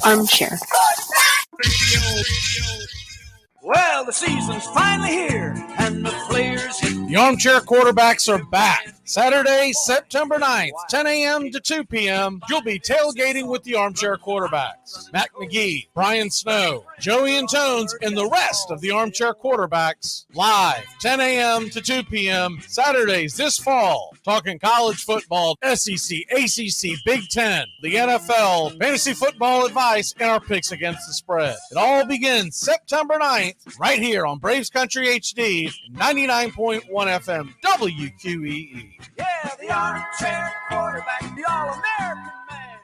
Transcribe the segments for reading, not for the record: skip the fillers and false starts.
Armchair. Well, the season's finally here, and the players hit. The Armchair Quarterbacks are back. Saturday, September 9th, 10 a.m. to 2 p.m., you'll be tailgating with the Armchair Quarterbacks. Mac Magee, Brian Snow, Joey and Tones, and the rest of the Armchair Quarterbacks live, 10 a.m. to 2 p.m., Saturdays this fall. Talking college football, SEC, ACC, Big Ten, the NFL, fantasy football advice, and our picks against the spread. It all begins September 9th, right here on Braves Country HD, 99.1 FM, WQEE. Yeah, the Armchair Quarterback, the All-American man.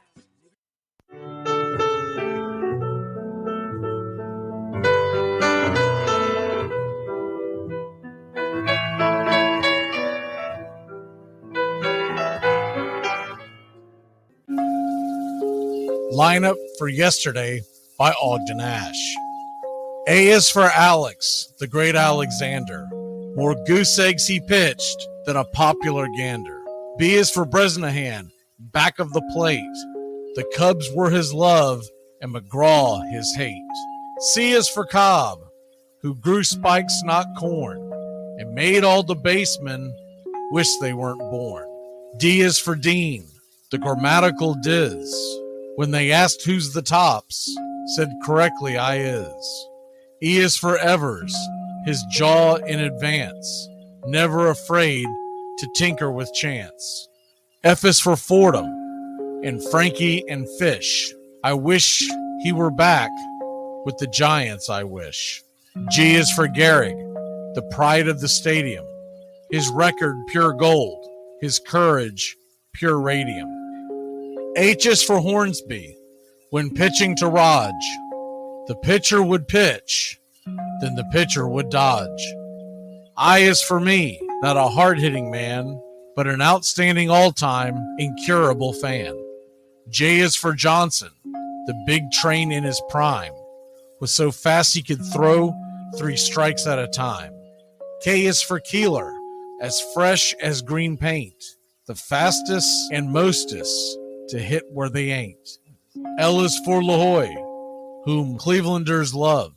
Lineup for yesterday by Ogden Ash. A is for Alex, the great Alexander. More goose eggs he pitched than a popular gander. B is for Bresnahan, back of the plate. The Cubs were his love and McGraw his hate. C is for Cobb, who grew spikes, not corn, and made all the basemen wish they weren't born. D is for Dean, the grammatical diz. When they asked who's the tops, said correctly I is. E is for Evers, his jaw in advance, never afraid to tinker with chance. F is for Fordham and Frankie and Fish. I wish he were back with the Giants, I wish. G is for Gehrig, the pride of the stadium. His record pure gold, his courage pure radium. H is for Hornsby. When pitching to Raj, the pitcher would pitch, then the pitcher would dodge. I is for me, not a hard-hitting man, but an outstanding all-time, incurable fan. J is for Johnson, the big train in his prime, was so fast he could throw 3 strikes at a time. K is for Keeler, as fresh as green paint, the fastest and mostest to hit where they ain't. L is for LaHoy, whom Clevelanders love,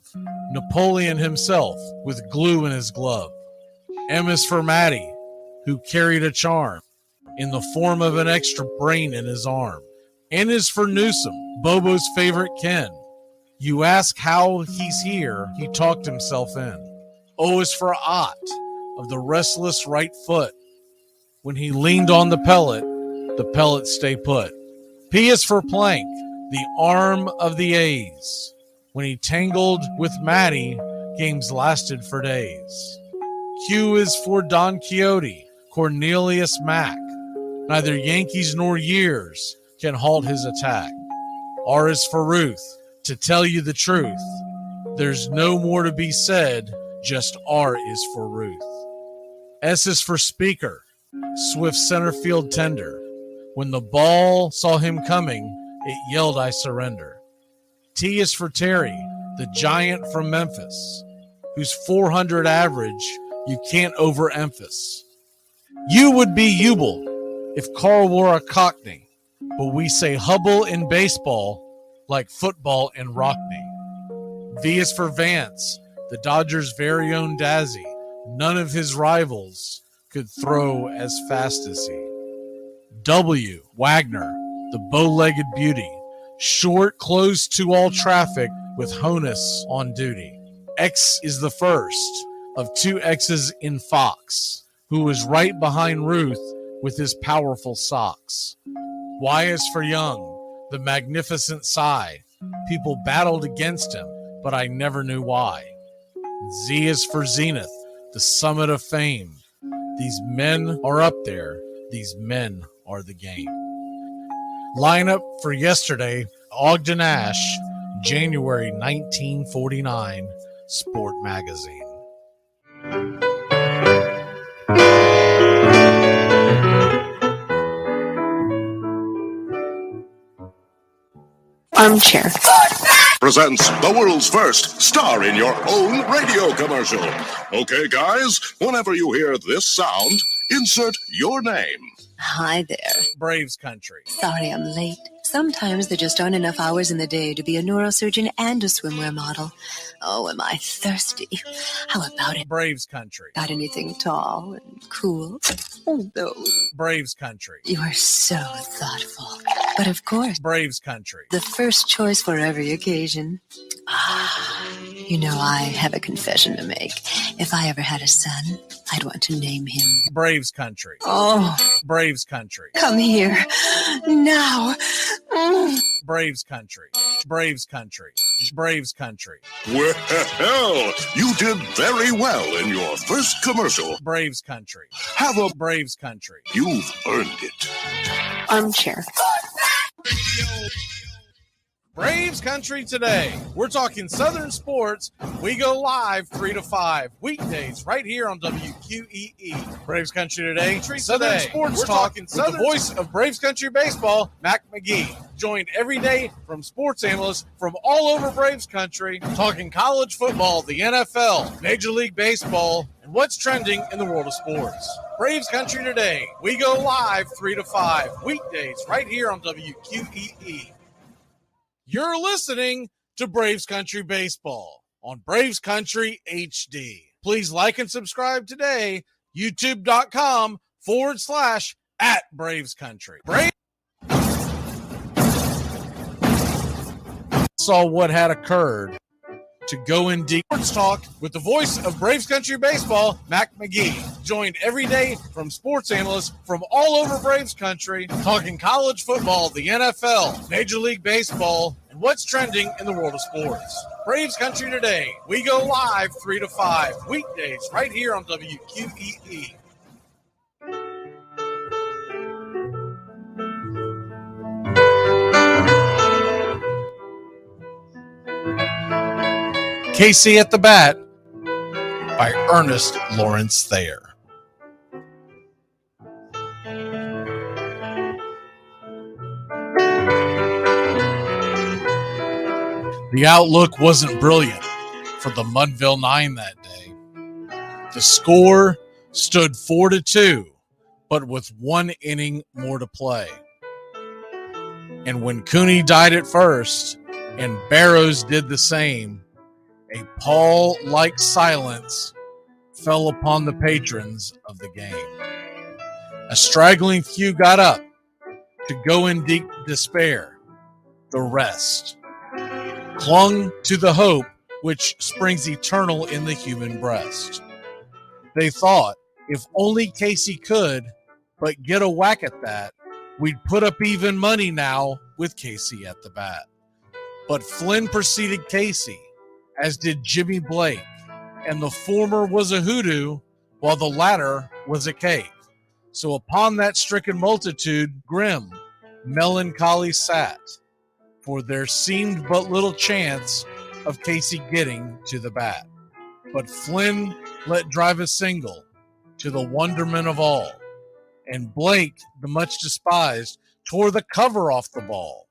Napoleon himself with glue in his glove. M is for Matty, who carried a charm in the form of an extra brain in his arm. N is for Newsom, Bobo's favorite Ken. You ask how he's here, he talked himself in. O is for Ott, of the restless right foot. When he leaned on the pellet stay put. P is for Plank, the arm of the A's. When he tangled with Matty, games lasted for days. Q is for Don Quixote, Cornelius Mack. Neither Yankees nor years can halt his attack. R is for Ruth, to tell you the truth. There's no more to be said, just R is for Ruth. S is for Speaker, swift center field tender. When the ball saw him coming, it yelled, I surrender. T is for Terry, the giant from Memphis, whose 400 average you can't overemphasize. U would be Ubel if Carl wore a Cockney, but we say Hubble in baseball like football in Rockney. V is for Vance, the Dodgers' very own Dazzy. None of his rivals could throw as fast as he. W, Wagner, the bow-legged beauty, short, close to all traffic with Honus on duty. X is the first of 2 X's in Fox, who was right behind Ruth with his powerful socks. Y is for Young, the magnificent sigh. People battled against him, but I never knew why. Z is for Zenith, the summit of fame. These men are up there. These men are the game. Lineup for yesterday, Ogden Ash, January 1949, Sport Magazine. Armchair presents the world's first star in your own radio commercial. Okay, guys, whenever you hear this sound, insert your name. Hi there. Braves country. Sorry I'm late. Sometimes there just aren't enough hours in the day to be a neurosurgeon and a swimwear model. Oh, am I thirsty? How about it? Braves country. Got anything tall and cool? Oh, no. Braves country. You are so thoughtful. But of course, Braves country. the first choice for every occasion. You know, I have a confession to make. If I ever had a son, I'd want to name him Braves country. Oh, Braves country. come here. Now. Braves country. Braves country. Braves country. Well, you did very well in your first commercial. Braves country. Have a Braves country. You've earned it. Armchair. Braves country today. We're talking Southern sports. We go live 3 to 5 weekdays right here on WQEE. Braves country today. Southern sports talk with the voice of Braves country baseball, Mac Magee. Joined every day from sports analysts from all over Braves country, talking college football, the NFL, Major League Baseball, and what's trending in the world of sports. Braves country today. We go live 3 to 5 weekdays right here on WQEE. You're listening to Braves Country Baseball on Braves Country HD. Please like and subscribe today, youtube.com/@Braves Country. Braves saw what had occurred to go in deep. Sports talk with the voice of Braves Country Baseball, Mac Magee. Joined every day from sports analysts from all over Braves country, talking college football, the NFL, Major League Baseball, and what's trending in the world of sports. Braves country today. We go live 3 to 5 weekdays right here on WQEE. Casey at the Bat by Ernest Lawrence Thayer. The outlook wasn't brilliant for the Mudville Nine that day. The score stood 4-2, but with 1 inning more to play. And when Cooney died at first and Barrows did the same, a pall-like silence fell upon the patrons of the game. A straggling few got up to go in deep despair. The rest clung to the hope which springs eternal in the human breast. They thought, if only Casey could but get a whack at that, we'd put up even money now with Casey at the bat. But Flynn preceded Casey, as did Jimmy Blake, and the former was a hoodoo, while the latter was a cake. So upon that stricken multitude, grim, melancholy sat, for there seemed but little chance of Casey getting to the bat. But Flynn let drive a single, to the wonderment of all, and Blake, the much despised, tore the cover off the ball.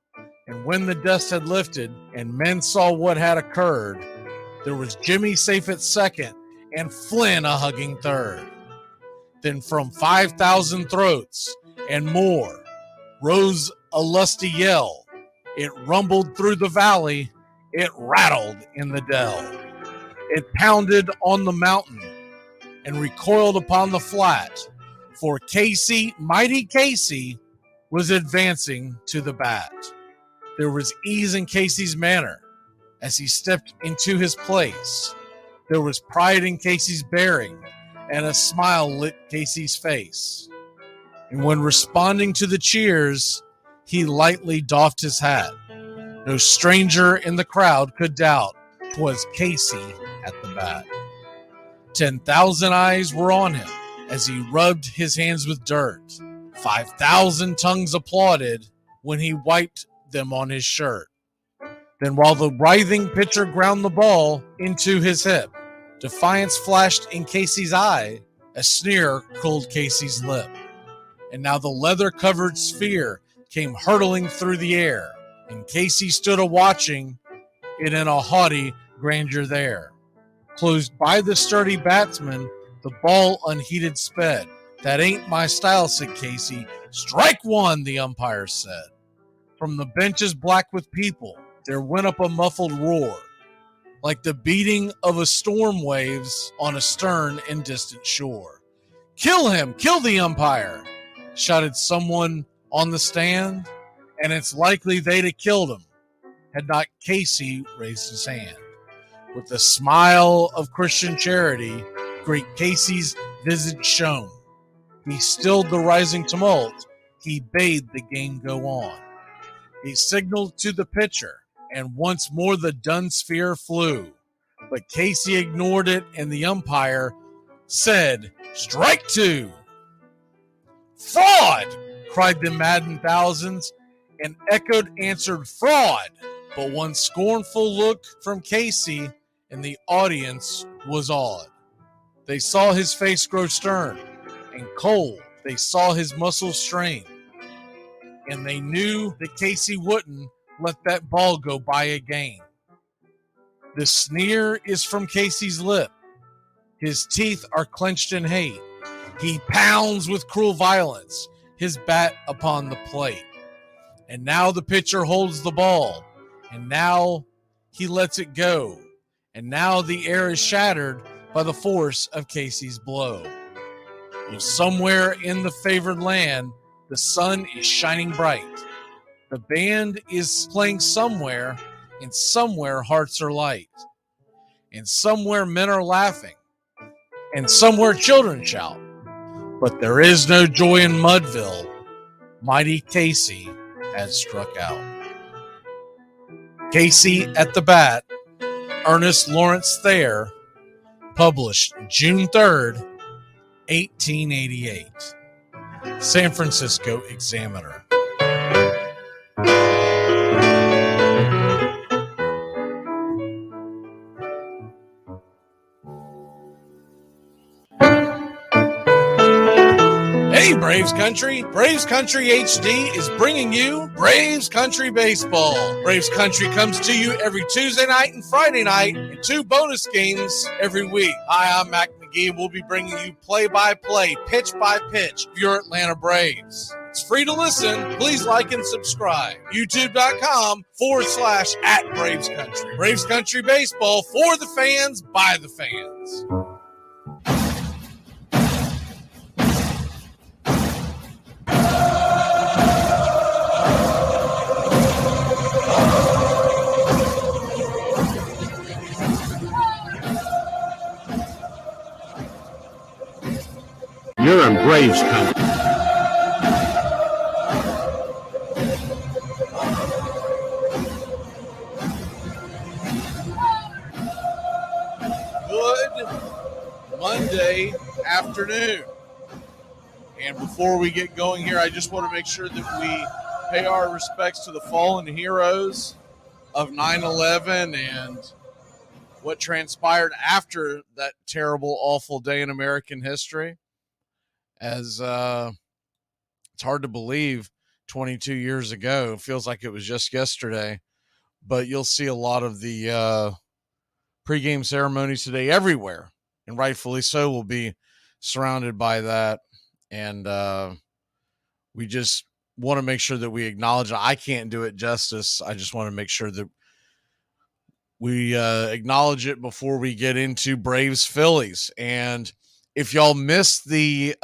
And when the dust had lifted, and men saw what had occurred, there was Jimmy safe at second, and Flynn a hugging third. Then from 5,000 throats and more rose a lusty yell. It rumbled through the valley, it rattled in the dell. It pounded on the mountain and recoiled upon the flat, for Casey, mighty Casey, was advancing to the bat. There was ease in Casey's manner as he stepped into his place. There was pride in Casey's bearing, and a smile lit Casey's face. And when responding to the cheers, he lightly doffed his hat. No stranger in the crowd could doubt 'twas Casey at the bat. 10,000 eyes were on him as he rubbed his hands with dirt. 5,000 tongues applauded when he wiped them on his shirt. Then while the writhing pitcher ground the ball into his hip, defiance flashed in Casey's eye, a sneer cooled Casey's lip. And now the leather-covered sphere came hurtling through the air, and Casey stood a-watching it in a haughty grandeur there. Closed by the sturdy batsman, the ball unheeded sped. That ain't my style, said Casey. Strike one, the umpire said. From the benches black with people, there went up a muffled roar, like the beating of a storm waves on a stern and distant shore. "Kill him! Kill the umpire!" shouted someone on the stand, and it's likely they'd have killed him had not Casey raised his hand. With a smile of Christian charity, great Casey's visage shone. He stilled the rising tumult. He bade the game go on. He signaled to the pitcher, and once more the dun sphere flew. But Casey ignored it, and the umpire said, "Strike two." "Fraud!" cried the maddened thousands, and echoed answered, "Fraud!" But one scornful look from Casey, and the audience was awed. They saw his face grow stern and cold. They saw his muscles strain. And they knew that Casey wouldn't let that ball go by again. The sneer is from Casey's lip. His teeth are clenched in hate. He pounds with cruel violence his bat upon the plate. And now the pitcher holds the ball. And now he lets it go. And now the air is shattered by the force of Casey's blow. Well, somewhere in the favored land, the sun is shining bright. The band is playing somewhere, and somewhere hearts are light. And somewhere men are laughing, and somewhere children shout. But there is no joy in Mudville. Mighty Casey has struck out. Casey at the Bat, Ernest Lawrence Thayer, published June 3rd, 1888. San Francisco Examiner. Hey, Braves Country! Braves Country HD is bringing you Braves Country Baseball. Braves Country comes to you every Tuesday night and Friday night, and 2 bonus games every week. Hi, I'm Mac Magee, and we'll be bringing you play-by-play, pitch-by-pitch of your Atlanta Braves. It's free to listen. Please like and subscribe. YouTube.com/@Braves Country. Braves Country Baseball for the fans, by the fans. You're in Braves Country. Good Monday afternoon. And before we get going here, I just want to make sure that we pay our respects to the fallen heroes of 9/11 and what transpired after that terrible, awful day in American history. As it's hard to believe 22 years ago. It feels like it was just yesterday. But you'll see a lot of the pregame ceremonies today everywhere. And rightfully so, will be surrounded by that. And we just want to make sure that we acknowledge it. I can't do it justice. I just want to make sure that we acknowledge it before we get into Braves Phillies. And if y'all missed the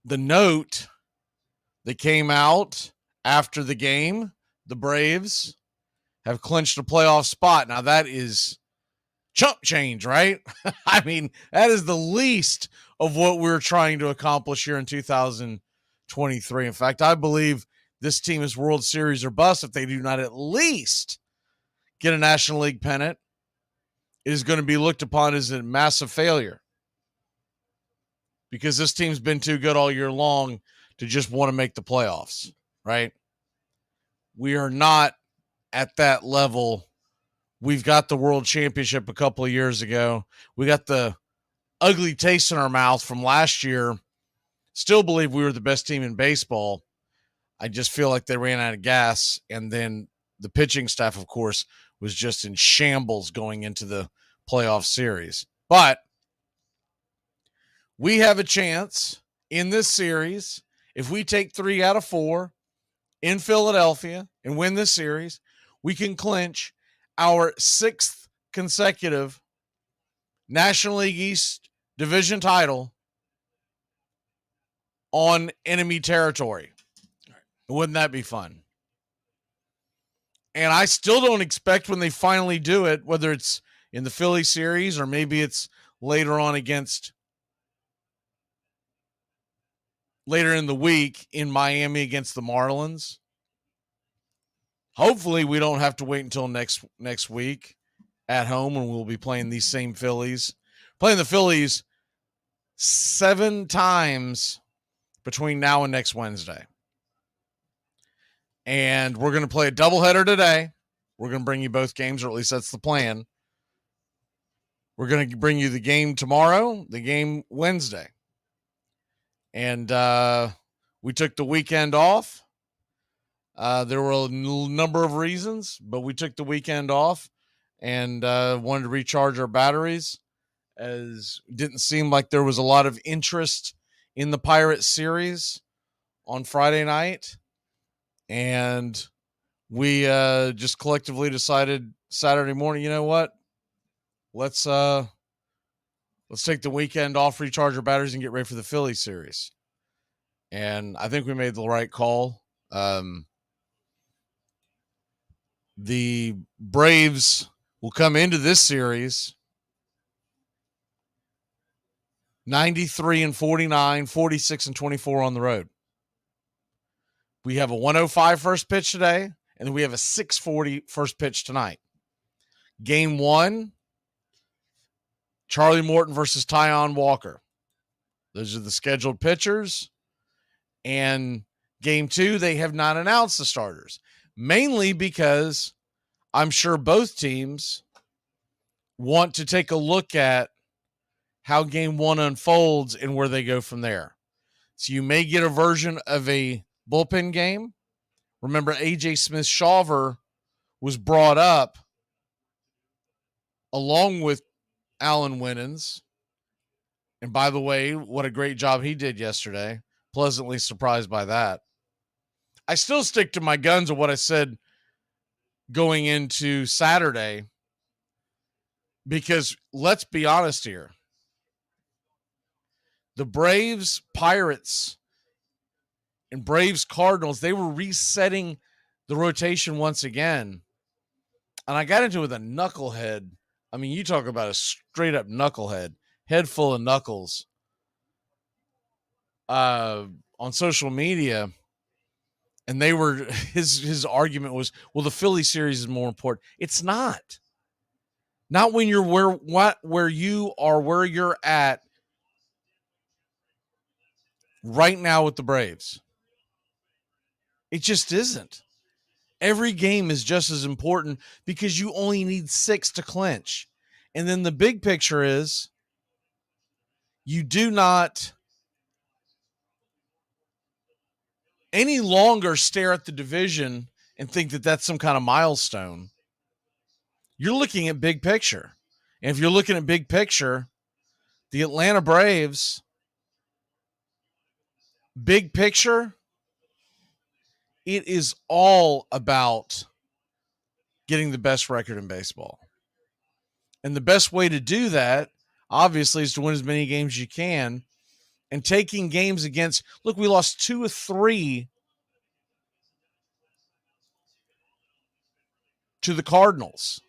note that came out after the game, the Braves have clinched a playoff spot. Now that is chump change, right? I mean, that is the least of what we're trying to accomplish here in 2023. In fact, I believe this team is World Series or bust if they do not at least get a National League pennant. It is going to be looked upon as a massive failure because this team's been too good all year long to just want to make the playoffs, right? We are not at that level. We've got the World Championship a couple of years ago. We got the ugly taste in our mouth from last year. Still believe we were the best team in baseball. I just feel like they ran out of gas. And then the pitching staff, of course, was just in shambles going into the playoff series. But we have a chance in this series. If we take 3 out of 4, in Philadelphia and win this series, we can clinch our 6th consecutive National League East division title on enemy territory. Wouldn't that be fun? And I still don't expect when they finally do it, whether it's in the Philly series or maybe it's later on later in the week in Miami against the Marlins. Hopefully we don't have to wait until next week at home when we'll be playing these same Phillies. Playing the Phillies 7 times between now and next Wednesday. And we're going to play a doubleheader today. We're going to bring you both games, or at least that's the plan. We're going to bring you the game tomorrow, the game Wednesday. And we took the weekend off. There were a number of reasons, but we took the weekend off and wanted to recharge our batteries, as it didn't seem like there was a lot of interest in the Pirates series on Friday night. And we just collectively decided Saturday morning, you know what? Let's take the weekend off, recharge our batteries, and get ready for the Phillies series. And I think we made the right call. The Braves will come into this series 93-49, 46-24 on the road. We have a 105 first pitch today, and then we have a 640 first pitch tonight. Game 1, Charlie Morton versus Tyon Walker. Those are the scheduled pitchers. And Game 2, they have not announced the starters, mainly because I'm sure both teams want to take a look at how Game 1 unfolds and where they go from there. So you may get a version of a bullpen game. Remember, A.J. Smith-Shawver was brought up along with Alan Winans. And by the way, what a great job he did yesterday. Pleasantly surprised by that. I still stick to my guns of what I said going into Saturday, because let's be honest here. The Braves, Pirates, and Braves, Cardinals, they were resetting the rotation once again. And I got into it with a knucklehead. I mean, you talk about a straight up knucklehead, head full of knuckles, on social media. And they were, his argument was, well, the Philly series is more important. It's not. Not when you're where you are, where you're at right now with the Braves. It just isn't. Every game is just as important because you only need 6 to clinch. And then the big picture is you do not any longer stare at the division and think that that's some kind of milestone. You're looking at big picture. And if you're looking at big picture, the Atlanta Braves, big picture, it is all about getting the best record in baseball. And the best way to do that, obviously, is to win as many games as you can. And taking games against, look, we lost 2 of 3 to the Cardinals.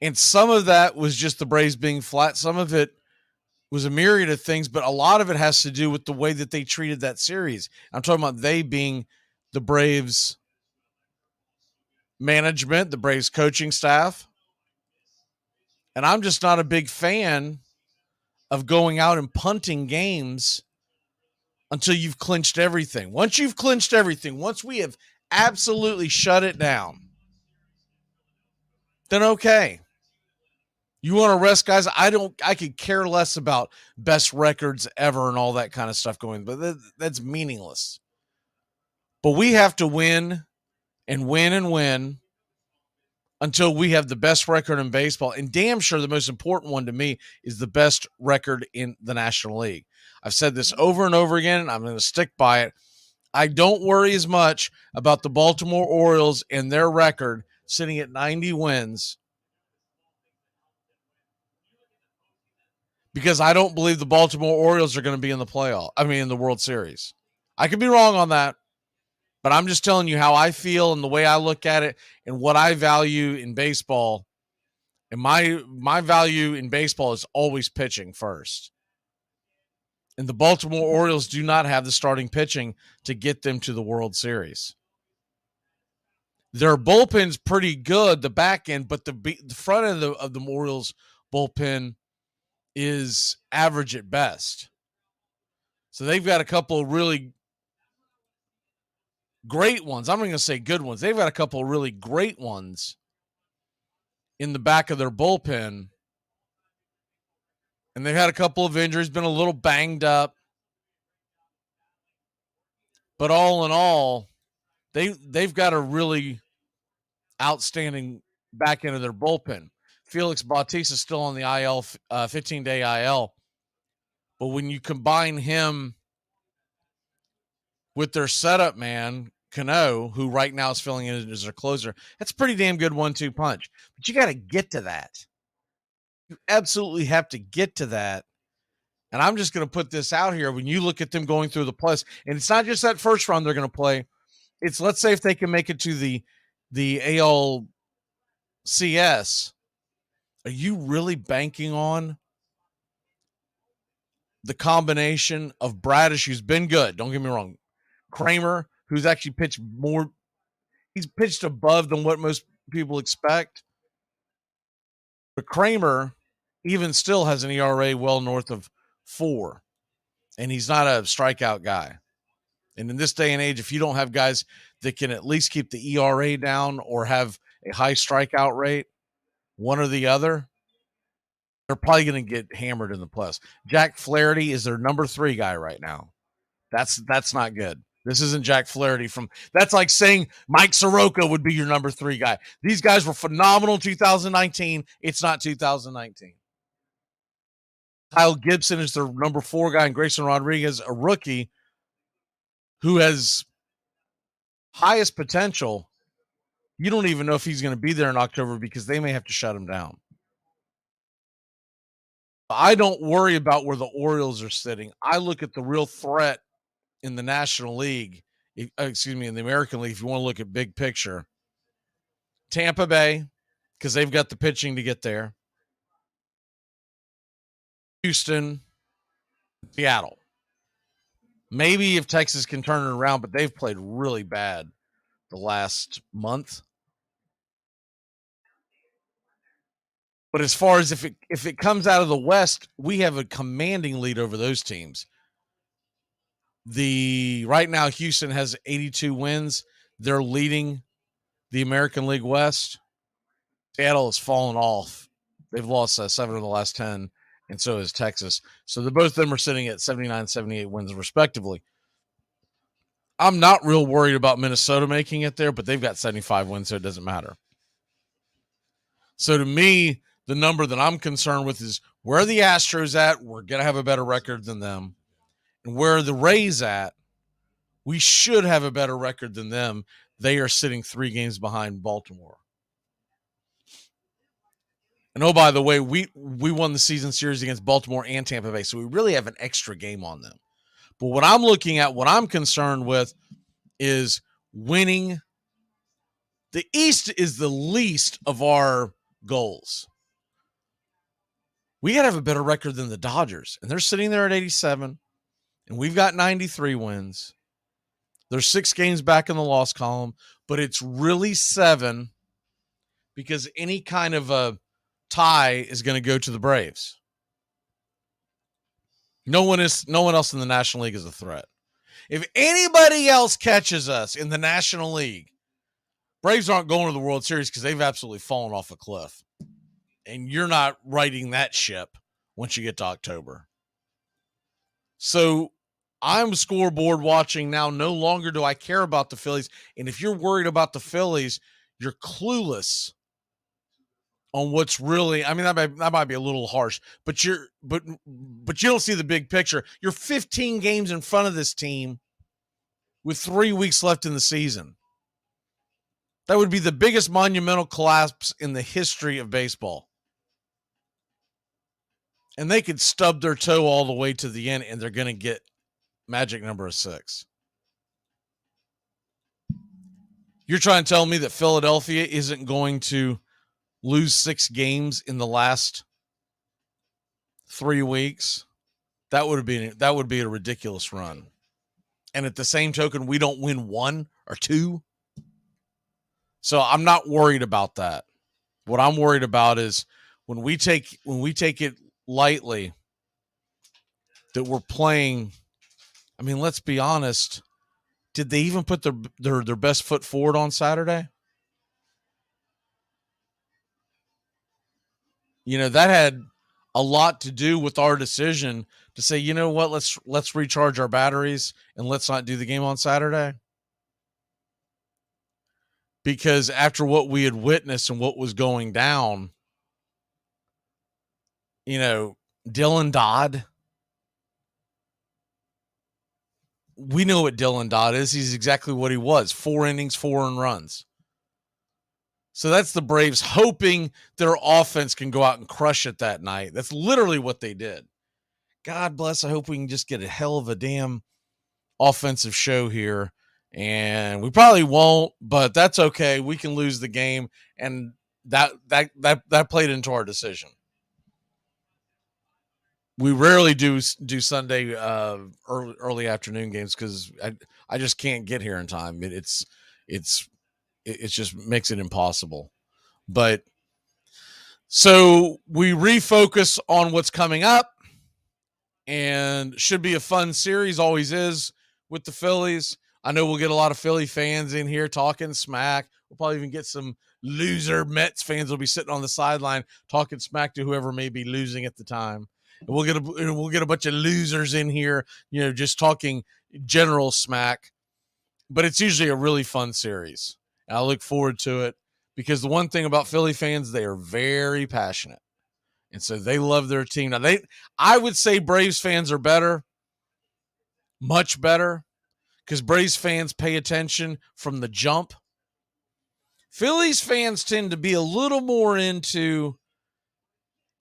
And some of that was just the Braves being flat. Some of it was a myriad of things, but a lot of it has to do with the way that they treated that series. I'm talking about they being the Braves management, the Braves coaching staff. And I'm just not a big fan of going out and punting games until you've clinched everything. Once you've clinched everything, once we have absolutely shut it down, then okay. You want to rest guys? I could care less about best records ever and all that kind of stuff going, but that's meaningless. But we have to win and win and win until we have the best record in baseball. And damn sure the most important one to me is the best record in the National League. I've said this over and over again, and I'm going to stick by it. I don't worry as much about the Baltimore Orioles and their record sitting at 90 wins because I don't believe the Baltimore Orioles are going to be in the World Series. I could be wrong on that, but I'm just telling you how I feel and the way I look at it and what I value in baseball. And my value in baseball is always pitching first. And the Baltimore Orioles do not have the starting pitching to get them to the World Series. Their bullpen's pretty good, the back end, but the front end of the Orioles bullpen is average at best. So they've got a couple of really great ones. I'm not going to say good ones. They've got a couple of really great ones in the back of their bullpen. And they've had a couple of injuries, been a little banged up. But all in all, they've got a really outstanding back end of their bullpen. Felix Bautista is still on the IL, 15-day IL. But when you combine him with their setup man, Cano, who right now is filling in as their closer, that's a pretty damn good 1-2 punch. But you got to get to that. You absolutely have to get to that. And I'm just going to put this out here. When you look at them going through the plus, and it's not just that first round they're going to play. It's, let's say, if they can make it to the ALCS, are you really banking on the combination of Bradish, who's been good, don't get me wrong, Kramer, who's actually pitched more, he's pitched above than what most people expect. But Kramer even still has an ERA well north of 4, and he's not a strikeout guy. And in this day and age, if you don't have guys that can at least keep the ERA down or have a high strikeout rate, one or the other, they're probably going to get hammered in the plus. Jack Flaherty is their number 3 guy right now. That's not good. This isn't Jack Flaherty that's like saying Mike Soroka would be your number 3 guy. These guys were phenomenal in 2019. It's not 2019. Kyle Gibson is their number 4 guy, and Grayson Rodriguez, a rookie who has highest potential. You don't even know if he's going to be there in October because they may have to shut him down. I don't worry about where the Orioles are sitting. I look at the real threat in the National League, in the American League, if you want to look at big picture. Tampa Bay, because they've got the pitching to get there. Houston, Seattle. Maybe if Texas can turn it around, but they've played really bad the last month. But as far as if it comes out of the West, we have a commanding lead over those teams. Right now, Houston has 82 wins. They're leading the American League West. Seattle has fallen off. They've lost 7 of the last 10, and so has Texas. So both of them are sitting at 79, 78 wins respectively. I'm not real worried about Minnesota making it there, but they've got 75 wins, so it doesn't matter. So to me, the number that I'm concerned with is where are the Astros at? We're going to have a better record than them. And where are the Rays at? We should have a better record than them. They are sitting 3 games behind Baltimore. And oh, by the way, we won the season series against Baltimore and Tampa Bay, so we really have an extra game on them. But what I'm looking at, what I'm concerned with is winning. The East is the least of our goals. We got to have a better record than the Dodgers, and they're sitting there at 87, and we've got 93 wins. There's 6 games back in the loss column, but it's really 7 because any kind of a tie is going to go to the Braves. No one else in the National League is a threat. If anybody else catches us in the National League, Braves aren't going to the World Series because they've absolutely fallen off a cliff. And you're not righting that ship once you get to October. So I'm scoreboard watching now. No longer do I care about the Phillies. And if you're worried about the Phillies, you're clueless on what's really, I mean, that might be a little harsh, but you don't see the big picture. You're 15 games in front of this team with 3 weeks left in the season. That would be the biggest monumental collapse in the history of baseball. And they could stub their toe all the way to the end, and they're going to get magic number of 6. You're trying to tell me that Philadelphia isn't going to lose 6 games in the last 3 weeks? That would be a ridiculous run. And at the same token, we don't win 1 or 2. So I'm not worried about that. What I'm worried about is when we take it lightly, that we're playing. I mean, let's be honest. Did they even put their best foot forward on Saturday? You know, that had a lot to do with our decision to say, you know what, let's recharge our batteries and let's not do the game on Saturday. Because after what we had witnessed and what was going down, you know, Dylan Dodd, we know what Dylan Dodd is. He's exactly what he was. 4 innings, 4 earned runs. So that's the Braves hoping their offense can go out and crush it that night. That's literally what they did. God bless. I hope we can just get a hell of a damn offensive show here. And we probably won't, but that's okay. We can lose the game. And that played into our decision. We rarely do Sunday early afternoon games because I just can't get here in time. It just makes it impossible. But so we refocus on what's coming up, and should be a fun series, always is, with the Phillies. I know we'll get a lot of Philly fans in here talking smack. We'll probably even get some loser Mets fans will be sitting on the sideline talking smack to whoever may be losing at the time. And we'll get a bunch of losers in here, you know, just talking general smack. But it's usually a really fun series. And I look forward to it because the one thing about Philly fans, they are very passionate. And so they love their team. Now, I would say Braves fans are better, much better, because Braves fans pay attention from the jump. Phillies fans tend to be a little more into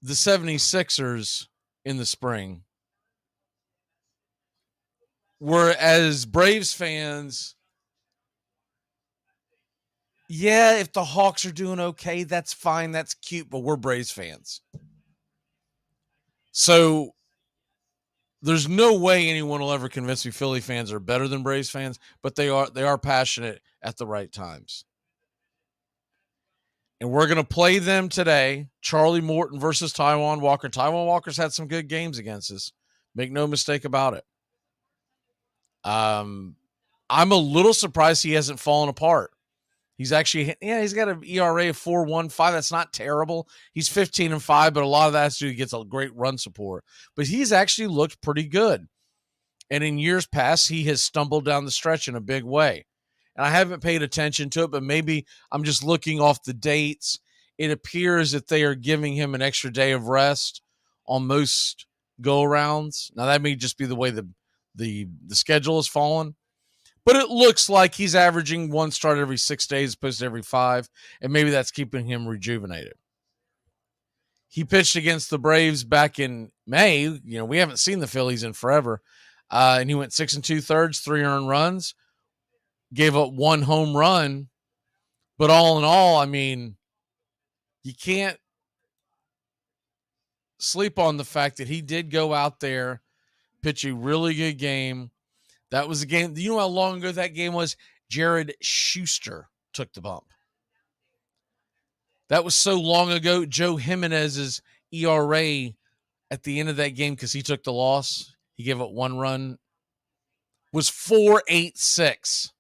the 76ers in the spring. Whereas Braves fans, yeah, if the Hawks are doing okay, that's fine. That's cute, but we're Braves fans. So there's no way anyone will ever convince me Philly fans are better than Braves fans, but they are passionate at the right times. And we're going to play them today. Charlie Morton versus Taijuan Walker. Taijuan Walker's had some good games against us. Make no mistake about it. I'm a little surprised he hasn't fallen apart. He's got an ERA of 4.15. That's not terrible. He's 15-5, but a lot of that has to do, he gets a great run support. But he's actually looked pretty good. And in years past, he has stumbled down the stretch in a big way. And I haven't paid attention to it, but maybe I'm just looking off the dates. It appears that they are giving him an extra day of rest on most go-arounds. Now, that may just be the way the schedule has fallen. But it looks like he's averaging 1 start every 6 days as opposed to every 5, and maybe that's keeping him rejuvenated. He pitched against the Braves back in May. You know, we haven't seen the Phillies in forever. And he went 6 2/3, 3 earned runs, gave up 1 home run. But all in all, I mean, you can't sleep on the fact that he did go out there, pitch a really good game. That was a game. You know how long ago that game was? Jared Schuster took the bump. That was so long ago. Joe Jimenez's ERA at the end of that game, because he took the loss, he gave up 1 run, was 4.86.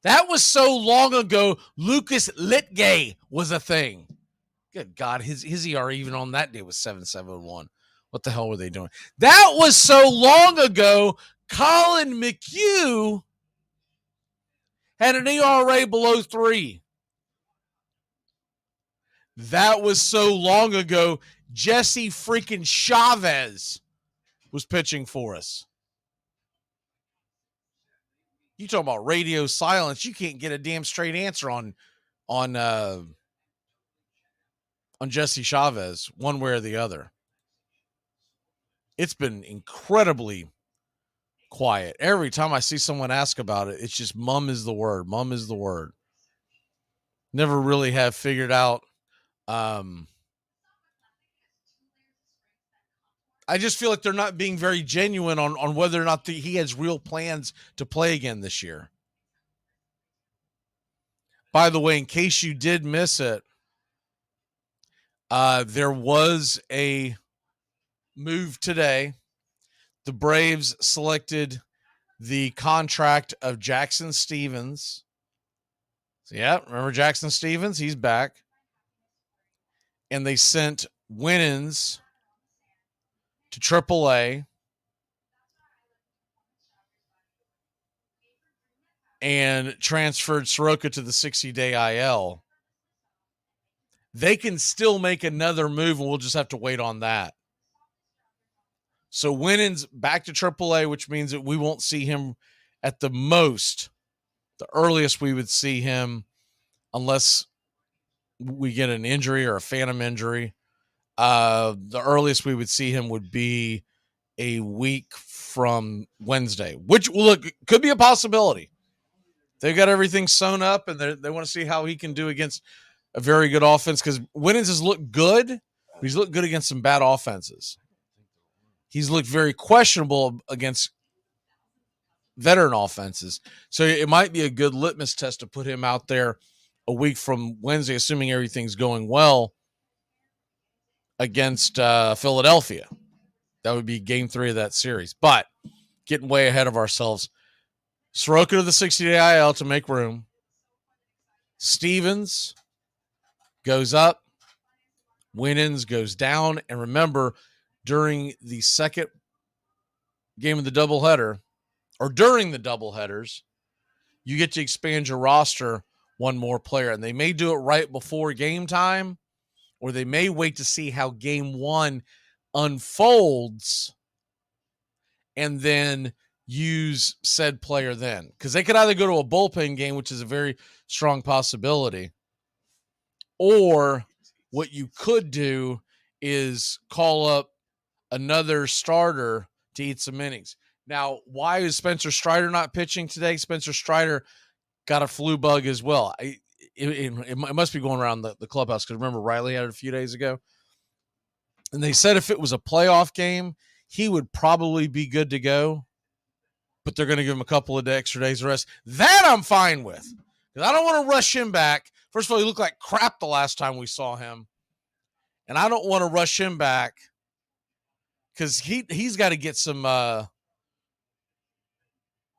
That was so long ago. Lucas Litgay was a thing. Good God, his ERA even on that day was 7.71. What the hell were they doing? That was so long ago. Colin McHugh had an ERA below 3. That was so long ago. Jesse freaking Chavez was pitching for us. You talk about radio silence. You can't get a damn straight answer on Jesse Chavez one way or the other. It's been incredibly quiet. Every time I see someone ask about it, it's just mum is the word. Mum is the word. Never really have figured out. I just feel like they're not being very genuine on whether or not he has real plans to play again this year. By the way, in case you did miss it, there was a move today. The Braves selected the contract of Jackson Stevens. So, yeah, remember Jackson Stevens? He's back. And they sent Winans to AAA. And transferred Soroka to the 60-day IL. They can still make another move, and we'll just have to wait on that. So Winans back to AAA, which means that we won't see him at the most. The earliest we would see him, unless we get an injury or a phantom injury, the earliest we would see him would be a week from Wednesday, which could be a possibility. They've got everything sewn up, and they want to see how he can do against a very good offense, because Winans has looked good, but he's looked good against some bad offenses. He's looked very questionable against veteran offenses. So it might be a good litmus test to put him out there a week from Wednesday, assuming everything's going well, against Philadelphia. That would be game 3 of that series. But getting way ahead of ourselves. Soroka to the 60-day IL to make room. Stevens goes up. Winans goes down. And remember, during the second game of the doubleheader, or during the doubleheaders, you get to expand your roster one more player. And they may do it right before game time, or they may wait to see how game 1 unfolds and then use said player then. Because they could either go to a bullpen game, which is a very strong possibility, or what you could do is call up another starter to eat some innings. Now, why is Spencer Strider not pitching today? Spencer Strider got a flu bug as well. It must be going around the clubhouse, because remember Riley had it a few days ago. And they said if it was a playoff game, he would probably be good to go, but they're going to give him a couple of extra days of rest. That I'm fine with, because I don't want to rush him back. First of all, he looked like crap the last time we saw him, and I don't want to rush him back, because he's got to get some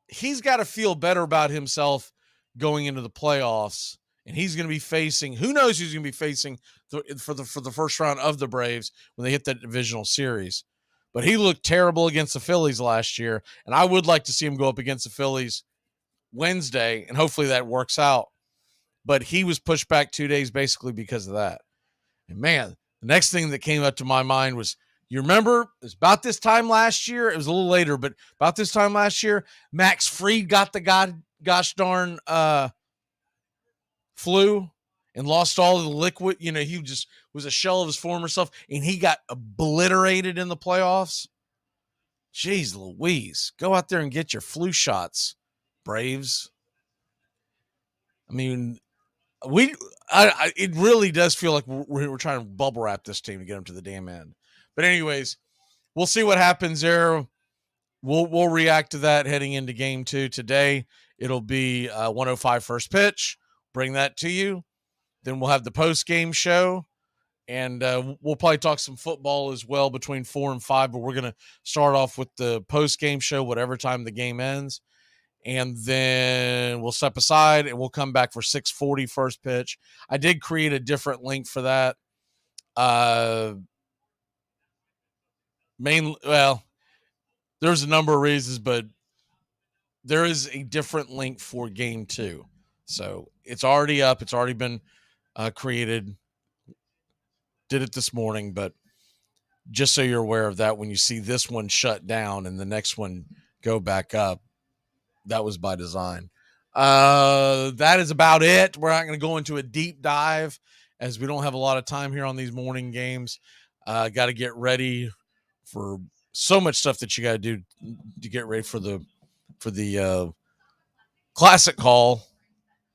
he's got to feel better about himself going into the playoffs, and he's going to be facing, who knows who's going to be facing for the first round of the Braves when they hit that divisional series. But he looked terrible against the Phillies last year, and I would like to see him go up against the Phillies Wednesday, and hopefully that works out. But he was pushed back 2 days basically because of that. And man, the next thing that came up to my mind was, you remember, it was about this time last year. It was a little later, but about this time last year, Max Fried got the gosh darn flu and lost all of the liquid. You know, he just was a shell of his former self, and he got obliterated in the playoffs. Jeez Louise, go out there and get your flu shots, Braves. I mean, it really does feel like we're trying to bubble wrap this team to get them to the damn end. But anyways, we'll see what happens there. We'll react to that heading into game 2 today. It'll be 105 first pitch. Bring that to you. Then we'll have the post-game show, and we'll probably talk some football as well between 4 and 5, but we're going to start off with the post-game show, whatever time the game ends, and then we'll step aside, and we'll come back for 6:40 first pitch. I did create a different link for that. There's a number of reasons, but there is a different link for game 2. So it's already up. It's already been created. Did it this morning, but just so you're aware of that, when you see this one shut down and the next one go back up, that was by design. That is about it. We're not going to go into a deep dive as we don't have a lot of time here on these morning games. Got to get ready for so much stuff that you got to do to get ready for the classic call.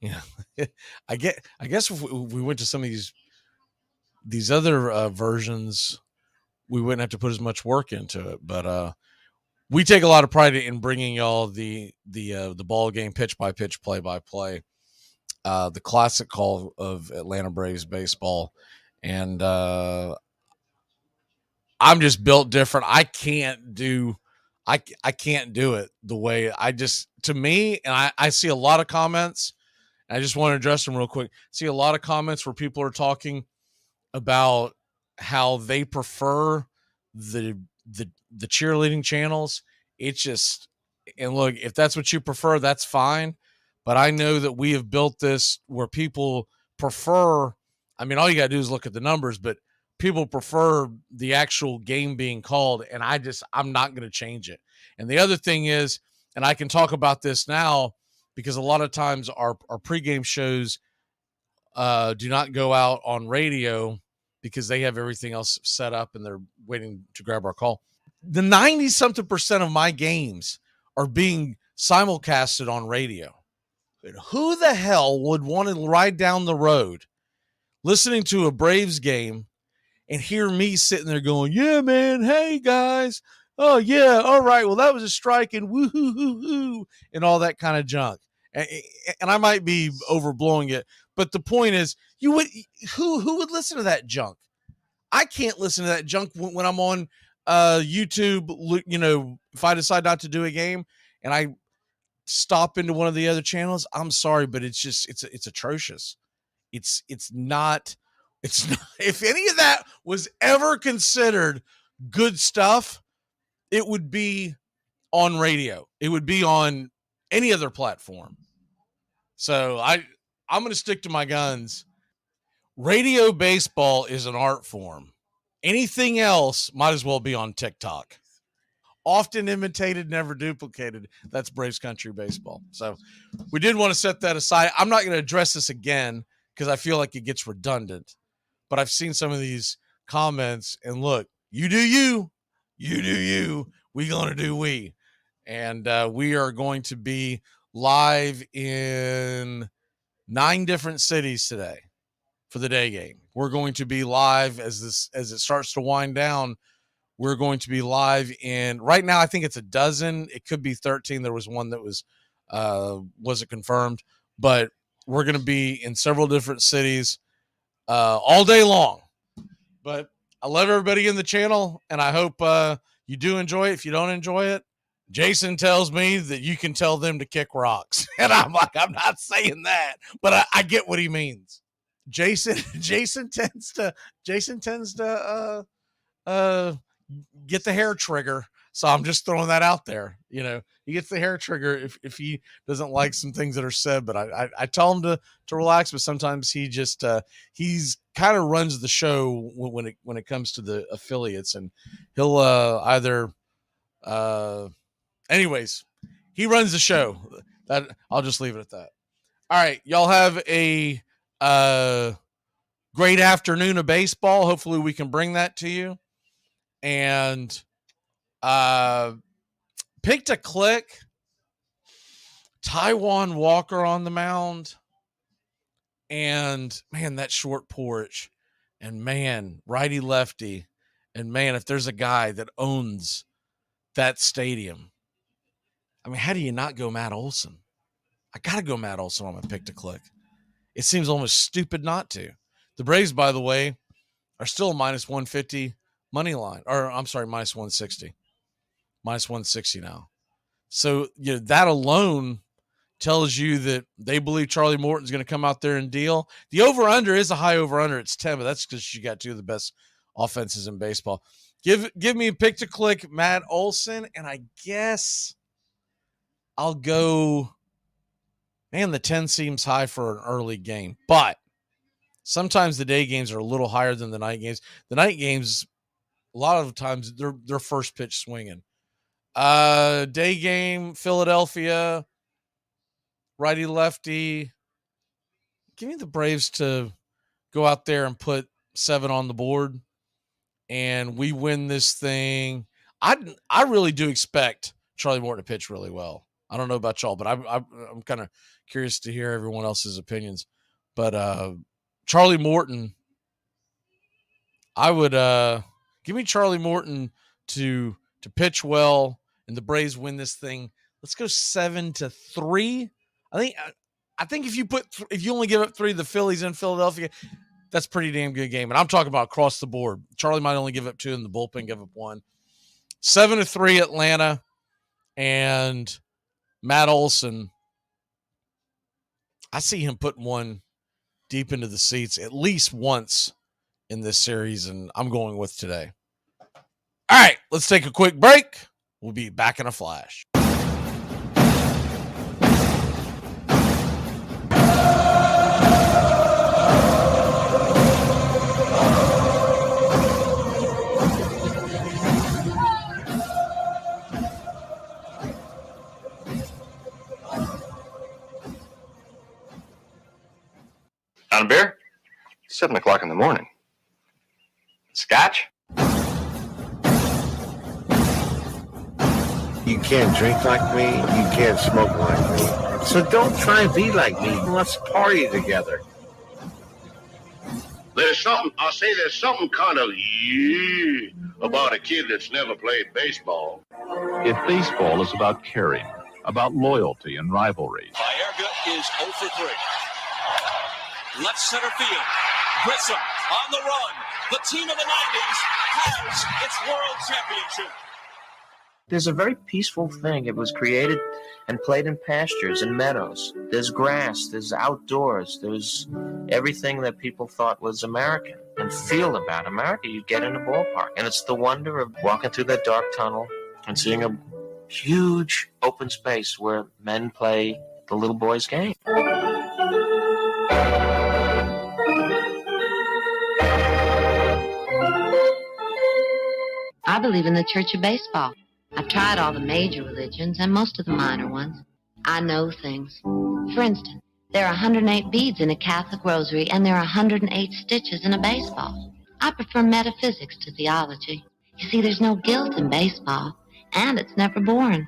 Yeah, I guess if we went to some of these other versions, we wouldn't have to put as much work into it. But we take a lot of pride in bringing y'all the ball game pitch by pitch, play by play, the classic call of Atlanta Braves baseball, and I'm just built different. I can't do it the way to me, and I see a lot of comments. I just want to address them real quick. See a lot of comments where people are talking about how they prefer the cheerleading channels. It's just, and look, if that's what you prefer, that's fine. But I know that we have built this where people prefer, I mean, all you got to do is look at the numbers, but people prefer the actual game being called. And I'm not going to change it. And the other thing is, and I can talk about this now because a lot of times our pregame shows do not go out on radio because they have everything else set up and they're waiting to grab our call. The 90-something% of my games are being simulcasted on radio. But who the hell would want to ride down the road listening to a Braves game and hear me sitting there going, yeah, man, hey, guys. Oh, yeah, all right, well, that was a strike and woo-hoo-hoo-hoo and all that kind of junk. And I might be overblowing it, but the point is, who would listen to that junk? I can't listen to that junk when I'm on YouTube. You know, if I decide not to do a game and I stop into one of the other channels, I'm sorry, but it's atrocious. It's not. If any of that was ever considered good stuff, it would be on radio. It would be on any other platform. So I'm going to stick to my guns. Radio baseball is an art form. Anything else might as well be on TikTok. Often imitated, never duplicated. That's Braves country baseball. So we did want to set that aside. I'm not going to address this again because I feel like it gets redundant. But I've seen some of these comments, and look, you do you. You do you. We going to do we. And we are going to be live in 9 different cities today for the day game. We're going to be live as it starts to wind down. We're going to be live in right now. I think it's a dozen. It could be 13. There was one that wasn't confirmed, but we're going to be in several different cities all day long. But I love everybody in the channel, and I hope you do enjoy it. If you don't enjoy it, Jason tells me that you can tell them to kick rocks. And I'm like, I'm not saying that, but I get what he means. Jason tends to get the hair trigger. So I'm just throwing that out there. You know, he gets the hair trigger if he doesn't like some things that are said, but I tell him to relax, but sometimes he just he's kind of runs the show when it comes to the affiliates, and he'll anyways, he runs the show. That I'll just leave it at that. All right, y'all have a great afternoon of baseball. Hopefully we can bring that to you. And pick to click, Taiwan Walker on the mound, and man, that short porch, and man, righty lefty, and man, if there's a guy that owns that stadium, I mean, how do you not go Matt Olson? I gotta go Matt Olson on my pick to click. It seems almost stupid not to. The Braves, by the way, are still a minus 150 money line, or I'm sorry, minus 160. Minus 160 now. So that alone tells you that they believe Charlie Morton's going to come out there and deal. The over-under is a high over-under. It's 10, but that's because you got 2 of the best offenses in baseball. Give me a pick to click, Matt Olson, and I guess I'll go. Man, the 10 seems high for an early game, but sometimes the day games are a little higher than the night games. The night games, a lot of times, they're first pitch swinging. Day game, Philadelphia. righty-lefty. Give me the Braves to go out there and put 7 on the board, and we win this thing. I really do expect Charlie Morton to pitch really well. I don't know about y'all, but I'm kind of curious to hear everyone else's opinions. But Charlie Morton, I would give me Charlie Morton to pitch well, and the Braves win this thing. Let's go 7-3. I think if you only give up 3 to the Phillies in Philadelphia, that's a pretty damn good game. And I'm talking about across the board. Charlie might only give up 2, and the bullpen give up 1. 7-3 Atlanta, and Matt Olson, I see him putting 1 deep into the seats at least once in this series, and I'm going with today. All right, let's take a quick break. We'll be back in a flash. On a beer? 7 o'clock in the morning. Scotch? You can't drink like me. You can't smoke like me. So don't try and be like me. Let's party together. There's something kind of about a kid that's never played baseball. If baseball is about caring, about loyalty and rivalry. Baerga is 0 for 3. Left center field. Grissom on the run. The team of the 90s has its world championship. There's a very peaceful thing. It was created and played in pastures and meadows. There's grass, there's outdoors, there's everything that people thought was American and feel about America. You get in a ballpark, and it's the wonder of walking through that dark tunnel and seeing a huge open space where men play the little boy's game. I believe in the Church of Baseball. I've tried all the major religions and most of the minor ones. I know things. For instance, there are 108 beads in a Catholic rosary, and there are 108 stitches in a baseball. I prefer metaphysics to theology. You see, there's no guilt in baseball, and it's never boring.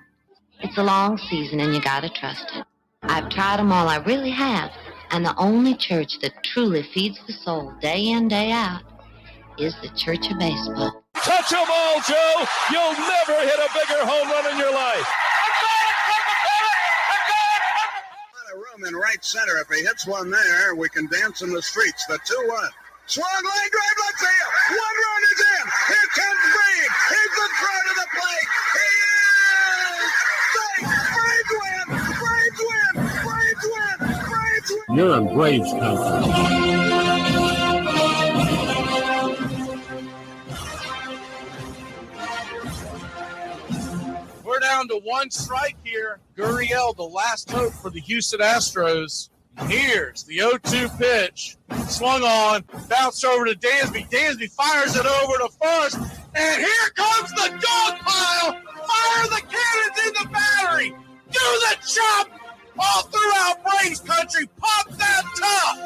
It's a long season, and you gotta trust it. I've tried them all, I really have, and the only church that truly feeds the soul day in, day out is the Church of Baseball. Touch 'em all, Joe. You'll never hit a bigger home run in your life. A room in right center. If he hits one there, we can dance in the streets. The 2-1. Swung line drive left field. 1 run is in. Here comes Reed. He's the throw to the plate. He is safe. Braves win. Braves win. Braves win. Braves win. You're in Braves country. We're down to 1 strike here. Gurriel, the last hope for the Houston Astros. Here's the 0-2 pitch. Swung on, bounced over to Dansby. Dansby fires it over to first. And here comes the dog pile. Fire the cannons in the battery. Do the chop all throughout Braves country. Pop that top.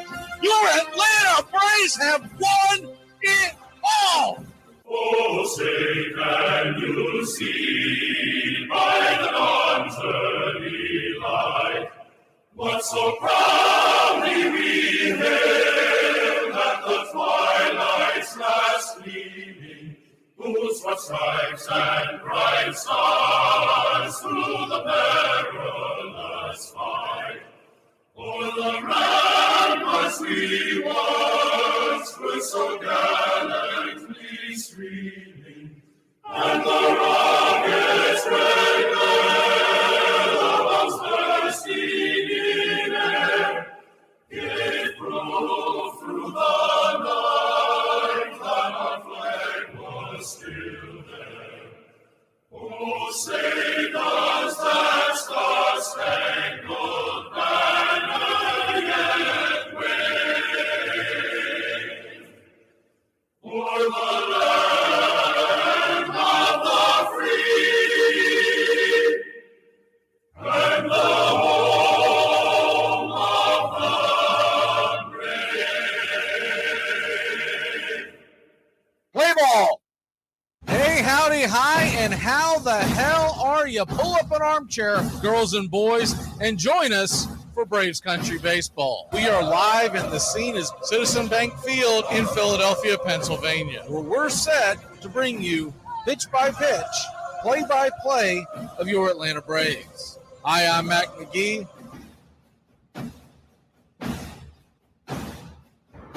Your Atlanta Braves have won it all. Oh, say can you see by the dawn's early light what so proudly we hailed at the twilight's last gleaming, whose what stripes and bright stars through the perilous fight o'er the ramparts we once were so gallantly streaming, and the rocket's red glare of us bursting in air gave proof through the night that our flag was still there. Oh, say does that star-spangled banner yet wave o'er the land of the free and the home how the hell are you? Pull up an armchair, girls and boys, and join us for Braves Country Baseball. We are live, and the scene is Citizen Bank Field in Philadelphia, Pennsylvania, where we're set to bring you pitch by pitch, play by play of your Atlanta Braves. Hi, I'm Mac Magee.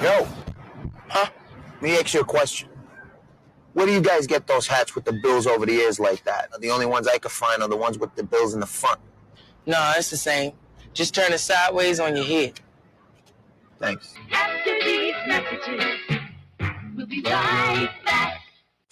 Yo. Huh? Let me ask you a question. Where do you guys get those hats with the bills over the ears like that? The only ones I could find are the ones with the bills in the front. No, it's the same. Just turn it sideways on your head. Thanks. After these messages, we'll be right back.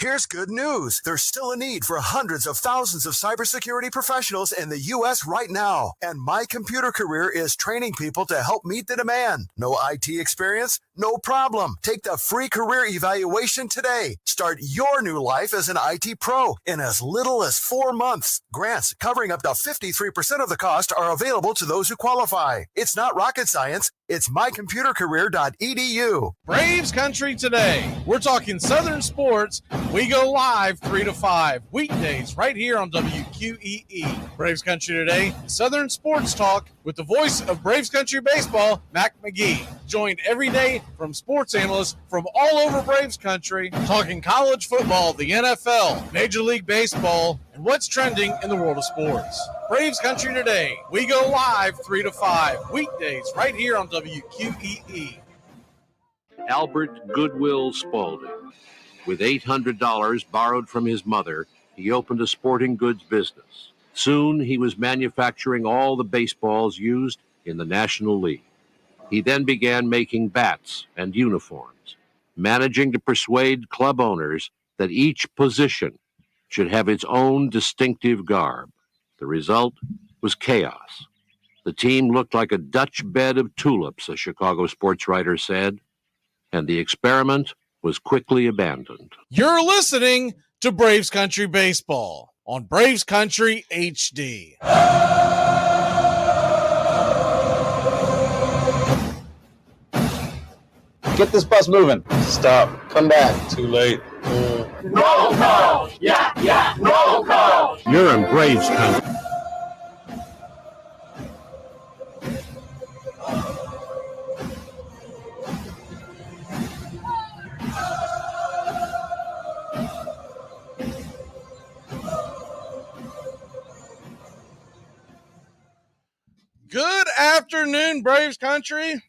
Here's good news. There's still a need for hundreds of thousands of cybersecurity professionals in the U.S. right now. And My Computer Career is training people to help meet the demand. No IT experience? No problem. Take the free career evaluation today. Start your new life as an IT pro in as little as 4 months. Grants covering up to 53% of the cost are available to those who qualify. It's not rocket science. It's mycomputercareer.edu. Braves Country today. We're talking Southern sports. We go live 3 to 5 weekdays right here on WQEE. Braves Country today. Southern sports talk with the voice of Braves Country baseball, Mac Magee. Joined every day from sports analysts from all over Braves Country, talking college football, the NFL, Major League Baseball, and what's trending in the world of sports. Braves Country today. We go live 3 to 5 weekdays right here on WQEE. Albert Goodwill Spaulding. With $800 borrowed from his mother, he opened a sporting goods business. Soon he was manufacturing all the baseballs used in the National League. He then began making bats and uniforms, managing to persuade club owners that each position should have its own distinctive garb. The result was chaos. The team looked like a Dutch bed of tulips, a Chicago sports writer said, and the experiment was quickly abandoned. You're listening to Braves Country Baseball on Braves Country HD. Get this bus moving. Stop. Come back. Too late. Roll call! Yeah, roll call! You're in Braves Country. Good afternoon, Braves Country.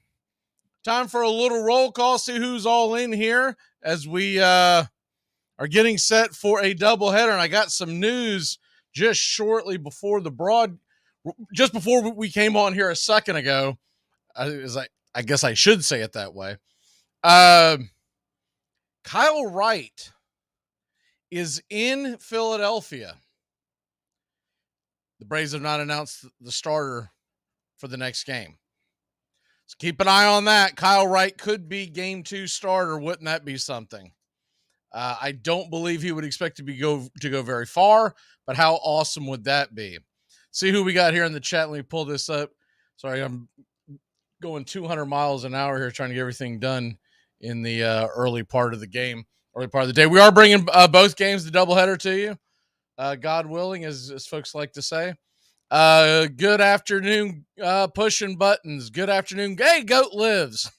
Time for a little roll call, see who's all in here as we are getting set for a doubleheader. And I got some news just shortly before just before we came on here a second ago. I guess I should say it that way. Kyle Wright is in Philadelphia. The Braves have not announced the starter for the next game. So keep an eye on that. Kyle Wright could be game 2 starter. Wouldn't that be something? I don't believe he would expect to go very far, but how awesome would that be? See who we got here in the chat. Let me pull this up. Sorry, I'm going 200 miles an hour here trying to get everything done in the early part of the day. We are bringing both games, the doubleheader, to you. God willing, as folks like to say. Good afternoon, pushing buttons. Good afternoon. Hey, Goat lives.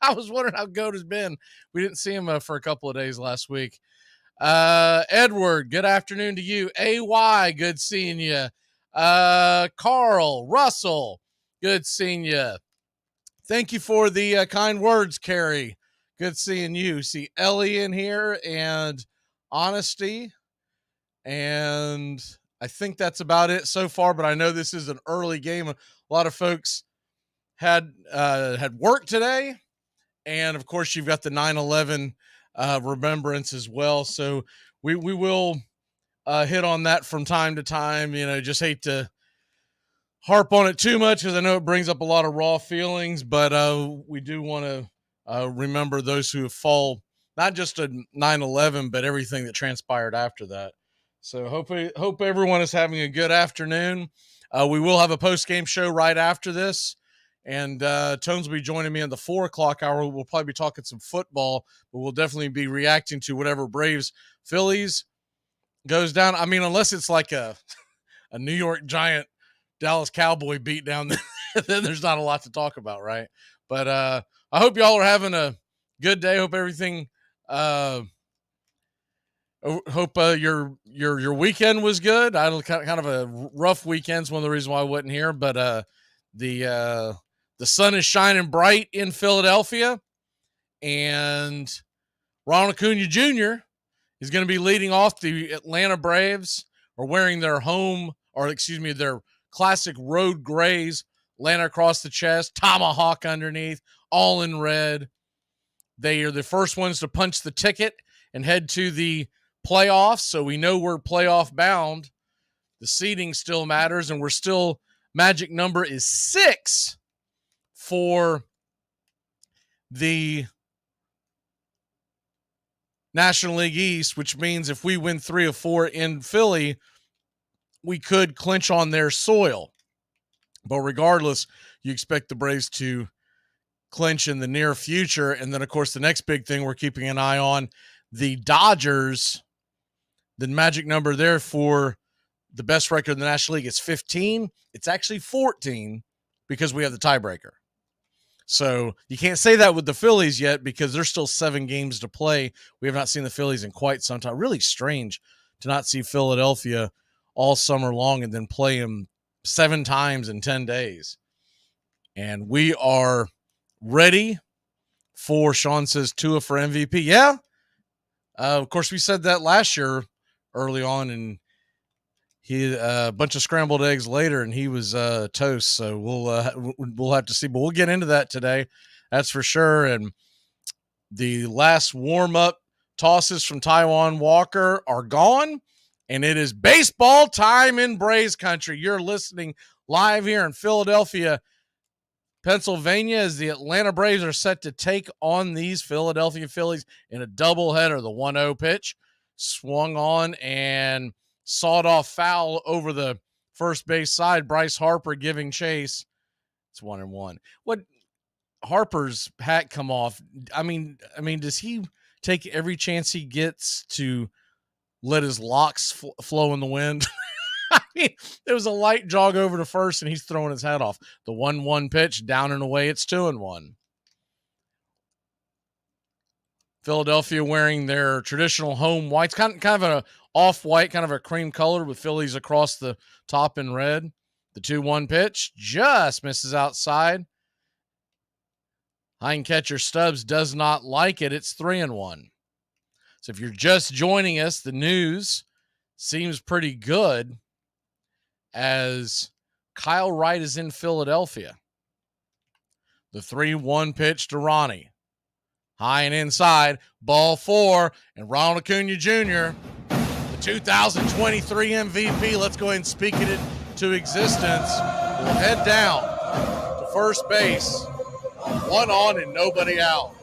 I was wondering how Goat has been. We didn't see him for a couple of days last week. Edward, good afternoon to you. AY, good seeing you. Carl, Russell, good seeing you. Thank you for the kind words, Carrie. Good seeing you. See Ellie in here and Honesty. And I think that's about it so far, but I know this is an early game. A lot of folks had work today. And of course you've got the 9/11 remembrance as well. So we will hit on that from time to time. Just hate to harp on it too much because I know it brings up a lot of raw feelings, but we do want to remember those who have fallen, not just at 9/11, but everything that transpired after that. So hope everyone is having a good afternoon. We will have a post-game show right after this, and Tones will be joining me in the 4 o'clock hour. We'll probably be talking some football, but we'll definitely be reacting to whatever Braves, Phillies, goes down. I mean, unless it's like a New York Giant Dallas Cowboy beatdown, then there's not a lot to talk about, right? But I hope y'all are having a good day. Hope everything. Hope your weekend was good. I had kind of a rough weekend. It's one of the reasons why I wasn't here. But the sun is shining bright in Philadelphia, and Ronald Acuna Jr. is going to be leading off. The Atlanta Braves are wearing their their classic road grays, Atlanta across the chest, tomahawk underneath, all in red. They are the first ones to punch the ticket and head to the playoffs, so we know we're playoff bound. The seeding still matters, and we're still, magic number is 6 for the National League East, which means if we win 3 of 4 in Philly, we could clinch on their soil. But regardless, you expect the Braves to clinch in the near future. And then, of course, the next big thing we're keeping an eye on, the Dodgers. The magic number there for the best record in the National League is 15. It's actually 14 because we have the tiebreaker. So you can't say that with the Phillies yet because there's still 7 games to play. We have not seen the Phillies in quite some time. Really strange to not see Philadelphia all summer long and then play them 7 times in 10 days. And we are ready for, Sean says, Tua for MVP. Yeah. Of course, we said that last year early on, and he a bunch of scrambled eggs later, and he was toast. So we'll have to see, but we'll get into that today. That's for sure. And the last warm-up tosses from Taijuan Walker are gone, and it is baseball time in Braves country. You're listening live here in Philadelphia, Pennsylvania, as the Atlanta Braves are set to take on these Philadelphia Phillies in a doubleheader. The 1-0 pitch swung on and sawed off foul over the first base side. Bryce Harper giving chase. It's 1-1. What Harper's hat come off? I mean, does he take every chance he gets to let his locks flow in the wind? I mean, there was a light jog over to first, and he's throwing his hat off. The 1-1 pitch, down and away. It's 2-1. Philadelphia wearing their traditional home whites, kind of an off-white, kind of a cream color with Phillies across the top in red. The 2-1 pitch just misses outside. Hind catcher Stubbs does not like it. It's 3-1. So if you're just joining us, the news seems pretty good as Kyle Wright is in Philadelphia. The 3-1 pitch to Ronnie. High and inside, ball 4, and Ronald Acuna Jr., the 2023 MVP. Let's go ahead and speak it into existence. We'll head down to first base. 1 on and nobody out.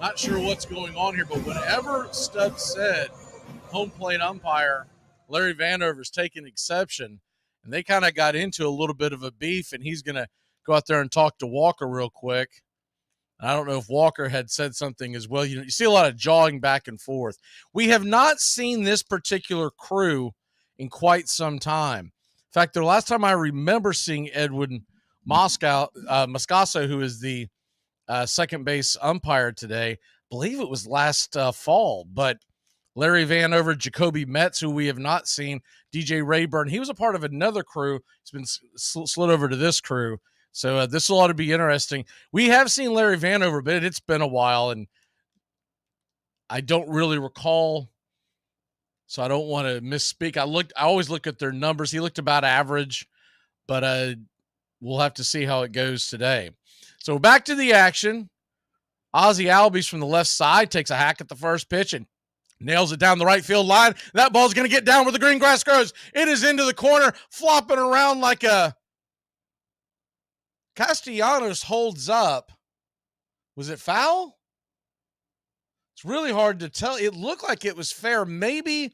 Not sure what's going on here, but whenever Stubbs said home plate umpire Larry Vandover's taking exception, and they kind of got into a little bit of a beef, and he's going to go out there and talk to Walker real quick. I don't know if Walker had said something as well. You see a lot of jawing back and forth. We have not seen this particular crew in quite some time. In fact, the last time I remember seeing Edwin Moscaso, who is the second base umpire today, I believe it was last fall, but Larry Vanover, Jacoby Metz, who we have not seen, DJ Rayburn, he was a part of another crew. He's been slid over to this crew. So this will ought to be interesting. We have seen Larry Vanover, but it's been a while, and I don't really recall, so I don't want to misspeak. I always look at their numbers. He looked about average, but we'll have to see how it goes today. So back to the action. Ozzie Albies from the left side takes a hack at the first pitch and nails it down the right field line. That ball's going to get down where the green grass grows. It is into the corner, flopping around like a... Castellanos holds up. Was it foul? It's really hard to tell. It looked like it was fair. Maybe.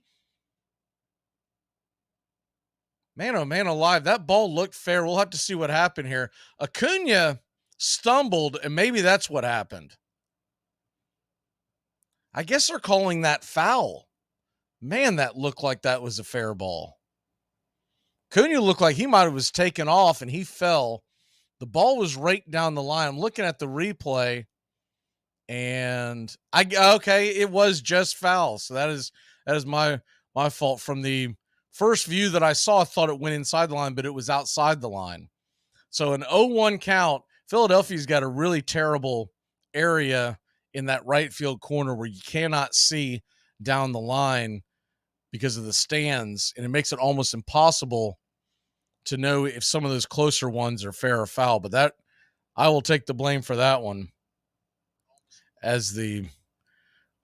Man, oh man alive. That ball looked fair. We'll have to see what happened here. Acuna stumbled, and maybe that's what happened. I guess they're calling that foul. Man, that looked like that was a fair ball. Acuna looked like he might have was taken off and he fell. The ball was raked down the line. I'm looking at the replay, and it was just foul. So that is my fault. From the first view that I saw, I thought it went inside the line, but it was outside the line. So an 0-1 count. Philadelphia's got a really terrible area in that right field corner where you cannot see down the line because of the stands, and it makes it almost impossible to know if some of those closer ones are fair or foul. But that, I will take the blame for that one. As the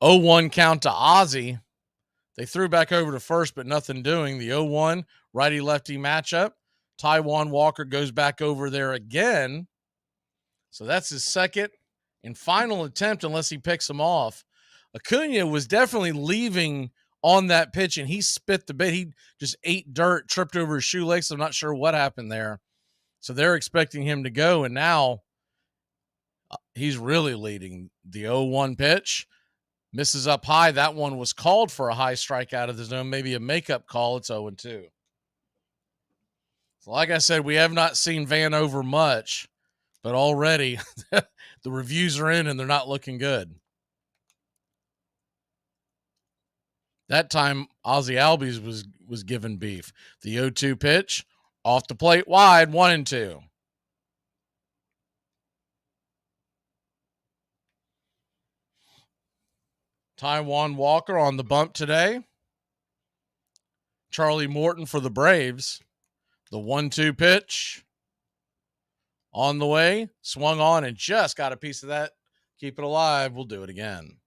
0-1 count to Ozzie, they threw back over to first, but nothing doing. The 0-1 righty-lefty matchup. Taijuan Walker goes back over there again. So that's his second and final attempt, unless he picks him off. Acuna was definitely leaving on that pitch, and he spit the bit. He just ate dirt, tripped over his shoelace. I'm not sure what happened there. So they're expecting him to go, and now he's really leading. The 0-1 pitch misses up high. That one was called for a high strike out of the zone, maybe a makeup call. It's 0-2. So like I said, we have not seen Van over much, but already the reviews are in and they're not looking good. That time, Ozzie Albies was given beef. The 0-2 pitch, off the plate, wide, 1-2. Taijuan Walker on the bump today. Charlie Morton for the Braves. The 1-2 pitch on the way, swung on and just got a piece of that. Keep it alive. We'll do it again.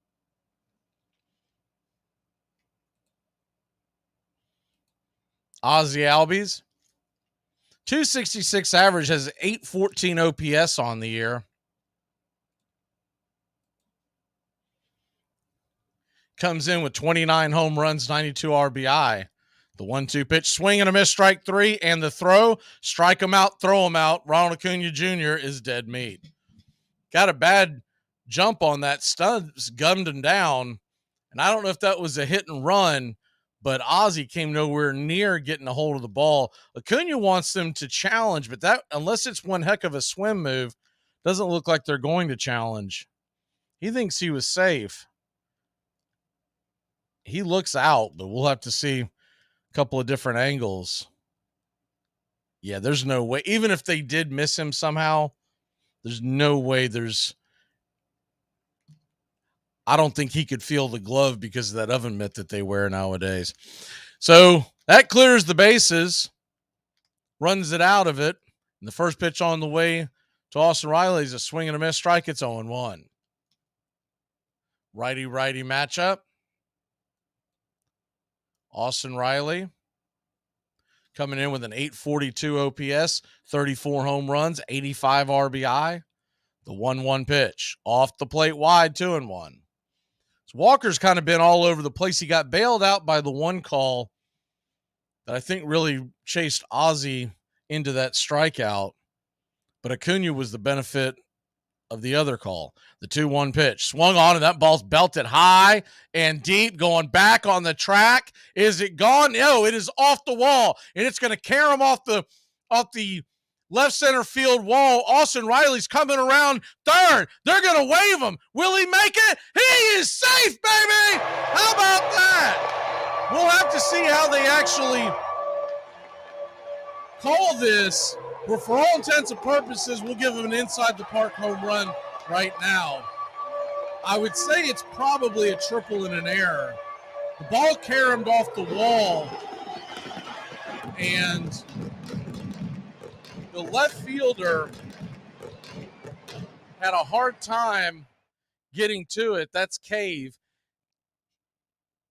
Ozzie Albies, 266 average, has 814 OPS on the year. Comes in with 29 home runs, 92 RBI. The 1-2 pitch, swing and a miss, strike three, and the throw, strike him out, throw him out. Ronald Acuna Jr. is dead meat. Got a bad jump on that, studs gummed him down, and I don't know if that was a hit and run, but Ozzie came nowhere near getting a hold of the ball. Acuna wants them to challenge, but that, unless it's one heck of a swim move, doesn't look like they're going to challenge. He thinks he was safe. He looks out, but we'll have to see couple of different angles. Yeah, there's no way. Even if they did miss him somehow, there's no way I don't think he could feel the glove because of that oven mitt that they wear nowadays. So that clears the bases, runs it out of it. And the first pitch on the way to Austin Riley is a swing and a miss strike. It's 0-1. Righty-righty matchup. Austin Riley coming in with an 842 OPS, 34 home runs, 85 RBI. The 1-1 pitch off the plate, wide, 2-1. So Walker's kind of been all over the place. He got bailed out by the one call that I think really chased Ozzie into that strikeout, but Acuna was the benefit of the other call. The 2-1 pitch swung on, and that ball's belted high and deep, going back on the track. Is it gone? No, it is off the wall, and it's going to carry him off the left center field wall. Austin Riley's coming around third. They're going to wave him. Will he make it? He is safe, baby. How about that? We'll have to see how they actually call this. But for all intents and purposes, we'll give him an inside the park home run right now. I would say it's probably a triple and an error. The ball caromed off the wall, and the left fielder had a hard time getting to it. That's Cave.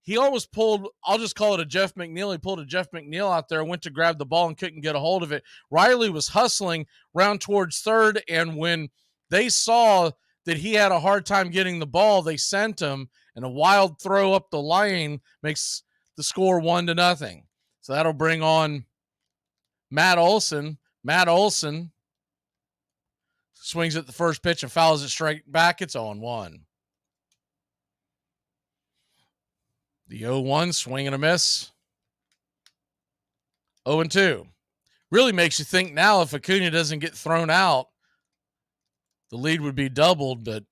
He almost pulled, I'll just call it a Jeff McNeil. He pulled a Jeff McNeil out there, went to grab the ball and couldn't get a hold of it. Riley was hustling round towards third, and when they saw that he had a hard time getting the ball, they sent him, and a wild throw up the lane makes the score 1-0. So that'll bring on Matt Olson. Matt Olson swings at the first pitch and fouls it straight back. It's 0-1. The 0-1, swing and a miss. 0-2. Really makes you think now if Acuna doesn't get thrown out, the lead would be doubled, but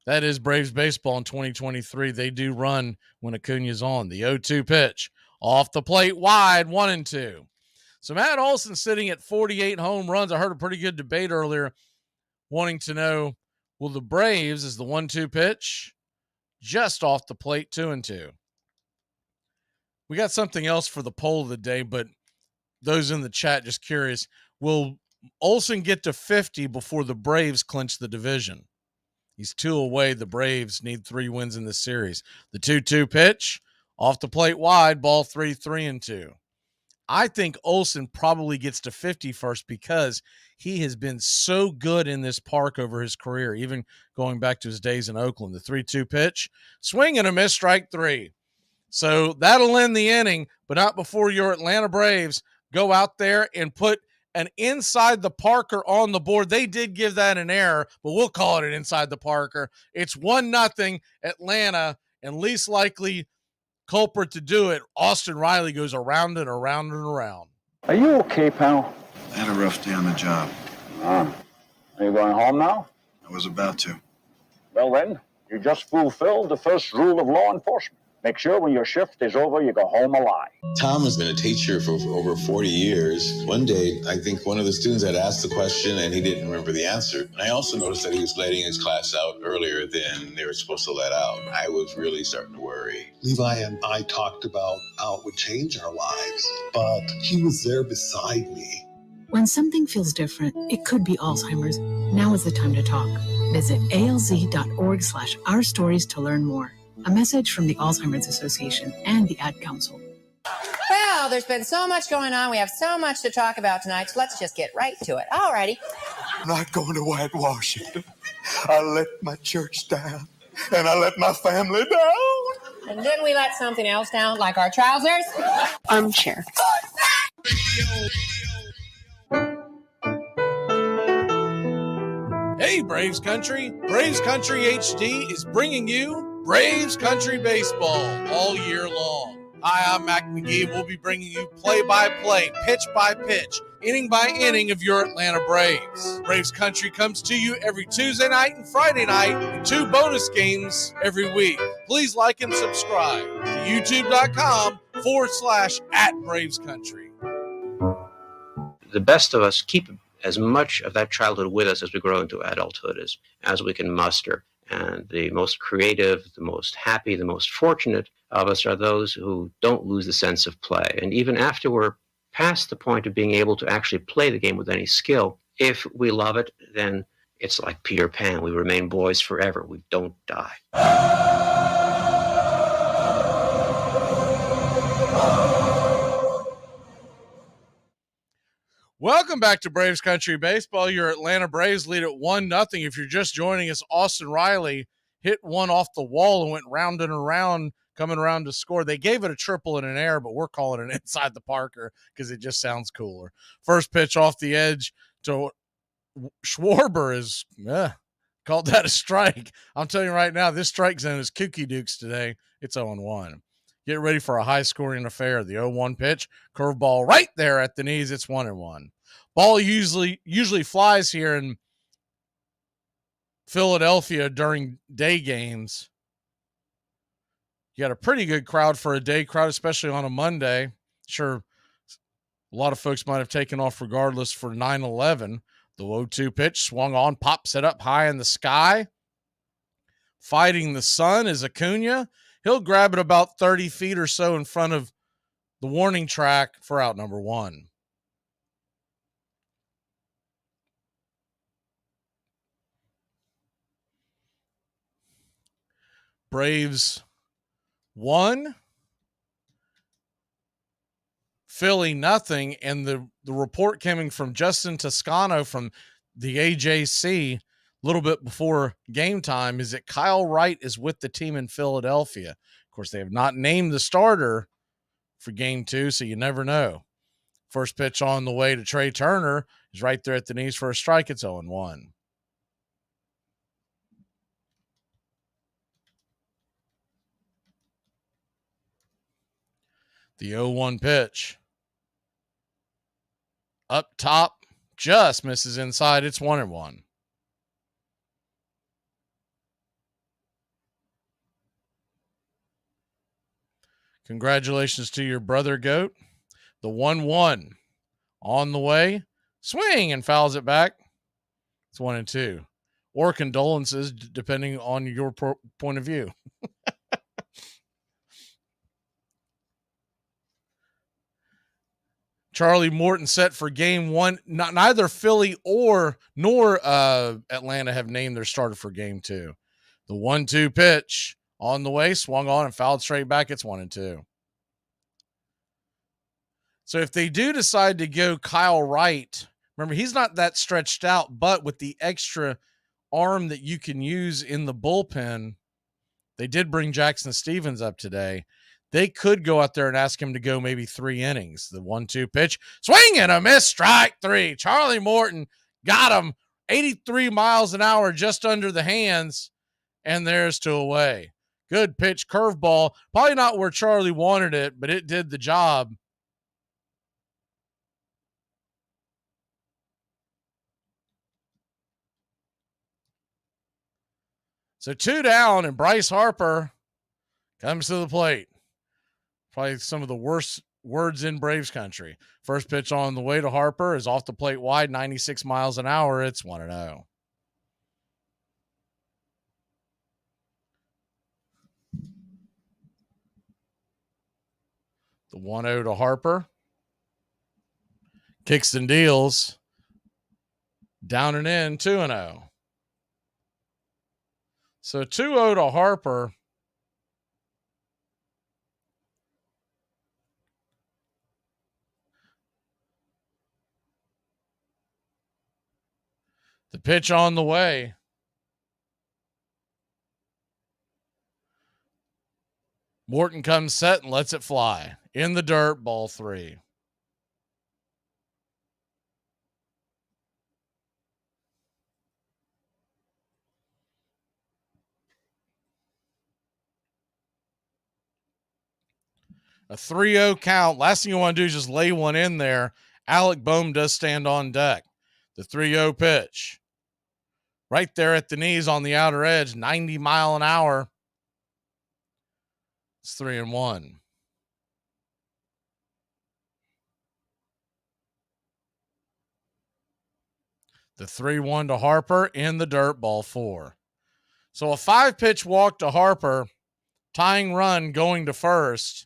that is Braves baseball in 2023. They do run when Acuna's on. The 0-2 pitch. Off the plate, wide, 1-2. So Matt Olson sitting at 48 home runs. I heard a pretty good debate earlier wanting to know, will the Braves, is the 1-2 pitch just off the plate, 2-2? We got something else for the poll of the day, but those in the chat just curious, will Olson get to 50 before the Braves clinch the division? He's 2 away. The Braves need 3 wins in this series. The 2-2 pitch, off the plate wide, ball 3, 3-2. I think Olson probably gets to 50 first because he has been so good in this park over his career, even going back to his days in Oakland. The 3-2 pitch, swing and a miss, strike 3. So that'll end the inning, but not before your Atlanta Braves go out there and put an inside the Parker on the board. They did give that an error, but we'll call it an inside the Parker. It's 1-0 Atlanta, and least likely culprit to do it, Austin Riley, goes around and around and around. Are you okay, pal? I had a rough day on the job. Are you going home now? I was about to. Well then, you just fulfilled the first rule of law enforcement. Make sure when your shift is over, you go home alive. Tom has been a teacher for over 40 years. One day, I think one of the students had asked the question and he didn't remember the answer. And I also noticed that he was letting his class out earlier than they were supposed to let out. I was really starting to worry. Levi and I talked about how it would change our lives, but he was there beside me. When something feels different, it could be Alzheimer's. Now is the time to talk. Visit alz.org/ourstories to learn more. A message from the Alzheimer's Association and the Ad Council. Well, there's been so much going on. We have so much to talk about tonight, so let's just get right to it. All righty. I'm not going to whitewash it. I let my church down, and I let my family down. And didn't we let something else down, like our trousers? Armchair. Hey, Braves Country. Braves Country HD is bringing you Braves Country Baseball all year long. Hi, I'm Mac Magee. We'll be bringing you play-by-play, pitch-by-pitch, inning-by-inning of your Atlanta Braves. Braves Country comes to you every Tuesday night and Friday night, and 2 bonus games every week. Please like and subscribe to youtube.com/@BravesCountry. The best of us keep as much of that childhood with us as we grow into adulthood as we can muster. And the most creative, the most happy, the most fortunate of us are those who don't lose the sense of play. And even after we're past the point of being able to actually play the game with any skill, if we love it, then it's like Peter Pan. We remain boys forever. We don't die. Welcome back to Braves Country Baseball. Your Atlanta Braves lead at 1-0. If you're just joining us, Austin Riley hit one off the wall and went round and around, coming around to score. They gave it a triple and an error, but we're calling it inside the Parker because it just sounds cooler. First pitch off the edge to Schwarber is called that a strike. I'm telling you right now, this strike zone is kooky dukes today. It's 0-1. Get ready for a high-scoring affair. The 0-1 pitch, curveball right there at the knees. It's 1-1. Ball usually flies here in Philadelphia during day games. You got a pretty good crowd for a day crowd, especially on a Monday. Sure, a lot of folks might have taken off regardless for 9/11. The 0-2 pitch swung on, pops it up high in the sky. Fighting the sun is Acuna. He'll grab it about 30 feet or so in front of the warning track for out number 1. Braves 1, Philly nothing, and the report coming from Justin Toscano from the AJC a little bit before game time is that Kyle Wright is with the team in Philadelphia. Of course, they have not named the starter for game 2, so you never know. First pitch on the way to Trey Turner is right there at the knees for a strike. It's 0-1. The 0-1 pitch. Up top, just misses inside. It's 1-1. Congratulations to your brother, Goat. The 1-1 on the way. Swing and fouls it back. It's 1-2. Or condolences, depending on your point of view. Charlie Morton set for game one. Neither Philly nor Atlanta have named their starter for game two. The 1-2 pitch on the way, swung on and fouled straight back. It's 1-2. So if they do decide to go Kyle Wright, remember he's not that stretched out, but with the extra arm that you can use in the bullpen, they did bring Jackson Stevens up today. They could go out there and ask him to go maybe 3 innings. The 1-2 pitch, swing and a miss, strike 3. Charlie Morton got him 83 miles an hour just under the hands, and there's 2 away. Good pitch, curveball. Probably not where Charlie wanted it, but it did the job. So 2 down, and Bryce Harper comes to the plate. Probably some of the worst words in Braves country. First pitch on the way to Harper is off the plate wide, 96 miles an hour. It's 1-0. The 1-0 to Harper. Kicks and deals. Down and in, 2-0. So 2-0 to Harper. The pitch on the way. Morton comes set and lets it fly. In the dirt, ball 3. A 3-0 count. Last thing you want to do is just lay one in there. Alec Bohm does stand on deck. The 3-0 pitch. Right there at the knees on the outer edge, 90 mile an hour. It's 3-1. The 3-1 to Harper in the dirt, ball 4. So a 5-pitch walk to Harper, tying run going to first.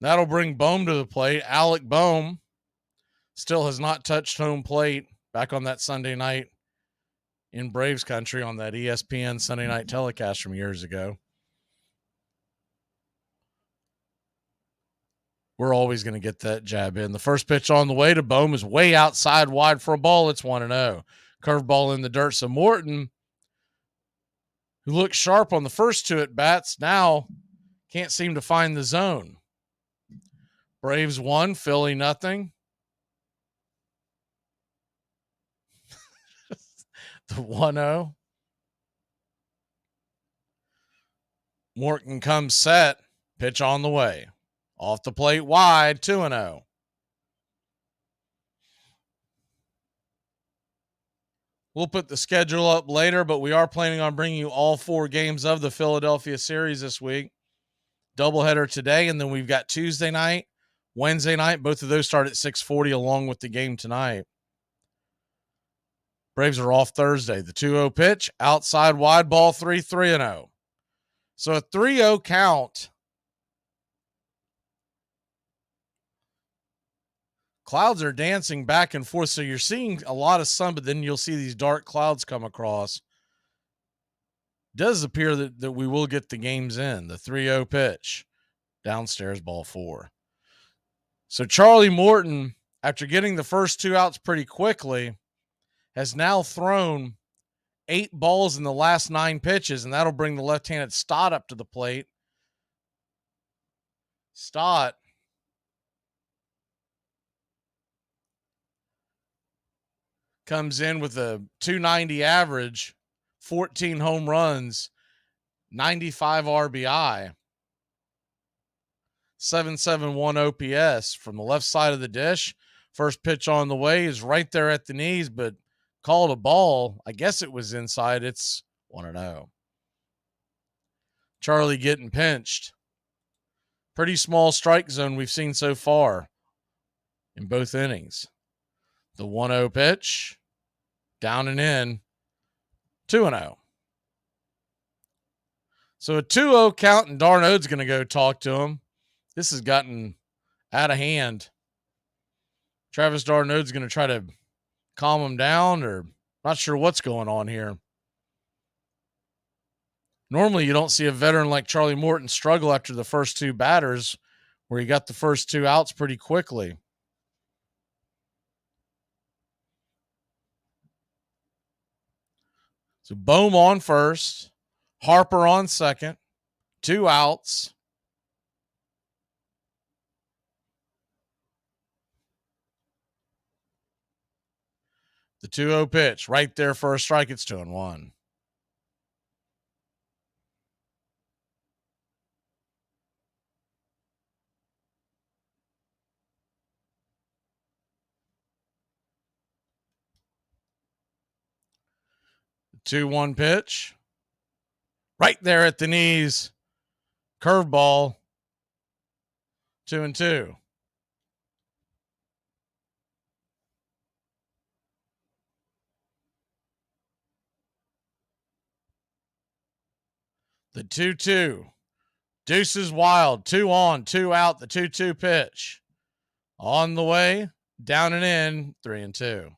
That'll bring Bohm to the plate. Alec Bohm still has not touched home plate back on that Sunday night in Braves country on that ESPN Sunday night telecast from years ago. We're always going to get that jab in. The first pitch on the way to Bohm is way outside wide for a ball. It's 1-0. Curveball in the dirt. So Morton, who looked sharp on the first 2 at bats, now can't seem to find the zone. Braves 1, Philly nothing. The 1-0. Morton comes set. Pitch on the way. Off the plate wide, 2-0. We'll put the schedule up later, but we are planning on bringing you all 4 games of the Philadelphia series this week. Doubleheader today, and then we've got Tuesday night, Wednesday night. Both of those start at 6:40 along with the game tonight. Braves are off Thursday. The 2-0 pitch, outside wide, ball 3, 3-0. So a 3-0 count. Clouds are dancing back and forth, so you're seeing a lot of sun, but then you'll see these dark clouds come across. Does appear that we will get the games in. The 3-0 pitch, downstairs, ball 4. So Charlie Morton, after getting the first 2 outs pretty quickly, has now thrown 8 balls in the last 9 pitches, and that'll bring the left-handed Stott up to the plate. Stott comes in with a 290 average, 14 home runs, 95 RBI, 771 OPS from the left side of the dish. First pitch on the way is right there at the knees, but called a ball. I guess it was inside. It's 1-0. Charlie getting pinched. Pretty small strike zone we've seen so far in both innings. The 1-0 pitch, down and in, 2-0. So a 2-0 count, and Darnold's going to go talk to him. This has gotten out of hand. Travis Darnold's going to try to calm him down, or not sure what's going on here. Normally, you don't see a veteran like Charlie Morton struggle after the first two batters, where he got the first two outs pretty quickly. So Bohm on first, Harper on second, 2 outs. The 2-0 pitch right there for a strike. It's 2-1. The 2-1 pitch right there at the knees. Curveball. 2-2. The 2-2. Deuces wild. 2 on, 2 out. The 2-2 pitch. On the way. Down and in. 3-2.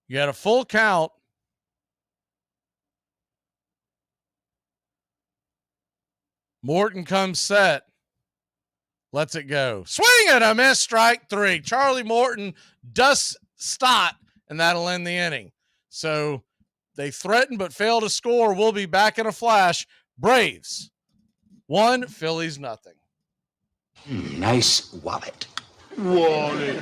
You got a full count. Morton comes set. Lets it go. Swing and a miss. Strike 3. Charlie Morton does Stott, and that'll end the inning. So they threaten but fail to score. We'll be back in a flash. Braves 1, Phillies 0. Nice wallet. Wallet.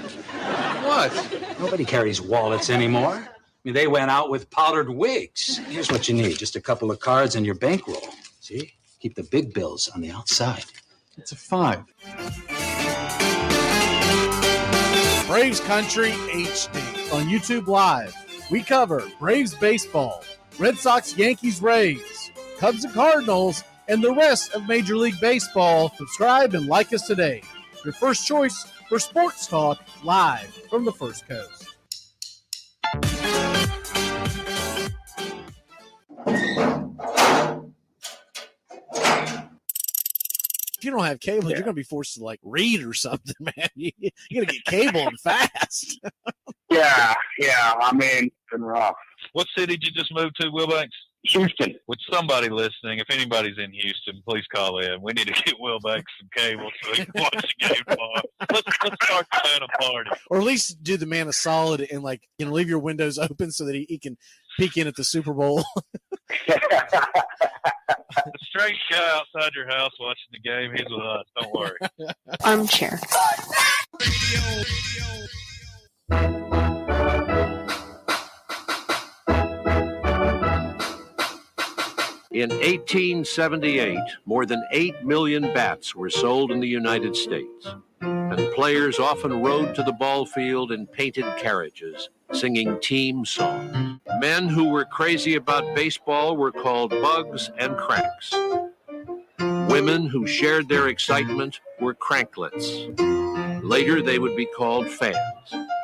What? Nobody carries wallets anymore. I mean, they went out with powdered wigs. Here's what you need. Just a couple of cards and your bankroll. See? Keep the big bills on the outside. It's a 5. Braves Country HD. On YouTube Live, we cover Braves baseball, Red Sox, Yankees, Rays, Cubs and Cardinals, and the rest of Major League Baseball. Subscribe and like us today. Your first choice for sports talk live from the First Coast. If you don't have cable, you're going to be forced to like read or something, man. You got to get cable and fast. Yeah. I mean, it's been rough. What city did you just move to, Wilbanks? Houston. With somebody listening, if anybody's in Houston, please call in. We need to get Wilbanks some cable so he can watch the game tomorrow. Let's start the man a party. Or at least do the man a solid and leave your windows open so that he can peek in at the Super Bowl. The strange guy outside your house watching the game, he's with us. Don't worry. Armchair. In 1878, more than 8 million bats were sold in the United States, and players often rode to the ball field in painted carriages, singing team songs. Men who were crazy about baseball were called bugs and cranks. Women who shared their excitement were cranklets. Later, they would be called fans,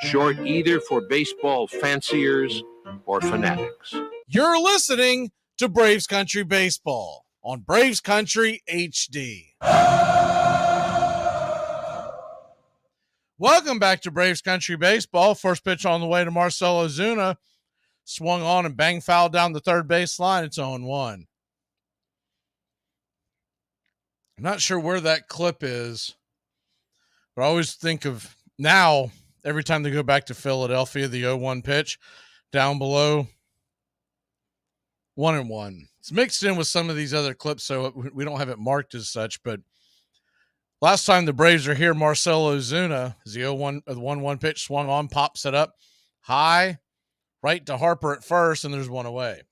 short either for baseball fanciers or fanatics. You're listening to Braves Country Baseball on Braves Country HD. Welcome back to Braves Country Baseball. First pitch on the way to Marcell Ozuna. Swung on and bang foul down the third base line. It's 0-1. I'm not sure where that clip is, but I always think of now, every time they go back to Philadelphia, the 0-1 pitch down below 1-1. It's mixed in with some of these other clips, so we don't have it marked as such. But last time the Braves are here, Marcell Ozuna, as the 1-1 pitch swung on, pops it up high, right to Harper at first, and there's one away.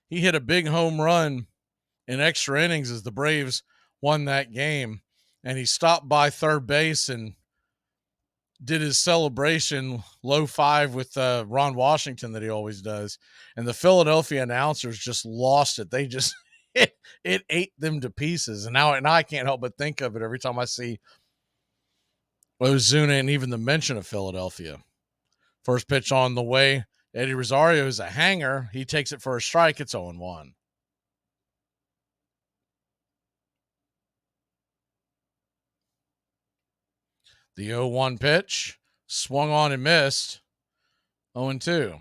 He hit a big home run in extra innings as the Braves won that game, and he stopped by third base and did his celebration low five with Ron Washington that he always does. And the Philadelphia announcers just lost it. They just, it ate them to pieces. And now I can't help but think of it every time I see Ozuna and even the mention of Philadelphia. First pitch on the way. Eddie Rosario is a hanger. He takes it for a strike. It's 0-1. The 0-1 pitch swung on and missed. 0-2.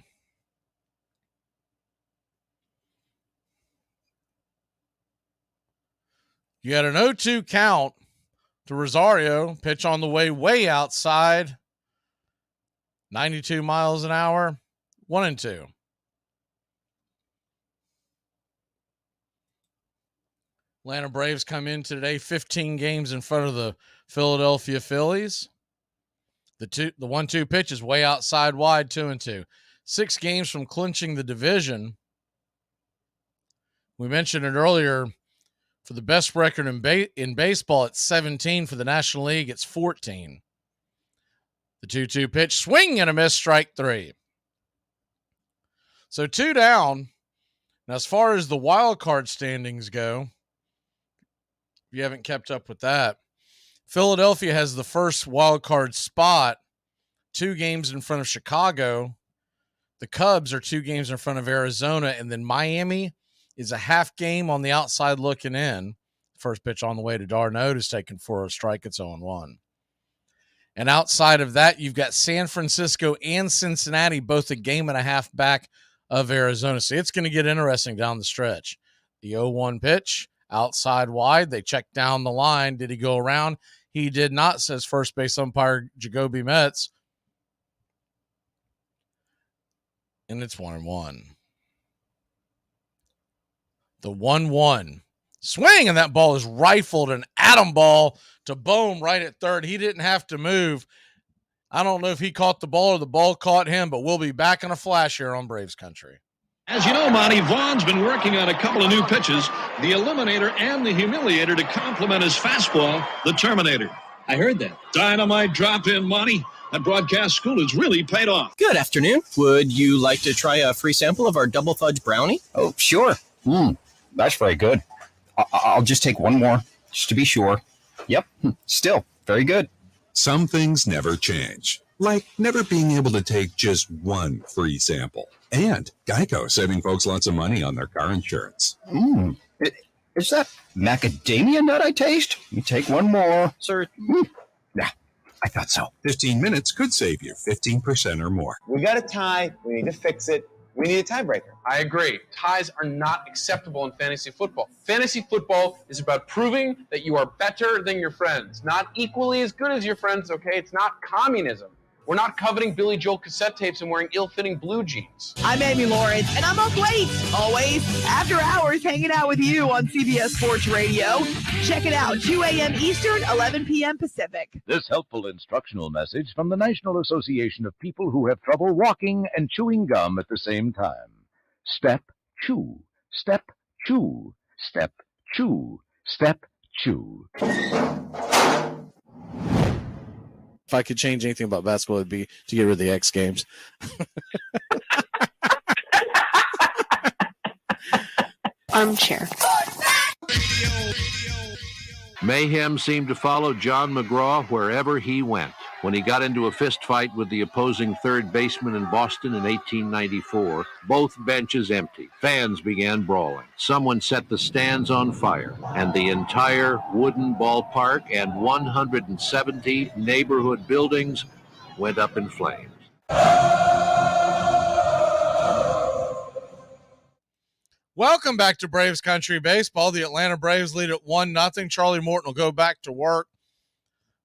You had an 0-2 count to Rosario. Pitch on the way outside. 92 miles an hour. 1-2. Atlanta Braves come in today 15 games in front of the Philadelphia Phillies. The 1-2 pitch is way outside wide, 2-2. 6 games from clinching the division. We mentioned it earlier. For the best record in baseball, it's 17. For the National League, it's 14. The 2-2 pitch, swing and a miss, strike 3. So 2 down. Now, as far as the wild card standings go, if you haven't kept up with that, Philadelphia has the first wild card spot, 2 games in front of Chicago. The Cubs are 2 games in front of Arizona, and then Miami is a half game on the outside looking in. First pitch on the way to d'Arnaud is taken for a strike. It's 0-1. And outside of that, you've got San Francisco and Cincinnati, both a game and a half back of Arizona. So it's going to get interesting down the stretch. The 0-1 pitch, outside wide. They check down the line. Did he go around? He did not, says first base umpire Jacoby Metz. And it's 1-1. The 1-1 swing, and that ball is rifled, an atom ball to Bohm right at third. He didn't have to move. I don't know if he caught the ball or the ball caught him, but we'll be back in a flash here on Braves Country. As you know, Monty, Vaughn's been working on a couple of new pitches, the Eliminator and the Humiliator, to complement his fastball, the Terminator. I heard that. Dynamite drop in, Monty. That broadcast school has really paid off. Good afternoon. Would you like to try a free sample of our double fudge brownie? Oh, sure. That's very good. I'll just take one more, just to be sure. Yep, still very good. Some things never change, like never being able to take just one free sample. And Geico saving folks lots of money on their car insurance. Is that macadamia nut I taste? You take one more. Sir. Yeah, I thought so. 15 minutes could save you 15% or more. We got a tie. We need to fix it. We need a tiebreaker. I agree. Ties are not acceptable in fantasy football. Fantasy football is about proving that you are better than your friends, not equally as good as your friends, okay? It's not communism. We're not coveting Billy Joel cassette tapes and wearing ill-fitting blue jeans. I'm Amy Lawrence, and I'm up late, always, after hours, hanging out with you on CBS Sports Radio. Check it out, 2 a.m. Eastern, 11 p.m. Pacific. This helpful instructional message from the National Association of People Who Have Trouble Walking and Chewing Gum at the same time. Step, chew. Step, chew. Step, chew. Step, chew. If I could change anything about basketball, it'd be to get rid of the X Games. Armchair. Mayhem seemed to follow John McGraw wherever he went. When he got into a fist fight with the opposing third baseman in Boston in 1894, both benches empty. Fans began brawling. Someone set the stands on fire, and the entire wooden ballpark and 170 neighborhood buildings went up in flames. Welcome back to Braves Country Baseball. The Atlanta Braves lead at 1-0. Charlie Morton will go back to work.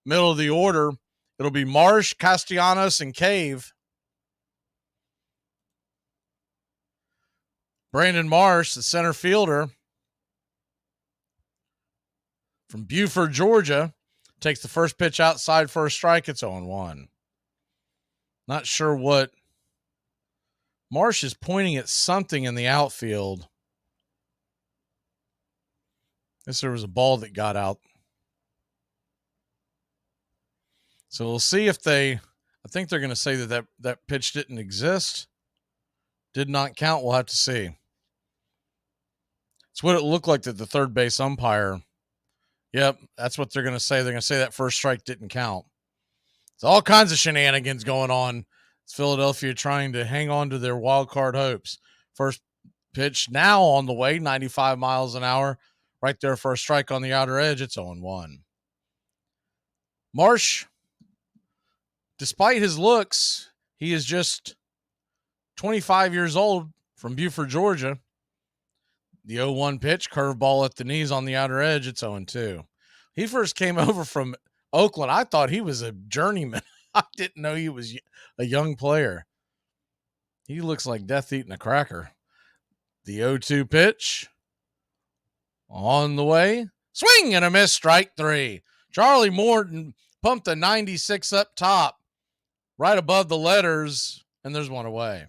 Middle of the order. It'll be Marsh, Castellanos, and Cave. Brandon Marsh, the center fielder from Buford, Georgia, takes the first pitch outside for a strike. It's 0-1. Not sure what. Marsh is pointing at something in the outfield. Guess there was a ball that got out. So we'll see if I think they're going to say that pitch didn't exist. Did not count. We'll have to see. It's what it looked like that the third base umpire. Yep, that's what they're going to say. They're going to say that first strike didn't count. It's all kinds of shenanigans going on. It's Philadelphia trying to hang on to their wild card hopes. First pitch now on the way, 95 miles an hour. Right there for a strike on the outer edge. It's 0-1. Marsh, despite his looks, he is just 25 years old, from Buford, Georgia. The 0-1 pitch, curveball at the knees on the outer edge. It's 0-2. He first came over from Oakland. I thought he was a journeyman. I didn't know he was a young player. He looks like death eating a cracker. The 0-2 pitch on the way. Swing and a miss, strike 3. Charlie Morton pumped a 96 up top, right above the letters, and there's one away.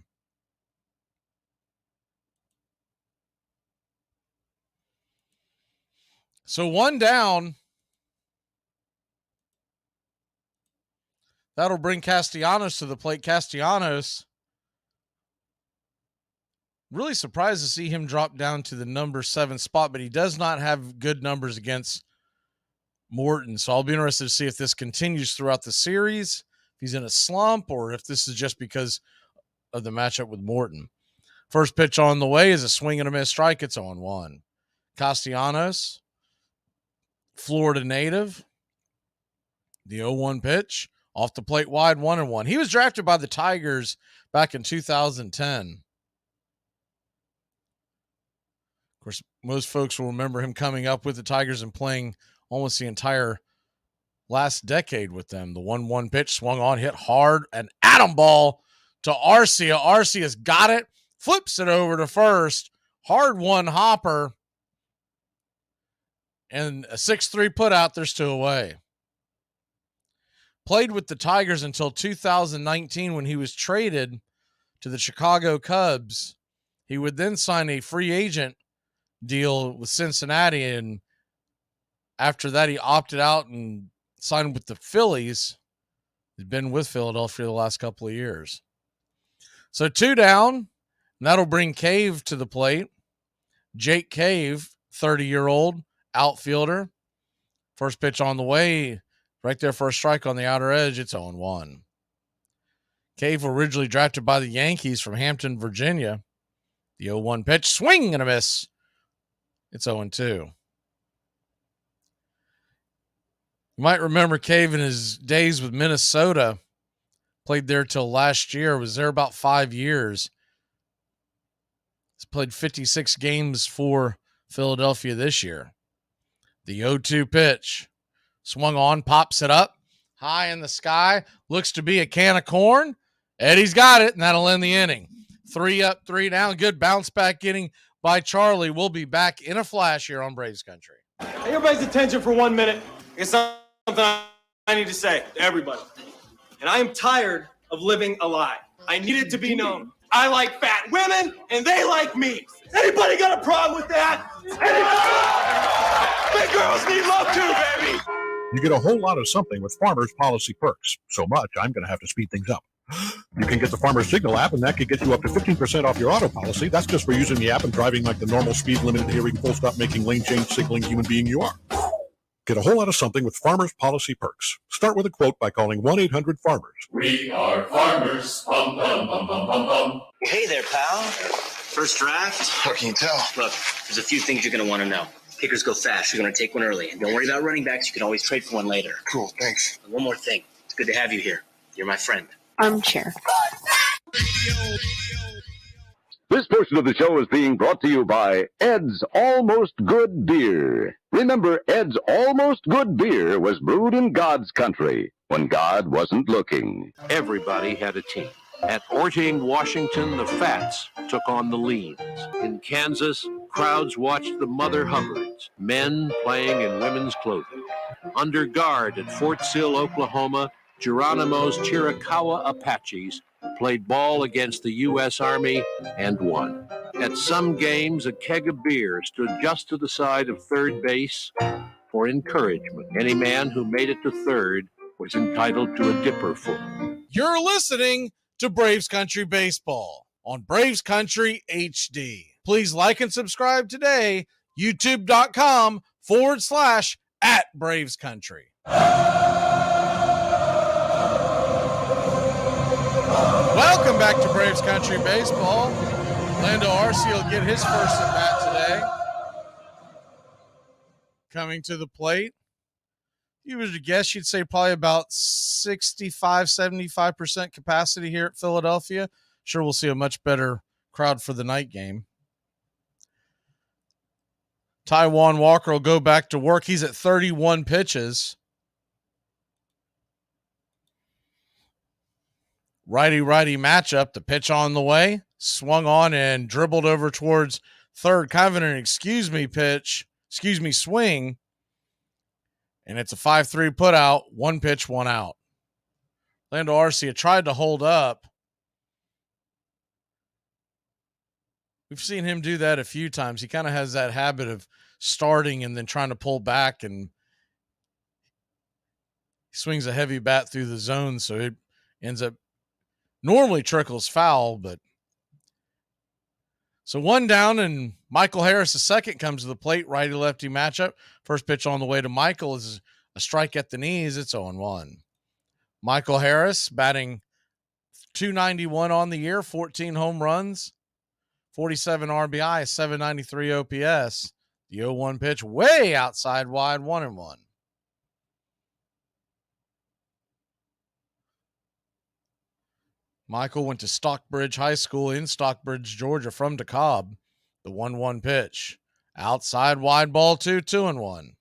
So one down. That'll bring Castellanos to the plate. Castellanos, really surprised to see him drop down to the number 7 spot, but he does not have good numbers against Morton. So I'll be interested to see if this continues throughout the series, if he's in a slump, or if this is just because of the matchup with Morton. First pitch on the way is a swing and a miss strike. It's 0-1. Castellanos, Florida native. The 0-1 pitch off the plate wide, 1-1. He was drafted by the Tigers back in 2010. Of course, most folks will remember him coming up with the Tigers and playing almost the entire last decade with them. The 1-1 pitch swung on, hit hard, an atom ball to Arcia. Arcia's got it, flips it over to first. Hard one hopper. And a 6-3 putout. There's 2 away. Played with the Tigers until 2019 when he was traded to the Chicago Cubs. He would then sign a free agent deal with Cincinnati, and after that he opted out and signed with the Phillies. He's been with Philadelphia the last couple of years. So 2 down, and that'll bring Cave to the plate. Jake Cave, 30-year-old outfielder. First pitch on the way, right there for a strike on the outer edge. It's 0-1. Cave originally drafted by the Yankees from Hampton, Virginia. The 0-1 pitch, swing and a miss. It's 0-2. You might remember Cave in his days with Minnesota. Played there till last year. Was there about 5 years. He's played 56 games for Philadelphia this year. The 0-2 pitch. Swung on, pops it up. High in the sky. Looks to be a can of corn. Eddie's got it, and that'll end the inning. 3 up, 3 down. Good bounce back inning by Charlie. We'll be back in a flash here on Braves Country. Everybody's attention for 1 minute. It's something I need to say to everybody. And I am tired of living a lie. I need it to be known. I like fat women, and they like me. Anybody got a problem with that? Big girls need love too, baby. You get a whole lot of something with Farmers Policy Perks. So much, I'm going to have to speed things up. You can get the Farmers Signal app, and that could get you up to 15% off your auto policy. That's just for using the app and driving like the normal speed limited hearing, full stop making lane change signaling human being you are. Get a whole lot of something with Farmers Policy Perks. Start with a quote by calling 1-800-FARMERS. We are farmers. Bum, bum, bum, bum, bum, bum. Hey there, pal. First draft? How can you tell? Look, there's a few things you're going to want to know. Kickers go fast. You're going to take one early. And don't worry about running backs. You can always trade for one later. Cool, thanks. And one more thing. It's good to have you here. You're my friend. Armchair. This portion of the show is being brought to you by Ed's Almost Good Beer. Remember, Ed's Almost Good Beer was brewed in God's country when God wasn't looking. Everybody had a team. At Orting, Washington, the Fats took on the Leans. In Kansas, crowds watched the Mother Hubbards, men playing in women's clothing. Under guard at Fort Sill, Oklahoma, Geronimo's Chiricahua Apaches played ball against the U.S. Army and won. At some games, a keg of beer stood just to the side of third base for encouragement. Any man who made it to third was entitled to a dipper full. You're listening to Braves Country Baseball on Braves Country HD. Please like and subscribe today, youtube.com/@Braves Country. Welcome back to Braves Country Baseball. Lando Arce will get his first at bat today. Coming to the plate. You would guess you'd say probably about 65-75% capacity here at Philadelphia. Sure, we'll see a much better crowd for the night game. Taijuan Walker will go back to work. He's at 31 pitches. Righty-righty matchup. The pitch on the way. Swung on and dribbled over towards third. Kind of an swing. And it's a 5-3 put out. One pitch, one out. Lando Arce tried to hold up. We've seen him do that a few times. He kind of has that habit of starting and then trying to pull back, and he swings a heavy bat through the zone, so it ends up normally trickles foul, but so one down, and Michael Harris, the second, comes to the plate. Righty-lefty matchup. First pitch on the way to Michael is a strike at the knees. It's 0-1. Michael Harris batting .291 on the year, 14 home runs, 47 RBI, 793 OPS. The 0-1 pitch way outside wide, 1-1. Michael went to Stockbridge High School in Stockbridge, Georgia, from DeKalb. The 1-1 pitch. Outside wide ball 2-1.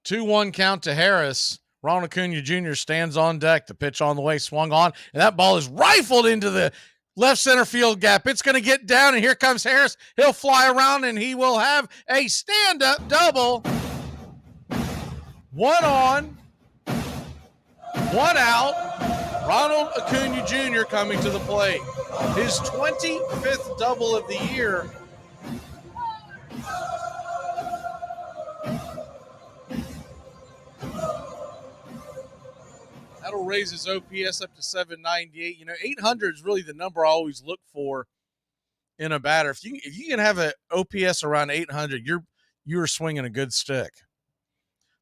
2-1 count to Harris. Ronald Acuna Jr. stands on deck. The pitch on the way, swung on, and that ball is rifled into the left center field gap. It's going to get down, and here comes Harris. He'll fly around, and he will have a stand-up double. 1 on, 1 out. Ronald Acuna Jr. coming to the plate. His 25th double of the year. That'll raise his OPS up to 798. 800 is really the number I always look for in a batter. If you can have an OPS around 800, you're swinging a good stick.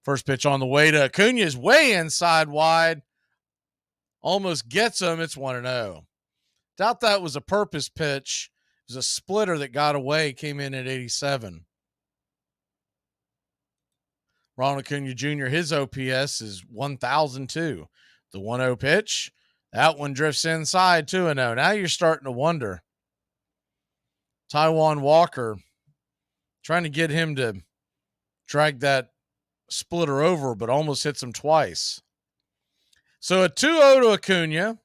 First pitch on the way to Acuna is way inside wide. Almost gets him. It's 1-0. Doubt that was a purpose pitch. It was a splitter that got away, came in at 87. Ronald Acuna Jr., his OPS is 1,002. The 1-0 pitch, that one drifts inside, 2-0. Now you're starting to wonder. Taijuan Walker, trying to get him to drag that splitter over, but almost hits him twice. So a 2-0 to Acuna.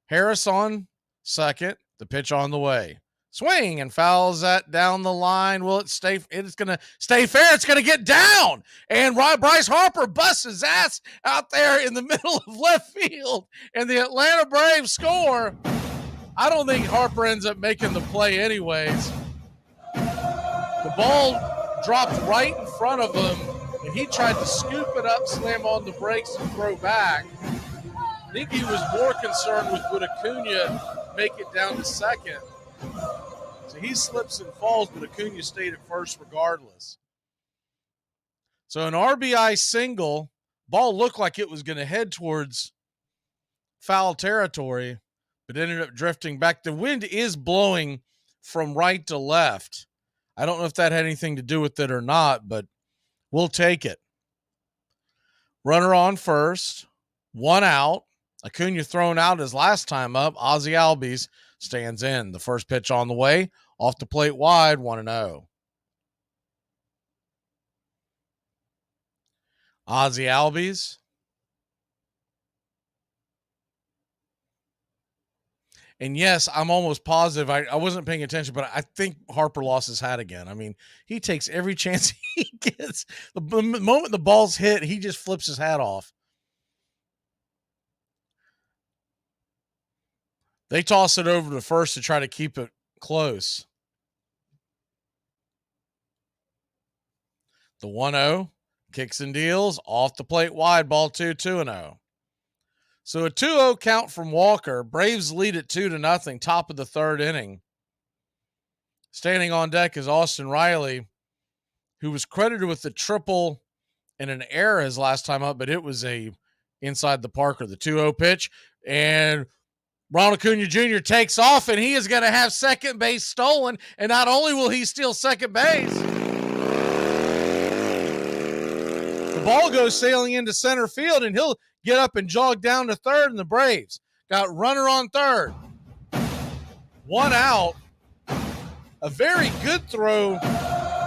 Harris on second. The pitch on the way. Swing and fouls that down the line. Will it stay? It's going to stay fair. It's going to get down. And Bryce Harper busts his ass out there in the middle of left field. And the Atlanta Braves score. I don't think Harper ends up making the play anyways. The ball dropped right in front of him, and he tried to scoop it up, slam on the brakes, and throw back. I think he was more concerned with would Acuna make it down to second. So he slips and falls, but Acuna stayed at first regardless. So an RBI single, ball looked like it was going to head towards foul territory, but ended up drifting back. The wind is blowing from right to left. I don't know if that had anything to do with it or not, but we'll take it. Runner on first, 1 out. Acuna thrown out his last time up. Ozzie Albies stands in. The first pitch on the way, off the plate wide, 1-0. Ozzie Albies. And yes, I'm almost positive. I wasn't paying attention, but I think Harper lost his hat again. I mean, he takes every chance he gets. The moment the ball's hit, he just flips his hat off. They toss it over to first to try to keep it close. The 1-0, kicks and deals, off the plate wide, ball 2-0. So a 2-0 count from Walker. Braves lead it 2-0, top of the third inning. Standing on deck is Austin Riley, who was credited with the triple and an error his last time up, but it was a inside the Parker, the 2-0 pitch. And Ronald Acuna Jr. takes off, and he is going to have second base stolen. And not only will he steal second base, the ball goes sailing into center field, and he'll get up and jog down to third, and the Braves got runner on third. 1 out. A very good throw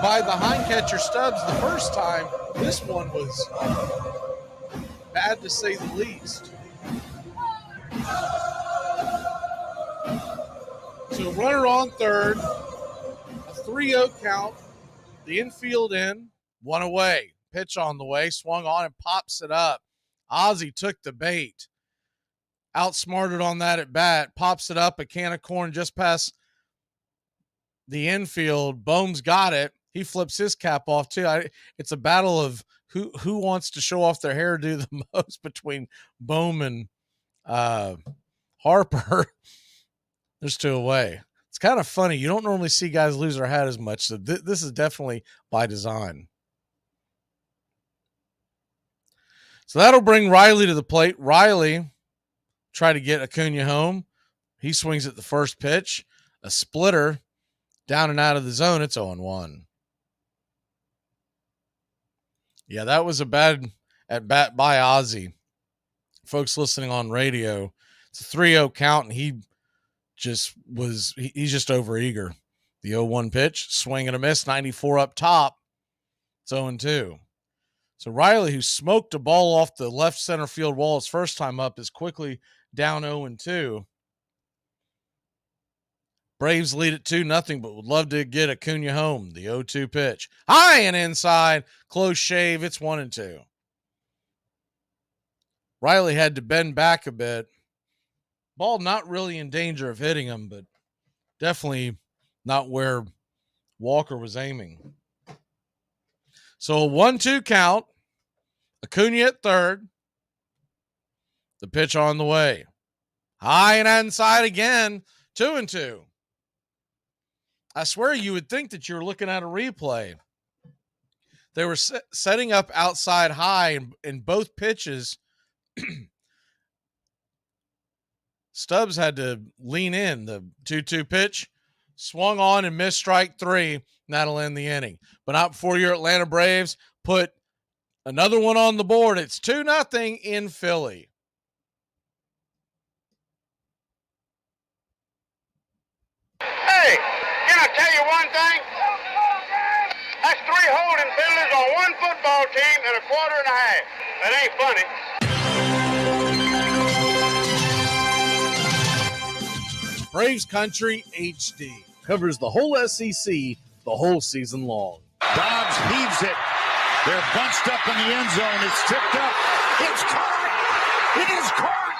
by the hind catcher Stubbs the first time. This one was bad to say the least. So runner on third, a 3-0 count, the infield in, 1 away. Pitch on the way, swung on and pops it up. Ozzie took the bait. Outsmarted on that at bat, pops it up, a can of corn just past the infield. Bohm's got it. He flips his cap off too. It's a battle of who wants to show off their hairdo the most between Bohm and Harper. There's 2 away. It's kind of funny. You don't normally see guys lose their hat as much, so this is definitely by design. So that'll bring Riley to the plate. Riley try to get Acuna home. He swings at the first pitch. A splitter down and out of the zone. It's 0-1. Yeah, that was a bad at bat by Ozzie. Folks listening on radio, it's a 3-0 count, and he's just overeager. The 0-1 pitch, swing and a miss, 94 up top. It's 0-2. So Riley, who smoked a ball off the left center field wall his first time up, is quickly down 0-2. Braves lead it 2-0, but would love to get Acuna home. The 0-2 pitch. High and inside. Close shave. It's 1-2. Riley had to bend back a bit. Ball not really in danger of hitting him, but definitely not where Walker was aiming. So a 1-2 count. Acuna at third. The pitch on the way. High and inside again. 2-2. I swear you would think that you were looking at a replay. They were setting up outside high in both pitches. Stubbs had to lean in. The 2-2 pitch swung on and missed strike 3. And that'll end the inning. But not before your Atlanta Braves put another one on the board. It's 2-0 in Philly. Hey, can I tell you one thing? That's 3 holding penalties on one football team in a quarter and a half. That ain't funny. Braves Country HD covers the whole SEC the whole season long. Dobbs heaves it. They're bunched up in the end zone. It's tipped up. It's caught. It is caught.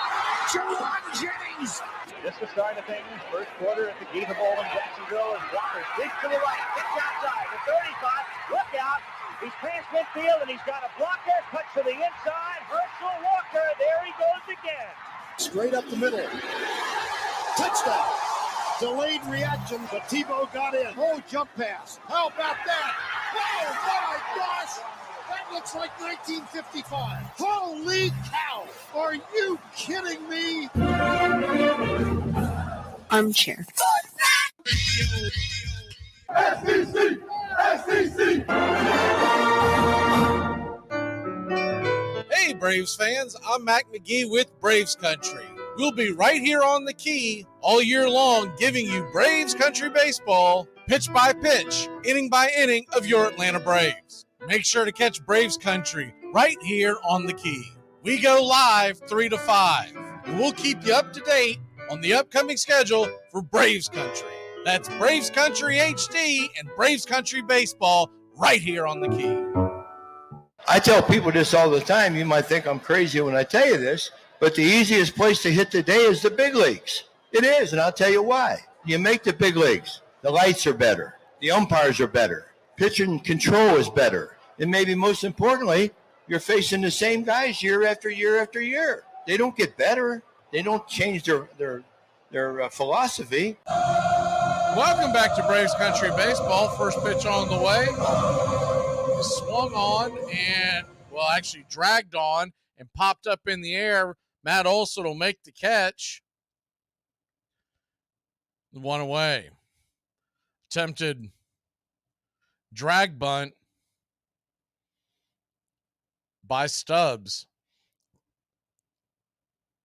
Jawan Jennings. Just the start of things. First quarter at the Geetha Bowl in Jacksonville. And Walker digs to the right. Gets outside. The 35. Look out. He's past midfield, and he's got a blocker. Cuts to the inside. Herschel Walker. There he goes again. Straight up the middle. Touchdown. Delayed reaction, but Tebow got in. Oh, jump pass. How about that? Oh, my gosh. That looks like 1955. Holy cow. Are you kidding me? Armchair. SEC! SEC! Hey, Braves fans. I'm Mac Magee with Braves Country. We'll be right here on the key all year long, giving you Braves Country baseball, pitch by pitch, inning by inning of your Atlanta Braves. Make sure to catch Braves Country right here on The Key. We go live 3 to 5, and we'll keep you up to date on the upcoming schedule for Braves Country. That's Braves Country HD and Braves Country Baseball right here on The Key. I tell people this all the time. You might think I'm crazy when I tell you this, but the easiest place to hit today is the big leagues. It is, and I'll tell you why. You make the big leagues. The lights are better. The umpires are better. Pitching control is better. And maybe most importantly, you're facing the same guys year after year after year. They don't get better. They don't change their philosophy. Welcome back to Braves Country Baseball. First pitch on the way. Swung on and, well, actually dragged on and popped up in the air. Matt Olson will make the catch. One away. Attempted drag bunt by Stubbs.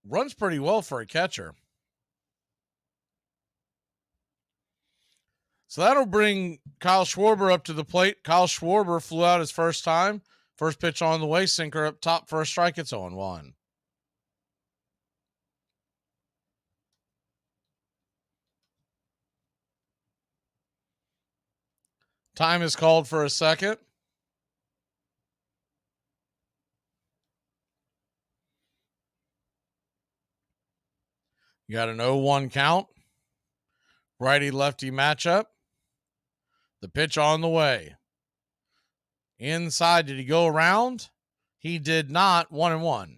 Runs pretty well for a catcher. So that'll bring Kyle Schwarber up to the plate. Kyle Schwarber flew out his first time. First pitch on the way, sinker up top, first strike, it's 0-1. Time is called for a second. You got an 0-1 count. Righty-lefty matchup. The pitch on the way. Inside, did he go around? He did not. 1-1.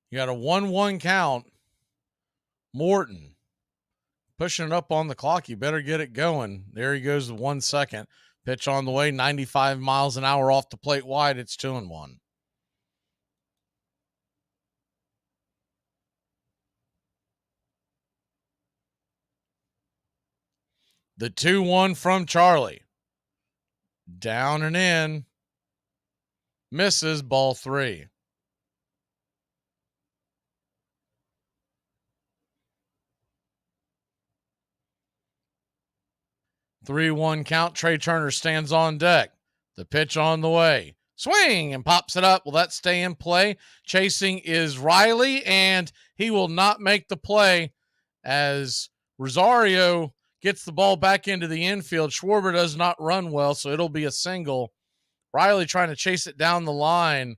You got a 1-1 count. Morton pushing it up on the clock. You better get it going. There he goes, the 1 second. Pitch on the way, 95 miles an hour off the plate wide. It's 2-1. The 2-1 from Charlie. Down and in. Misses, ball 3. Three-one count. Trey Turner stands on deck. The pitch on the way. Swing and pops it up. Will that stay in play? Chasing is Riley, and he will not make the play as Rosario gets the ball back into the infield. Schwarber does not run well, so it'll be a single. Riley trying to chase it down the line,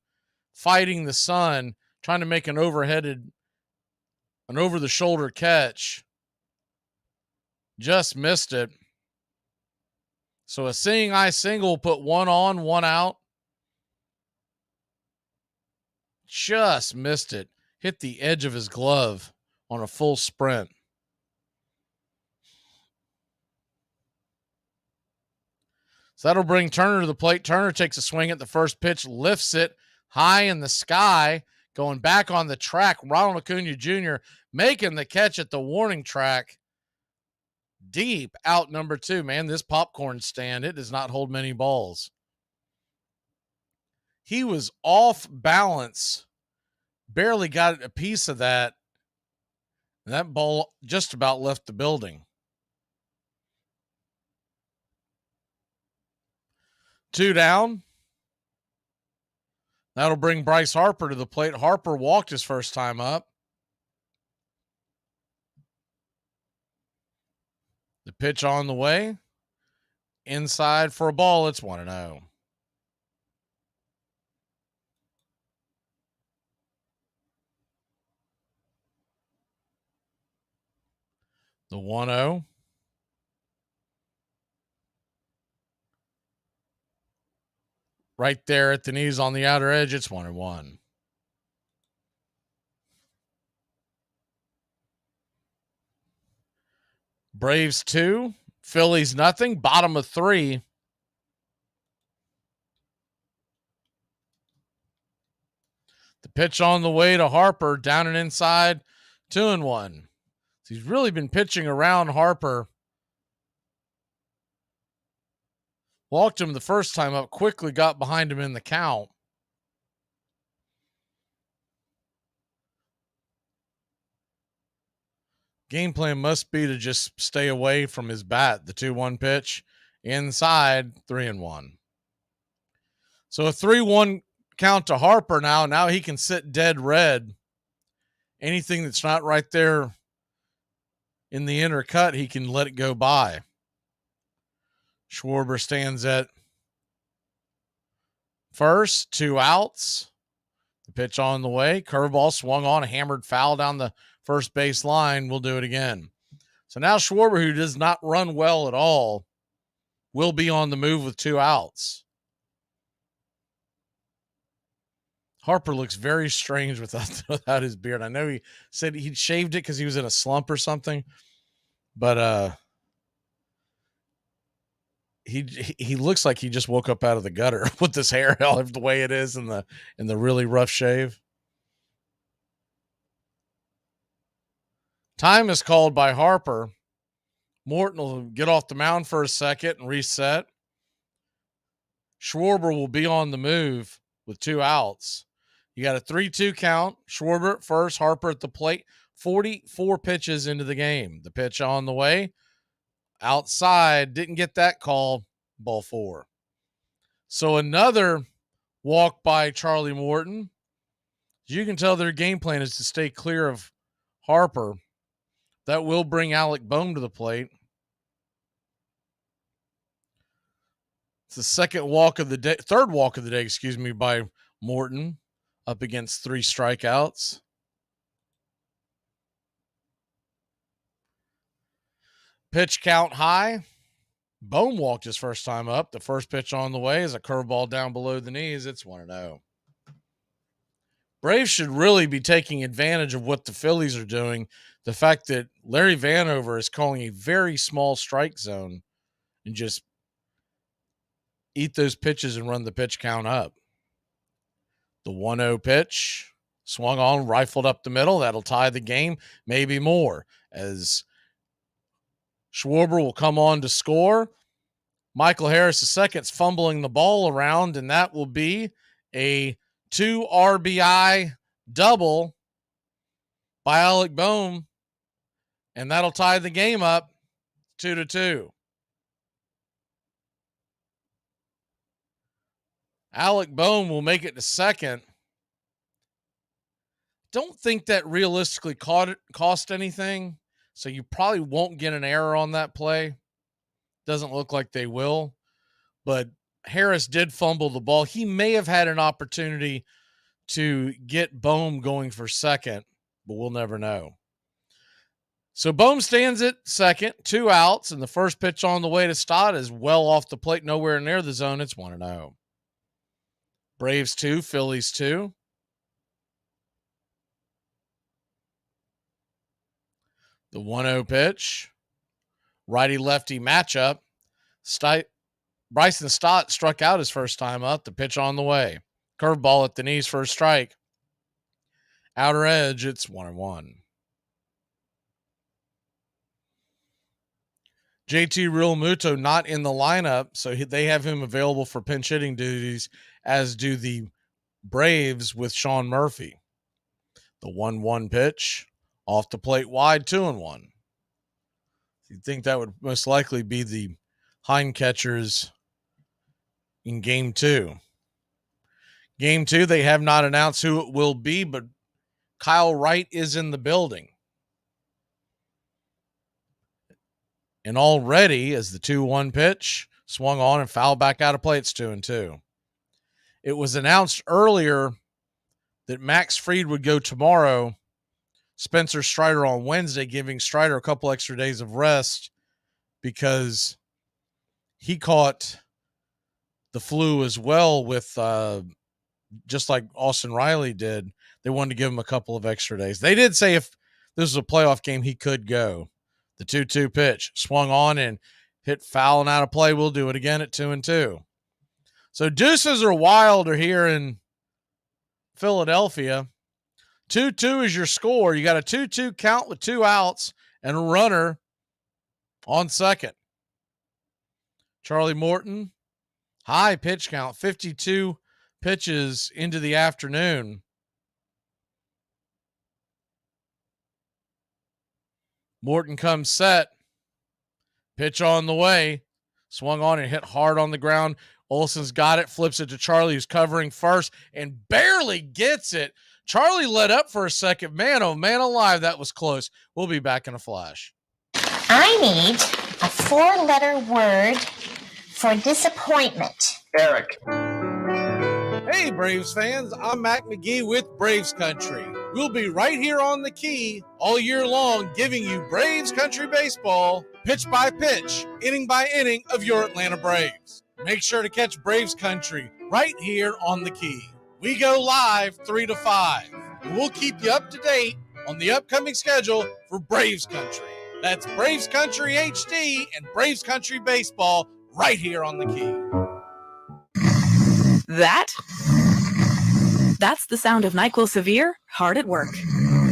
fighting the sun, trying to make an over-the-shoulder catch. Just missed it. So a seeing eye single will put 1 on, 1 out. Just missed it. Hit the edge of his glove on a full sprint. So that'll bring Turner to the plate. Turner takes a swing at the first pitch, lifts it high in the sky, going back on the track. Ronald Acuna Jr. making the catch at the warning track. Deep out number 2. Man, this popcorn stand, it does not hold many balls. He was off balance. Barely got a piece of that. And that ball just about left the building. 2 down. That'll bring Bryce Harper to the plate. Harper walked his first time up. The pitch on the way. Inside for a ball. It's 1-0. The 1-0. Right there at the knees on the outer edge. It's 1-1. Braves 2, Phillies nothing. Bottom of 3. The pitch on the way to Harper, down and inside, 2-1. So he's really been pitching around Harper. Walked him the first time up, quickly got behind him in the count. Game plan must be to just stay away from his bat. The 2-1 pitch inside, 3-1. So a 3-1 count to Harper now. Now he can sit dead red. Anything that's not right there in the inner cut, he can let it go by. Schwarber stands at first, 2 outs. The pitch on the way. Curveball swung on, a hammered foul down the first base line. We'll do it again. So now Schwarber, who does not run well at all, will be on the move with 2 outs. Harper looks very strange without his beard. I know he said he shaved it because he was in a slump or something, but he looks like he just woke up out of the gutter with this hair all the way it is and the really rough shave. Time is called by Harper. Morton will get off the mound for a second and reset. Schwarber will be on the move with 2 outs. You got a 3-2 count. Schwarber at first, Harper at the plate. 44 pitches into the game. The pitch on the way. Outside, didn't get that call. Ball 4. So another walk by Charlie Morton. You can tell their game plan is to stay clear of Harper. That will bring Alec Bohm to the plate. It's the third walk of the day, by Morton, up against 3 strikeouts. Pitch count high. Bohm walked his first time up. The first pitch on the way is a curveball down below the knees. It's 1-0. Braves should really be taking advantage of what the Phillies are doing. The fact that Larry Vanover is calling a very small strike zone and just eat those pitches and run the pitch count up. The 1-0 pitch swung on, rifled up the middle. That'll tie the game, maybe more, as Schwarber will come on to score. Michael Harris II's fumbling the ball around, and that will be a 2 RBI double by Alec Bohm, and that'll tie the game up 2-2. Alec Bohm will make it to second. Don't think that realistically cost anything, so you probably won't get an error on that play. Doesn't look like they will, but Harris did fumble the ball. He may have had an opportunity to get Bohm going for second, but we'll never know. So Bohm stands at second, 2 outs, and the first pitch on the way to Stott is well off the plate, nowhere near the zone. It's 1-0. Braves 2, Phillies 2. The 1-0 pitch. Righty-lefty matchup. Bryson Stott struck out his first time up. The pitch on the way. Curveball at the knees for a strike. Outer edge, it's 1-1. JT Realmuto not in the lineup, so they have him available for pinch hitting duties, as do the Braves with Sean Murphy. The 1-1 pitch, off the plate wide, 2-1. You'd think that would most likely be the hind catchers in Game 2. Game 2, they have not announced who it will be, but Kyle Wright is in the building. And already, as the 2-1 pitch swung on and fouled back out of play, it's 2-2. It was announced earlier that Max Fried would go tomorrow, Spencer Strider on Wednesday, giving Strider a couple extra days of rest because he caught the flu as well with just like Austin Riley did. They wanted to give him a couple of extra days. They did say if this was a playoff game, he could go. The 2-2 pitch swung on and hit foul and out of play. We'll do it again at 2-2. So deuces are wilder here in Philadelphia. 2-2 is your score. You got a 2-2 count with 2 outs and a runner on second. Charlie Morton, high pitch count, 52 pitches into the afternoon. Morton comes set. Pitch on the way. Swung on and hit hard on the ground. Olsen's got it, flips it to Charlie, who's covering first, and barely gets it. Charlie let up for a second. Man, oh man alive, that was close. We'll be back in a flash. I need a 4-letter word for disappointment. Eric. Hey, Braves fans, I'm Mac Magee with Braves Country. We'll be right here on the key all year long, giving you Braves Country baseball, pitch by pitch, inning by inning of your Atlanta Braves. Make sure to catch Braves Country right here on the key. We go live 3 to 5, and we'll keep you up to date on the upcoming schedule for Braves Country. That's Braves Country HD and Braves Country baseball right here on the key. That's the sound of NyQuil Severe hard at work.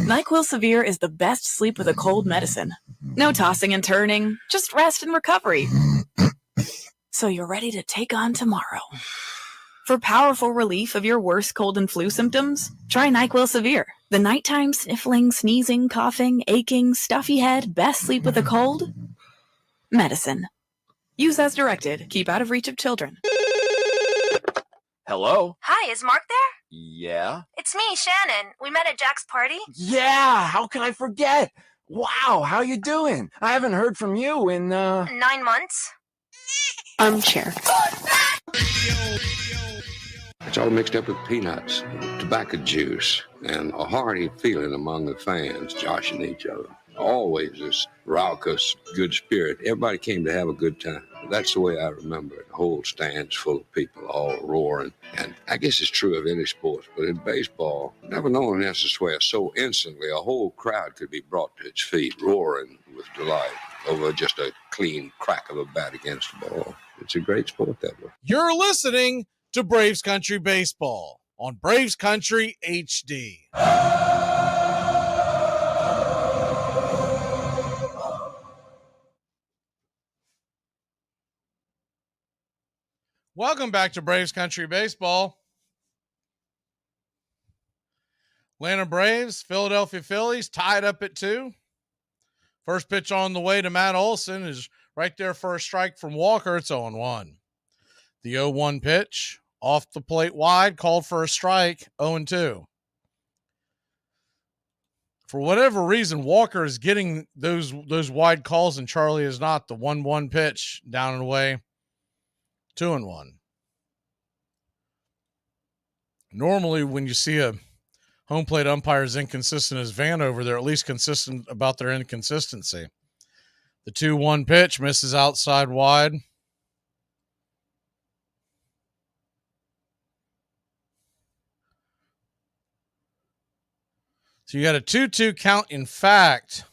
NyQuil Severe is the best sleep with a cold medicine. No tossing and turning, just rest and recovery. So you're ready to take on tomorrow. For powerful relief of your worst cold and flu symptoms, try NyQuil Severe. The nighttime sniffling, sneezing, coughing, aching, stuffy head, best sleep with a cold medicine. Use as directed. Keep out of reach of children. Hello? Hi, is Mark there? Yeah? It's me, Shannon. We met at Jack's party. Yeah! How can I forget? Wow, how you doing? I haven't heard from you in, 9 months. Armchair. It's all mixed up with peanuts, tobacco juice, and a hearty feeling among the fans joshing each other. Always this raucous, good spirit. Everybody came to have a good time. That's the way I remember it. The whole stand's full of people all roaring. And I guess it's true of any sport, but in baseball, never known this where so instantly a whole crowd could be brought to its feet, roaring with delight over just a clean crack of a bat against the ball. It's a great sport that way. You're listening to Braves Country Baseball on Braves Country HD. Welcome back to Braves Country Baseball. Atlanta Braves, Philadelphia Phillies tied up at 2. First pitch on the way to Matt Olson is right there for a strike from Walker. It's 0-1. The 0-1 pitch off the plate wide, called for a strike, 0-2. For whatever reason, Walker is getting those wide calls and Charlie is not. The 1-1 pitch down and away, 2-1. Normally, when you see a home plate umpire as inconsistent as Vanover, they're at least consistent about their inconsistency. The 2-1 pitch misses outside wide. So you got a 2-2 count. In fact,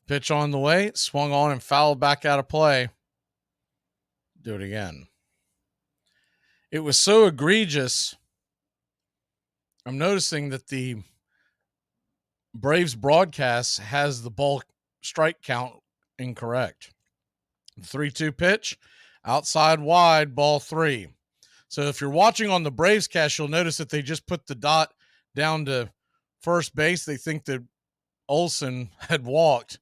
pitch on the way, swung on and fouled back out of play. Do it again. It was so egregious. I'm noticing that the Braves broadcast has the ball strike count incorrect. 3-2 pitch, outside wide, ball 3. So if you're watching on the Braves cast, you'll notice that they just put the dot down to first base. They think that Olson had walked.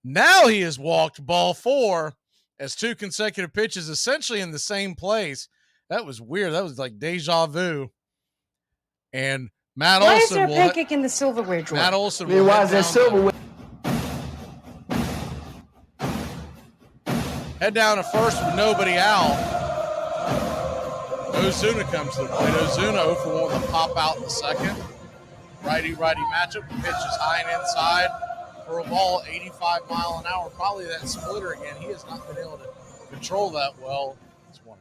Now he has walked, ball 4, as 2 consecutive pitches essentially in the same place. That was weird. That was like deja vu. And Matt Olson. Why is there a pancake in the silverware drawer? Matt Olson. Why is there silverware? Head down to first with nobody out. Ozuna comes to the plate. Ozuna 0 for 1 with a pop out in the second. Righty-righty matchup. The pitch is high and inside for a ball 85 mile an hour. Probably that splitter again. He has not been able to control that well. It's 1-0.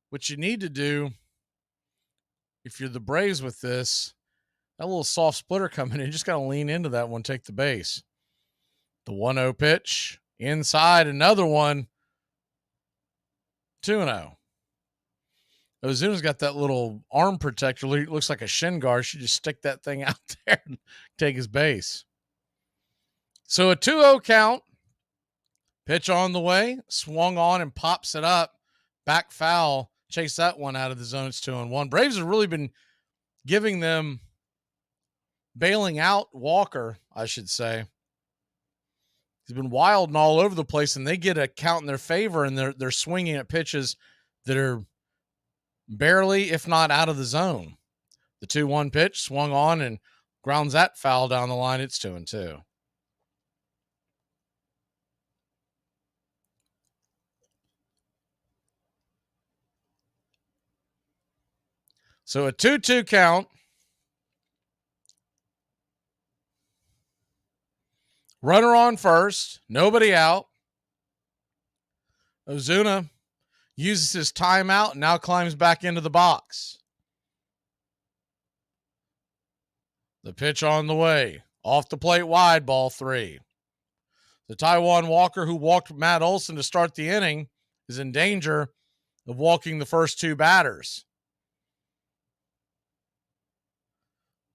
What you need to do, if you're the Braves with this, that little soft splitter coming in, you just got to lean into that one, take the base. The 1-0 pitch, inside, another one, 2-0. Ozuna's got that little arm protector. It looks like a shin guard. Should just stick that thing out there and take his base. So a 2-0 count. Pitch on the way, swung on and pops it up. Back foul. Chase that one out of the zone. It's 2-1. Braves have really been giving them bailing out Walker, I should say. He's been wild and all over the place, and they get a count in their favor, and they're swinging at pitches that are barely, if not out of the zone. The 2-1 pitch swung on and grounds that foul down the line. It's 2-2. So a 2-2 count. Runner on first, nobody out. Ozuna uses his timeout and now climbs back into the box. The pitch on the way. Off the plate wide, ball 3. The Taijuan Walker, who walked Matt Olson to start the inning, is in danger of walking the first 2 batters.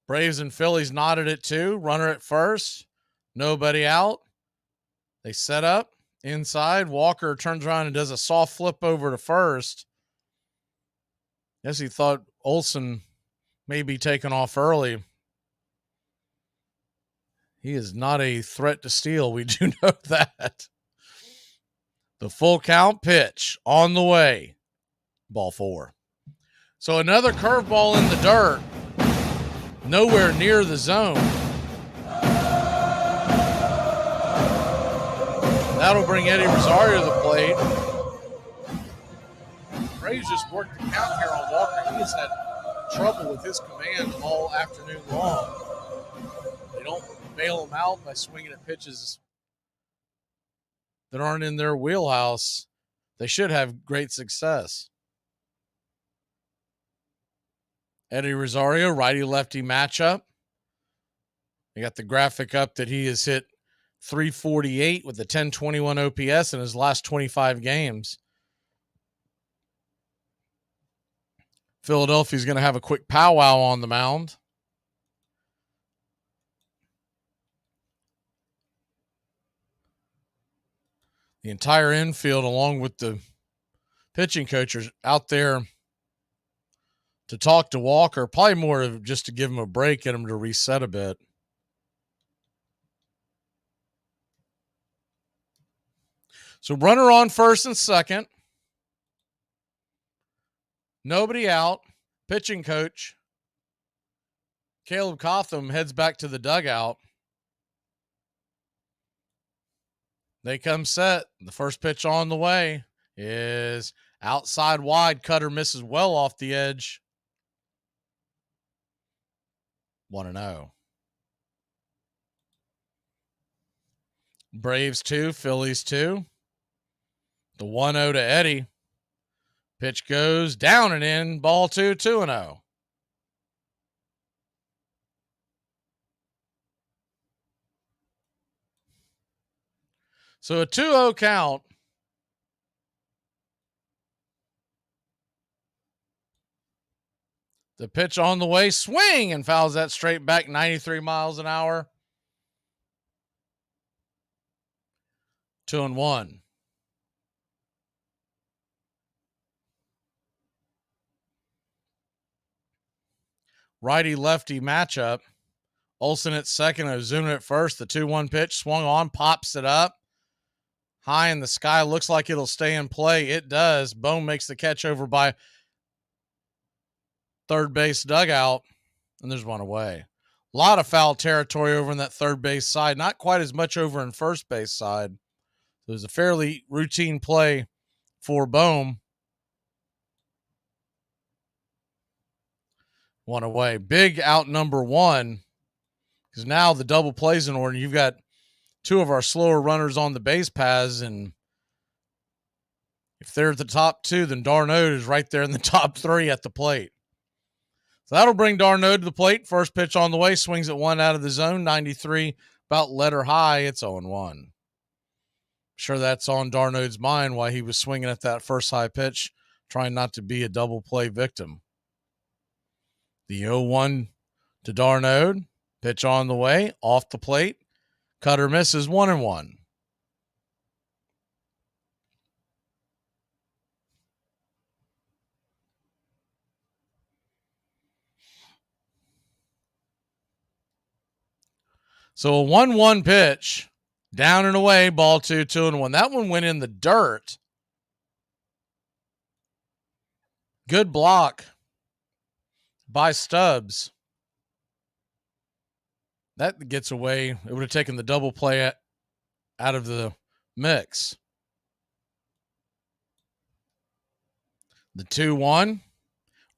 Braves and Phillies knotted at 2. Runner at first. Nobody out. They set up inside. Walker turns around and does a soft flip over to first. Guess he thought Olson may be taken off early. He is not a threat to steal. We do know that. The full count pitch on the way. Ball 4. So another curveball in the dirt. Nowhere near the zone. That'll bring Eddie Rosario to the plate. Braves just worked the count here on Walker. He has had trouble with his command all afternoon long. They don't bail him out by swinging at pitches that aren't in their wheelhouse. They should have great success. Eddie Rosario, righty-lefty matchup. We got the graphic up that he has hit .348 with a 1021 OPS in his last 25 games. Philadelphia's going to have a quick powwow on the mound. The entire infield, along with the pitching coaches out there to talk to Walker, probably more of just to give him a break, get him to reset a bit. So runner on first and second. Nobody out. Pitching coach Caleb Cotham heads back to the dugout. They come set. The first pitch on the way is outside wide. Cutter misses well off the edge. 1-0. Braves 2, Phillies 2. The 1-0 to Eddie. Pitch goes down and in. Ball 2, 2-0. So a 2-0 count. The pitch on the way, swing, and fouls that straight back 93 miles an hour. 2-1. Righty-lefty matchup. Olson at second, Ozuna at first. The 2-1 pitch swung on, pops it up. High in the sky, looks like it'll stay in play. It does. Bohm makes the catch over by third base dugout, and there's one away. A lot of foul territory over in that third base side. Not quite as much over in first base side. It was a fairly routine play for Bohm. One away. Big out number 1, because now the double plays in order. You've got 2 of our slower runners on the base paths, and if they're at the top 2, then Darno is right there in the top 3 at the plate. So that'll bring Darno to the plate. First pitch on the way, swings at 1 out of the zone, 93, about letter high. It's 0-1. Sure that's on Darno's mind why he was swinging at that first high pitch, trying not to be a double play victim. The 0-1 to Darno. Pitch on the way, off the plate. Cutter misses, 1-1. So a 1-1 pitch, down and away, ball 2-1. That one went in the dirt. Good block by Stubbs. That gets away. It would have taken the double play out of the mix. The 2-1,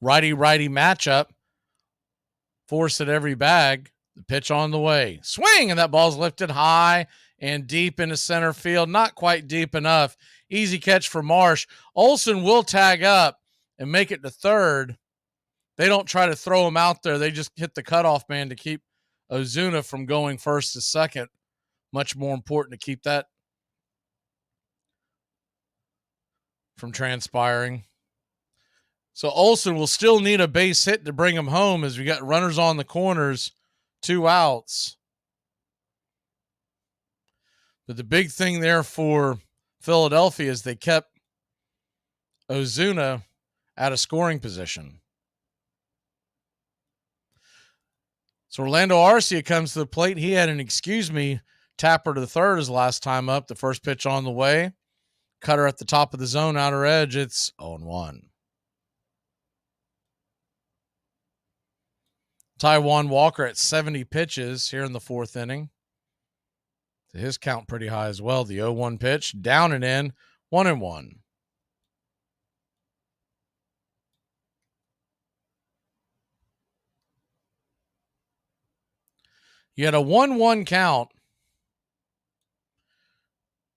righty-righty matchup. Force at every bag. The pitch on the way. Swing, and that ball's lifted high and deep into center field. Not quite deep enough. Easy catch for Marsh. Olsen will tag up and make it to third. They don't try to throw him out there. They just hit the cutoff man to keep Ozuna from going first to second. Much more important to keep that from transpiring. So Olsen will still need a base hit to bring him home as we got runners on the corners, 2 outs. But the big thing there for Philadelphia is they kept Ozuna out of scoring position. So Orlando Arcia comes to the plate. He had an excuse me tapper to the third his last time up. The first pitch on the way. Cutter at the top of the zone, outer edge. It's 0-1. Taijuan Walker at 70 pitches here in the fourth inning. His count pretty high as well. The 0-1 pitch, down and in, 1-1. You had a 1-1 count.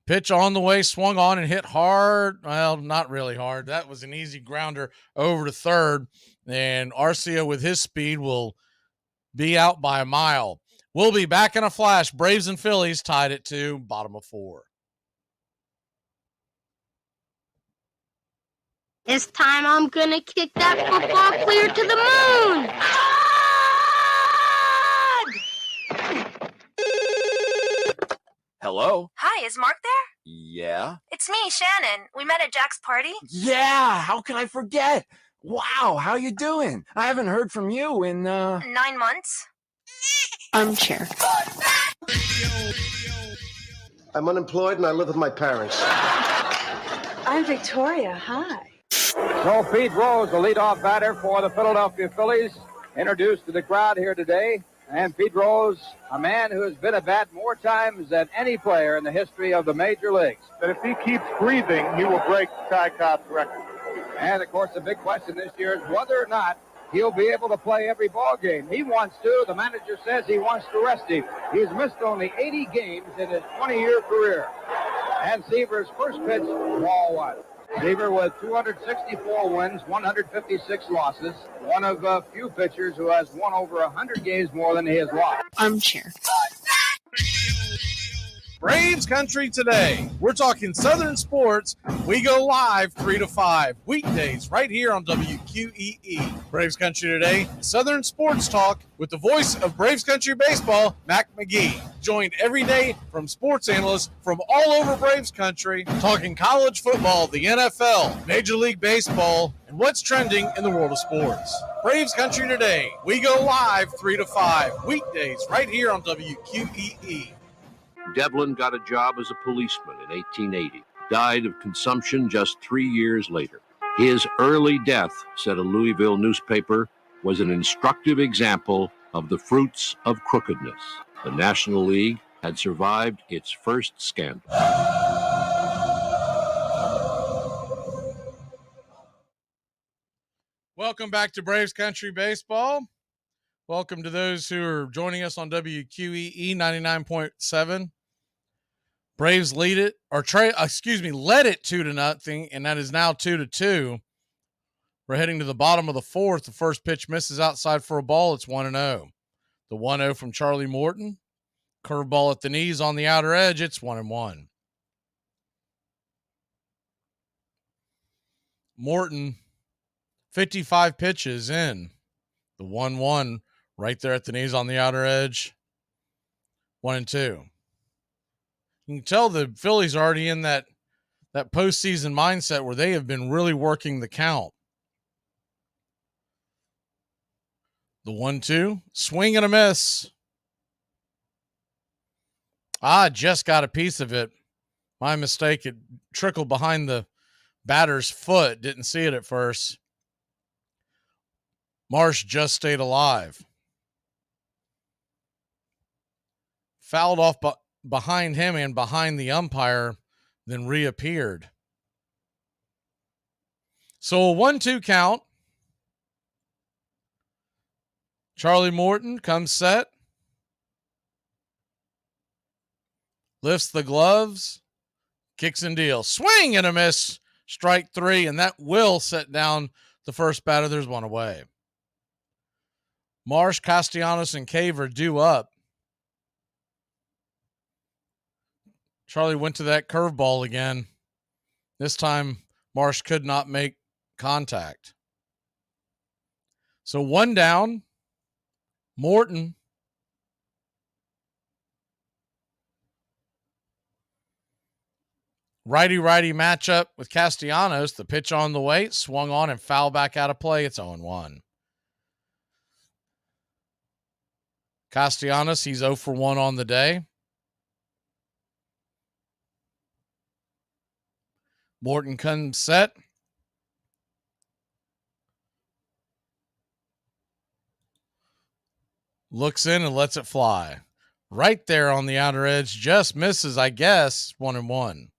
Pitch on the way, swung on and hit hard. Well, not really hard. That was an easy grounder over to third. And Arcia with his speed will be out by a mile. We'll be back in a flash. Braves and Phillies tied at 2, bottom of 4. This time I'm gonna kick that football clear to the moon! Hello? Hi, is Mark there? Yeah? It's me, Shannon. We met at Jack's party. Yeah, how can I forget? Wow, how you doing? I haven't heard from you in, 9 months. Armchair. I'm unemployed and I live with my parents. I'm Victoria. Hi. So Pete Rose, the leadoff batter for the Philadelphia Phillies, introduced to the crowd here today. And Pete Rose, a man who has been a bat more times than any player in the history of the major leagues. That if he keeps breathing, he will break Ty Cobb's record. And, of course, the big question this year is whether or not he'll be able to play every ball game. He wants to. The manager says he wants to rest him. He's missed only 80 games in his 20-year career. And Seaver's first pitch, ball 1. Seaver with 264 wins, 156 losses. One of a few pitchers who has won over 100 games more than he has lost. Armchair. Braves Country today. We're talking Southern sports. We go live 3 to 5 weekdays right here on WQEE. Braves Country today, Southern sports talk with the voice of Braves Country baseball, Mac Magee. Joined every day from sports analysts from all over Braves Country, talking college football, the NFL, Major League Baseball, and what's trending in the world of sports. Braves Country today. We go live 3 to 5 weekdays right here on WQEE. Devlin got a job as a policeman in 1880, died of consumption just 3 years later. His early death, said a Louisville newspaper, was an instructive example of the fruits of crookedness. The National League had survived its first scandal. Welcome back to Braves Country Baseball. Welcome to those who are joining us on WQEE 99.7. Braves lead it, or led it 2-0, and that is now 2-2. We're heading to the bottom of the fourth. The first pitch misses outside for a ball. It's 1-0. The 1-0 from Charlie Morton. Curveball at the knees on the outer edge. It's 1-1. Morton, 55 pitches in. The 1-1 right there at the knees on the outer edge. 1-2. You can tell the Phillies are already in that postseason mindset where they have been really working the count. The 1-2, swing and a miss. I just got a piece of it. My mistake. It trickled behind the batter's foot. Didn't see it at first. Marsh just stayed alive. Fouled off behind him and behind the umpire, then reappeared. So a 1-2 count. Charlie Morton comes set. Lifts the gloves. Kicks and deals. Swing and a miss. Strike 3, and that will set down the first batter. There's one away. Marsh, Castellanos, and Cave are due up. Charlie went to that curveball again. This time, Marsh could not make contact. So 1 down. Morton. Righty-righty matchup with Castellanos. The pitch on the way. Swung on and fouled back out of play. It's 0-1. Castellanos, he's 0 for 1 on the day. Morton comes set. Looks in and lets it fly. Right there on the outer edge. Just misses, I guess. 1-1.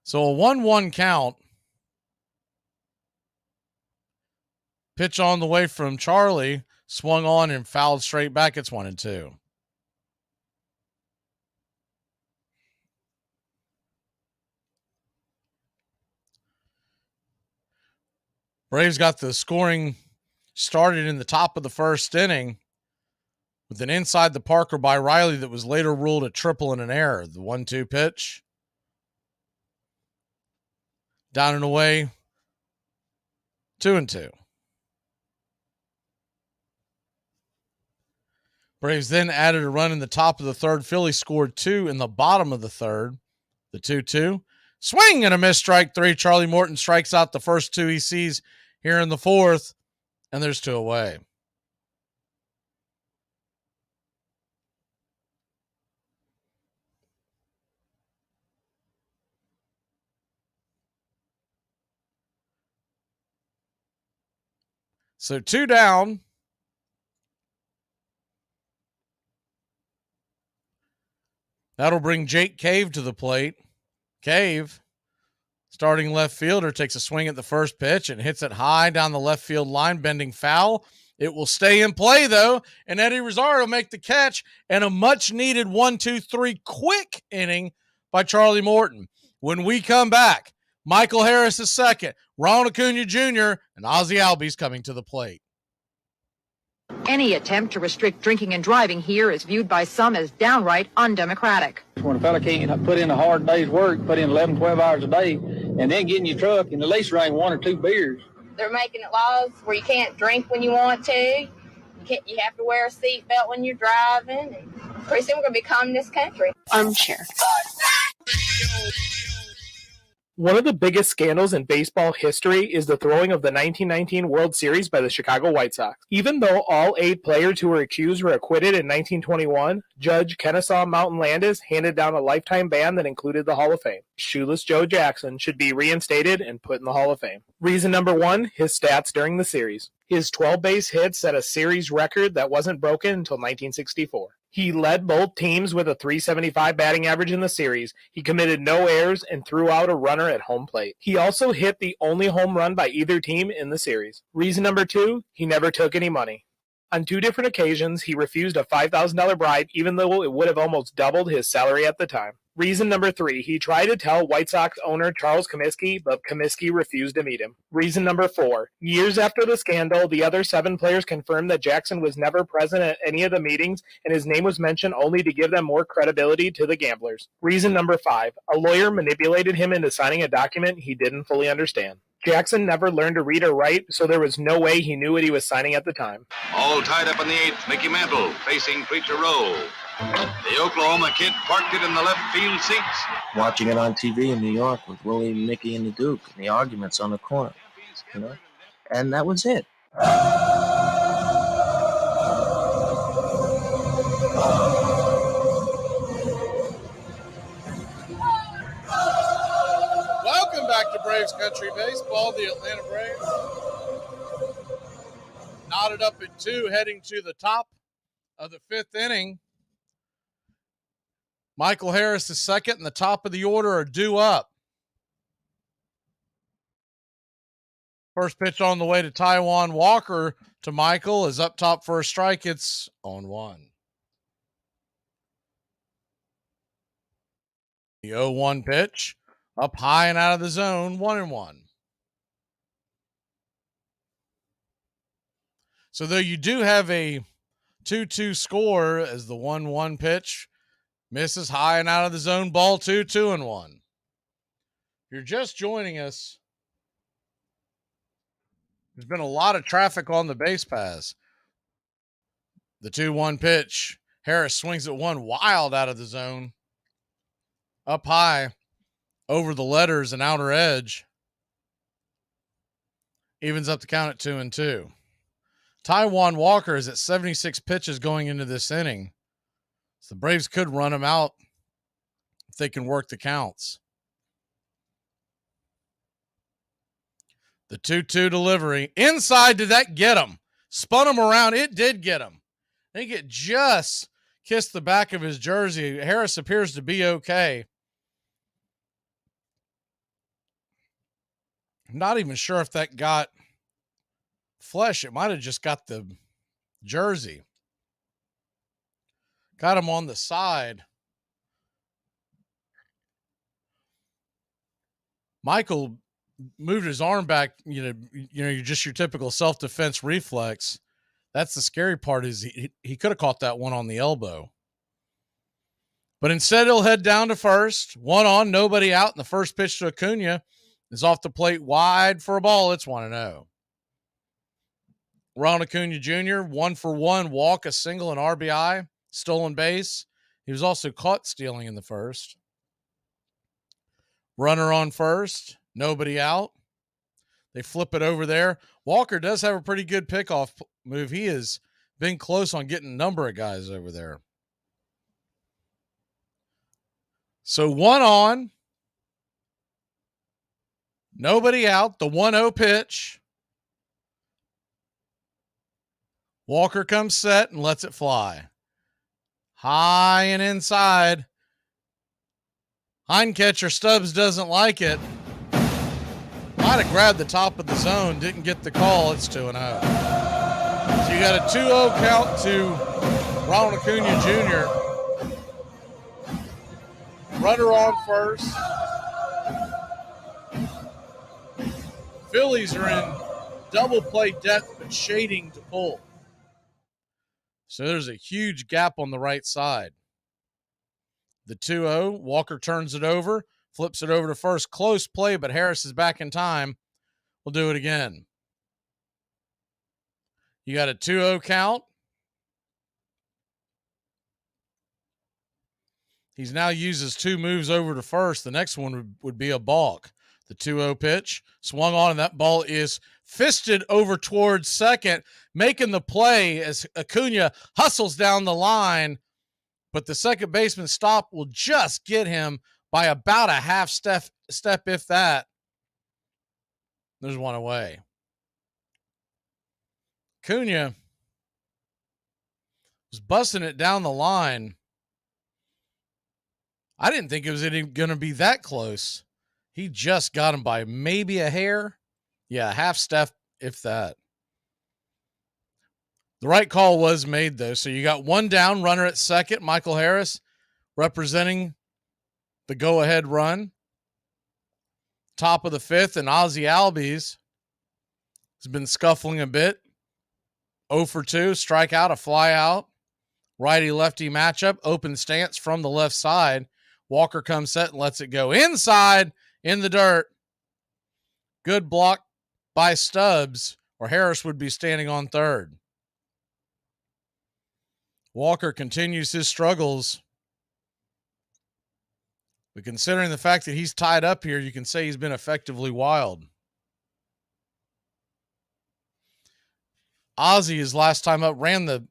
So a 1-1 count. Pitch on the way from Charlie. Swung on and fouled straight back. It's 1-2. Braves got the scoring started in the top of the first inning with an inside the Parker by Riley that was later ruled a triple and an error. The 1-2 pitch. Down and away. 2-2. Braves then added a run in the top of the third. Phillies scored 2 in the bottom of the third. The 2-2. Swing and a miss, strike 3. Charlie Morton strikes out the first 2 he sees here in the fourth, and there's 2 away. So 2 down. That'll bring Jake Cave to the plate. Cave, starting left fielder, takes a swing at the first pitch and hits it high down the left field line, bending foul. It will stay in play, though, and Eddie Rosario will make the catch, and a much-needed 1-2-3 quick inning by Charlie Morton. When we come back, Michael Harris is second, Ronald Acuna Jr., and Ozzie Albies coming to the plate. Any attempt to restrict drinking and driving here is viewed by some as downright undemocratic. When a fella can't put in a hard day's work, put in 11, 12 hours a day, and then get in your truck and at least drink 1 or 2 beers. They're making it laws where you can't drink when you want to. You have to wear a seatbelt when you're driving. And pretty soon we're going to become this country. Armchair. One of the biggest scandals in baseball history is the throwing of the 1919 World Series by the Chicago White Sox. Even though all 8 players who were accused were acquitted in 1921, Judge Kennesaw Mountain Landis handed down a lifetime ban that included the Hall of Fame. Shoeless Joe Jackson should be reinstated and put in the Hall of Fame. Reason number 1, his stats during the series. His 12 base hits set a series record that wasn't broken until 1964. He led both teams with a .375 batting average in the series. He committed no errors and threw out a runner at home plate. He also hit the only home run by either team in the series. Reason number 2, he never took any money. On 2 different occasions, he refused a $5,000 bribe, even though it would have almost doubled his salary at the time. Reason number 3, he tried to tell White Sox owner Charles Comiskey, but Comiskey refused to meet him. Reason number 4, years after the scandal, the other 7 players confirmed that Jackson was never present at any of the meetings, and his name was mentioned only to give them more credibility to the gamblers. Reason number 5, a lawyer manipulated him into signing a document he didn't fully understand. Jackson never learned to read or write, so there was no way he knew what he was signing at the time. All tied up in the 8th, Mickey Mantle facing Preacher Rowe. The Oklahoma kid parked it in the left field seats. Watching it on TV in New York with Willie, Mickey, and the Duke, and the arguments on the corner, and that was it. Welcome back to Braves Country Baseball. The Atlanta Braves knotted up at 2, heading to the top of the 5th inning. Michael Harris is second, and the top of the order are due up. First pitch on the way to Taijuan Walker to Michael is up top for a strike. It's on 1. The 0-1 pitch up high and out of the zone, 1-1. So though you do have a 2-2 score as the 1-1 pitch misses high and out of the zone, ball 2, 2-1. You're just joining us. There's been a lot of traffic on the base paths. The 2-1 pitch. Harris swings at one wild out of the zone. Up high over the letters and outer edge. Evens up the count at 2-2. Taijuan Walker is at 76 pitches going into this inning. So the Braves could run him out if they can work the counts. The 2-2 delivery. Inside, did that get him? Spun him around. It did get him. I think it just kissed the back of his jersey. Harris appears to be okay. I'm not even sure if that got flesh. It might have just got the jersey. Got him on the side. Michael moved his arm back, you're just your typical self-defense reflex. That's the scary part, is he could have caught that one on the elbow. But instead, he'll head down to first. 1 on, nobody out, and the first pitch to Acuna is off the plate wide for a ball. It's 1-0. Ronald Acuna Jr., 1 for 1, walk, a single, and RBI, stolen base. He was also caught stealing in the first. Runner on first, nobody out. They flip it over there. Walker does have a pretty good pickoff move. He has been close on getting a number of guys over there. So 1 on, nobody out. The 1-0 pitch. Walker comes set and lets it fly. High and inside. Hindcatcher Stubbs doesn't like it. Might have grabbed the top of the zone, didn't get the call. It's 2-0. So you got a 2-0 count to Ronald Acuna Jr. Runner on first. Phillies are in double play depth, but shading to pull. So there's a huge gap on the right side. The 2-0, Walker turns it over, flips it over to first. Close play, but Harris is back in time. We'll do it again. You got a 2-0 count. He's now uses 2 moves over to first. The next one would be a balk. The 2-0 pitch swung on, and that ball is fisted over towards second, making the play as Acuna hustles down the line. But the second baseman's stop will just get him by about a half step, if that. There's one away. Acuna was busting it down the line. I didn't think it was going to be that close. He just got him by maybe a hair. Yeah, half step, if that. The right call was made, though. So you got 1 down, runner at second. Michael Harris representing the go-ahead run. Top of the 5th, and Ozzie Albies has been scuffling a bit. 0 for 2, strikeout, a fly out. Righty-lefty matchup, open stance from the left side. Walker comes set and lets it go inside in the dirt. Good block by Stubbs, or Harris would be standing on third. Walker continues his struggles. But considering the fact that he's tied up here, you can say he's been effectively wild. Ozzie, his last time up, ran the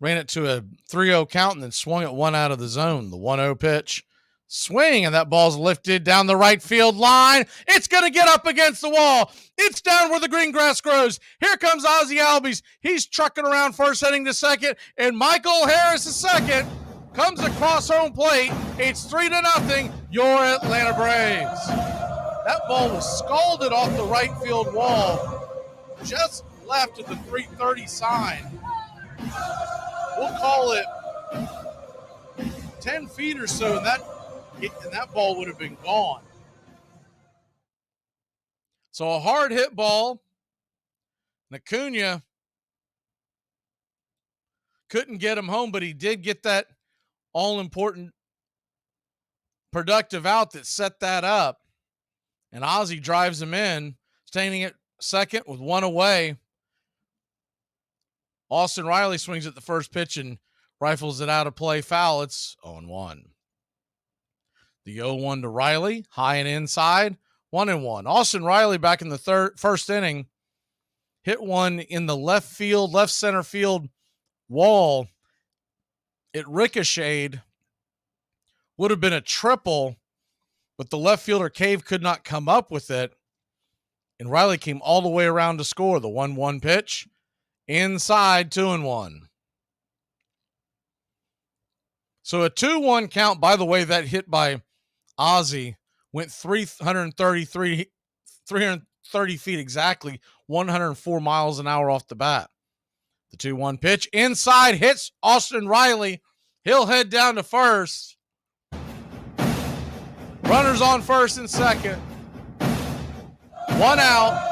ran it to a 3-0 count and then swung it one out of the zone. The 1-0 pitch. Swing, and that ball's lifted down the right field line. It's going to get up against the wall. It's down where the green grass grows. Here comes Ozzie Albies. He's trucking around first, heading to second, and Michael Harris is second. Comes across home plate. It's 3-0, your Atlanta Braves. That ball was scalded off the right field wall, just left of the 330 sign. We'll call it 10 feet or so, and that ball would have been gone. So a hard hit ball. Acuna couldn't get him home, but he did get that all-important productive out that set that up. And Ozzie drives him in, standing at second with one away. Austin Riley swings at the first pitch and rifles it out of play, foul. It's 0-1. The 0-1 to Riley, high and inside, 1-1. Austin Riley back in the first inning hit one in the left center field wall. It ricocheted, would have been a triple, but the left fielder Cave could not come up with it, and Riley came all the way around to score. The 1-1 pitch, inside, 2-1. So a 2-1 count. By the way, that hit by Ozzie went 330 feet exactly, 104 miles an hour off the bat. The 2-1 pitch, inside, hits Austin Riley. He'll head down to first. Runners on first and second. One out.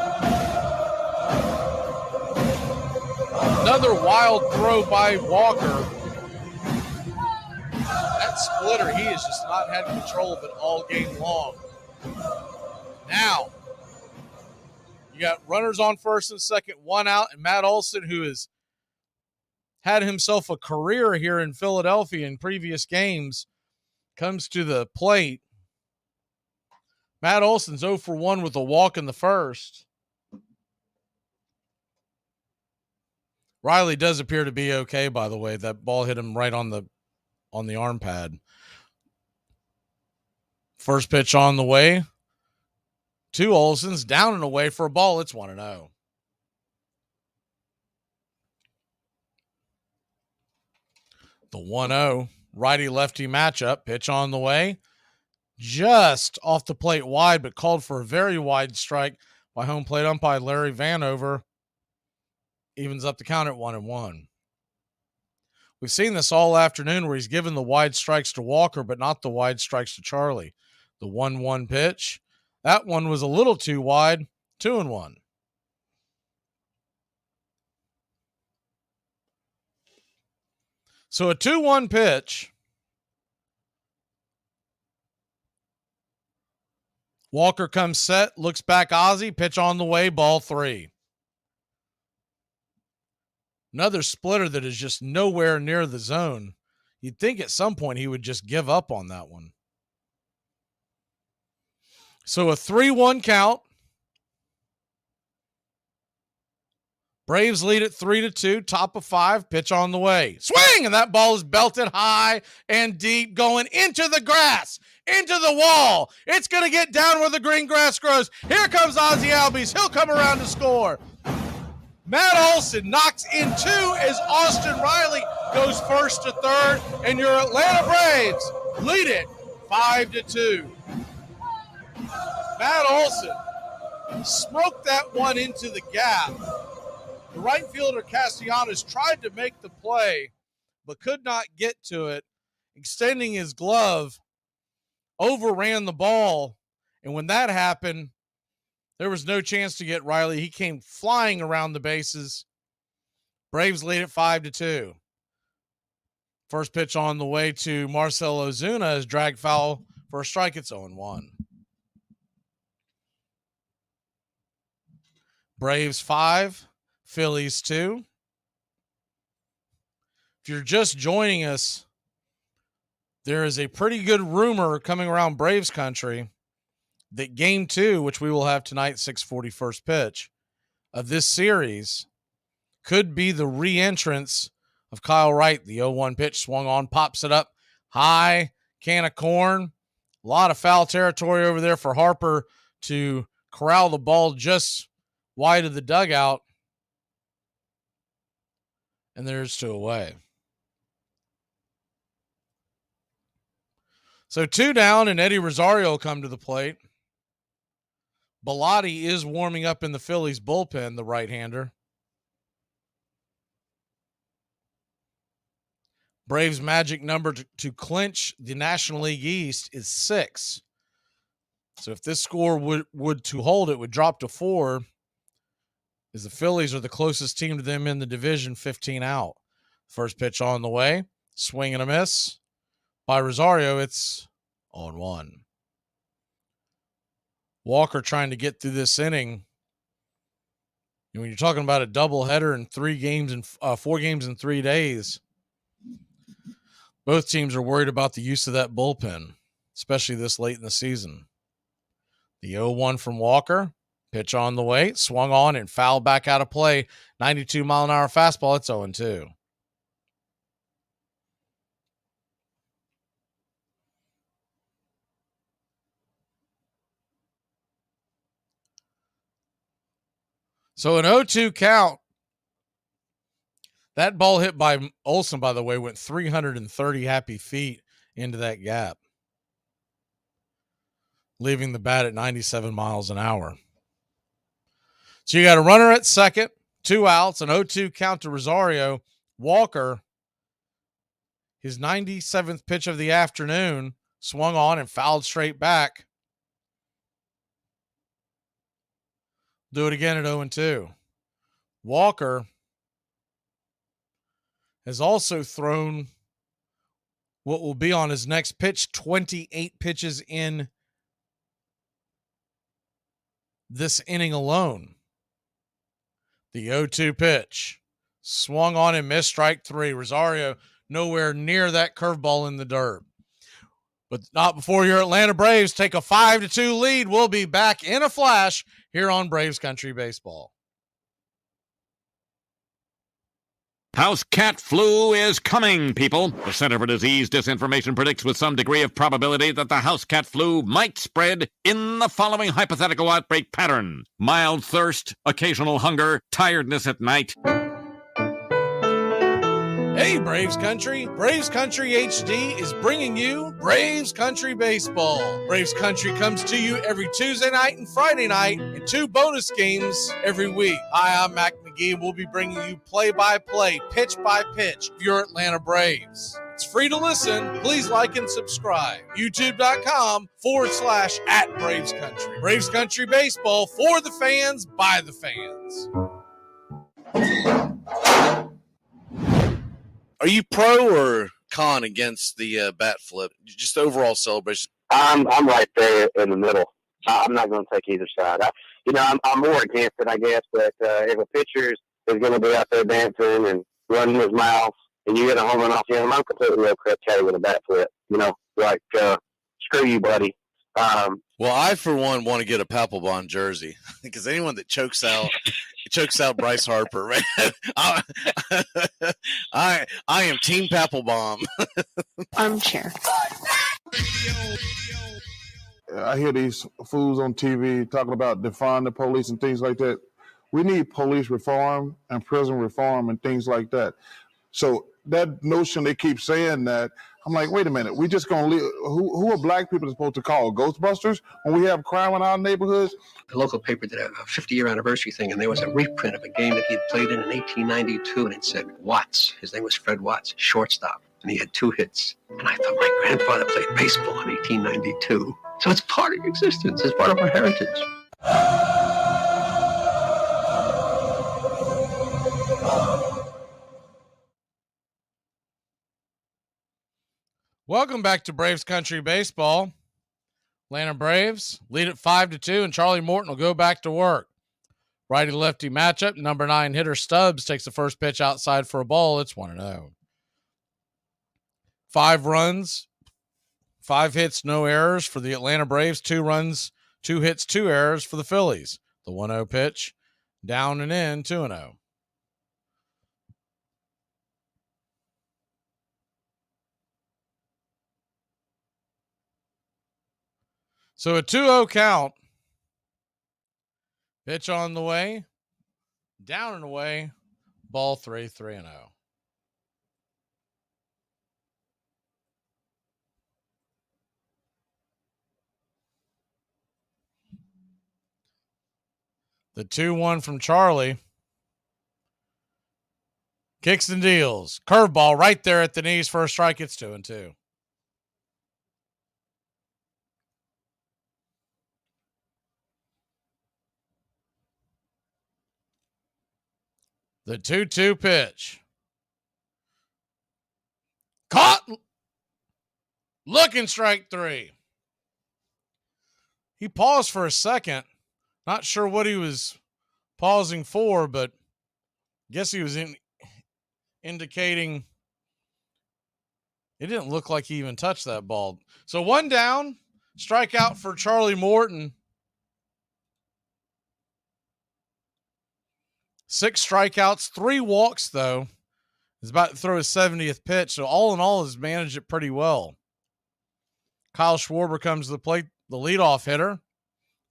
Another wild throw by Walker. That splitter, he has just not had control of it all game long. Now, you got runners on first and second, one out, and Matt Olson, who has had himself a career here in Philadelphia in previous games, comes to the plate. Matt Olson's 0 for 1 with a walk in the first. Riley does appear to be okay, by the way. That ball hit him right on the arm pad. First pitch on the way to Olson's, down and away for a ball. It's 1-0. The 1-0 righty-lefty matchup. Pitch on the way. Just off the plate wide, but called for a very wide strike by home plate umpire Larry Vanover. Evens up the count at 1-1. We've seen this all afternoon where he's given the wide strikes to Walker, but not the wide strikes to Charlie. The 1-1 pitch. That one was a little too wide. 2-1. So a 2-1 pitch. Walker comes set, looks back Ozzie, pitch on the way, ball 3. Another splitter that is just nowhere near the zone. You'd think at some point he would just give up on that one. So a 3-1 count. Braves lead at 3-2, top of 5, pitch on the way. Swing! And that ball is belted high and deep, going into the grass, into the wall. It's going to get down where the green grass grows. Here comes Ozzie Albies. He'll come around to score. Matt Olson knocks in 2 as Austin Riley goes first to third, and your Atlanta Braves lead it 5-2. Matt Olson smoked that one into the gap. The right fielder Castellanos tried to make the play, but could not get to it. Extending his glove, overran the ball, and when that happened, there was no chance to get Riley. He came flying around the bases. Braves lead at 5-2. First pitch on the way to Marcell Ozuna is drag foul for a strike. It's 0-1. Braves 5, Phillies 2. If you're just joining us, there is a pretty good rumor coming around Braves country that game 2, which we will have tonight, 6:40 first pitch of this series, could be the re-entrance of Kyle Wright. The 0-1 pitch swung on, pops it up high, can of corn. A lot of foul territory over there for Harper to corral the ball just wide of the dugout. And there's 2 away. So 2 down, and Eddie Rosario will come to the plate. Bellotti is warming up in the Phillies bullpen, the right-hander. Braves' magic number to clinch the National League East is 6. So if this score would to hold, it would drop to 4, as the Phillies are the closest team to them in the division, 15 out. First pitch on the way, swing and a miss by Rosario. It's 0-1. Walker trying to get through this inning. And when you're talking about a doubleheader in 4 games in 3 days, both teams are worried about the use of that bullpen, especially this late in the season. The 0-1 from Walker. Pitch on the way. Swung on and fouled back out of play. 92-mile-an-hour fastball. It's 0-2. So an 0-2 count. That ball hit by Olsen, by the way, went 330 happy feet into that gap, leaving the bat at 97 miles an hour. So you got a runner at second, 2 outs, an 0-2 count to Rosario. Walker, his 97th pitch of the afternoon, swung on and fouled straight back. Do it again at 0-2. Walker has also thrown what will be on his next pitch, 28 pitches in this inning alone. The 0-2 pitch swung on and missed, strike 3. Rosario nowhere near that curveball in the dirt. But not before your Atlanta Braves take a 5-2 lead. We'll be back in a flash here on Braves Country Baseball. House cat flu is coming, people. The Center for Disease Disinformation predicts with some degree of probability that the house cat flu might spread in the following hypothetical outbreak pattern: mild thirst, occasional hunger, tiredness at night. Hey, Braves Country. Braves Country HD is bringing you Braves Country Baseball. Braves Country comes to you every Tuesday night and Friday night, and 2 bonus games every week. Hi, I'm Mac Magee, and we'll be bringing you play-by-play, pitch-by-pitch of your Atlanta Braves. It's free to listen. Please like and subscribe. YouTube.com/@Braves Country. Braves Country Baseball, for the fans, by the fans. Are you pro or con against the bat flip? Just overall celebration. I'm right there in the middle. I'm not going to take either side. I'm more against it, I guess. But if a pitcher is going to be out there dancing and running his mouth, and you get a home run off him, I'm completely okay with a bat flip. Screw you, buddy. Well, I for one want to get a Papelbon jersey because anyone that chokes out Bryce Harper, man. I am Team Papelbon. Armchair. I hear these fools on TV talking about defund the police and things like that. We need police reform and prison reform and things like that. So that notion they keep saying that, I'm like, wait a minute, we just gonna leave? Who are black people supposed to call Ghostbusters when we have crime in our neighborhoods? The local paper did a 50-year anniversary thing, and there was a reprint of a game that he had played in 1892, and it said Watts. His name was Fred Watts, shortstop, and he had 2 hits. And I thought, my grandfather played baseball in 1892. So it's part of existence. It's part of our heritage. Welcome back to Braves Country Baseball. Atlanta Braves lead at 5-2, and Charlie Morton will go back to work. Righty-lefty matchup. Number 9 hitter Stubbs takes the first pitch outside for a ball. It's 1-0. 5 runs, 5 hits, no errors for the Atlanta Braves. 2 runs, 2 hits, 2 errors for the Phillies. The 1-0 pitch, down and in, 2-0. So a 2-0 count. Pitch on the way. Down and away. Ball 3-0. The 2-1 from Charlie. Kicks and deals. Curveball right there at the knees for a strike. It's 2-2. The 2-2 pitch. Caught. Looking strike 3. He paused for a second. Not sure what he was pausing for, but guess he was indicating it didn't look like he even touched that ball. So 1 down, strikeout for Charlie Morton. 6 strikeouts, 3 walks, though. He's about to throw his 70th pitch, so all in all, has managed it pretty well. Kyle Schwarber comes to the plate, the leadoff hitter.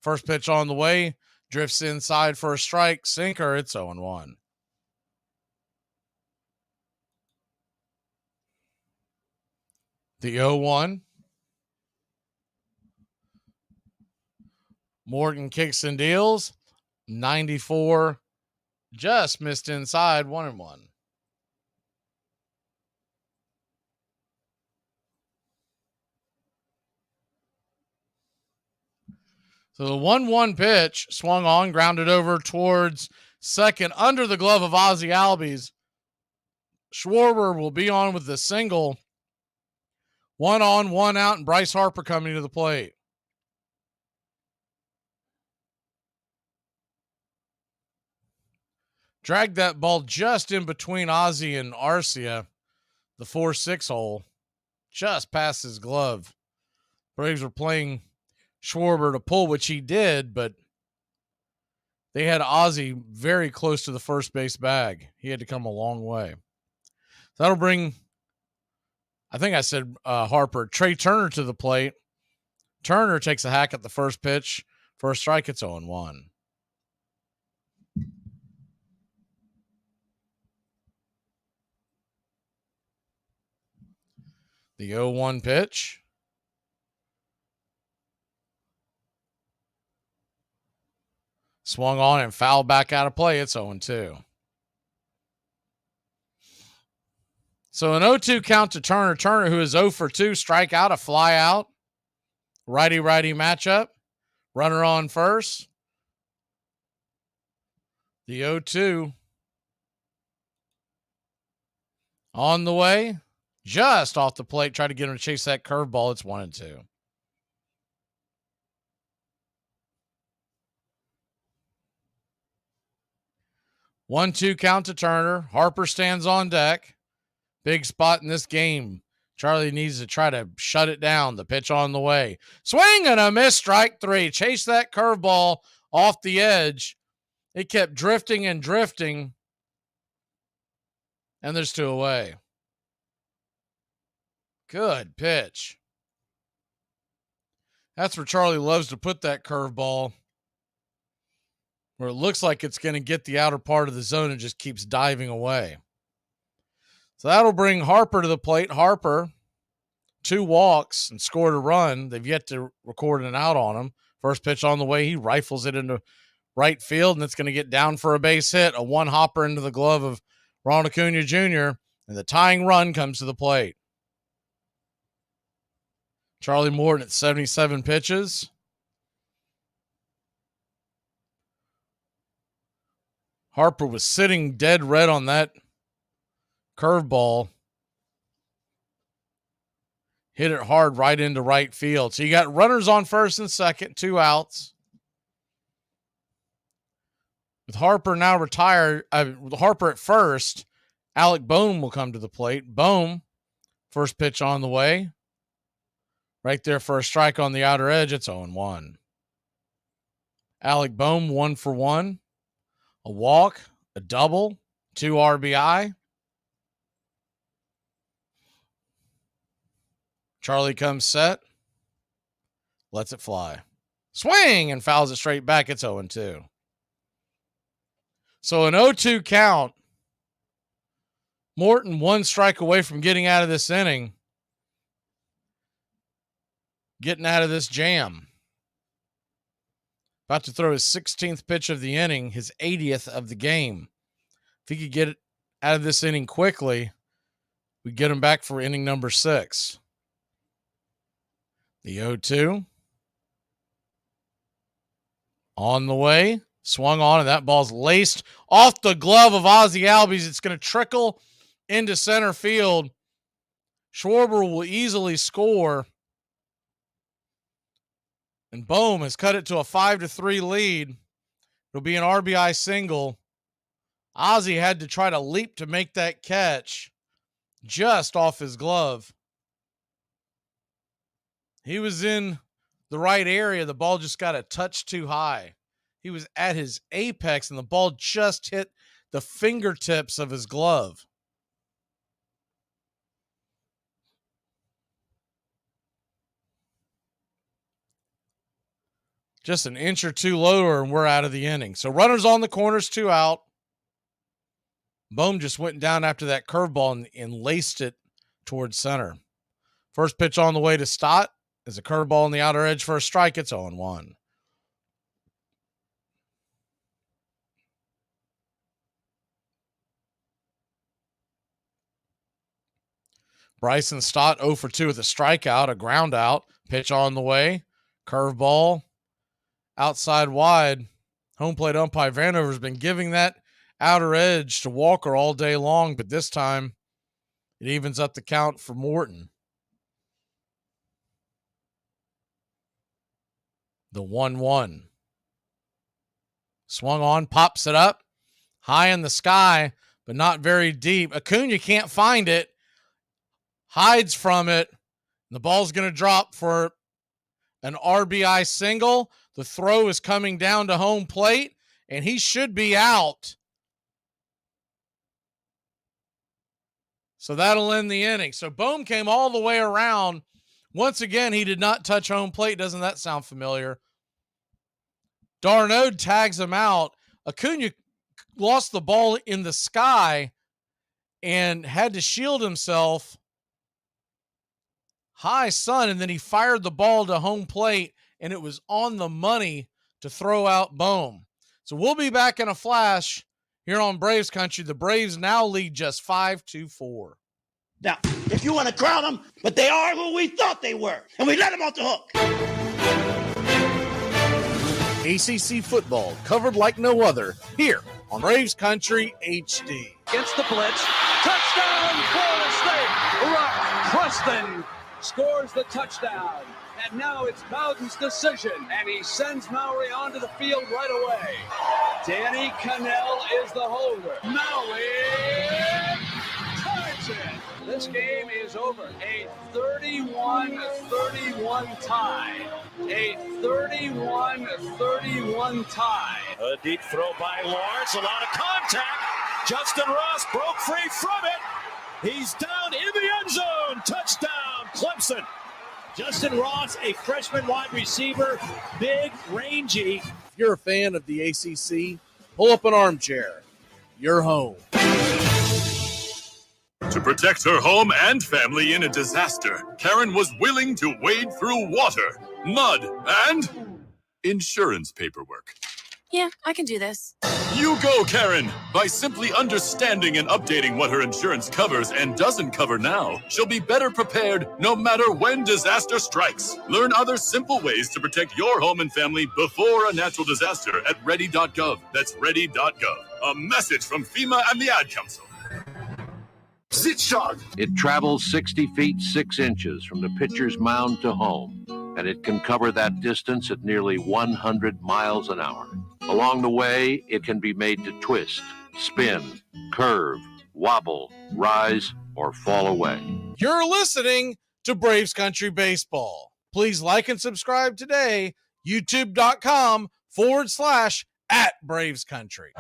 First pitch on the way, drifts inside for a strike, sinker. It's 0-1. The 0-1. Morton kicks and deals. 94. Just missed inside. 1-1. So the 1-1 pitch swung on, grounded over towards second under the glove of Ozzie Albies. Schwarber will be on with the single. 1 on, 1 out, and Bryce Harper coming to the plate. Dragged that ball just in between Ozzie and Arcia, the 4-6 hole, just past his glove. Braves were playing Schwarber to pull, which he did, but they had Ozzie very close to the first base bag. He had to come a long way. So that'll bring, I think I said Harper, Trey Turner to the plate. Turner takes a hack at the first pitch. For a strike, it's 0-1. The 0-1 pitch. Swung on and fouled back out of play. It's 0-2. So an 0-2 count to Turner. Turner, who is 0 for 2, strikeout, a fly out. Righty-righty matchup. Runner on first. The 0-2. On the way. Just off the plate. Try to get him to chase that curveball. It's 1-2. One-two count to Turner. Harper stands on deck. Big spot in this game. Charlie needs to try to shut it down. The pitch on the way. Swing and a miss. Strike 3. Chase that curveball off the edge. It kept drifting and drifting. And there's 2 away. Good pitch. That's where Charlie loves to put that curveball, where it looks like it's going to get the outer part of the zone and just keeps diving away. So that'll bring Harper to the plate. Harper, 2 walks and scored a run. They've yet to record an out on him. First pitch on the way, he rifles it into right field, and it's going to get down for a base hit. A 1-hopper into the glove of Ron Acuna Jr., and the tying run comes to the plate. Charlie Morton at 77 pitches. Harper was sitting dead red on that curveball. Hit it hard right into right field. So you got runners on first and second, 2 outs. With Harper now retired, with Harper at first, Alec Boehm will come to the plate. Boehm, first pitch on the way. Right there for a strike on the outer edge. It's 0-1. Alec Boehm, 1 for 1. A walk, a double, 2 RBI. Charlie comes set. Lets it fly. Swing and fouls it straight back. It's 0-2. So an 0-2 count. Morton 1 strike away from getting out of this inning. Getting out of this jam. About to throw his 16th pitch of the inning, his 80th of the game. If he could get it out of this inning quickly, we'd get him back for inning number 6. The 0-2. On the way. Swung on, and that ball's laced off the glove of Ozzie Albies. It's going to trickle into center field. Schwarber will easily score. And Bohm has cut it to a 5-3 lead. It'll be an RBI single. Ozzie had to try to leap to make that catch just off his glove. He was in the right area. The ball just got a touch too high. He was at his apex, and the ball just hit the fingertips of his glove. Just an inch or two lower, and we're out of the inning. So runners on the corners, 2 out. Bohm just went down after that curveball and laced it towards center. First pitch on the way to Stott is a curveball on the outer edge for a strike. It's 0-1. Bryson Stott 0 for 2 with a strikeout, a ground out. Pitch on the way. Curveball. Outside wide. Home plate umpire Vanover's been giving that outer edge to Walker all day long, but this time it evens up the count for Morton. The 1-1. Swung on, pops it up. High in the sky, but not very deep. Acuna can't find it. Hides from it. The ball's going to drop for an RBI single. The throw is coming down to home plate, and he should be out. So that'll end the inning. So Bohm came all the way around. Once again, he did not touch home plate. Doesn't that sound familiar? Darnode tags him out. Acuna lost the ball in the sky and had to shield himself. High sun, and then he fired the ball to home plate, and it was on the money to throw out Bohm. So we'll be back in a flash here on Braves Country. The Braves now lead just 5-4. Now, if you want to crown them, but they are who we thought they were, and we let them off the hook. ACC football covered like no other here on Braves Country HD. Against the blitz. Touchdown, Florida State. Rock Preston scores the touchdown. And now it's Bowden's decision, and he sends Maury onto the field right away. Danny Cannell is the holder. Maury ties it. This game is over. A 31-31 tie. A 31-31 tie. A deep throw by Lawrence. A lot of contact. Justin Ross broke free from it. He's down in the end zone. Touchdown, Clemson. Justin Ross, a freshman wide receiver, big, rangy. If you're a fan of the ACC, pull up an armchair. You're home. To protect her home and family in a disaster, Karen was willing to wade through water, mud, and insurance paperwork. Yeah, I can do this. You go, Karen! By simply understanding and updating what her insurance covers and doesn't cover now, she'll be better prepared no matter when disaster strikes. Learn other simple ways to protect your home and family before a natural disaster at ready.gov. That's ready.gov. A message from FEMA and the Ad Council. Sit shot. It travels 60 feet 6 inches from the pitcher's mound to home, and it can cover that distance at nearly 100 miles an hour. Along the way, it can be made to twist, spin, curve, wobble, rise, or fall away. You're listening to Braves Country Baseball. Please like and subscribe today, youtube.com/@Braves Country.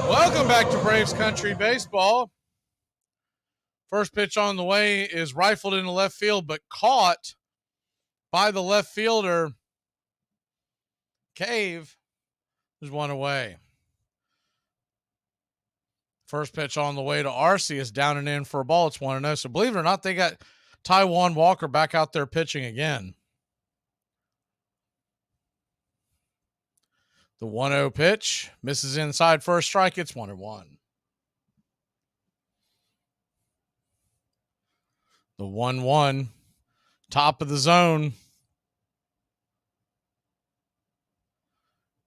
Welcome back to Braves Country Baseball. First pitch on the way is rifled into left field, but caught by the left fielder. Cave. There's one away. First pitch on the way to Arcee is down and in for a ball. It's 1-0. So believe it or not, they got Taijuan Walker back out there pitching again. The 1-0 pitch misses inside for a strike. It's 1-1. The 1-1, top of the zone.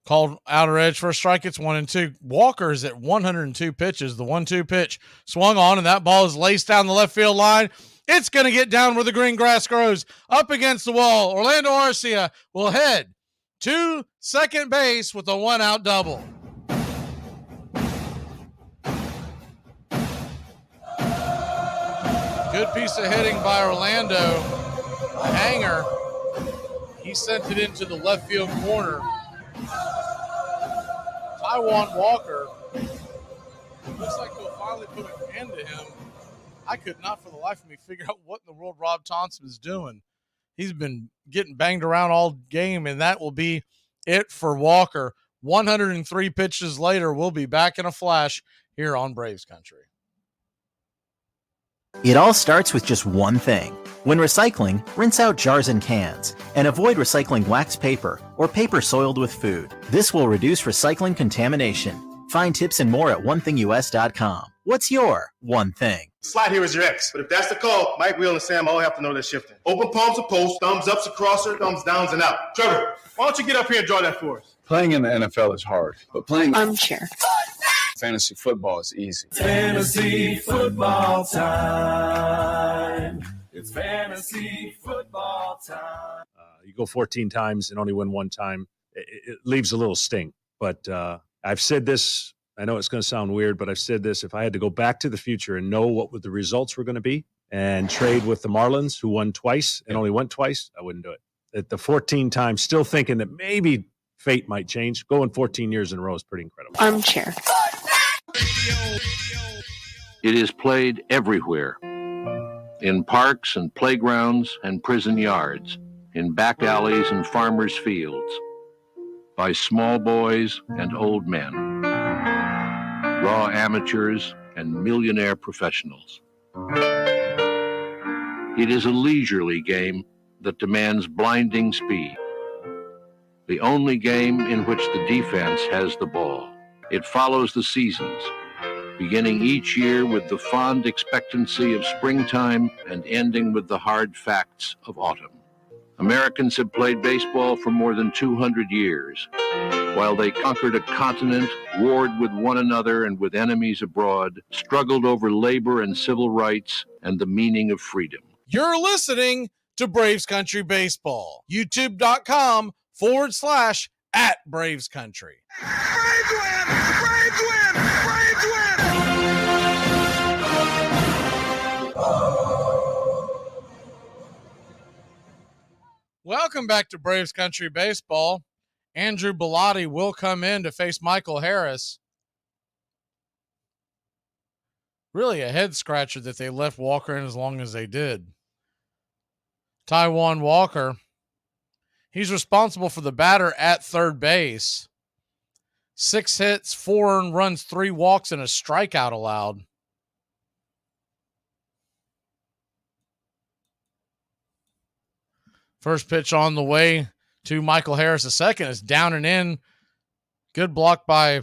Called outer edge for a strike. It's 1-2. Walker is at 102 pitches. The 1-2 pitch swung on, and that ball is laced down the left field line. It's going to get down where the green grass grows, up against the wall. Orlando Arcia will head to second base with a 1-out double. Good piece of hitting by Orlando. A hanger. He sent it into the left field corner. Taijuan Walker, looks like they'll finally put an end to him. I could not for the life of me figure out what in the world Rob Thompson is doing. He's been getting banged around all game, and that will be it for Walker. 103 pitches later, we'll be back in a flash here on Braves Country. It all starts with just one thing. When recycling, rinse out jars and cans, and avoid recycling waxed paper or paper soiled with food. This will reduce recycling contamination. Find tips and more at onethingus.com. What's your one thing? Slide here is your ex, but if that's the call, Mike, Will, and Sam all have to know they're shifting. Open palms to post, thumbs ups to crosser, thumbs downs and out. Trevor, why don't you get up here and draw that for us? Playing in the NFL is hard, but playing Armchair fantasy football is easy. Fantasy football time. It's fantasy football time. You go 14 times and only win one time. It leaves a little sting. But I've said this. I know it's going to sound weird, but I've said this. If I had to go back to the future and know what the results were going to be and trade with the Marlins, who won twice and only went twice, I wouldn't do it. At the 14 times, still thinking that maybe fate might change. Going 14 years in a row is pretty incredible. Armchair. It is played everywhere, in parks and playgrounds and prison yards, in back alleys and farmers' fields, by small boys and old men, raw amateurs and millionaire professionals. It is a leisurely game that demands blinding speed, the only game in which the defense has the ball. It follows the seasons, beginning each year with the fond expectancy of springtime and ending with the hard facts of autumn. Americans have played baseball for more than 200 years. While they conquered a continent, warred with one another and with enemies abroad, struggled over labor and civil rights and the meaning of freedom. You're listening to Braves Country Baseball. YouTube.com/@Braves Country. Braves win! Braves win! Braves win! Welcome back to Braves Country Baseball. Andrew Bellotti will come in to face Michael Harris. Really a head scratcher that they left Walker in as long as they did. Taijuan Walker, he's responsible for the batter at third base. 6 hits, 4 earned runs, 3 walks, and a strikeout allowed. First pitch on the way to Michael Harris. The second is down and in. Good block by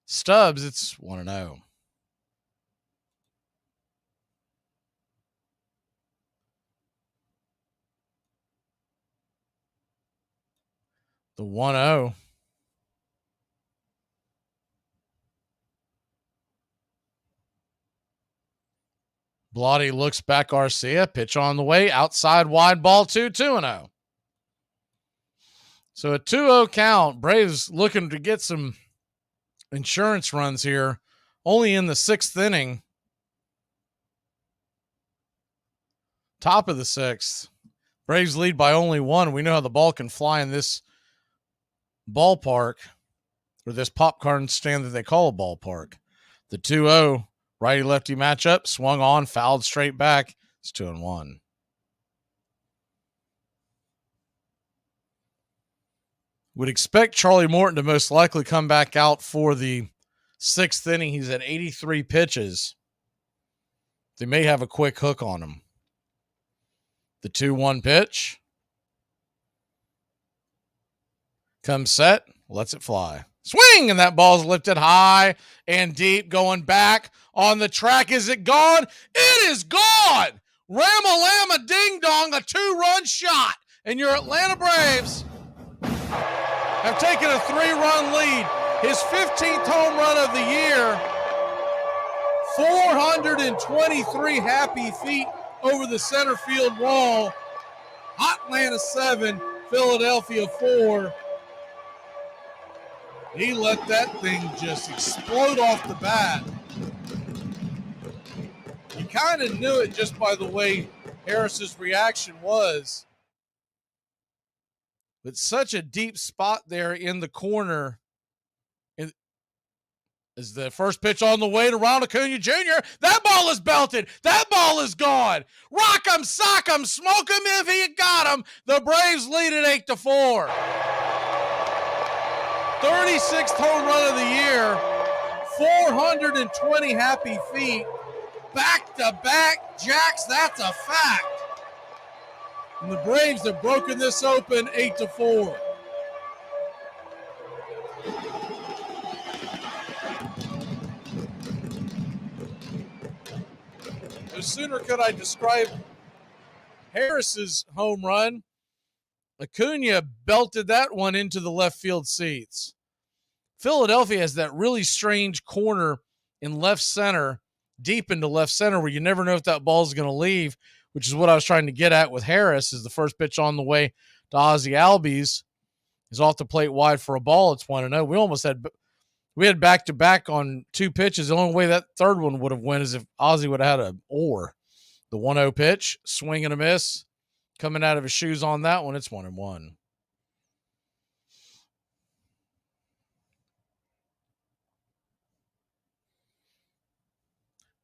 Stubbs. It's 1-0. The 1-0. Bellotti looks back Arcia. Pitch on the way. Outside wide ball 2-0. So a 2-0 count. Braves looking to get some insurance runs here. Only in the 6th inning. Top of the 6th. Braves lead by only 1. We know how the ball can fly in this ballpark, or this popcorn stand that they call a ballpark. The 2-0 Righty-lefty matchup, swung on, fouled straight back. It's 2-1. Would expect Charlie Morton to most likely come back out for the 6th inning. He's at 83 pitches. They may have a quick hook on him. The 2-1 pitch. Comes set, lets it fly. Swing, and that ball's lifted high and deep, going back on the track. Is it gone? It is gone! Ram-a-lam-a ding-dong, a 2-run shot. And your Atlanta Braves have taken a 3-run lead. His 15th home run of the year. 423 happy feet over the center field wall. Atlanta 7, Philadelphia 4. He let that thing just explode off the bat. You kind of knew it just by the way Harris's reaction was. But such a deep spot there in the corner. Is the first pitch on the way to Ronald Acuna Jr. That ball is belted. That ball is gone. Rock 'em, sock 'em, smoke 'em if he got 'em. The Braves lead at 8-4. 36th home run of the year. 420 happy feet. Back-to-back jacks. That's a fact. And the Braves have broken this open 8-4. No sooner could I describe Harris's home run. Acuna belted that one into the left field seats. Philadelphia has that really strange corner in left center, deep into left center, where you never know if that ball is going to leave, which is what I was trying to get at with Harris. Is the first pitch on the way to Ozzie Albies is off the plate wide for a ball. It's 1-0. We had back-to-back on 2 pitches. The only way that third one would have went is if Ozzie would have had an or. The 1-0 pitch, swing and a miss. Coming out of his shoes on that one, it's 1-1.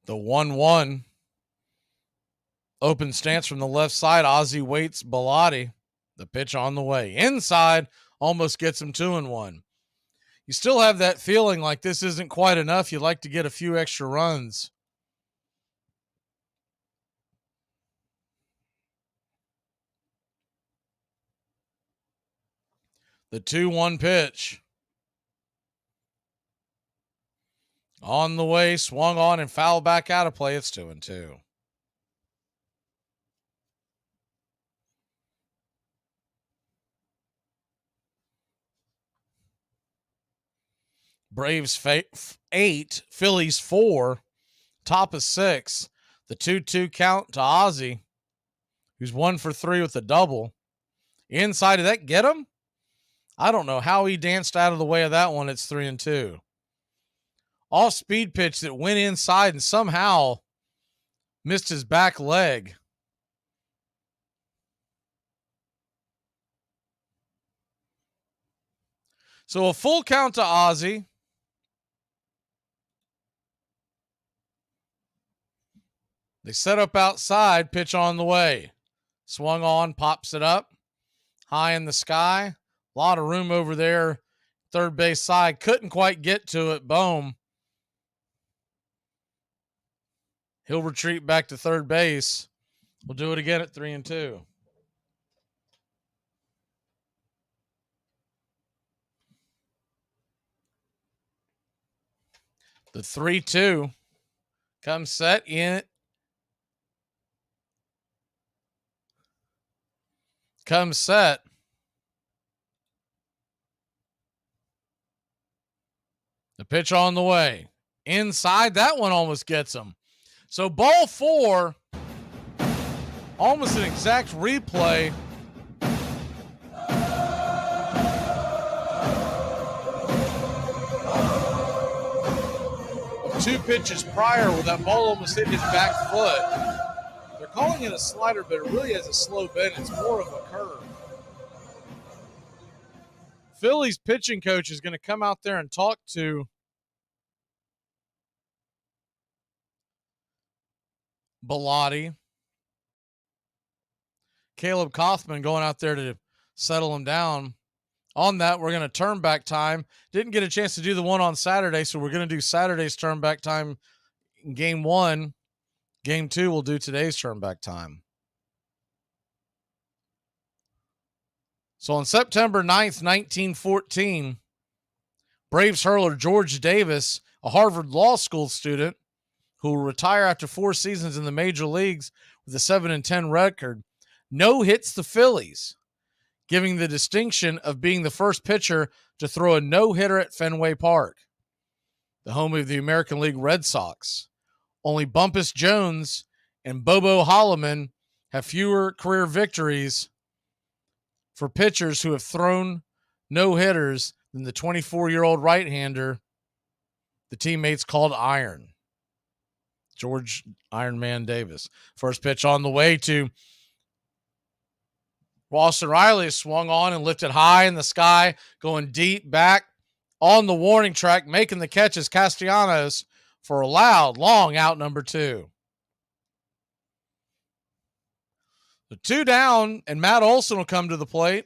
The 1-1. Open stance from the left side. Ozzie waits Bilotti. The pitch on the way. Inside, almost gets him 2-1. You still have that feeling like this isn't quite enough. You'd like to get a few extra runs. The 2-1 pitch. On the way, swung on and fouled back out of play. It's 2-2. Braves 8, Phillies 4, top of 6. The 2-2 count to Ozzie, who's 1 for 3 with a double. Inside, did that get him? I don't know how he danced out of the way of that one. It's 3-2. Off-speed pitch that went inside and somehow missed his back leg. So a full count to Ozzie. They set up outside, pitch on the way. Swung on, pops it up. High in the sky. A lot of room over there. Third base side. Couldn't quite get to it. Boom. He'll retreat back to third base. We'll do it again at 3-2. The 3-2 comes set in. Comes set. The pitch on the way. Inside, that one almost gets him. So ball 4, almost an exact replay. Of 2 pitches prior where that ball almost hit his back foot. They're calling it a slider, but it really has a slow bend. It's more of a curve. Phillies pitching coach is going to come out there and talk to Bellotti. Caleb Kaufman going out there to settle him down. On that, we're going to turn back time. Didn't get a chance to do the one on Saturday, so we're going to do Saturday's turn back time in game 1. Game 2, we'll do today's turn back time. So on September 9th, 1914, Braves hurler George Davis, a Harvard Law School student who will retire after 4 seasons in the major leagues with a 7-10 record, no-hits the Phillies, giving the distinction of being the first pitcher to throw a no-hitter at Fenway Park, the home of the American League Red Sox. Only Bumpus Jones and Bobo Holloman have fewer career victories for pitchers who have thrown no-hitters than the 24-year-old right-hander the teammates called Iron, George Iron Man Davis. First pitch on the way to Boston Riley is swung on and lifted high in the sky, going deep back on the warning track, making the catch as Castellanos for a loud, long out number 2. The 2 down, and Matt Olson will come to the plate.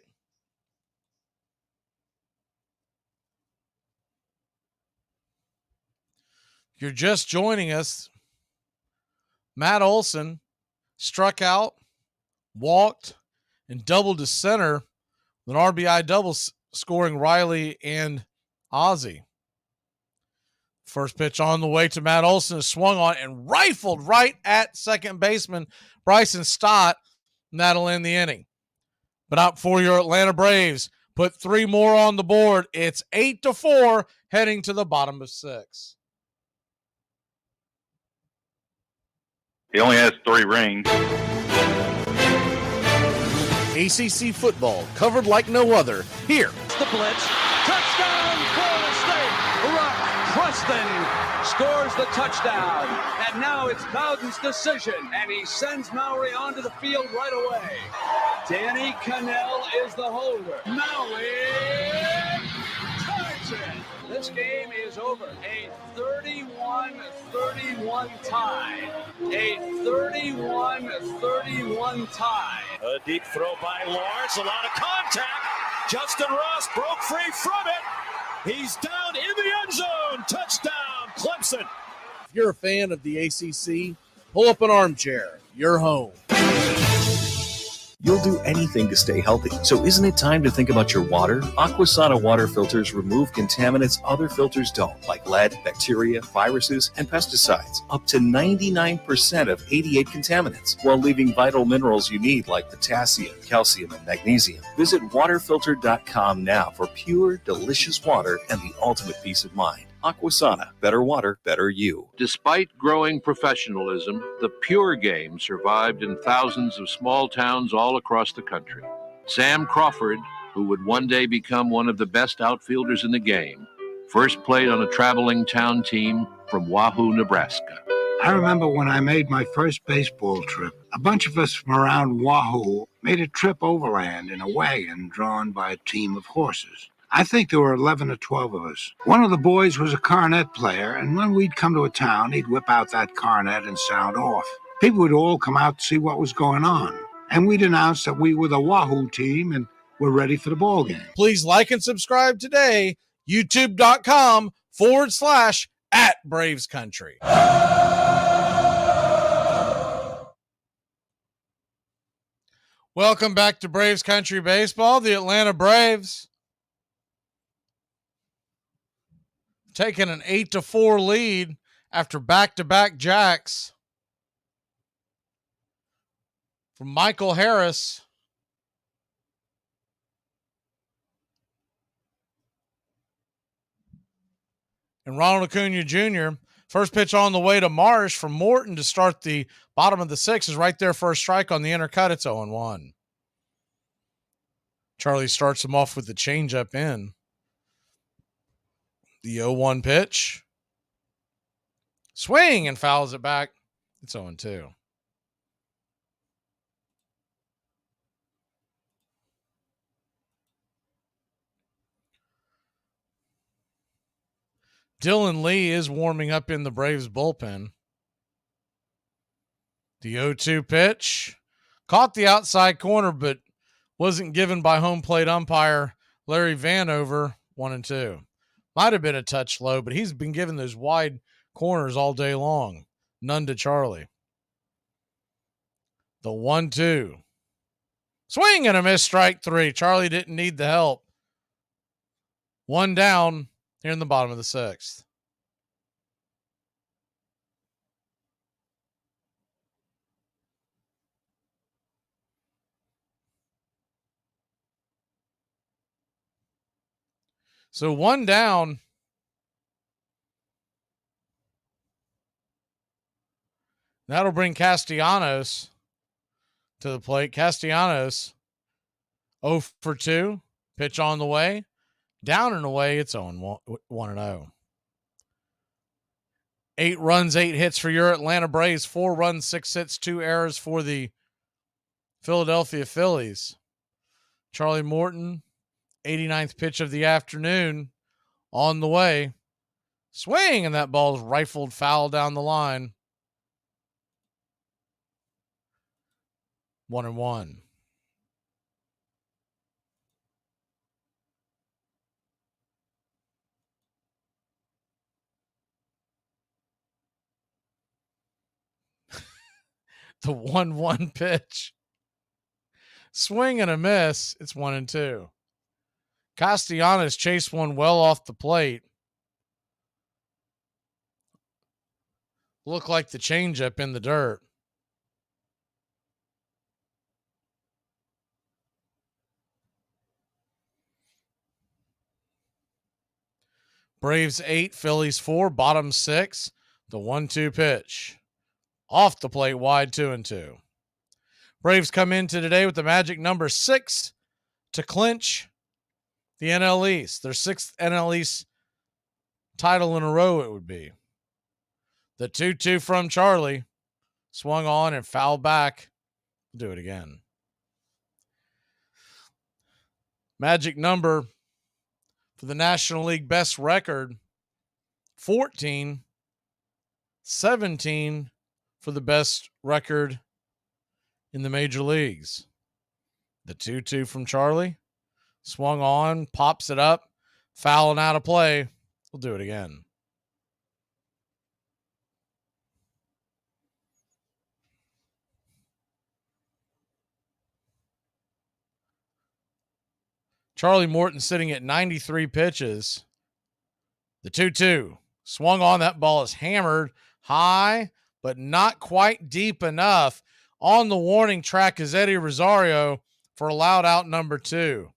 If you're just joining us, Matt Olson struck out, walked, and doubled to center with an RBI double, scoring Riley and Ozzie. First pitch on the way to Matt Olson is swung on and rifled right at second baseman Bryson Stott, and that'll end the inning. But out for your Atlanta Braves, put 3 more on the board. It's 8-4, heading to the bottom of 6. He only has 3 rings. ACC football covered like no other. Here. The blitz. Touchdown, Florida State. Rock Preston scores the touchdown. And now it's Bowden's decision. And he sends Mowry onto the field right away. Danny Cannell is the holder. Mowry ties it. This game is over. A 31-31 tie. A 31-31 tie. A deep throw by Lawrence. A lot of contact. Justin Ross broke free from it. He's down in the end zone. Touchdown, Clemson. If you're a fan of the ACC, pull up an armchair. You're home. You'll do anything to stay healthy. So isn't it time to think about your water? Aquasana water filters remove contaminants other filters don't, like lead, bacteria, viruses, and pesticides. Up to 99% of 88 contaminants, while leaving vital minerals you need like potassium, calcium, and magnesium. Visit waterfilter.com now for pure, delicious water and the ultimate peace of mind. Aquasana, better water, better you. Despite growing professionalism, the Pure game survived in thousands of small towns all across the country. Sam Crawford, who would one day become one of the best outfielders in the game, first played on a traveling town team from Wahoo, Nebraska. I remember when I made my first baseball trip, a bunch of us from around Wahoo made a trip overland in a wagon drawn by a team of horses. I think there were 11 or 12 of us. One of the boys was a cornet player, and when we'd come to a town, he'd whip out that cornet and sound off. People would all come out to see what was going on, and we'd announce that we were the Wahoo team and were ready for the ball game. Please like and subscribe today, youtube.com/@BravesCountry. Welcome back to Braves Country Baseball. The Atlanta Braves taking an 8-4 lead after back-to-back jacks from Michael Harris. And Ronald Acuna Jr. First pitch on the way to Marsh from Morton to start the bottom of the 6 is right there for a strike on the inner cut. It's 0-1. Charlie starts him off with the changeup in. The 0-1 pitch. Swing and fouls it back. It's 0-2. Dylan Lee is warming up in the Braves bullpen. The 0-2 pitch caught the outside corner, but wasn't given by home plate umpire Larry Vanover. 1-2. Might have been a touch low, but he's been given those wide corners all day long. None to Charlie. The 1-2. Swing and a miss, strike 3. Charlie didn't need the help. 1 down here in the bottom of the 6th. So 1 down. That'll bring Castellanos to the plate. Castellanos 0 for 2. Pitch on the way. Down and away. It's 1-0. 8 runs, 8 hits for your Atlanta Braves. 4 runs, 6 hits, 2 errors for the Philadelphia Phillies. Charlie Morton, 89th pitch of the afternoon, on the way. Swing, and that ball is rifled foul down the line. 1-1. The 1-1 pitch. Swing and a miss. It's 1-2. Castellanos chased one well off the plate. Looked like the changeup in the dirt. Braves 8, Phillies 4, bottom 6. The 1-2 pitch. Off the plate, wide, 2-2. Braves come into today with the magic number 6 to clinch the NL East. Their 6th NL East title in a row, it would be. The 2-2 from Charlie. Swung on and fouled back. Do it again. Magic number for the National League best record, 14. 17 for the best record in the major leagues. The 2-2 from Charlie. Swung on, pops it up, fouling out of play. We'll do it again. Charlie Morton sitting at 93 pitches. The 2-2. Swung on, that ball is hammered high, but not quite deep enough. On the warning track is Eddie Rosario for allowed out number 2.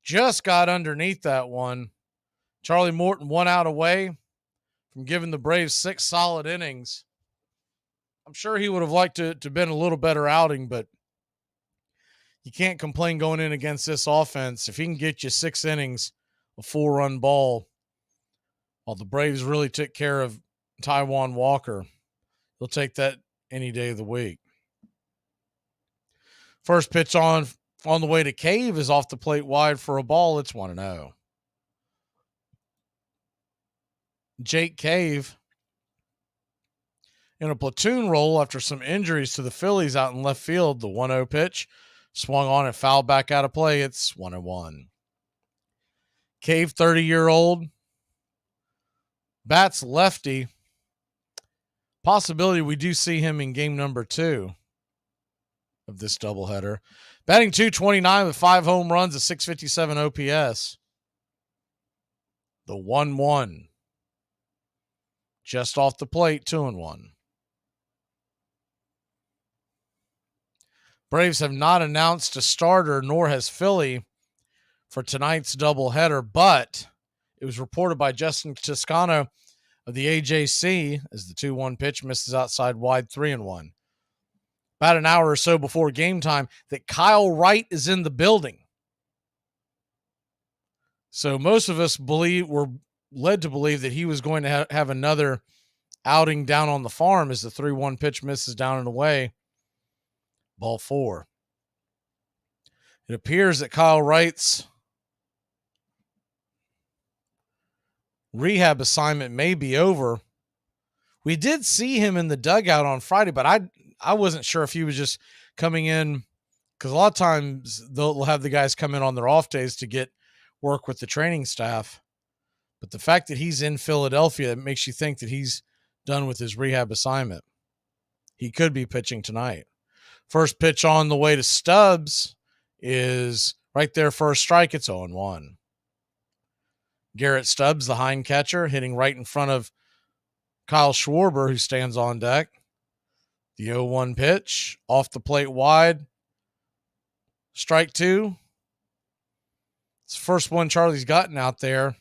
Just got underneath that one. Charlie Morton 1 out away from giving the Braves 6 solid innings. I'm sure he would have liked to have been a little better outing, but you can't complain going in against this offense. If he can get you 6 innings, a 4-run ball, well, the Braves really took care of Taijuan Walker. He'll take that any day of the week. First pitch on the way to Cave is off the plate wide for a ball. It's 1-0. Jake Cave in a platoon role after some injuries to the Phillies out in left field. The 1-0 pitch swung on and fouled back out of play. It's 1-1. Cave, 30-year-old, bats lefty. Possibility we do see him in game number 2 of this doubleheader. Batting .229 with 5 home runs, a .657 OPS. The 1-1. Just off the plate, 2-1. Braves have not announced a starter, nor has Philly, for tonight's doubleheader, but it was reported by Justin Toscano of the AJC as the 2-1 pitch misses outside wide, 3-1. About an hour or so before game time that Kyle Wright is in the building. So most of us were led to believe that he was going to have another outing down on the farm as the 3-1 pitch misses down and away. Ball 4. It appears that Kyle Wright's rehab assignment may be over We did see him in the dugout on Friday, but I wasn't sure if he was just coming in, because a lot of times they'll have the guys come in on their off days to get work with the training staff. But the fact that he's in Philadelphia, it makes you think that he's done with his rehab assignment. He could be pitching tonight. First pitch on the way to Stubbs is right there for a strike. It's 0-1. Garrett Stubbs, the hind catcher, hitting right in front of Kyle Schwarber, who stands on deck. The 0-1 pitch, off the plate wide. Strike 2. It's the first one Charlie's gotten out there.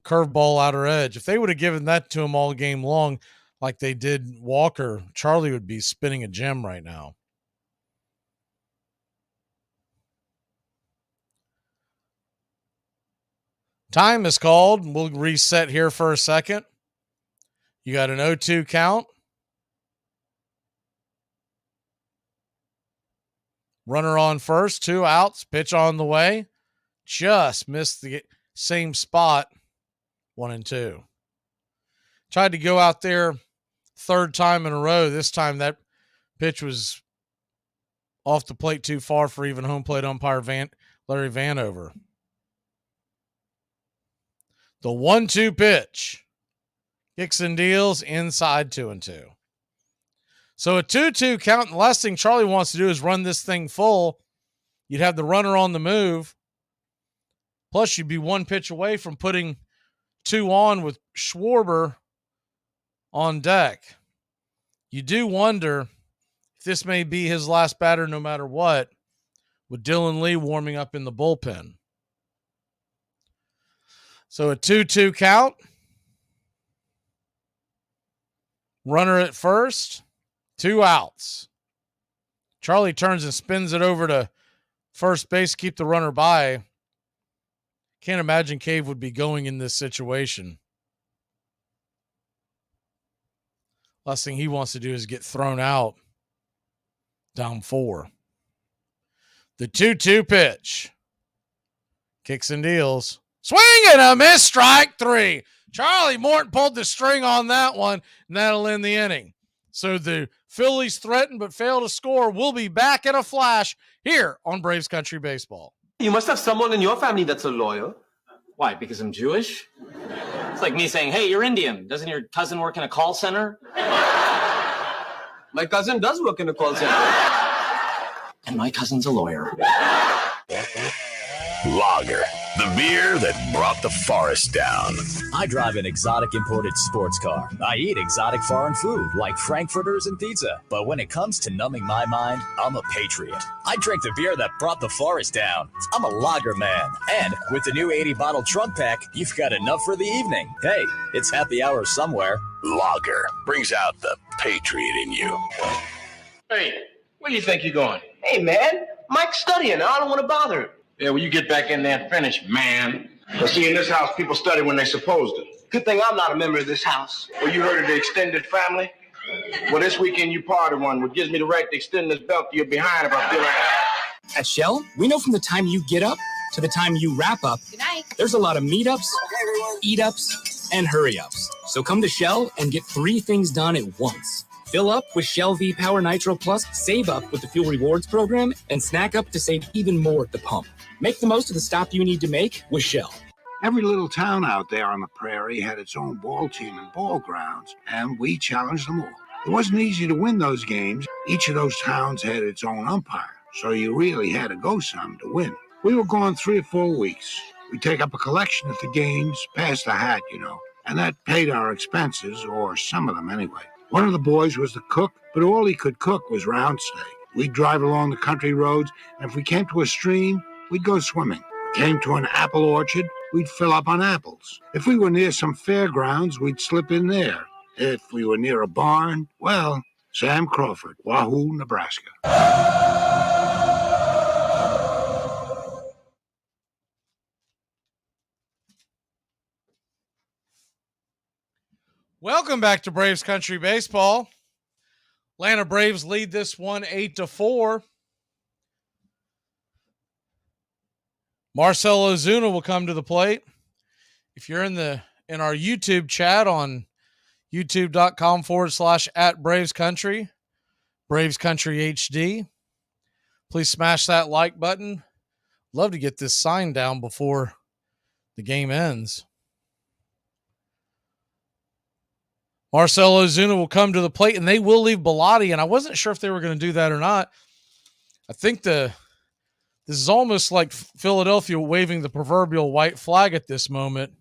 Curveball outer edge. If they would have given that to him all game long, like they did Walker, Charlie would be spinning a gem right now. Time is called. We'll reset here for a second. You got an 0-2 count. Runner on first, 2 outs, pitch on the way. Just missed the same spot, 1-2. Tried to go out there third time in a row. This time that pitch was off the plate too far for even home plate umpire Larry Vanover. The 1-2 pitch. Kicks and deals inside 2-2. So a 2-2 count. And the last thing Charlie wants to do is run this thing full. You'd have the runner on the move. Plus, you'd be one pitch away from putting 2 on with Schwarber on deck. You do wonder if this may be his last batter no matter what, with Dylan Lee warming up in the bullpen. So a 2-2 count. Runner at first. 2 outs. Charlie turns and spins it over to first base, keep the runner by. Can't imagine Cave would be going in this situation. Last thing he wants to do is get thrown out down 4. The 2-2 pitch. Kicks and deals. Swing and a miss, strike 3. Charlie Morton pulled the string on that one, and that'll end the inning. So the Phillies threaten but fail to score. We'll be back in a flash here on Braves Country Baseball. You must have someone in your family that's a lawyer. Why, because I'm Jewish? It's like me saying, hey, you're Indian. Doesn't your cousin work in a call center? My cousin does work in a call center. And my cousin's a lawyer. Lager, the beer that brought the forest down. I drive an exotic imported sports car. I eat exotic foreign food like frankfurters and pizza. But when it comes to numbing my mind, I'm a patriot. I drink the beer that brought the forest down. I'm a lager man. And with the new 80-bottle trunk pack, you've got enough for the evening. Hey, it's happy hour somewhere. Lager brings out the patriot in you. Hey, where do you think you're going? Hey, man, Mike's studying. I don't want to bother him. Yeah, well, you get back in there and finish, man. Well, see, in this house, people study when they're supposed to. Good thing I'm not a member of this house. Well, you heard of the extended family? Well, this weekend you part of one, which gives me the right to extend this belt to your behind if I feel like it. At Shell, we know from the time you get up to the time you wrap up, there's a lot of meetups, eat-ups, and hurry-ups. So come to Shell and get 3 things done at once. Fill up with Shell V-Power Nitro Plus, save up with the Fuel Rewards program, and snack up to save even more at the pump. Make the most of the stop you need to make with Shell. Every little town out there on the prairie had its own ball team and ball grounds, and we challenged them all. It wasn't easy to win those games. Each of those towns had its own umpire, so you really had to go some to win. We were gone 3 or 4 weeks. We'd take up a collection at the games, pass the hat, and that paid our expenses, or some of them anyway. One of the boys was the cook, but all he could cook was round steak. We'd drive along the country roads, and if we came to a stream, we'd go swimming. Came to an apple orchard, we'd fill up on apples. If we were near some fairgrounds, we'd slip in there. If we were near a barn, well, Sam Crawford, Wahoo, Nebraska. Welcome back to Braves Country Baseball. Atlanta Braves lead this one 8-4. Marcell Ozuna will come to the plate. If you're in our YouTube chat on youtube.com/@BravesCountry, Braves Country HD. Please smash that like button. Love to get this sign down before the game ends. Marcell Ozuna will come to the plate, and they will leave Bilotti, and I wasn't sure if they were going to do that or not. I think this is almost like Philadelphia waving the proverbial white flag at this moment.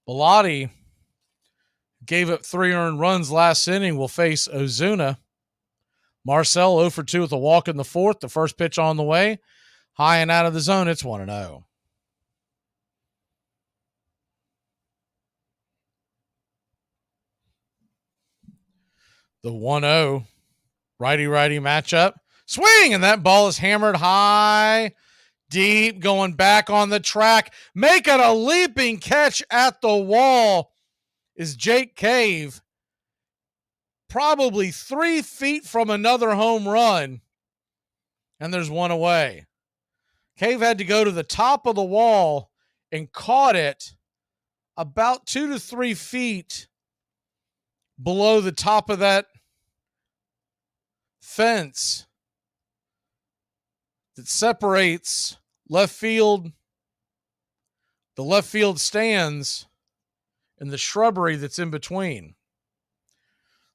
Bilotti gave up 3 earned runs last inning, will face Ozuna. Marcell 0 for 2 with a walk in the fourth. The first pitch on the way. High and out of the zone. It's 1-0. The 1-0 righty-righty matchup. Swing! And that ball is hammered high, deep, going back on the track. Making a leaping catch at the wall is Jake Cave. Probably 3 feet from another home run. And there's one away. Cave had to go to the top of the wall and caught it about 2 to 3 feet below the top of that fence that separates left field, the left field stands, and the shrubbery that's in between.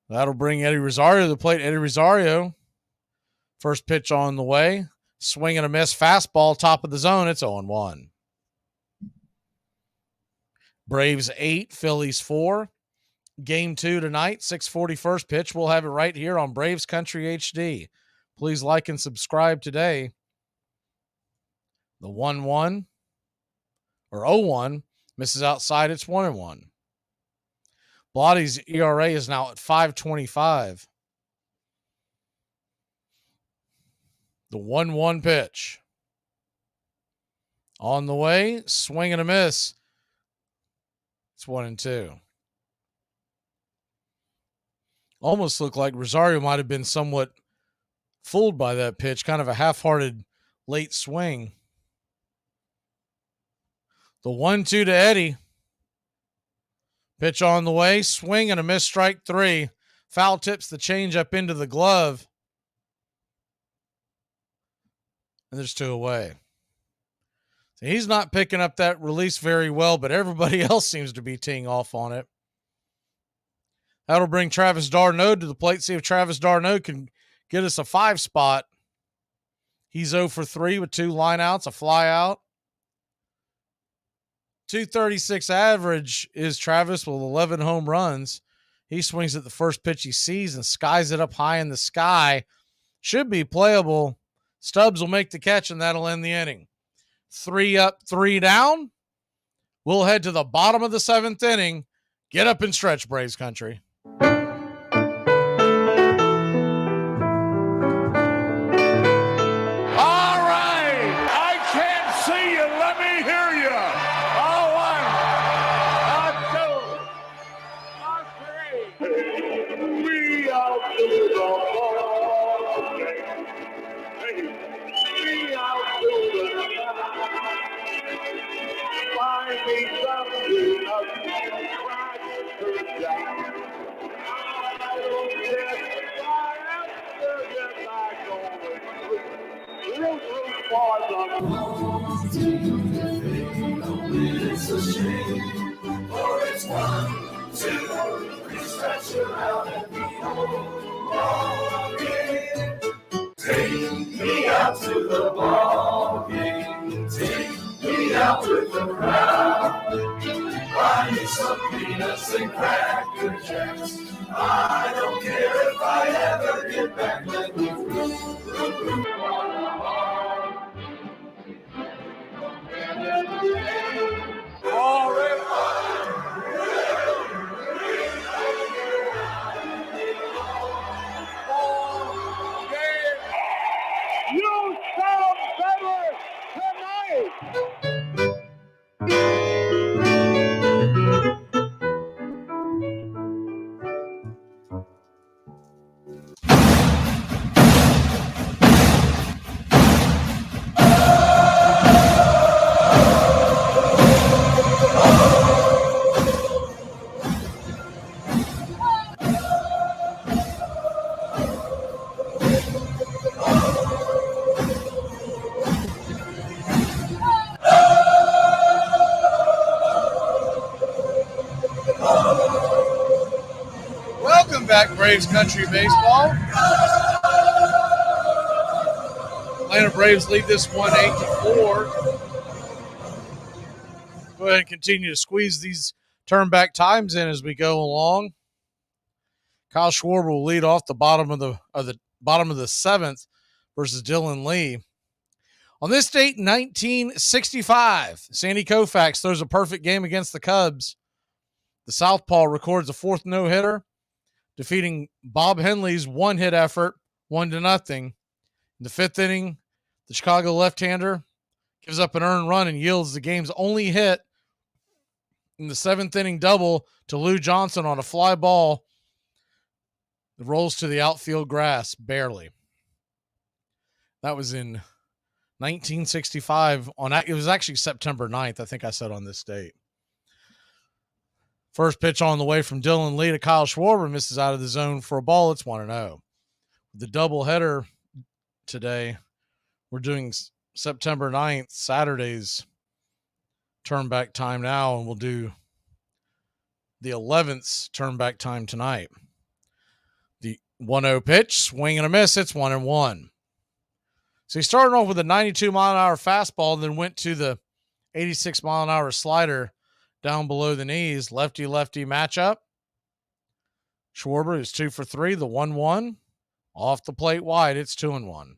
That'll bring Eddie Rosario to the plate. Eddie Rosario, first pitch on the way. Swing and a miss. Fastball, top of the zone. It's 0-1. Braves 8, Phillies 4. Game 2 tonight, 6:40 first pitch. We'll have it right here on Braves Country HD. Please like and subscribe today. The 1-1 or 0-1 misses outside. It's 1-1. Bilotti's ERA is now at 5.25. The 1-1 pitch. On the way, swing and a miss. It's 1-2. Almost looked like Rosario might have been somewhat fooled by that pitch, kind of a half-hearted late swing. The 1-2 to Eddie. Pitch on the way, swing and a miss, strike 3. Foul tips the changeup into the glove. And there's 2 away. So he's not picking up that release very well, but everybody else seems to be teeing off on it. That'll bring Travis d'Arnaud to the plate. See if Travis d'Arnaud can get us a 5 spot. He's 0 for 3 with 2 lineouts, a fly out. 236 average is Travis with 11 home runs. He swings at the first pitch he sees and skies it up high in the sky. Should be playable. Stubbs will make the catch, and that'll end the inning. 3 up, 3 down. We'll head to the bottom of the 7th inning. Get up and stretch, Braves Country. It's a shame, for it's 1, 2, 3, stretch around and be home again. Take me out to the ball game. Take me out with the crowd. Buy me some peanuts and cracker jacks. I don't care if I ever get back. Let me through. You sound better tonight! back Braves Country Baseball. Atlanta Braves lead this one 8-4. Go ahead and continue to squeeze these turn back times in as we go along. Kyle Schwarber will lead off the bottom of the seventh versus Dylan Lee. On this date, 1965, Sandy Koufax throws a perfect game against the Cubs. The Southpaw records a fourth no-hitter, defeating Bob Henley's one-hit effort, 1-0. In the fifth inning, the Chicago left-hander gives up an earned run and yields the game's only hit in the seventh inning double to Lou Johnson on a fly ball that rolls to the outfield grass, barely. That was in 1965. It was actually September 9th, I think I said on this date. First pitch on the way from Dylan Lee to Kyle Schwarber, misses out of the zone for a ball. It's 1-0. The doubleheader today, we're doing September 9th, Saturday's turn back time now, and we'll do the 11th turn back time tonight. The 1-0 pitch, swing and a miss. It's 1-1. So he started off with a 92-mile-an-hour fastball, then went to the 86-mile-an-hour slider down below the knees. Lefty-lefty matchup. Schwarber is 2 for 3. The 1-1. Off the plate wide. It's 2-1.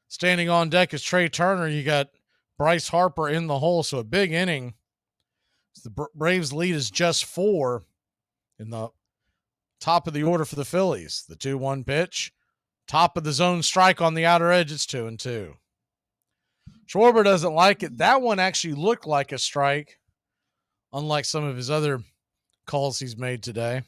Standing on deck is Trey Turner. You got Bryce Harper in the hole, so a big inning. The Braves lead is just 4 in the top of the order for the Phillies. The 2-1 pitch. Top of the zone strike on the outer edge. It's 2-2. Schwarber doesn't like it. That one actually looked like a strike, unlike some of his other calls he's made today.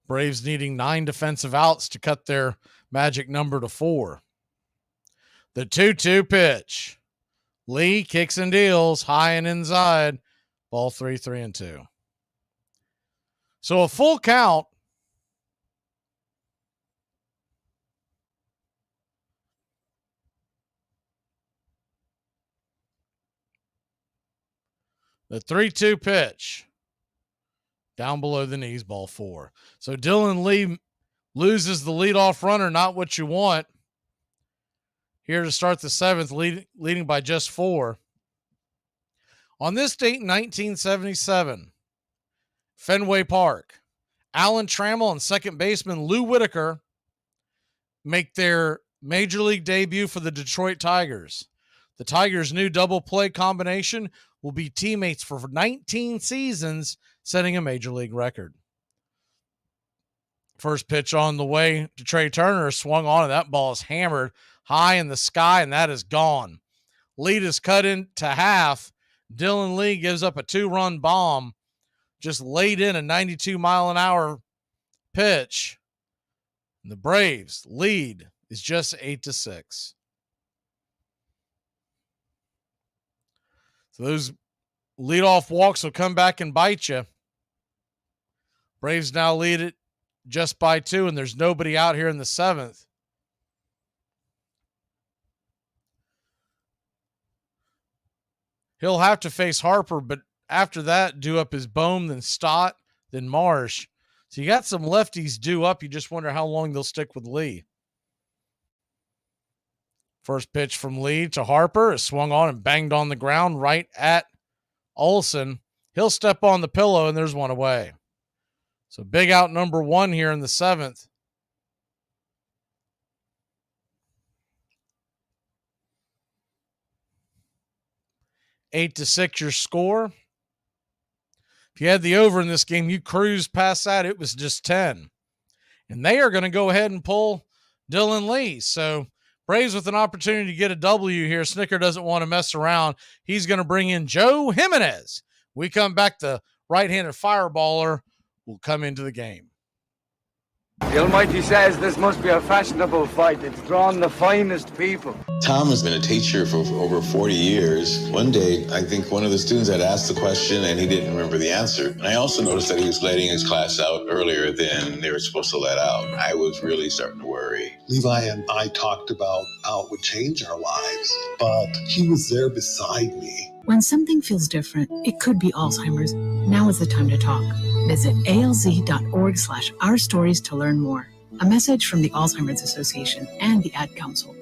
Braves needing 9 defensive outs to cut their magic number to 4. The 2-2 pitch. Lee kicks and deals high and inside. Ball 3-2. So a full count. The 3-2 pitch. Down below the knees, ball 4. So Dylan Lee loses the leadoff runner, not what you want. Here to start the 7th, leading by just 4. On this date in 1977, Fenway Park, Alan Trammell and second baseman Lou Whitaker make their major league debut for the Detroit Tigers. The Tigers' new double play combination will be teammates for 19 seasons, setting a major league record. First pitch on the way to Trey Turner, swung on, and that ball is hammered high in the sky, and that is gone. Lead is cut into half. Dylan Lee gives up a 2-run bomb, just laid in a 92-mile-an-hour pitch. And the Braves lead is just 8-6. So those leadoff walks will come back and bite you. Braves now lead it just by 2, and there's nobody out here in the 7th. He'll have to face Harper, but after that, due up is Bohm, then Stott, then Marsh. So you got some lefties due up. You just wonder how long they'll stick with Lee. First pitch from Lee to Harper is swung on and banged on the ground right at Olsen. He'll step on the pillow, and there's one away. So big out number 1 here in the 7th. Eight to 6 your score. If you had the over in this game, you cruised past that. It was just 10. And they are going to go ahead and pull Dylan Lee. So Braves with an opportunity to get a W here. Snicker doesn't want to mess around. He's going to bring in Joe Jimenez. We come back, the right-handed fireballer will come into the game. The Almighty says this must be a fashionable fight. It's drawn the finest people. Tom has been a teacher for over 40 years. One day, I think one of the students had asked the question and he didn't remember the answer. And I also noticed that he was letting his class out earlier than they were supposed to let out. I was really starting to worry. Levi and I talked about how it would change our lives, but he was there beside me. When something feels different, it could be Alzheimer's. Now is the time to talk. Visit alz.org/ourstories to learn more. A message from the Alzheimer's Association and the Ad Council.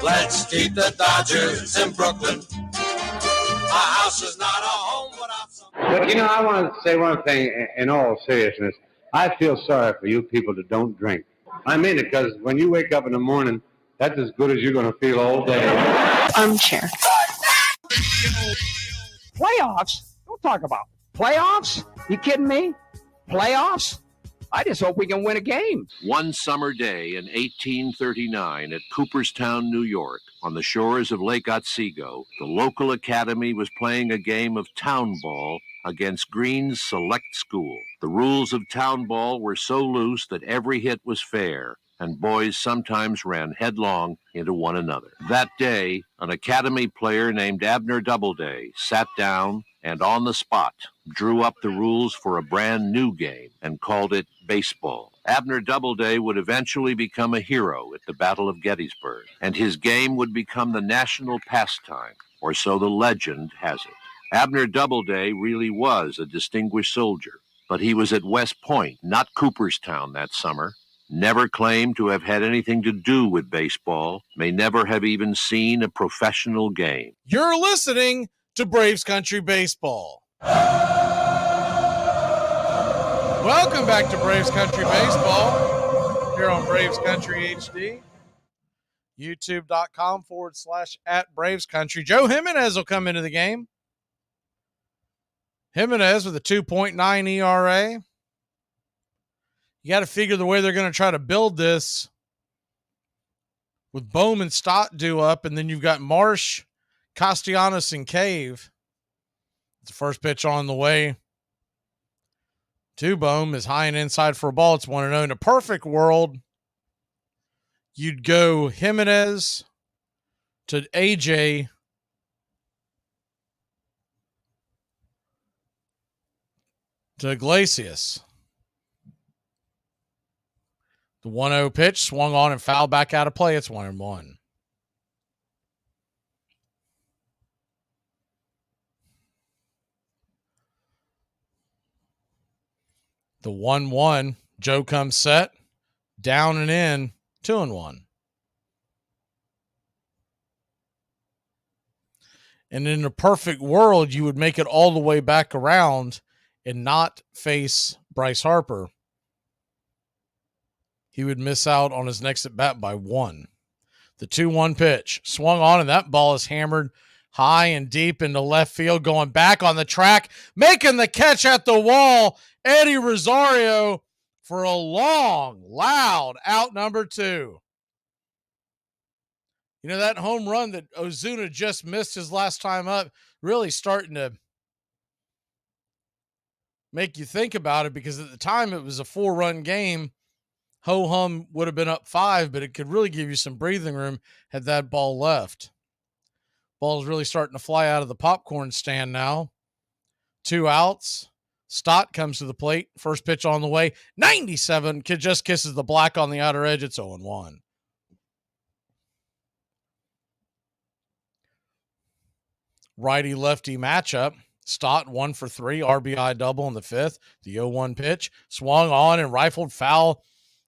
Let's keep the Dodgers in Brooklyn. A house is not a home without some. But, I want to say one thing in all seriousness. I feel sorry for you people that don't drink. I mean it, because when you wake up in the morning, that's as good as you're going to feel all day. Armchair. Playoffs? Don't talk about playoffs. You kidding me? Playoffs? I just hope we can win a game. One summer day in 1839 at Cooperstown, New York, on the shores of Lake Otsego, the local academy was playing a game of town ball against Green's Select School. The rules of town ball were so loose that every hit was fair, and boys sometimes ran headlong into one another. That day, an academy player named Abner Doubleday sat down and on the spot drew up the rules for a brand new game and called it baseball. Abner Doubleday would eventually become a hero at the Battle of Gettysburg, and his game would become the national pastime, or so the legend has it. Abner Doubleday really was a distinguished soldier, but he was at West Point, not Cooperstown, that summer. Never claimed to have had anything to do with baseball, may never have even seen a professional game. You're listening to Braves Country Baseball. Welcome back to Braves Country Baseball here on Braves Country HD. YouTube.com/@Braves Country. Joe Jimenez will come into the game. Jimenez with a 2.9 ERA. You got to figure the way they're going to try to build this with Bohm and Stott due up, and then you've got Marsh, Castellanos, and Cave. It's the first pitch on the way to Bohm is high and inside for a ball. It's 1-0. In a perfect world, you'd go Jimenez to AJ to Iglesias. The 1-0 pitch swung on and fouled back out of play. It's 1-1. The 1-1. Joe comes set. Down and in. 2-1. And in a perfect world, you would make it all the way back around and not face Bryce Harper. He would miss out on his next at bat by 1. The 2-1 pitch swung on, and that ball is hammered high and deep into left field, going back on the track, making the catch at the wall. Eddie Rosario for a long, loud out number 2. You know, that home run that Ozuna just missed his last time up, really starting to make you think about it, because at the time it was a 4-run game. Ho-hum would have been up 5, but it could really give you some breathing room had that ball left. Ball's really starting to fly out of the popcorn stand now. 2 outs. Stott comes to the plate. First pitch on the way. 97. Kid just kisses the black on the outer edge. It's 0-1. Righty-lefty matchup. Stott 1 for 3. RBI double in the 5th. The 0-1 pitch. Swung on and rifled foul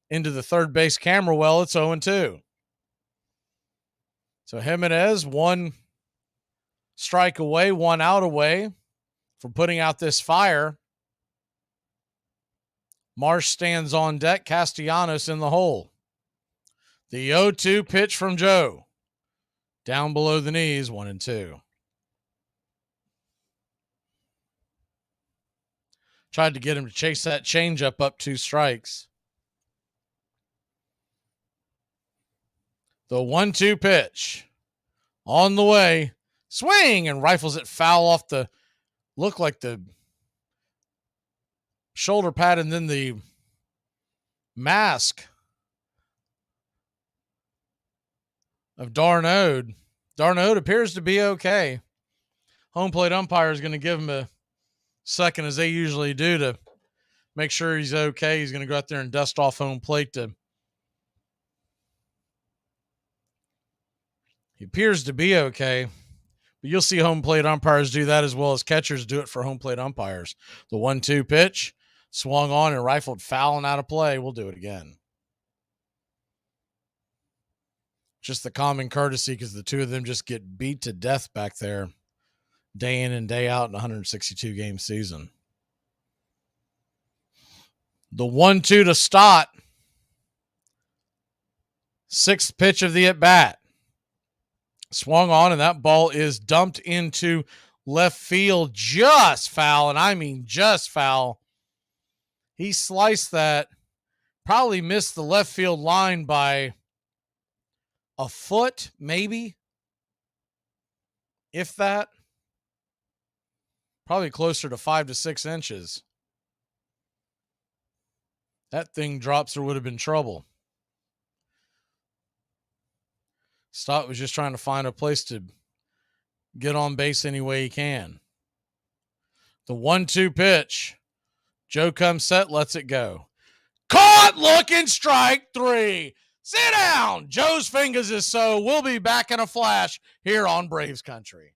into the third base camera well. It's 0-2. So Jimenez 1 strike away, 1 out away from putting out this fire. Marsh stands on deck. Castellanos in the hole. The 0-2 pitch from Joe. Down below the knees, 1-2. Tried to get him to chase that changeup up 2 strikes. The 1-2 pitch on the way. Swing and rifles it foul off the, look like the shoulder pad and then the mask of Darnode. Darnode appears to be okay. Home plate umpire is going to give him a second, as they usually do, to make sure he's okay. He's going to go out there and dust off home plate to. He appears to be okay, But you'll see home plate umpires do that as well as catchers do it for home plate umpires. The 1-2 pitch, swung on and rifled foul and out of play. We'll do it again. Just the common courtesy because the two of them just get beat to death back there day in and day out in a 162-game season. The 1-2 to Stott. Sixth pitch of the at-bat. Swung on, and that ball is dumped into left field. Just foul, and I mean just foul. He sliced that. Probably missed the left field line by a foot, maybe. If that. Probably closer to 5 to 6 inches. That thing drops, there would have been trouble. Stott was just trying to find a place to get on base any way he can. The 1-2 pitch. Joe comes set, lets it go. Caught, looking, strike 3. Sit down. Joe's fingers is so. We'll be back in a flash here on Braves Country.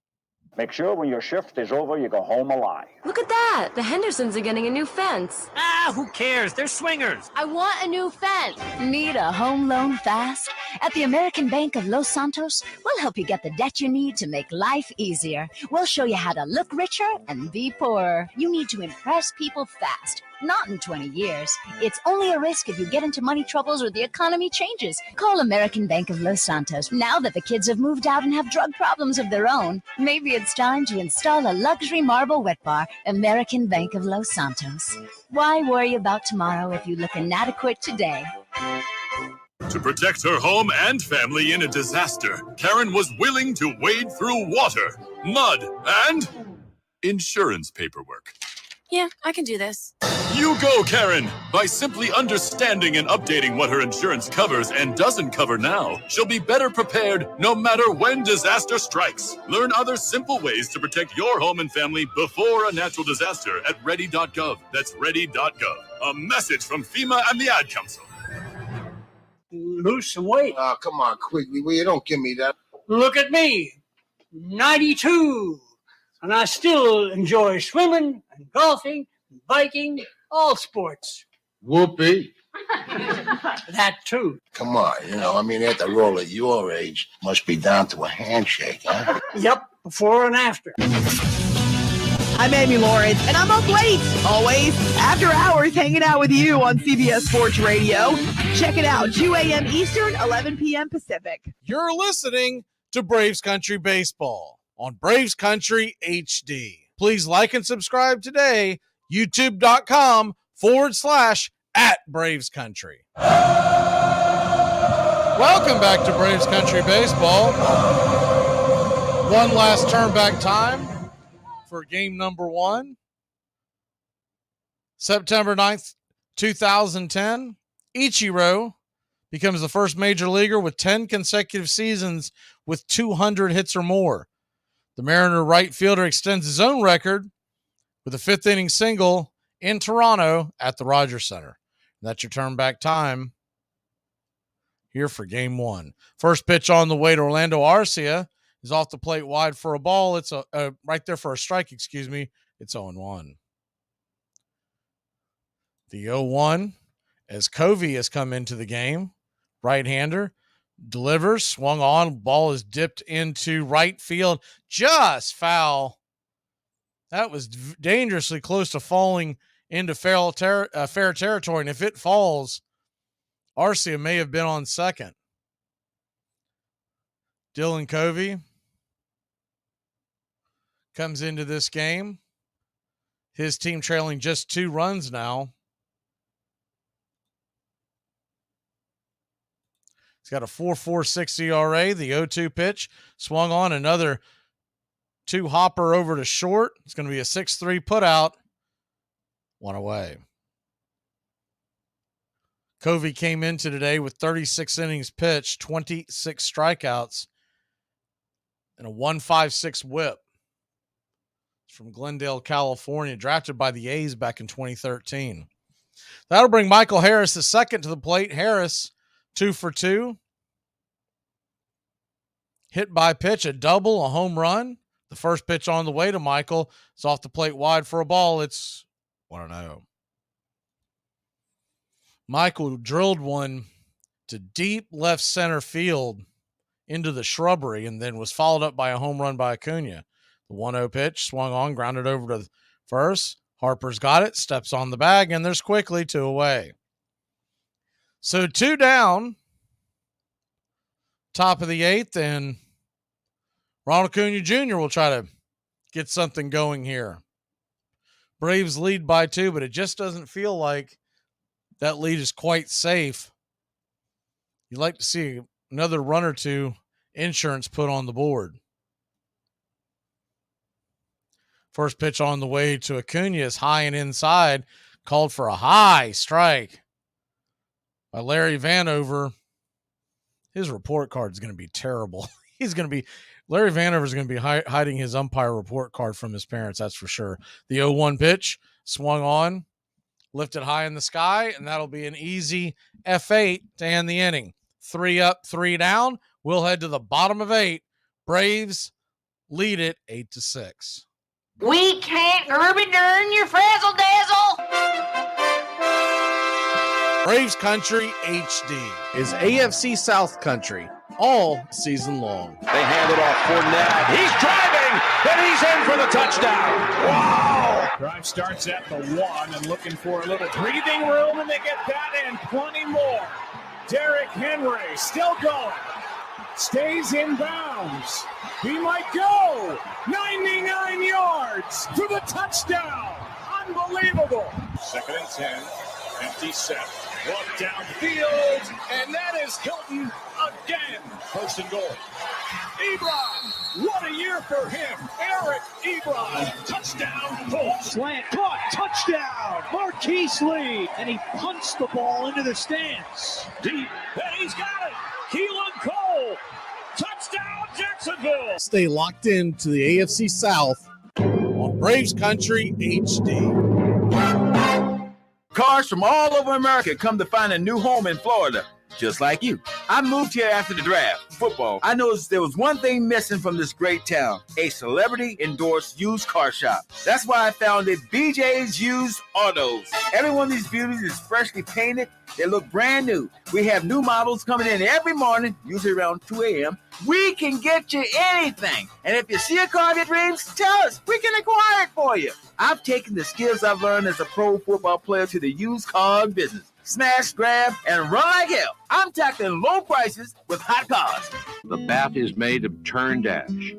Make sure when your shift is over, you go home alive. Look at that. The Hendersons are getting a new fence. Ah, who cares? They're swingers. I want a new fence. Need a home loan fast? At the American Bank of Los Santos, we'll help you get the debt you need to make life easier. We'll show you how to look richer and be poorer. You need to impress people fast. Not in 20 years. It's only a risk if you get into money troubles or the economy changes. Call American Bank of Los Santos. Now that the kids have moved out and have drug problems of their own, maybe it's time to install a luxury marble wet bar. American Bank of Los Santos. Why worry about tomorrow if you look inadequate today? To protect her home and family in a disaster, Karen was willing to wade through water, mud, and insurance paperwork. Yeah, I can do this. You go, Karen! By simply understanding and updating what her insurance covers and doesn't cover now, she'll be better prepared no matter when disaster strikes. Learn other simple ways to protect your home and family before a natural disaster at ready.gov. That's ready.gov. A message from FEMA and the Ad Council. Lose some weight. Oh, come on, quickly. Will you don't give me that. Look at me. 92. And I still enjoy swimming and golfing and biking, all sports. Whoopee. That too. Come on, after all, at your age, must be down to a handshake, huh? Yep, before and after. I'm Amy Lawrence, and I'm up late, always, after hours, hanging out with you on CBS Sports Radio. Check it out, 2 a.m. Eastern, 11 p.m. Pacific. You're listening to Braves Country Baseball on Braves Country HD. Please like and subscribe today, youtube.com/@Braves Country. Welcome back to Braves Country Baseball. One last turn back time for game number 1. September 9th, 2010. Ichiro becomes the first major leaguer with 10 consecutive seasons with 200 hits or more. The Mariner right fielder extends his own record with a 5th inning single in Toronto at the Rogers Center. And that's your turn back time here for game 1. First pitch on the way to Orlando Arcia is off the plate wide for a ball. It's right there for a strike, It's 0-1. The 0-1 as Covey has come into the game. Right-hander. Delivers, swung on, ball is dipped into right field. Just foul. That was dangerously close to falling into fair territory. And if it falls, Arcia may have been on second. Dylan Covey comes into this game. His team trailing just 2 runs now. He's got a 4.46 ERA. The 0-2 pitch swung on, another 2-hopper over to short. It's going to be a 6-3 putout. 1 away. Covey came into today with 36 innings pitched, 26 strikeouts, and a 1.56 whip. It's from Glendale, California, drafted by the A's back in 2013. That'll bring Michael Harris the second to the plate. Harris 2 for 2. Hit by pitch, a double, a home run The first pitch on the way to Michael. It's off the plate wide for a ball. It's 1-0. Michael drilled one to deep left center field into the shrubbery and then was followed up by a home run by Acuna. The 1-0 pitch swung on, grounded over to first. Harper's got it, steps on the bag, and there's quickly 2 away. So 2 down, top of the 8th, and Ronald Acuna Jr. will try to get something going here. Braves lead by 2, but it just doesn't feel like that lead is quite safe. You'd like to see another run or 2 insurance put on the board. First pitch on the way to Acuna is high and inside, called for a high strike by Larry Vanover. His report card is going to be terrible. Larry Vanover is going to be hiding his umpire report card from his parents, that's for sure. The 0-1 pitch swung on, lifted high in the sky, and that'll be an easy F8 to end the inning. 3 up, 3 down. We'll head to the bottom of 8. Braves lead it 8-6. We can't Gerby darn your frazzle dazzle. Braves Country HD is AFC South Country all season long. They hand it off for Ned. He's driving, and he's in for the touchdown. Wow! Drive starts at the 1 and looking for a little breathing room, and they get that and plenty more. Derrick Henry still going. Stays in bounds. He might go 99 yards for the touchdown. Unbelievable. 2nd and 10. Empty set. Walk downfield. And that is Hilton again. 1st and goal. Ebron. What a year for him. Eric Ebron. Touchdown. Colts. Slant. Caught. Touchdown. Marquise Lee. And he punched the ball into the stands. Deep. And he's got it. Keelan Cole. Touchdown, Jacksonville. Stay locked into the AFC South on Braves Country HD. Cars from all over America come to find a new home in Florida, just like you. I moved here after the draft, football. I noticed there was one thing missing from this great town, a celebrity-endorsed used car shop. That's why I founded BJ's Used Autos. Every one of these beauties is freshly painted. They look brand new. We have new models coming in every morning, usually around 2 a.m. We can get you anything. And if you see a car of your dreams, tell us. We can acquire it for you. I've taken the skills I've learned as a pro football player to the used car business. Smash, grab, and run like hell. I'm tackling low prices with hot cars. The bat is made of turned ash,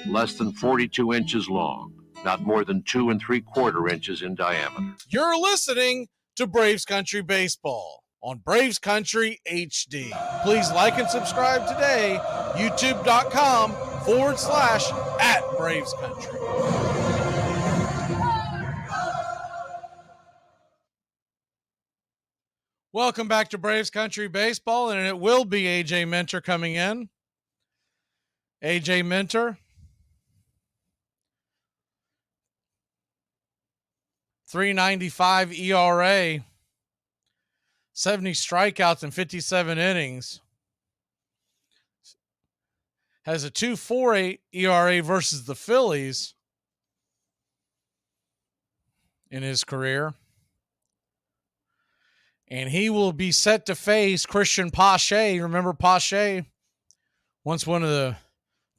less than 42 inches long, not more than 2 3/4 inches in diameter. You're listening to Braves Country Baseball on Braves Country HD. Please like and subscribe today, youtube.com/@Braves Country. Welcome back to Braves Country Baseball, and it will be AJ Minter coming in. AJ Minter, 3.95 ERA, 70 strikeouts in 57 innings. Has a 2.48 ERA versus the Phillies in his career. And he will be set to face Christian Pache. Remember Pache? Once one of the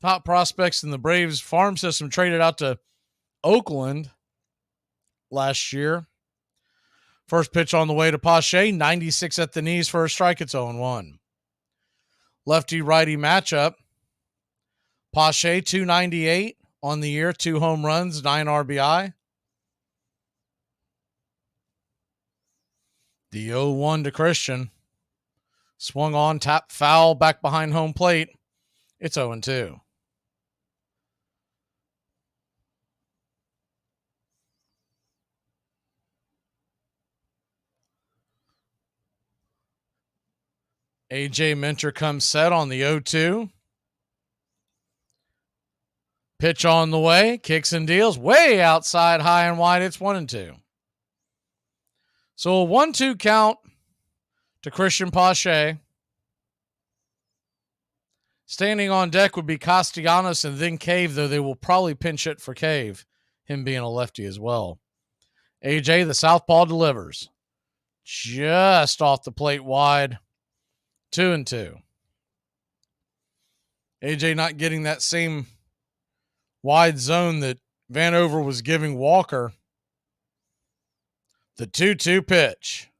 top prospects in the Braves farm system, traded out to Oakland last year. First pitch on the way to Pache, 96 at the knees for a strike. It's 0-1. Lefty-righty matchup. Pache, 298 on the year, 2 home runs, 9 RBI. The 0-1 to Christian. Swung on, tap foul, back behind home plate. It's 0-2. AJ Minter comes set on the 0-2. Pitch on the way, kicks and deals, way outside, high and wide. It's 1-2. So a 1-2 count to Christian Pache. Standing on deck would be Castellanos and then Cave, though they will probably pinch it for Cave, him being a lefty as well. AJ, the southpaw, delivers. Just off the plate wide. 2-2. AJ not getting that same wide zone that Vanover was giving Walker. The 2-2 pitch.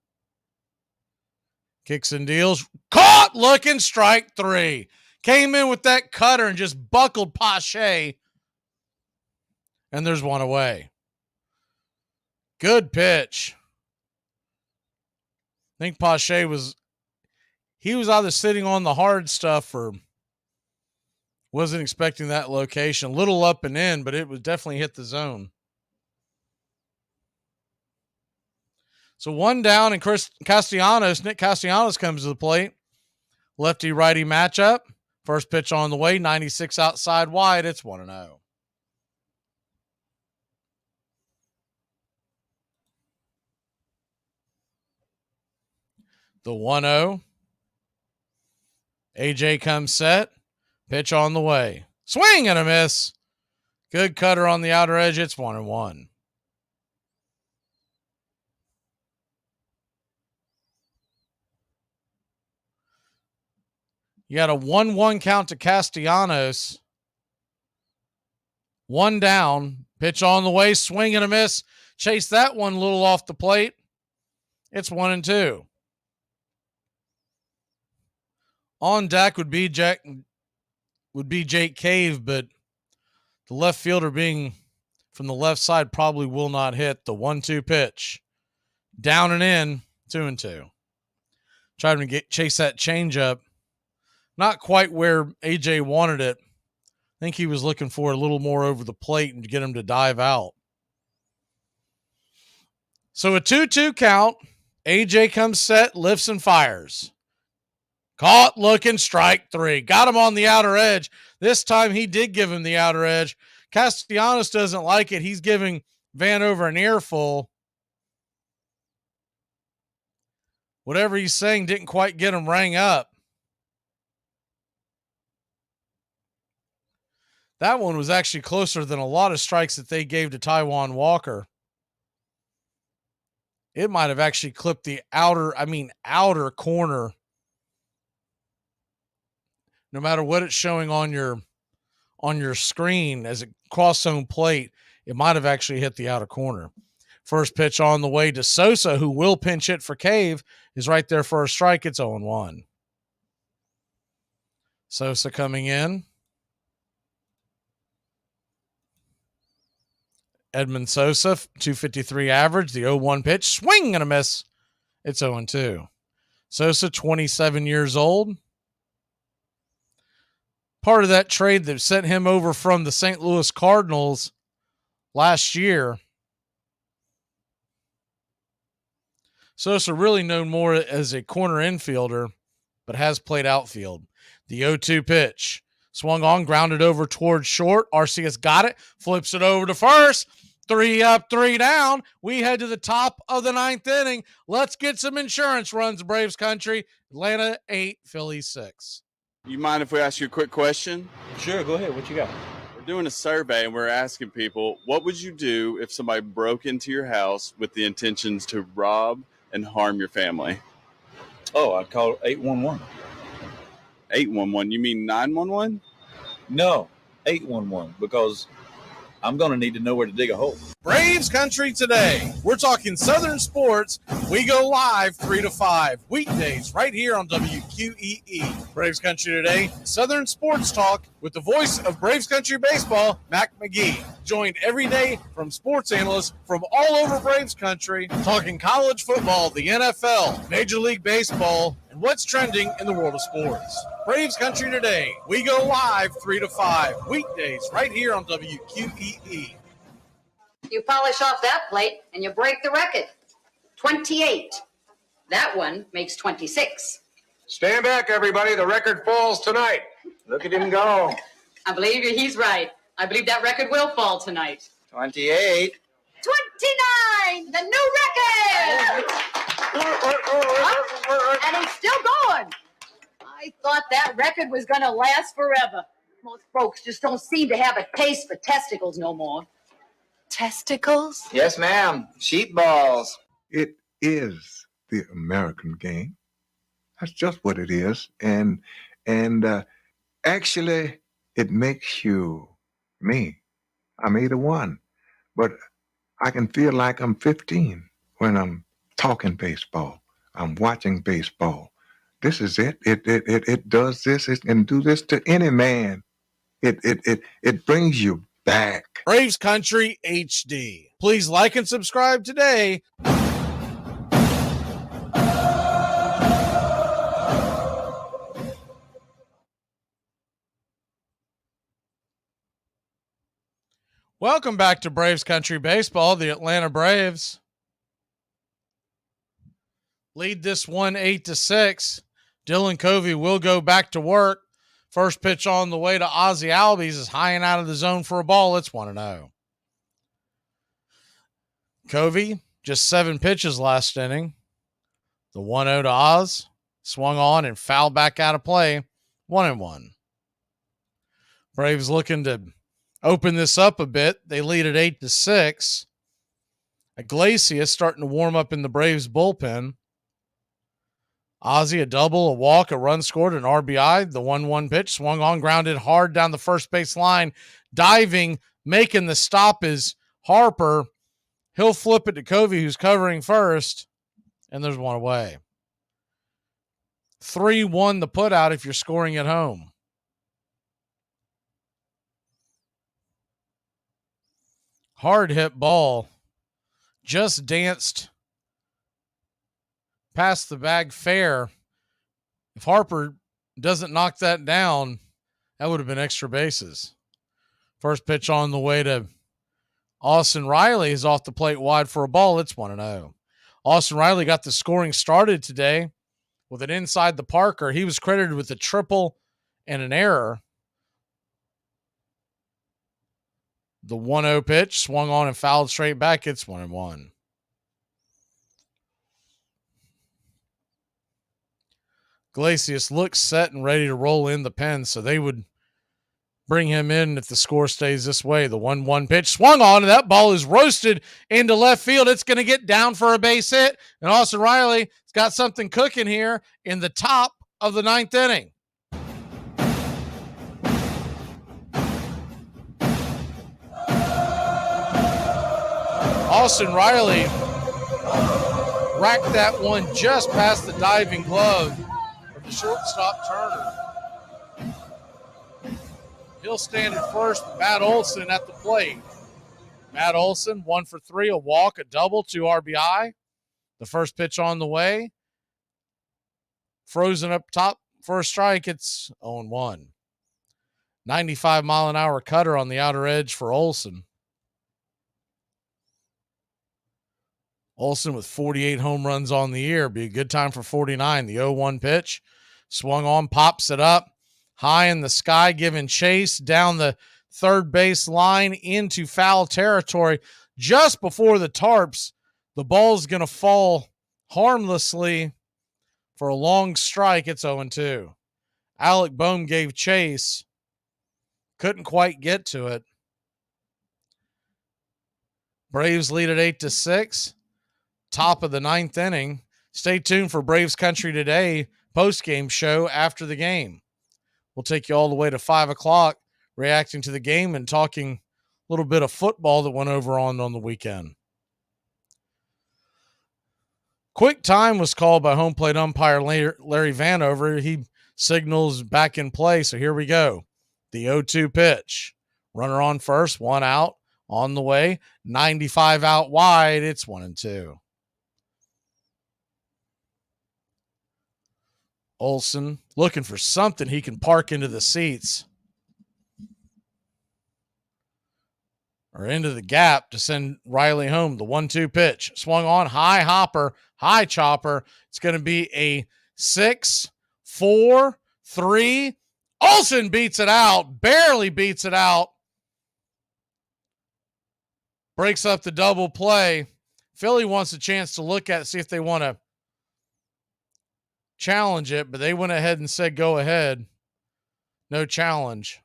Kicks and deals. Caught looking, strike 3. Came in with that cutter and just buckled Pache. And there's one away. Good pitch. I think Pache was either sitting on the hard stuff or wasn't expecting that location. A little up and in, but it would definitely hit the zone. So one down, and Nick Castellanos comes to the plate. Lefty-righty matchup. First pitch on the way, 96 outside wide. It's 1-0. The 1-0. AJ comes set. Pitch on the way. Swing and a miss. Good cutter on the outer edge. It's 1-1. You had a 1-1 count to Castellanos. One down. Pitch on the way. Swing and a miss. Chase that one a little off the plate. It's 1-2. On deck would be Jake Cave, but the left fielder being from the left side probably will not hit. The 1-2 pitch. Down and in. 2-2. Trying to chase that changeup. Not quite where AJ wanted it. I think he was looking for a little more over the plate and to get him to dive out. So a 2-2 count. AJ comes set, lifts and fires. Caught looking, strike 3. Got him on the outer edge. This time he did give him the outer edge. Castellanos doesn't like it. He's giving Vanover an earful. Whatever he's saying didn't quite get him rang up. That one was actually closer than a lot of strikes that they gave to Taijuan Walker. It might have actually clipped the outer corner. No matter what it's showing on your screen as it crossed home plate, it might have actually hit the outer corner. First pitch on the way to Sosa, who will pinch hit for Cave, is right there for a strike. It's 0-1. Sosa coming in. Edmund Sosa, 253 average, the 0-1 pitch, swing and a miss. It's 0-2. Sosa, 27 years old. Part of that trade that sent him over from the St. Louis Cardinals last year. Sosa really known more as a corner infielder, but has played outfield. The 0-2 pitch. Swung on, grounded over towards short. Arcias got it, flips it over to first. 3 up, 3 down. We head to the top of the 9th inning. Let's get some insurance runs, Braves country. Atlanta 8, Phillies 6. You mind if we ask you a quick question? Sure, go ahead. What you got? We're doing a survey, and we're asking people, what would you do if somebody broke into your house with the intentions to rob and harm your family? Oh, I'd call 811. 811? You mean 911? No, 811, because I'm going to need to know where to dig a hole. Braves country today. We're talking Southern sports. We go live 3 to 5 weekdays right here on WQEE. Braves country today. Southern sports talk with the voice of Braves country baseball, Mac Magee. Joined every day from sports analysts from all over Braves country, talking college football, the NFL, Major League Baseball, and what's trending in the world of sports. Braves country today. We go live 3 to 5 weekdays right here on WQEE. You polish off that plate and you break the record. 28. That one makes 26. Stand back, everybody. The record falls tonight. Look at him go. I believe he's right. I believe that record will fall tonight. 28. 29! The new record! And he's still going. I thought that record was going to last forever. Most folks just don't seem to have a taste for testicles no more. Testicles? Yes, ma'am. Sheep balls. It is the American game. That's just what it is. And actually, it makes you me. I'm 81, but I can feel like I'm 15 when I'm talking baseball. I'm watching baseball. This is it. It does this. It can do this to any man. It brings you back. Braves Country HD. Please like and subscribe today. Welcome back to Braves Country Baseball. The Atlanta Braves lead this one 8-6. Dylan Covey will go back to work. First pitch on the way to Ozzie Albies is high and out of the zone for a ball. It's 1-0. Covey, just 7 pitches last inning. The 1-0 to Oz, swung on and fouled back out of play. 1-1. Braves looking to open this up a bit. They lead at 8-6. Iglesias starting to warm up in the Braves bullpen. Ozzie, a double, a walk, a run scored, an RBI. The 1-1 pitch swung on, grounded hard down the first base line. Diving, making the stop is Harper. He'll flip it to Covey, who's covering first, and there's one away. 3-1 the put out if you're scoring at home. Hard hit ball. Just danced past the bag fair. If Harper doesn't knock that down, that would have been extra bases. First pitch on the way to Austin Riley is off the plate wide for a ball. It's 1-0. Austin Riley got the scoring started today with an inside the Parker. He was credited with a triple and an error. The 1-0 pitch swung on and fouled straight back. It's 1-1. Iglesias looks set and ready to roll in the pen, so they would bring him in if the score stays this way. The 1-1 pitch swung on, and that ball is roasted into left field. It's going to get down for a base hit, and Austin Riley's got something cooking here in the top of the 9th inning. Austin Riley racked that one just past the diving glove of the shortstop Turner. He'll stand at first. Matt Olson at the plate. Matt Olson, 1 for 3, a walk, a double, 2 RBI. The first pitch on the way. Frozen up top for a strike. It's 0-1. 95-mile-an-hour cutter on the outer edge for Olson. Olson with 48 home runs on the year. Be a good time for 49. The 0-1 pitch. Swung on, pops it up. High in the sky, giving chase down the third base line into foul territory. Just before the tarps, the ball's going to fall harmlessly for a long strike. It's 0-2. Alec Boehm gave chase. Couldn't quite get to it. Braves lead at 8-6. Top of the 9th inning. Stay tuned for Braves Country Today post-game show after the game. We'll take you all the way to 5 o'clock, reacting to the game and talking a little bit of football that went over on the weekend. Quick time was called by home plate umpire Larry Vanover. He signals back in play, so here we go. The 0-2 pitch. Runner on first, 1 out, on the way. 95 out wide, it's 1-2. Olson looking for something he can park into the seats or into the gap to send Riley home. The 1-2 pitch swung on, high hopper, high chopper. It's going to be a 6-4-3. Olson beats it out, barely beats it out. Breaks up the double play. Philly wants a chance to look at it, see if they want to challenge it, but they went ahead and said go ahead. No challenge.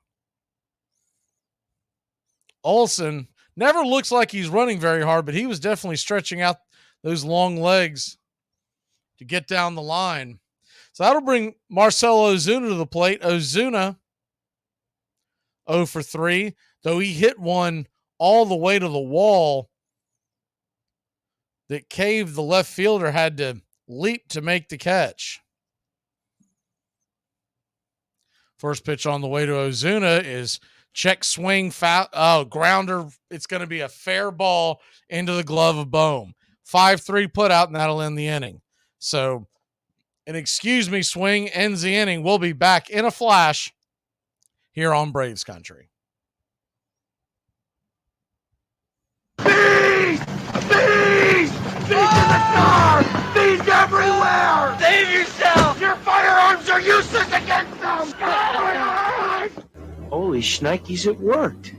Olsen never looks like he's running very hard, but he was definitely stretching out those long legs to get down the line. So that'll bring Marcelo Ozuna to the plate. Ozuna 0 for 3, though he hit one all the way to the wall that caved. The left fielder had to leap to make the catch. First pitch on the way to Ozuna is check swing, foul, grounder. It's going to be a fair ball into the glove of Bohm. 5-3 put out, and that'll end the inning. So an excuse me swing ends the inning. We'll be back in a flash here on Braves Country. Bees! Bees! Bees in the car! Bees everywhere! Save yourself! Your firearms are useless against them! Holy shnikes, it worked.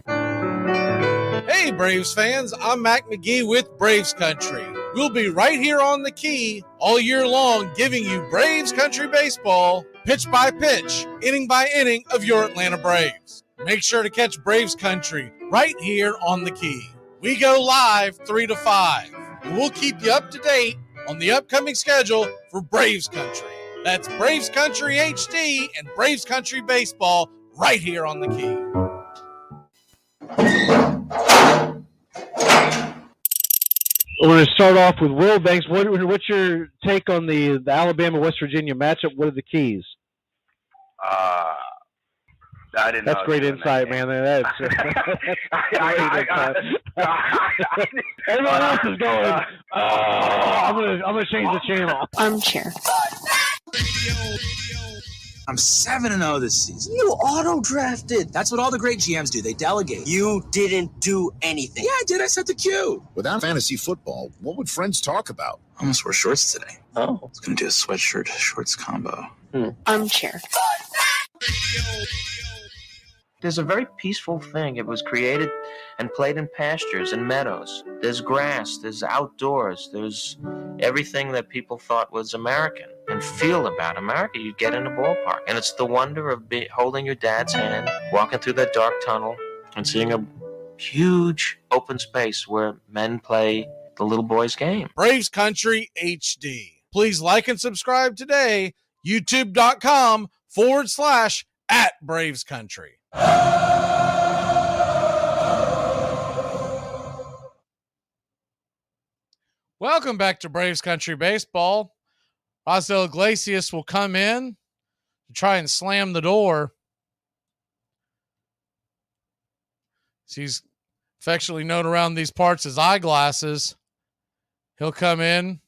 Hey, Braves fans, I'm Mac Magee with Braves Country. We'll be right here on the key all year long giving you Braves Country baseball, pitch by pitch, inning by inning of your Atlanta Braves. Make sure to catch Braves Country right here on the key. We go live 3 to 5, and we'll keep you up to date on the upcoming schedule for Braves Country. That's Braves Country HD and Braves Country Baseball right here on the key. We're going to start off with Will Banks. What's your take on the Alabama-West Virginia matchup? What are the keys? I didn't. That's great insight, man. That's great insight. Everyone else is going. I'm gonna change the channel. Armchair. I'm 7-0 this season. You auto-drafted. That's what all the great GMs do. They delegate. You didn't do anything. Yeah, I did. I set the cue. Without fantasy football, what would friends talk about? I almost wore shorts today. Oh. I was going to do a sweatshirt shorts combo. Armchair. There's a very peaceful thing. It was created and played in pastures and meadows. There's grass, there's outdoors, there's everything that people thought was American and feel about America. You get in a ballpark, and it's the wonder of holding your dad's hand, walking through that dark tunnel, and seeing a huge open space where men play the little boy's game. Braves Country HD. Please like and subscribe today. YouTube.com/@Braves Country. Welcome back to Braves Country Baseball. Raisel Iglesias will come in to try and slam the door. He's affectionately known around these parts as Eyeglasses. He'll come in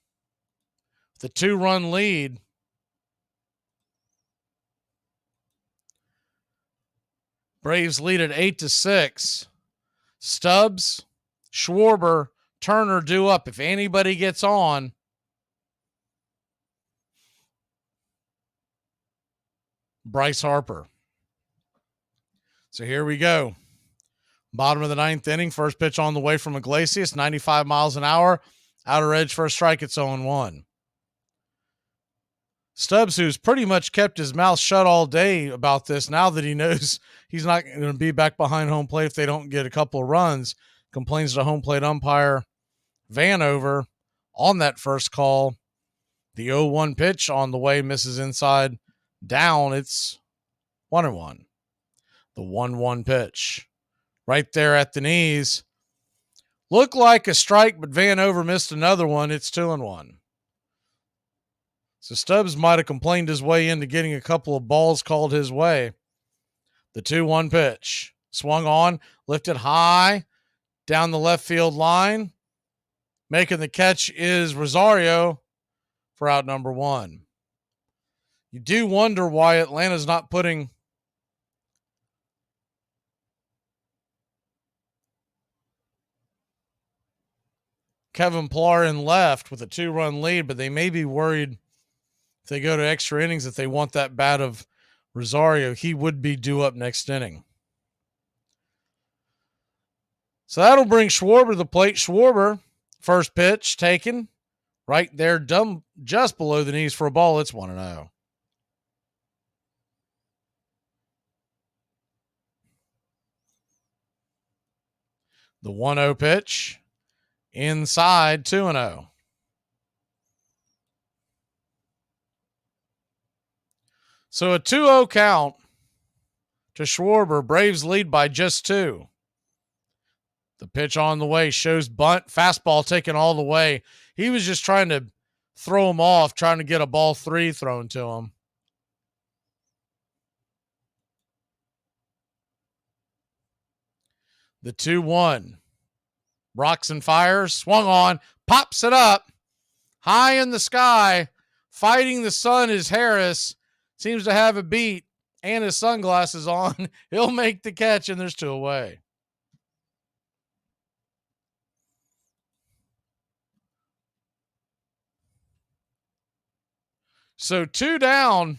with a 2-run lead. Braves lead at 8-6. Stubbs, Schwarber, Turner due up. If anybody gets on, Bryce Harper. So here we go. Bottom of the 9th inning. First pitch on the way from Iglesias. 95 miles an hour. Outer edge for a strike. It's 0-1. Stubbs, who's pretty much kept his mouth shut all day about this, now that he knows he's not going to be back behind home plate if they don't get a couple of runs, complains to home plate umpire Vanover on that first call. The 0-1 pitch on the way misses inside down. It's 1-1. The 1-1 pitch right there at the knees. Looked like a strike, but Vanover missed another one. It's 2-1. So Stubbs might have complained his way into getting a couple of balls called his way. The 2-1 pitch. Swung on, lifted high, down the left field line. Making the catch is Rosario for out number 1. You do wonder why Atlanta's not putting Kevin Pillar in left with a 2-run lead, but they may be worried if they go to extra innings, if they want that bat of Rosario. He would be due up next inning. So that'll bring Schwarber to the plate. Schwarber, first pitch taken, Right there, just below the knees for a ball. It's 1-0. The 1-0 pitch. Inside, 2-0. So a 2-0 count to Schwarber. Braves lead by just 2. The pitch on the way shows bunt. Fastball taken all the way. He was just trying to throw him off, trying to get a ball 3 thrown to him. The 2-1. Rocks and fires. Swung on. Pops it up. High in the sky. Fighting the sun is Harris. Seems to have a beat and his sunglasses on. He'll make the catch, and there's 2 away. So 2 down,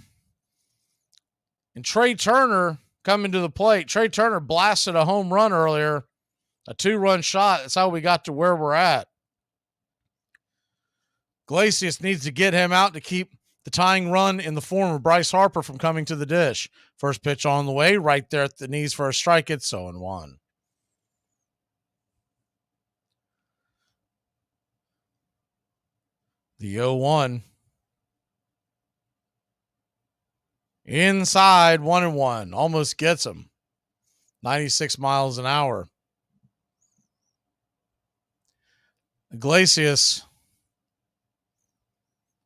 and Trey Turner coming to the plate. Trey Turner blasted a home run earlier, a 2-run shot. That's how we got to where we're at. Iglesias needs to get him out to keep the tying run in the form of Bryce Harper from coming to the dish. First pitch on the way, right there at the knees for a strike. It's 0-1. The 0-1. Inside, 1-1. Almost gets him. 96 miles an hour. Iglesias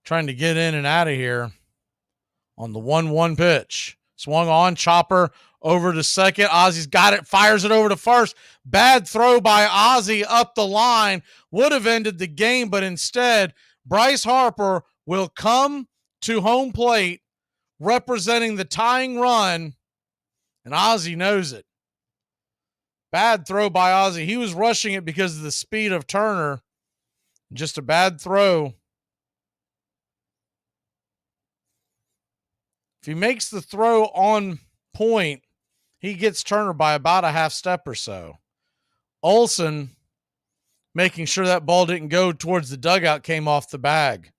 trying to get in and out of here on the 1-1 pitch. Swung on, chopper over to second. Ozzy's got it, fires it over to first. Bad throw by Ozzy up the line. Would have ended the game, but instead, Bryce Harper will come to home plate representing the tying run, and Ozzy knows it. Bad throw by Ozzy. He was rushing it because of the speed of Turner. Just a bad throw. If he makes the throw on point, he gets Turner by about a half step or so. Olsen, making sure that ball didn't go towards the dugout, came off the bag.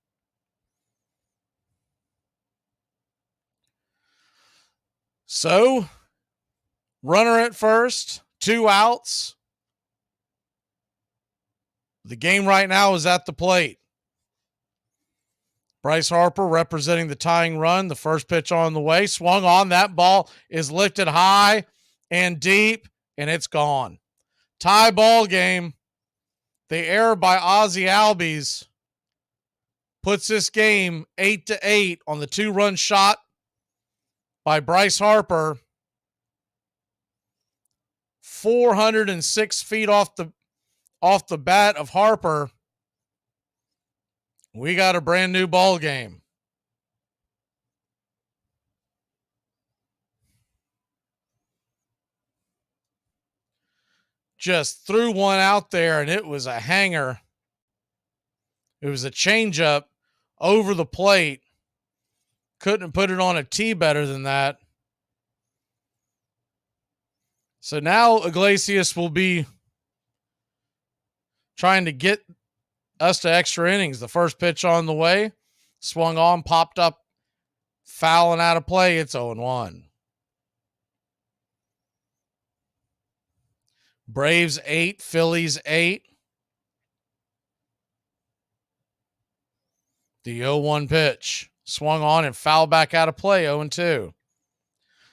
So, runner at first, 2 outs. The game right now is at the plate. Bryce Harper representing the tying run. The first pitch on the way. Swung on. That ball is lifted high and deep, and it's gone. Tie ball game. The error by Ozzy Albies puts this game 8-8 on the 2-run shot by Bryce Harper. 406 feet off the bat of Harper. We got a brand new ball game. Just threw one out there, and it was a hanger. It was a changeup over the plate. Couldn't put it on a tee better than that. So now Iglesias will be trying to get us to extra innings. The first pitch on the way, swung on, popped up, foul and out of play. It's 0-1. Braves 8, Phillies 8. The 0-1 pitch, swung on and fouled back out of play, 0-2.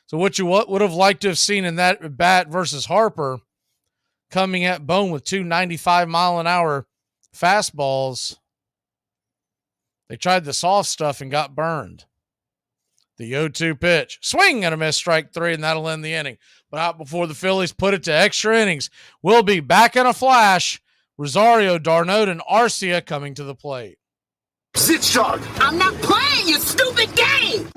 So what you would have liked to have seen in that bat versus Harper, coming at Bone with 2 95-mile-an-hour fastballs. They tried the soft stuff and got burned. The 0-2 pitch, swing and a miss, strike 3, and that'll end the inning. But out before the Phillies put it to extra innings. We'll be back in a flash. Rosario, Darnold, and Arcia coming to the plate. Sit sharp. I'm not playing your stupid game.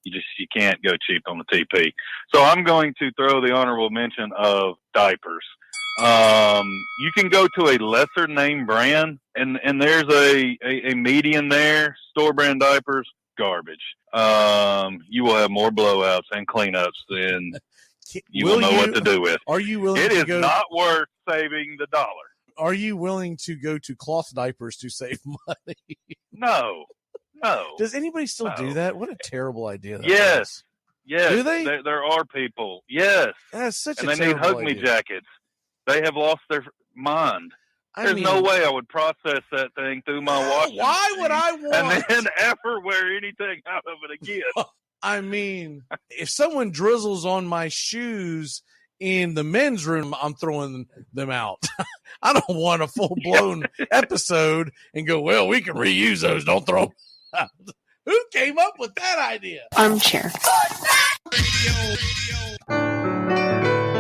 You can't go cheap on the TP. So I'm going to throw the honorable mention of diapers. You can go to a lesser name brand and there's a median there, store brand diapers, garbage. You will have more blowouts and cleanups than you will know what to do with. Are you willing It to is go? not worth saving the dollar. are you willing to go to cloth diapers to save money? No. Does anybody still do that? What a terrible idea. Yes. Yes. Do they? There are people. Yes. That's such and a they need terrible hug me idea. jackets. They have lost their mind. There's no way I would process that thing through my washing Why would I machine want and then ever wear anything out of it again? I mean, if someone drizzles on my shoes in the men's room, I'm throwing them out. I don't want a full-blown episode and go, well, we can reuse those. Don't throw them out. Who came up with that idea? Armchair.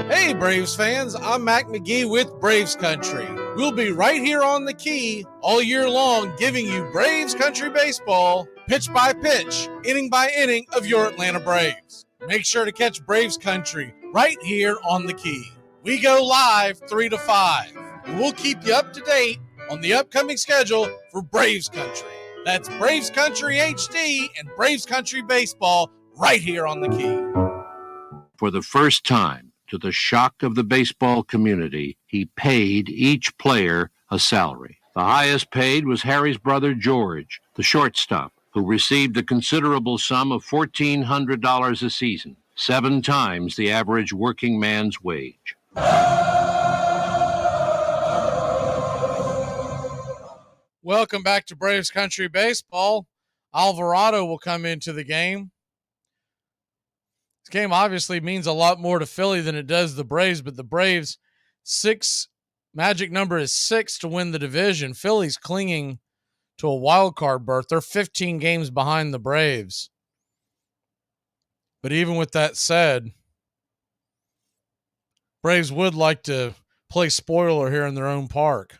Hey, Braves fans. I'm Mac Magee with Braves Country. We'll be right here on the key all year long giving you Braves Country baseball, pitch by pitch, inning by inning of your Atlanta Braves. Make sure to catch Braves Country right here on the key. We go live 3 to 5, and we'll keep you up to date on the upcoming schedule for Braves Country. That's Braves Country HD and Braves Country baseball right here on the key. For the first time, to the shock of the baseball community, he paid each player a salary. The highest paid was Harry's brother George, the shortstop, who received the considerable sum of $1,400 a season, 7 times the average working man's wage. Welcome back to Braves Country Baseball. Alvarado will come into the game. This game obviously means a lot more to Philly than it does the Braves, but the Braves, magic number is 6 to win the division. Philly's clinging to a wild card berth. They're 15 games behind the Braves. But even with that said, Braves would like to play spoiler here in their own park.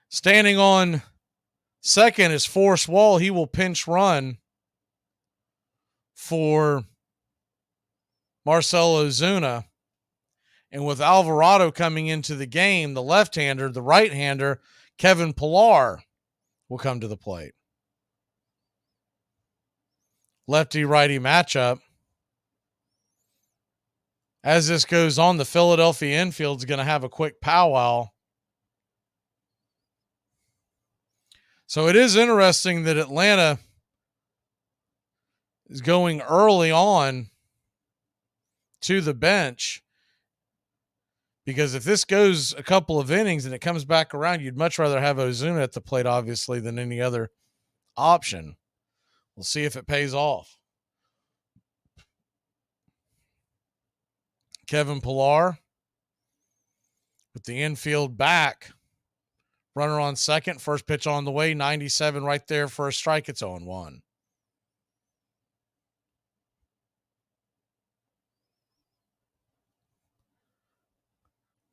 Standing on second is Forrest Wall. He will pinch run for Marcell Ozuna. And with Alvarado coming into the game, the left-hander, the right-hander, Kevin Pillar will come to the plate. Lefty-righty matchup. As this goes on, the Philadelphia infield is going to have a quick powwow. So it is interesting that Atlanta is going early on to the bench, because if this goes a couple of innings and it comes back around, you'd much rather have Ozuna at the plate, obviously, than any other option. We'll see if it pays off. Kevin Pillar with the infield back. Runner on second. First pitch on the way. 97 right there for a strike. It's 0-1.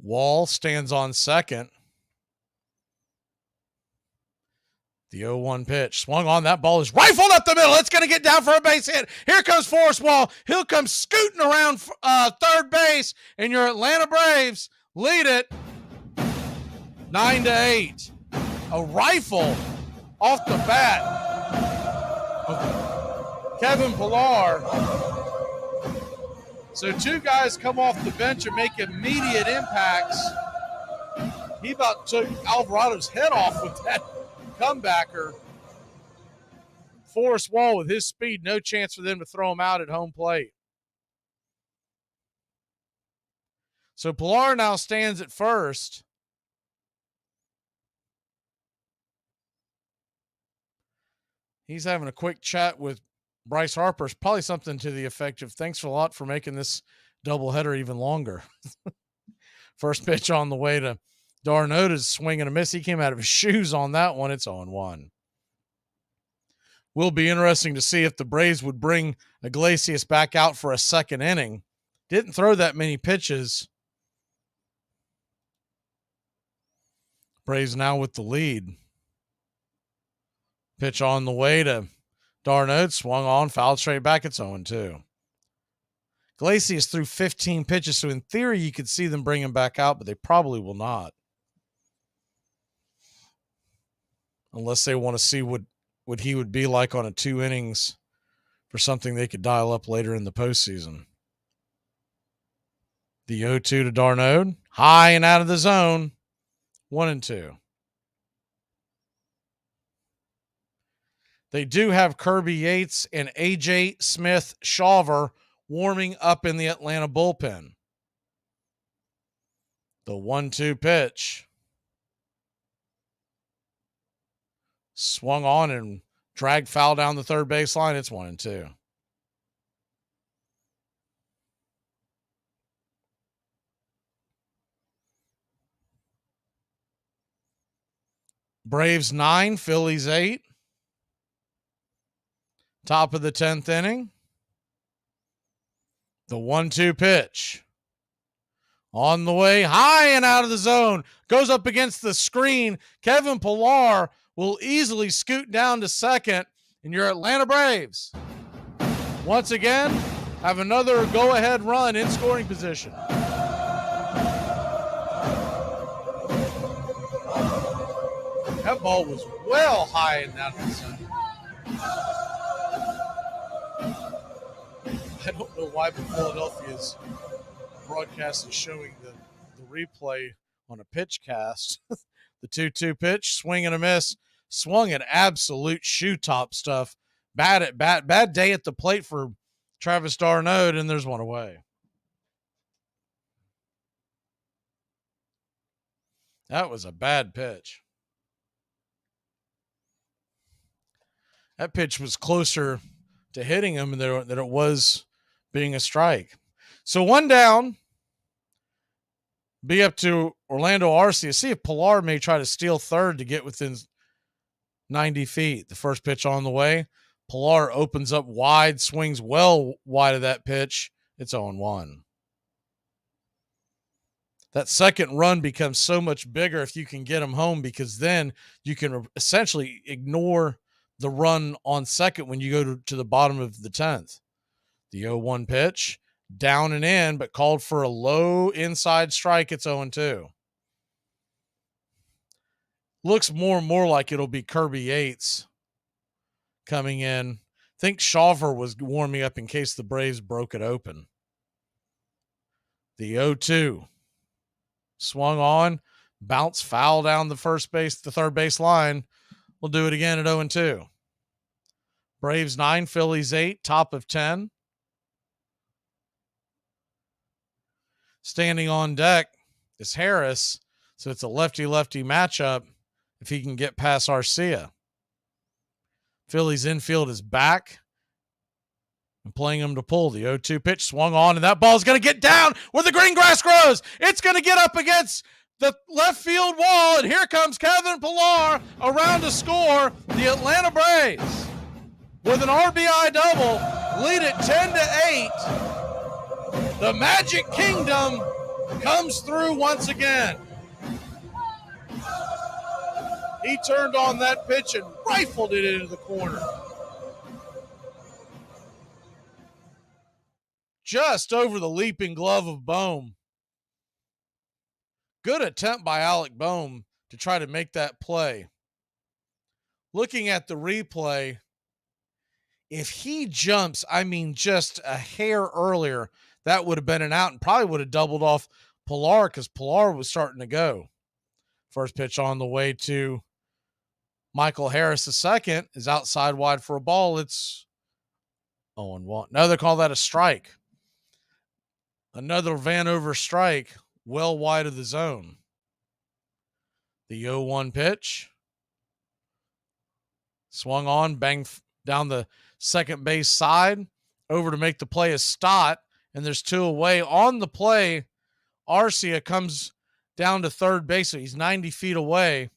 Wall stands on second. The 0-1 pitch. Swung on. That ball is rifled up the middle. It's going to get down for a base hit. Here comes Forrest Wall. He'll come scooting around third base, and your Atlanta Braves lead it 9-8. A rifle off the bat of Kevin Pillar. So 2 guys come off the bench and make immediate impacts. He about took Alvarado's head off with that comebacker. Forrest Wall with his speed, no chance for them to throw him out at home plate. So Pillar now stands at first. He's having a quick chat with Bryce Harper. Probably something to the effect of, thanks a lot for making this doubleheader even longer. First pitch on the way to d'Arnaud is swing and a miss. He came out of his shoes on that one. It's 0-1. Will be interesting to see if the Braves would bring Iglesias back out for a second inning. Didn't throw that many pitches. Braves now with the lead. Pitch on the way to d'Arnaud, swung on, fouled straight back. It's 0-2. Iglesias threw 15 pitches, so in theory you could see them bring him back out, but they probably will not. Unless they want to see what he would be like on a 2 innings for something they could dial up later in the postseason. The 0-2 to d'Arnaud, high and out of the zone. 1-2. They do have Kirby Yates and A.J. Smith-Shawver warming up in the Atlanta bullpen. The 1-2 pitch. Swung on and dragged foul down the third baseline. It's 1-2. Braves 9, Phillies 8. Top of the 10th inning. The 1-2 pitch. On the way, high and out of the zone. Goes up against the screen. Kevin Pillar will easily scoot down to second. And your Atlanta Braves, once again, have another go-ahead run in scoring position. That ball was well high and out of the zone. I don't know why, but Philadelphia's broadcast is showing the replay on a pitch cast. The 2-2 pitch, swing and a miss, swung at absolute shoe top stuff. Bad day at the plate for Travis d'Arnaud, and there's one away. That was a bad pitch. That pitch was closer to hitting him than it was being a strike. So one down. Be up to Orlando Arcia. See if Pillar may try to steal third to get within 90 feet. The first pitch on the way. Pillar opens up wide, swings well wide of that pitch. It's 0-1. That second run becomes so much bigger if you can get him home, because then you can essentially ignore the run on second when you go to the bottom of the 10th. The 0-1 pitch, down and in, but called for a low inside strike. It's 0-2. Looks more and more like it'll be Kirby Yates coming in. I think Shawver was warming up in case the Braves broke it open. The 0-2. Swung on, bounced foul down the third base line. We'll do it again at 0-2. Braves 9, Phillies 8, top of 10. Standing on deck is Harris, so it's a lefty-lefty matchup if he can get past Arcia. Phillies infield is back and playing him to pull. The 0-2 pitch swung on, and that ball is going to get down where the green grass grows. It's going to get up against the left field wall, and here comes Kevin Pillar around to score. The Atlanta Braves, with an RBI double, lead it 10-8. The Magic Kingdom comes through once again. He turned on that pitch and rifled it into the corner. Just over the leaping glove of Bohm. Good attempt by Alec Bohm to try to make that play. Looking at the replay, if he jumps, just a hair earlier, that would have been an out and probably would have doubled off Pillar, because Pillar was starting to go. First pitch on the way to Michael Harris. The second is outside wide for a ball. It's 0-1. No, they call that a strike. Another Vanover strike, well wide of the zone. The 0-1 pitch. Swung on, banged down the second base side. Over to make the play is Stott, and there's two away. On the play, Arcia comes down to third base, so he's 90 feet away.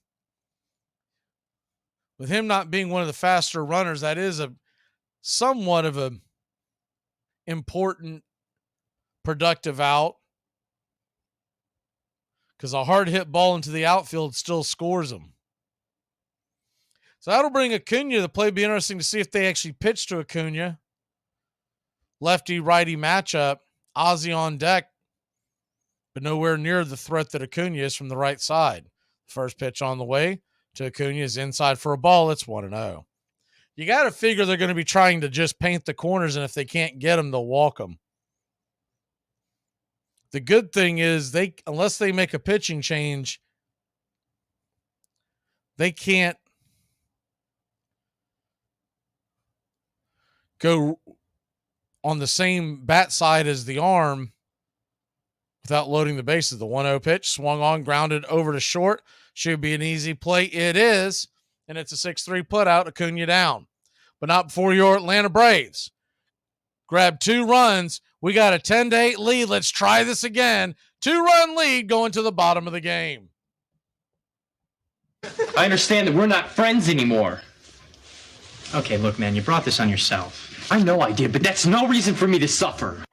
With him not being one of the faster runners, that is a somewhat of a important productive out, because a hard hit ball into the outfield still scores him. So that'll bring Acuna to the play. Be interesting to see if they actually pitch to Acuna. Lefty-righty matchup. Ozzie on deck, but nowhere near the threat that Acuna is from the right side. First pitch on the way to Acuna is inside for a ball. It's 1-0. You got to figure they're going to be trying to just paint the corners, and if they can't get them, they'll walk them. The good thing is, unless they make a pitching change, they can't go on the same bat side as the arm without loading the bases. The 1-0 pitch swung on, grounded over to short. Should be an easy play. It is, and it's a 6-3 putout. Acuna down, but not before your Atlanta Braves grab 2 runs. We got a 10-8 lead. Let's try this again. 2-run lead going to the bottom of the game. I understand that we're not friends anymore. Okay, look, man, you brought this on yourself. I know I did, but that's no reason for me to suffer.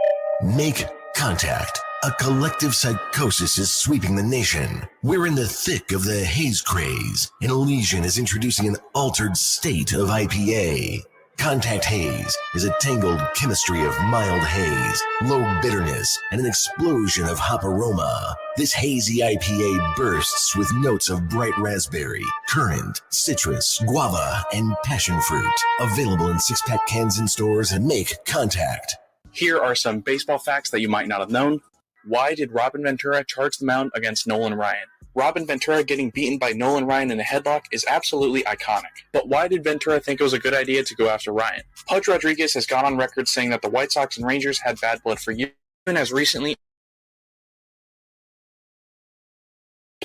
Make contact. A collective psychosis is sweeping the nation. We're in the thick of the haze craze, and Elysian is introducing an altered state of IPA. Contact Haze is a tangled chemistry of mild haze, low bitterness, and an explosion of hop aroma. This hazy IPA bursts with notes of bright raspberry, currant, citrus, guava, and passion fruit. Available in 6-pack cans in stores, and make contact. Here are some baseball facts that you might not have known. Why did Robin Ventura charge the mound against Nolan Ryan? Robin Ventura getting beaten by Nolan Ryan in a headlock is absolutely iconic. But why did Ventura think it was a good idea to go after Ryan? Pudge Rodriguez has gone on record saying that the White Sox and Rangers had bad blood for years, even as recently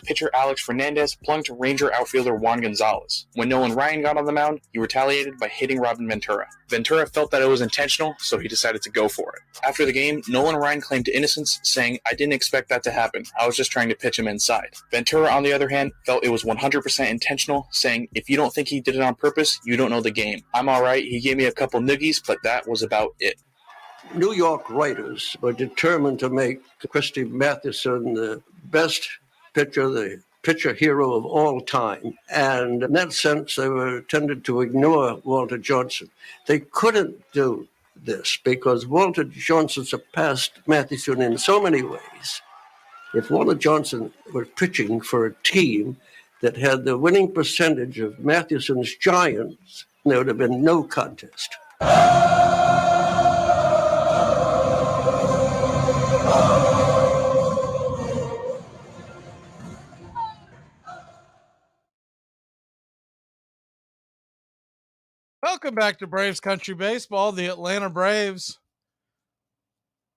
pitcher Alex Fernandez plunged Ranger outfielder Juan Gonzalez. When Nolan Ryan got on the mound, he retaliated by hitting Robin Ventura. Ventura felt that it was intentional, so he decided to go for it. After the game, Nolan Ryan claimed innocence, saying, "I didn't expect that to happen. I was just trying to pitch him inside." Ventura, on the other hand, felt it was 100% intentional, saying, "If you don't think he did it on purpose, you don't know the game. I'm alright, he gave me a couple noogies, but that was about it." New York writers were determined to make Christy Mathewson the best pitcher, the pitcher hero of all time. And in that sense, they were tended to ignore Walter Johnson. They couldn't do this because Walter Johnson surpassed Mathewson in so many ways. If Walter Johnson were pitching for a team that had the winning percentage of Mathewson's Giants, there would have been no contest. Welcome back to Braves Country Baseball. The Atlanta Braves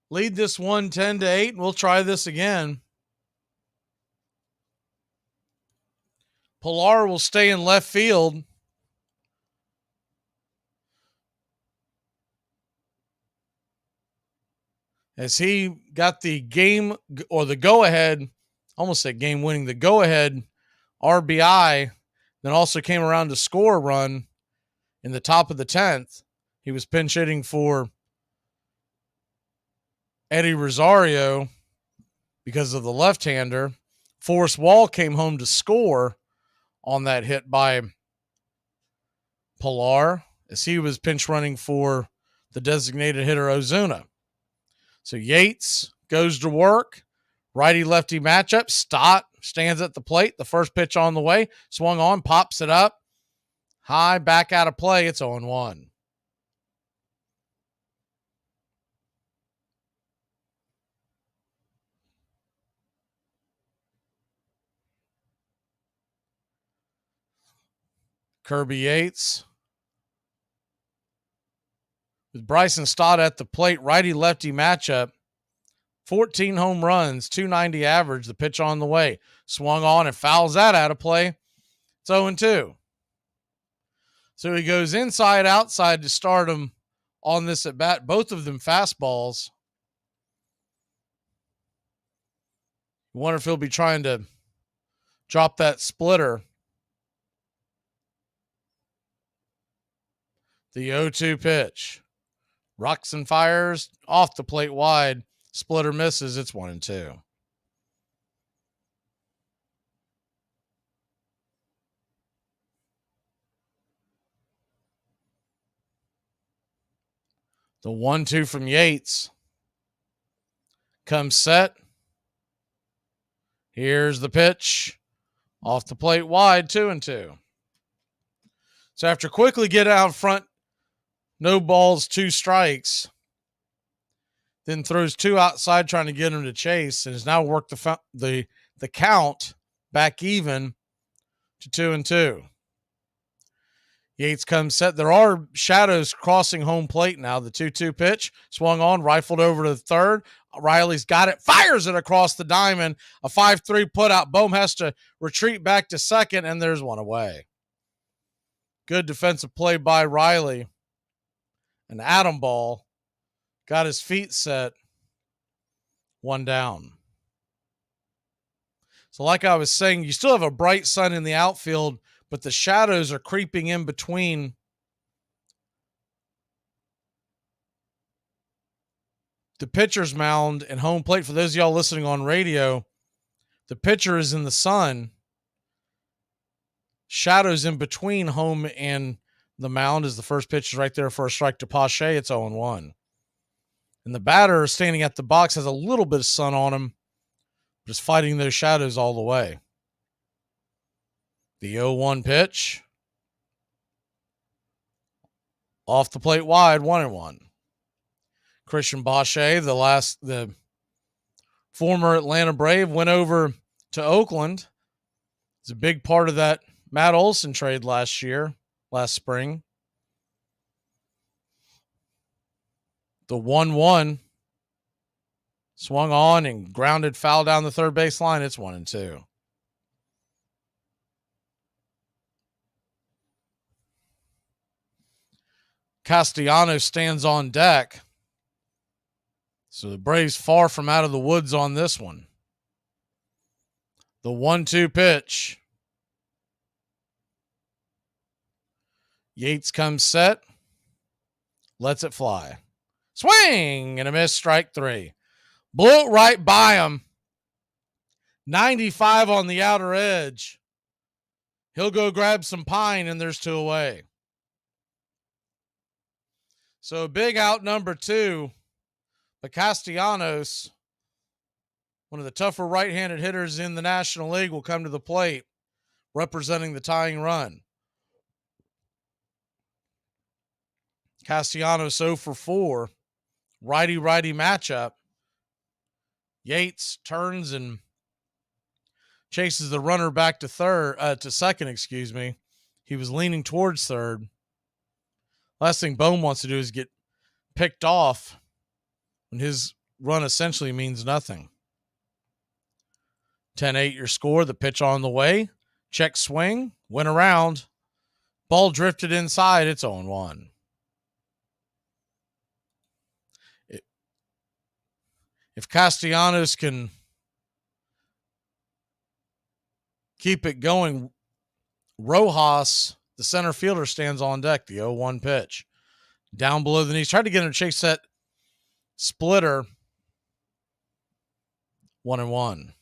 lead this one 10-8, and we'll try this again. Pilar will stay in left field. As he got the game or the go-ahead, almost said game winning, the go-ahead RBI, then also came around to score a run in the top of the 10th. He was pinch hitting for Eddie Rosario because of the left-hander. Forrest Wall came home to score on that hit by Pilar as he was pinch running for the designated hitter Ozuna. So Yates goes to work. Righty-lefty matchup. Stott stands at the plate. The first pitch on the way. Swung on, pops it up. High, back out of play. It's 0-1. Kirby Yates with Bryson Stott at the plate. Righty-lefty matchup. 14 home runs, 290 average. The pitch on the way. Swung on and fouls that out of play. It's 0-2. So he goes inside, outside to start him on this at bat. Both of them fastballs. You wonder if he'll be trying to drop that splitter. The 0-2 pitch. Rocks and fires off the plate wide. Splitter misses. It's 1-2. The 1-2 from Yates comes set. Here's the pitch off the plate wide, 2-2. So after quickly get out front, no balls, 2 strikes, then throws 2 outside trying to get him to chase, and has now worked the count back even to 2-2. Yates comes set. There are shadows crossing home plate now. The 2-2 pitch swung on, rifled over to the third. Riley's got it, fires it across the diamond. A 5-3 put out. Bohm has to retreat back to second, and there's one away. Good defensive play by Riley. An atom ball. Got his feet set. One down. So like I was saying, you still have a bright sun in the outfield, but the shadows are creeping in between the pitcher's mound and home plate. For those of y'all listening on radio, the pitcher is in the sun. Shadows in between home and the mound as the first pitch is right there for a strike to Pache. It's 0-1. And the batter standing at the box has a little bit of sun on him, but is fighting those shadows all the way. The 0-1 pitch. Off the plate wide, 1-1. Christian Pache, the former Atlanta Brave, went over to Oakland. It's a big part of that Matt Olson trade last spring. The 1-1 swung on and grounded foul down the third base line. It's 1-2. Castellanos stands on deck. So the Braves far from out of the woods on this one. The 1-2 pitch. Yates comes set. Lets it fly. Swing and a miss, strike 3. Blew it right by him. 95 on the outer edge. He'll go grab some pine, and there's 2 away. So big out number 2. But Castellanos, one of the tougher right-handed hitters in the National League, will come to the plate representing the tying run. Castellanos 0 for 4. Righty-righty matchup. Yates turns and chases the runner back to second. He was leaning towards third. Last thing Bohm wants to do is get picked off when his run essentially means nothing. 10-8 your score. The pitch on the way. Check swing. Went around. Ball drifted inside. It's 0-1. If Castellanos can keep it going, Rojas, the center fielder, stands on deck. The 0-1 pitch. Down below the knees. Tried to get him to chase that splitter. 1-1.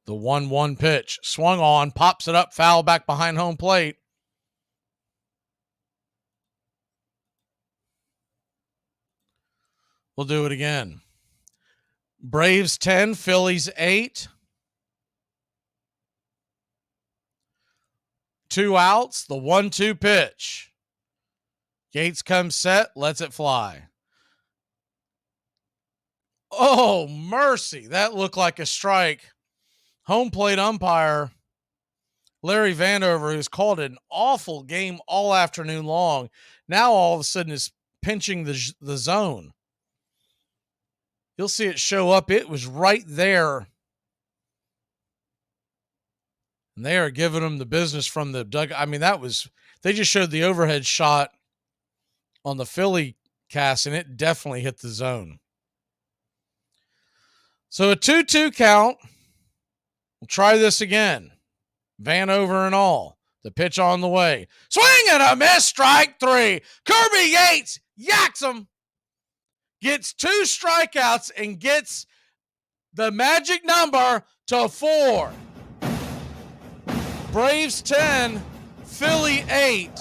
The 1-1 pitch. Swung on. Pops it up. Foul back behind home plate. We'll do it again. Braves 10, Phillies 8. 2 outs. The 1-2 pitch. Yates comes set. Lets it fly. Oh, mercy. That looked like a strike. Home plate umpire Larry Vandover, who's called an awful game all afternoon long, now all of a sudden is pinching the zone. You'll see it show up. It was right there. And they are giving them the business from the dugout. I mean, they just showed the overhead shot on the Philly cast, and it definitely hit the zone. So a 2-2 count. We'll try this again. Vanover and all. The pitch on the way. Swing and a miss. Strike 3. Kirby Yates yaks him. Gets 2 strikeouts and gets the magic number to 4. Braves 10, Philly 8.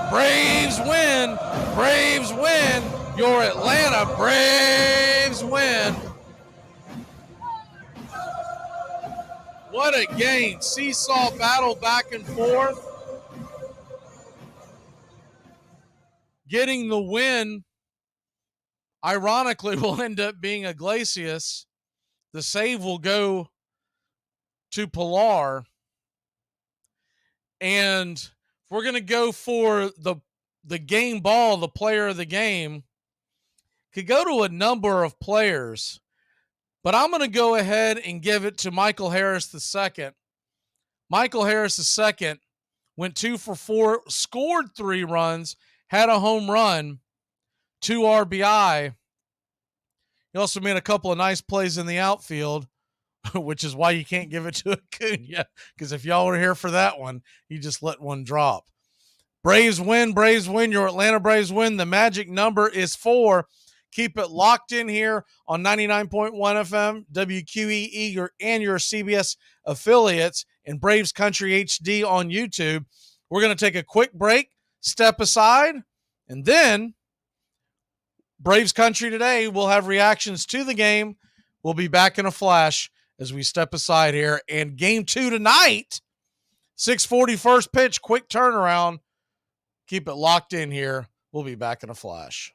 Braves win. Braves win. Your Atlanta Braves win. What a game. Seesaw battle back and forth. getting the win, ironically, will end up being Iglesias. The save will go to Pilar. And if we're going to go for the game ball, the player of the game, could go to a number of players. But I'm going to go ahead and give it to Michael Harris II. Michael Harris II went 2 for 4, scored 3 runs, had a home run, 2 RBI. He also made a couple of nice plays in the outfield, which is why you can't give it to Acuna, because if y'all were here for that one, you just let one drop. Braves win. Your Atlanta Braves win. The magic number is 4. Keep it locked in here on 99.1 FM, WQEE, and your CBS affiliates, and Braves Country HD on YouTube. We're going to take a quick break, step aside, and then Braves Country Today will have reactions to the game. We'll be back in a flash as we step aside here. And game 2 tonight, 6:40 first pitch, quick turnaround. Keep it locked in here. We'll be back in a flash.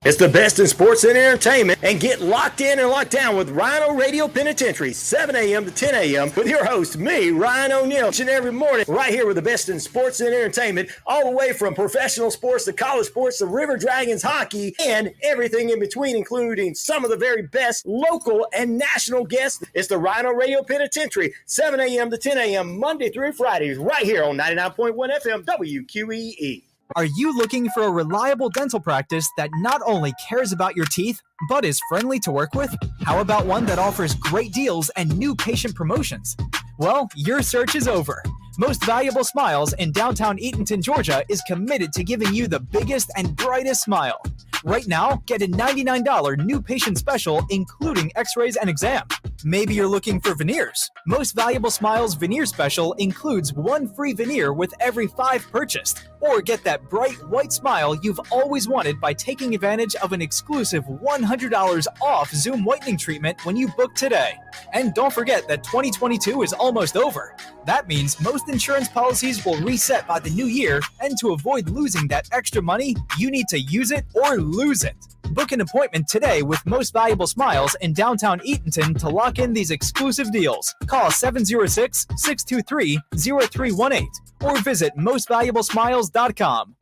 It's the best in sports and entertainment, and get locked in and locked down with Rhino Radio Penitentiary, 7 a.m. to 10 a.m. with your host, me, Ryan O'Neal, each and every morning, right here with the best in sports and entertainment, all the way from professional sports to college sports to River Dragons hockey and everything in between, including some of the very best local and national guests. It's the Rhino Radio Penitentiary, 7 a.m. to 10 a.m. Monday through Fridays, right here on 99.1 FM WQEE. Are you looking for a reliable dental practice that not only cares about your teeth, but is friendly to work with? How about one that offers great deals and new patient promotions? Well, your search is over. Most Valuable Smiles in downtown Eatonton, Georgia is committed to giving you the biggest and brightest smile. Right now, get a $99 new patient special, including x-rays and exam. Maybe you're looking for veneers. Most Valuable Smiles veneer special includes 1 free veneer with every 5 purchased. Or get that bright white smile you've always wanted by taking advantage of an exclusive $100 off Zoom whitening treatment when you book today. And don't forget that 2022 is almost over. That means most insurance policies will reset by the new year, and to avoid losing that extra money, you need to use it or lose it. Book an appointment today with Most Valuable Smiles in downtown Eatonton to lock in these exclusive deals. Call 706-623-0318 or visit mostvaluablesmiles.com.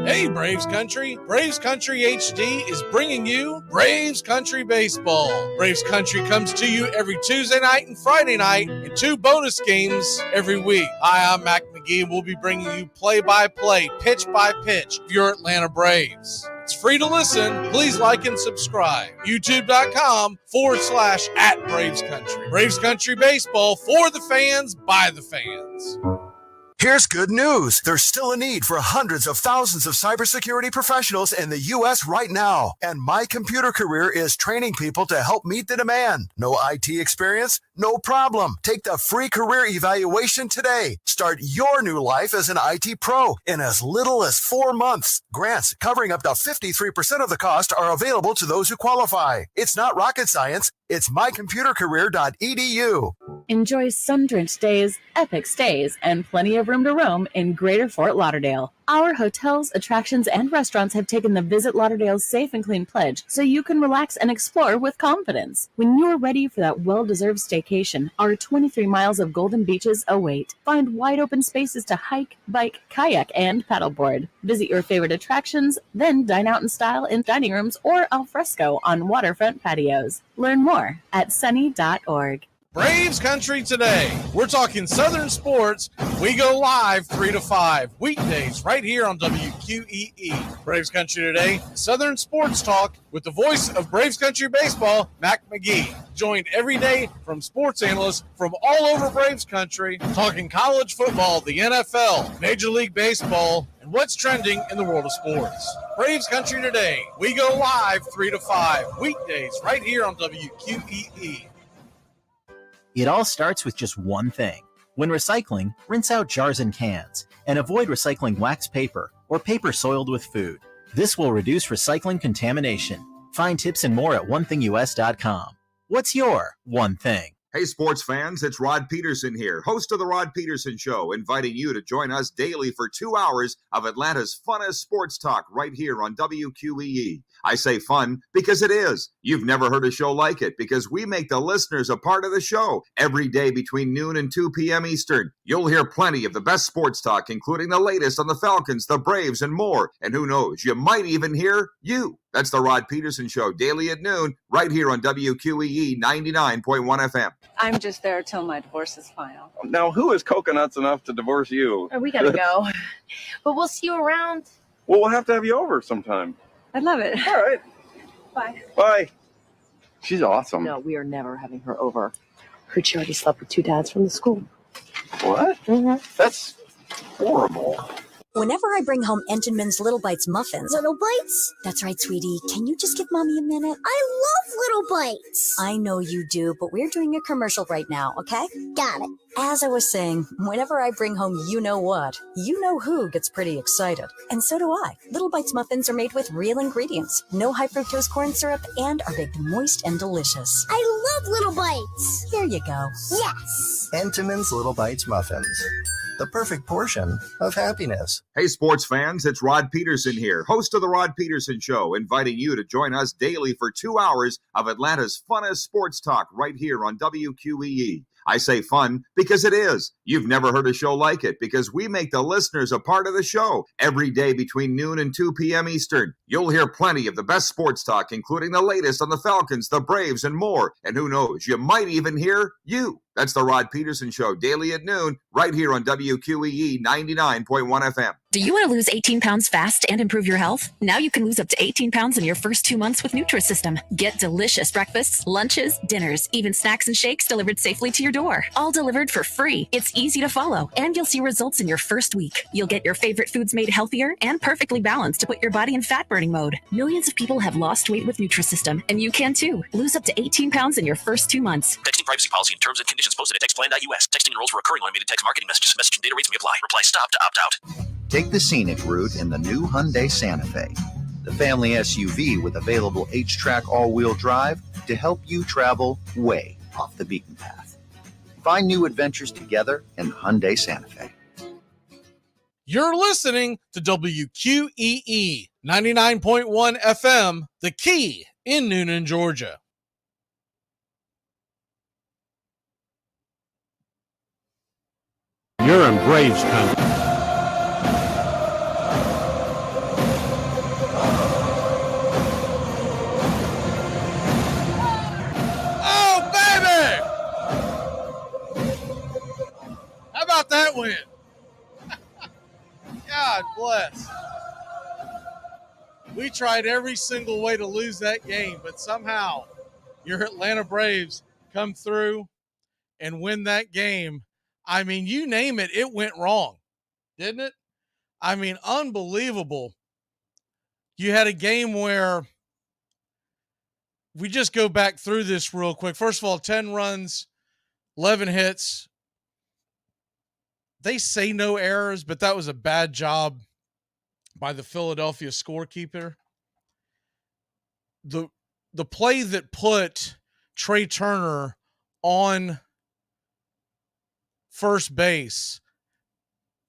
Hey, Braves Country. Braves Country HD is bringing you Braves Country Baseball. Braves Country comes to you every Tuesday night and Friday night, and 2 bonus games every week. Hi, I'm Mac Magee, and we'll be bringing you play-by-play, pitch-by-pitch of your Atlanta Braves. It's free to listen. Please like and subscribe. YouTube.com/@Braves Country. Braves Country Baseball, for the fans, by the fans. Here's good news. There's still a need for hundreds of thousands of cybersecurity professionals in the U.S. right now. And My Computer Career is training people to help meet the demand. No IT experience? No problem. Take the free career evaluation today. Start your new life as an IT pro in as little as 4 months. Grants covering up to 53% of the cost are available to those who qualify. It's not rocket science. It's mycomputercareer.edu. Enjoy sun-drenched days, epic stays, and plenty of room to roam in Greater Fort Lauderdale. Our hotels, attractions, and restaurants have taken the Visit Lauderdale's Safe and Clean pledge, so you can relax and explore with confidence. When you're ready for that well-deserved staycation, our 23 miles of golden beaches await. Find wide-open spaces to hike, bike, kayak, and paddleboard. Visit your favorite attractions, then dine out in style in dining rooms or al fresco on waterfront patios. Learn more at sunny.org. Braves Country Today. We're talking Southern sports. We go live 3 to 5 weekdays right here on WQEE. Braves Country Today, Southern sports talk with the voice of Braves Country Baseball, Mac Magee. Joined every day from sports analysts from all over Braves Country, talking college football, the NFL, Major League Baseball, and what's trending in the world of sports. Braves Country Today. We go live 3 to 5 weekdays right here on WQEE. It all starts with just one thing. When recycling, rinse out jars and cans, and avoid recycling wax paper or paper soiled with food. This will reduce recycling contamination. Find tips and more at onethingus.com. What's your one thing? Hey, sports fans, it's Rod Peterson here, host of The Rod Peterson Show, inviting you to join us daily for 2 hours of Atlanta's funnest sports talk right here on WQEE. I say fun because it is. You've never heard a show like it because we make the listeners a part of the show every day between noon and 2 p.m. Eastern. You'll hear plenty of the best sports talk, including the latest on the Falcons, the Braves, and more. And who knows, you might even hear you. That's The Rod Peterson Show, daily at noon, right here on WQEE 99.1 FM. I'm just there till my divorce is final. Now, who is coconuts enough to divorce you? Oh, we gotta go. But we'll see you around. Well, we'll have to have you over sometime. I'd love it. All right. Bye. Bye. She's awesome. No, we are never having her over. Heard she already slept with 2 dads from the school. What? Mm-hmm. That's horrible. Whenever I bring home Entenmann's Little Bites muffins. Little Bites? That's right, sweetie. Can you just give Mommy a minute? I love Little Bites. I know you do, but we're doing a commercial right now, okay? Got it. As I was saying, whenever I bring home you-know-what, you-know-who gets pretty excited. And so do I. Little Bites muffins are made with real ingredients, no high-fructose corn syrup, and are baked moist and delicious. I love Little Bites. Here you go. Yes. Entenmann's Little Bites muffins. The perfect portion of happiness. Hey, sports fans, it's Rod Peterson here, host of The Rod Peterson Show, inviting you to join us daily for 2 hours of Atlanta's funnest sports talk right here on WQEE. I say fun because it is. You've never heard a show like it because we make the listeners a part of the show every day between noon and 2 p.m. Eastern. You'll hear plenty of the best sports talk, including the latest on the Falcons, the Braves, and more. And who knows, you might even hear you. That's the Rod Peterson Show, daily at noon, right here on WQEE 99.1 FM. Do you want to lose 18 pounds fast and improve your health? Now you can lose up to 18 pounds in your first 2 months with Nutrisystem. Get delicious breakfasts, lunches, dinners, even snacks and shakes delivered safely to your door. All delivered for free. It's easy to follow, and you'll see results in your first week. You'll get your favorite foods made healthier and perfectly balanced to put your body in fat-burning mode. Millions of people have lost weight with Nutrisystem, and you can too. Lose up to 18 pounds in your first 2 months. Texting privacy policy and terms and conditions posted at textplan.us. Texting enrolls for recurring automated text marketing messages. Message and data rates may apply. Reply stop to opt out. Take the scenic route in the new Hyundai Santa Fe, the family SUV with available H-Track all-wheel drive to help you travel way off the beaten path. Find new adventures together in Hyundai Santa Fe. You're listening to WQEE 99.1 FM, The Key in Noonan, Georgia. You're in Braves country. How about that win? God bless. We tried every single way to lose that game, but somehow your Atlanta Braves come through and win that game. I mean, you name it, it went wrong, didn't it? I mean, unbelievable. You had a game where we just go back through this real quick. First of all, 10 runs, 11 hits. They say no errors, but that was a bad job by the Philadelphia scorekeeper. The play that put Trey Turner on first base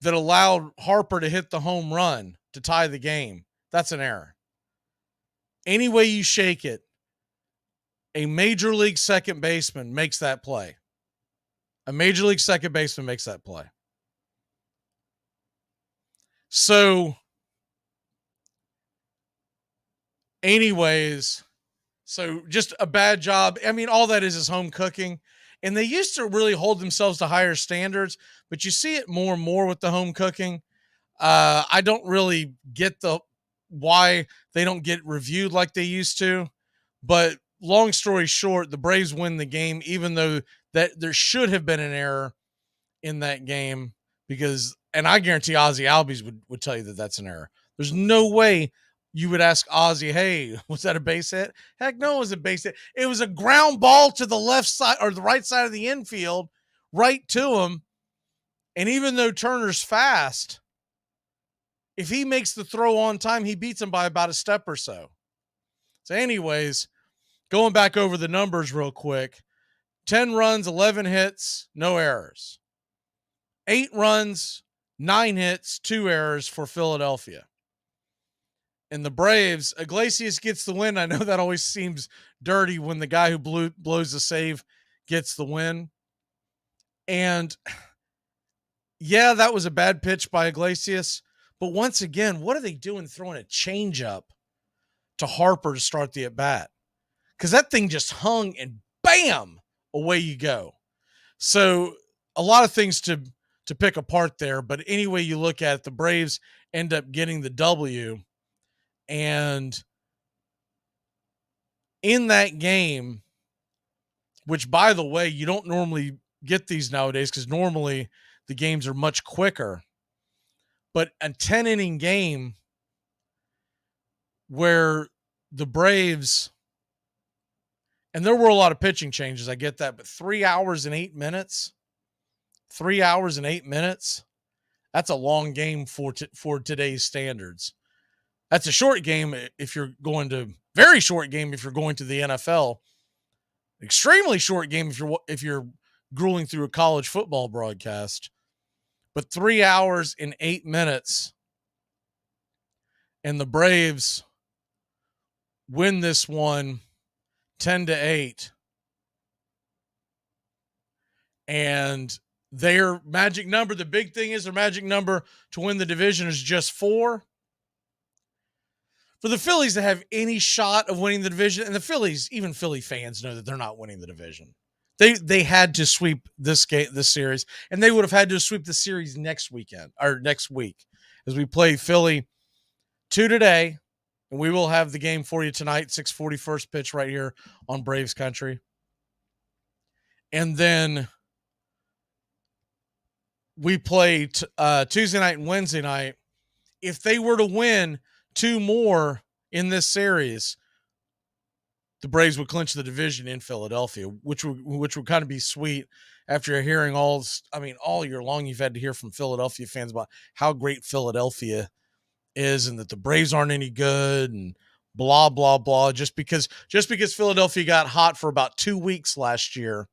that allowed Harper to hit the home run to tie the game, that's an error. Any way you shake it, a major league second baseman makes that play. A major league second baseman makes that play. So, anyways, so just a bad job. I mean, all that is home cooking. And they used to really hold themselves to higher standards, but you see it more and more with the home cooking. I don't really get why they don't get reviewed like they used to. But long story short, the Braves win the game, even though that there should have been an error in that game because, and I guarantee Ozzie Albies would tell you that that's an error. There's no way you would ask Ozzie, hey, was that a base hit? Heck no, it was a base hit. It was a ground ball to the left side or the right side of the infield, right to him. And even though Turner's fast, if he makes the throw on time, he beats him by about a step or so. So anyways, going back over the numbers real quick, 10 runs, 11 hits, no errors. 8 runs, 9 hits, 2 errors for Philadelphia. And the Braves, Iglesias gets the win. I know that always seems dirty when the guy who blows the save gets the win. And yeah, that was a bad pitch by Iglesias. But once again, what are they doing throwing a changeup to Harper to start the at-bat? Because that thing just hung and bam, away you go. So a lot of things to pick apart there. But any way you look at it, the Braves end up getting the W. And in that game, which, by the way, you don't normally get these nowadays because normally the games are much quicker. But a 10-inning game where the Braves, and there were a lot of pitching changes, I get that, but 3 hours and 8 minutes, 3 hours and 8 minutes, that's a long game for today's standards. That's a short game if you're going to, very short game if you're going to the NFL. Extremely short game if you're grueling through a college football broadcast. But 3 hours and 8 minutes, and the Braves win this one 10-8. And their magic number, the big thing is their magic number to win the division is just 4. For the Phillies to have any shot of winning the division, and the Phillies, even Philly fans know that they're not winning the division. They had to sweep this series, and they would have had to sweep the series next week, as we play Philly 2 today, and we will have the game for you tonight, 6:40 first pitch right here on Braves Country. And then we play Tuesday night and Wednesday night. If they were to win 2 more in this series, the Braves would clinch the division in Philadelphia, which would kind of be sweet after hearing all year long you've had to hear from Philadelphia fans about how great Philadelphia is and that the Braves aren't any good and blah, blah, blah. Just because Philadelphia got hot for about 2 weeks last year,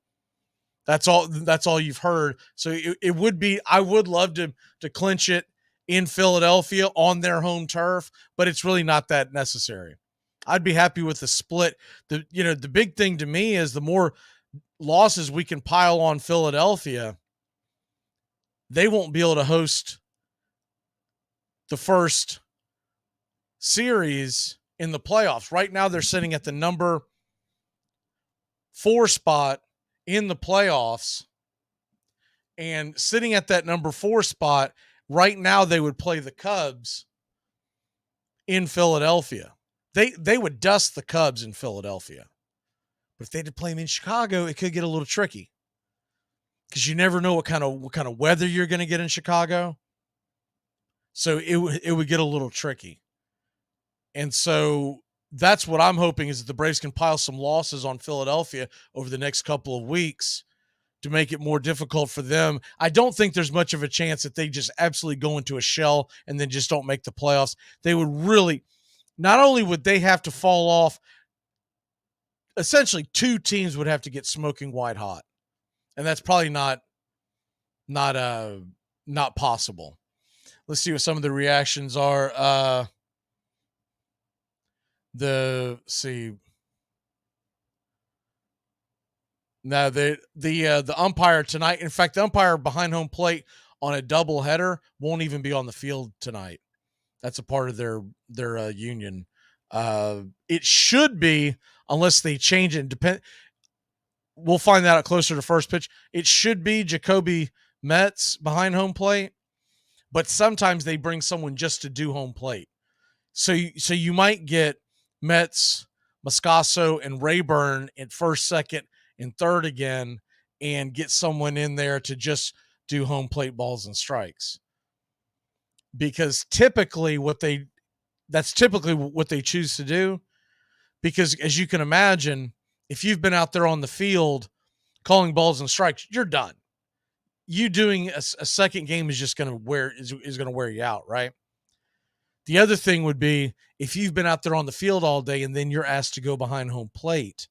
that's all you've heard. So it would be, I would love to clinch it in Philadelphia on their home turf, but it's really not that necessary. I'd be happy with the split. The big thing to me is the more losses we can pile on Philadelphia, they won't be able to host the first series in the playoffs. Right now, they're sitting at the number 4 spot in the playoffs, and sitting at that number 4 spot right now, they would play the Cubs in Philadelphia. They would dust the Cubs in Philadelphia. But if they had to play them in Chicago, it could get a little tricky because you never know what kind of weather you're going to get in Chicago. So it would get a little tricky. And so that's what I'm hoping is that the Braves can pile some losses on Philadelphia over the next couple of weeks to make it more difficult for them. I don't think there's much of a chance that they just absolutely go into a shell and then just don't make the playoffs. They would really, not only would they have to fall off, essentially 2 teams would have to get smoking white hot. And that's probably not possible. Let's see what some of the reactions are. Now the umpire tonight, in fact, the umpire behind home plate on a doubleheader won't even be on the field tonight. That's a part of their union. It should be, unless they change it. We'll find that out closer to first pitch. It should be Jacoby Metz behind home plate, but sometimes they bring someone just to do home plate. So you might get Metz, Moscaso, and Rayburn at first, second, and third again, and get someone in there to just do home plate balls and strikes. Because that's typically what they choose to do. Because as you can imagine, if you've been out there on the field calling balls and strikes, you're done. You doing a second game is just going to wear you out, right? The other thing would be if you've been out there on the field all day and then you're asked to go behind home plate,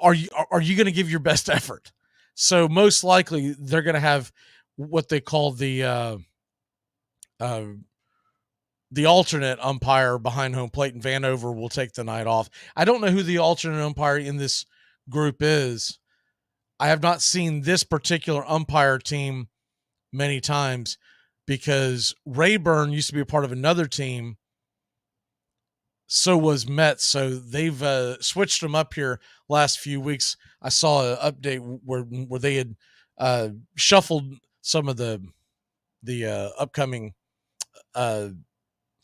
are you going to give your best effort? So most likely they're going to have what they call the alternate umpire behind home plate, and Vanover will take the night off. I don't know who the alternate umpire in this group is. I have not seen this particular umpire team many times because Rayburn used to be a part of another team. So was Mets. So they've switched them up here last few weeks. I saw an update where they had shuffled some of the upcoming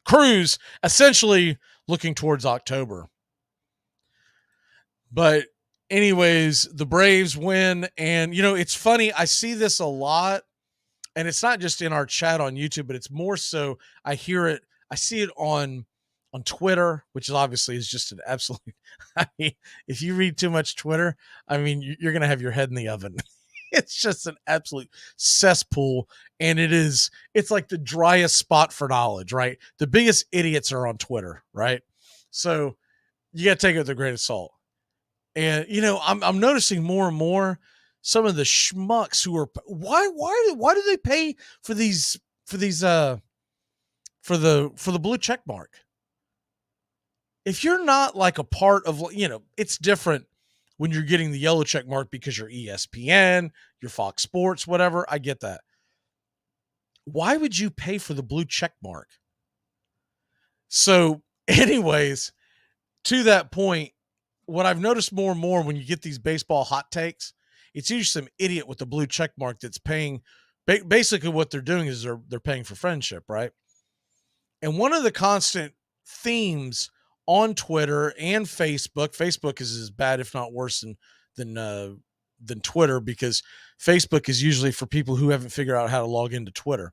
crews, essentially looking towards October. But anyways, the Braves win. And, it's funny. I see this a lot. And it's not just in our chat on YouTube, but it's more so I hear it. I see it on Twitter, which is obviously is just an absolute. I mean, if you read too much Twitter, I mean, you're going to have your head in the oven. It's just an absolute cesspool. And it's like the driest spot for knowledge, right? The biggest idiots are on Twitter, right? So you got to take it with a grain of salt. And, I'm noticing more and more some of the schmucks who are, why do they pay for for the blue check mark? If you're not like a part of, it's different when you're getting the yellow check mark because you're ESPN, you're Fox Sports, whatever. I get that. Why would you pay for the blue check mark? So anyways, to that point, what I've noticed more and more when you get these baseball hot takes, it's usually some idiot with the blue check mark that's paying. Basically what they're doing is they're paying for friendship, right? And one of the constant themes on Twitter and Facebook is as bad, if not worse than Twitter, because Facebook is usually for people who haven't figured out how to log into Twitter.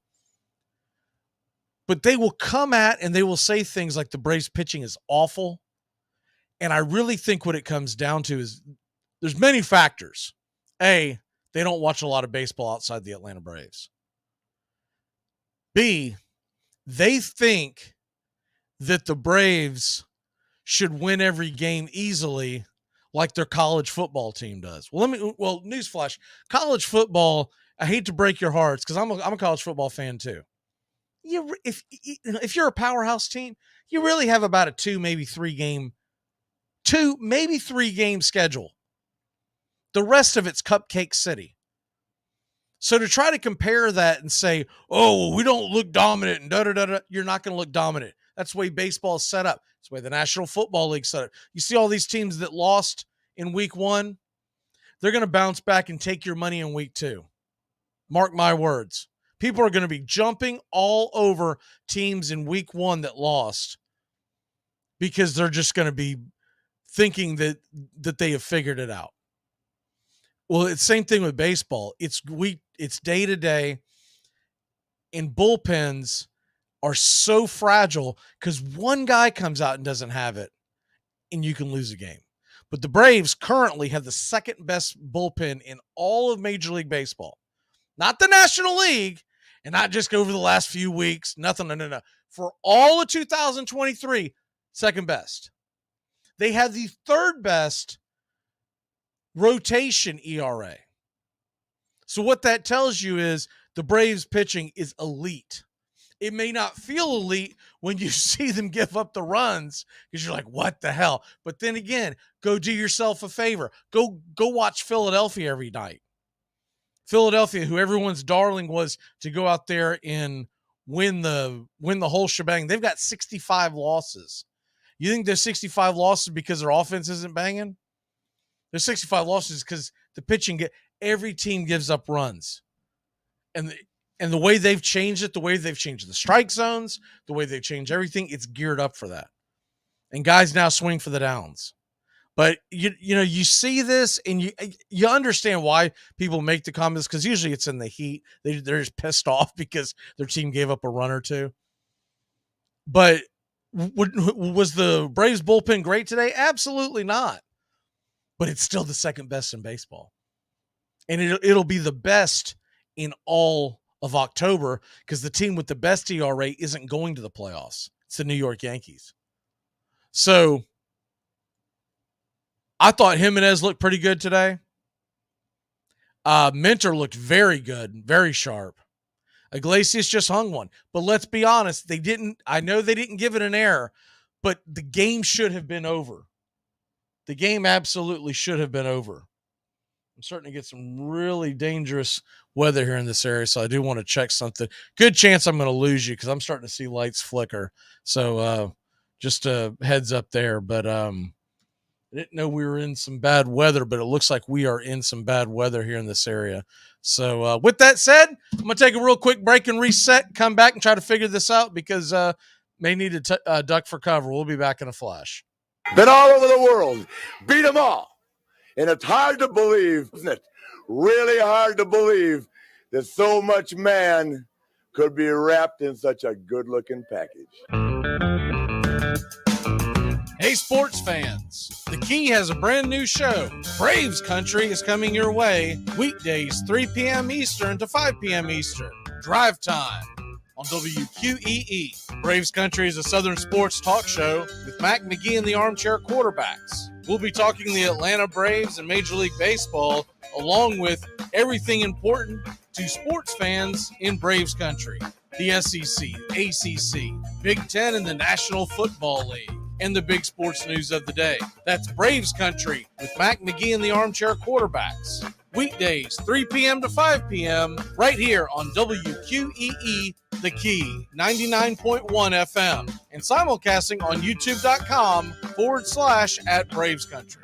But they will come at and they will say things like the Braves pitching is awful. And I really think what it comes down to is there's many factors. A, they don't watch a lot of baseball outside the Atlanta Braves. B, they think that the Braves should win every game easily like their college football team does. Well, newsflash, college football, I hate to break your hearts because I'm a college football fan too. If you're a powerhouse team, you really have about a 2, maybe 3 game schedule. The rest of it's Cupcake City. So to try to compare that and say, oh, we don't look dominant and da-da-da-da, you're not going to look dominant. That's the way baseball is set up. It's the way the National Football League set up. You see all these teams that lost in week 1, they're going to bounce back and take your money in week 2. Mark my words. People are going to be jumping all over teams in week 1 that lost because they're just going to be thinking that they have figured it out. Well, it's the same thing with baseball. It's day to day, and bullpens are so fragile because one guy comes out and doesn't have it, and you can lose a game. But the Braves currently have the second best bullpen in all of Major League Baseball. Not the National League, and not just over the last few weeks. Nothing, no. For all of 2023, second best. They have the third best rotation ERA. So what that tells you is the Braves pitching is elite. It may not feel elite when you see them give up the runs because you're like, what the hell? But then again, go do yourself a favor. Go watch Philadelphia every night. Philadelphia, who everyone's darling was to go out there and win the whole shebang. They've got 65 losses. You think there's 65 losses because their offense isn't banging? There's 65 losses because the pitching every team gives up runs. And the way they've changed it, the way they've changed the strike zones, the way they've changed everything, it's geared up for that. And guys now swing for the downs. But you see this and you understand why people make the comments, because usually it's in the heat. They're just pissed off because their team gave up a run or two. But was the Braves bullpen great today? Absolutely not. But it's still the second best in baseball. And it'll be the best in all of October because the team with the best ERA isn't going to the playoffs. It's the New York Yankees. So I thought Jimenez looked pretty good today. Minter looked very good, very sharp. Iglesias just hung one. But let's be honest, I know they didn't give it an error, but the game should have been over. The game absolutely should have been over. I'm starting to get some really dangerous weather here in this area, so I do want to check something. Good chance I'm going to lose you because I'm starting to see lights flicker. So just a heads up there. But I didn't know we were in some bad weather, but it looks like we are in some bad weather here in this area. So with that said, I'm going to take a real quick break and reset, come back and try to figure this out because may need to duck for cover. We'll be back in a flash. Been all over the world, beat them all. And it's hard to believe, isn't it? Really hard to believe that so much man could be wrapped in such a good-looking package. Hey, sports fans. The Key has a brand new show. Braves Country is coming your way weekdays 3 p.m. Eastern to 5 p.m. Eastern. Drive time on WQEE. Braves Country is a Southern sports talk show with Mac Magee and the Armchair Quarterbacks. We'll be talking the Atlanta Braves and Major League Baseball, along with everything important to sports fans in Braves Country. The SEC, ACC, Big Ten, and the National Football League, and the big sports news of the day. That's Braves Country with Mac Magee and the Armchair Quarterbacks. Weekdays, 3 p.m. to 5 p.m. right here on WQEE, The Key, 99.1 FM, and simulcasting on youtube.com/@Braves Country.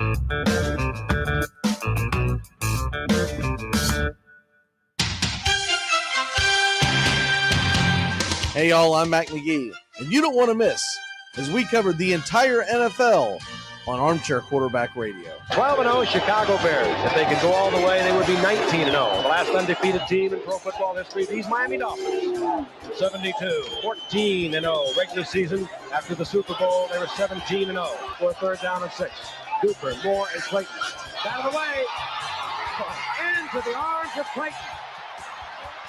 Hey, y'all, I'm Mac Magee, and you don't want to miss as we covered the entire NFL on Armchair Quarterback Radio. 12-0 Chicago Bears. If they could go all the way, they would be 19-0. The last undefeated team in pro football history, these Miami Dolphins. 72, 14-0 regular season. After the Super Bowl, they were 17-0 for 3rd down and 6. Cooper, Moore, and Clayton. Out of the way. Into the arms of Clayton.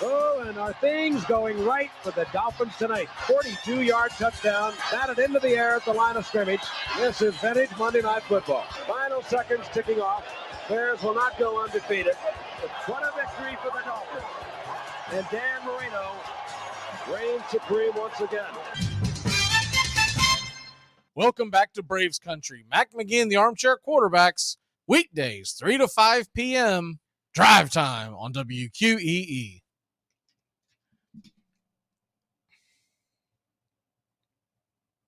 Oh, and are things going right for the Dolphins tonight? 42-yard touchdown, batted into the air at the line of scrimmage. This is vintage Monday Night Football. Final seconds ticking off. Bears will not go undefeated. But what a victory for the Dolphins. And Dan Marino reigns supreme once again. Welcome back to Braves Country. Mac Magee and the Armchair Quarterbacks, weekdays, 3 to 5 p.m., drive time on WQEE.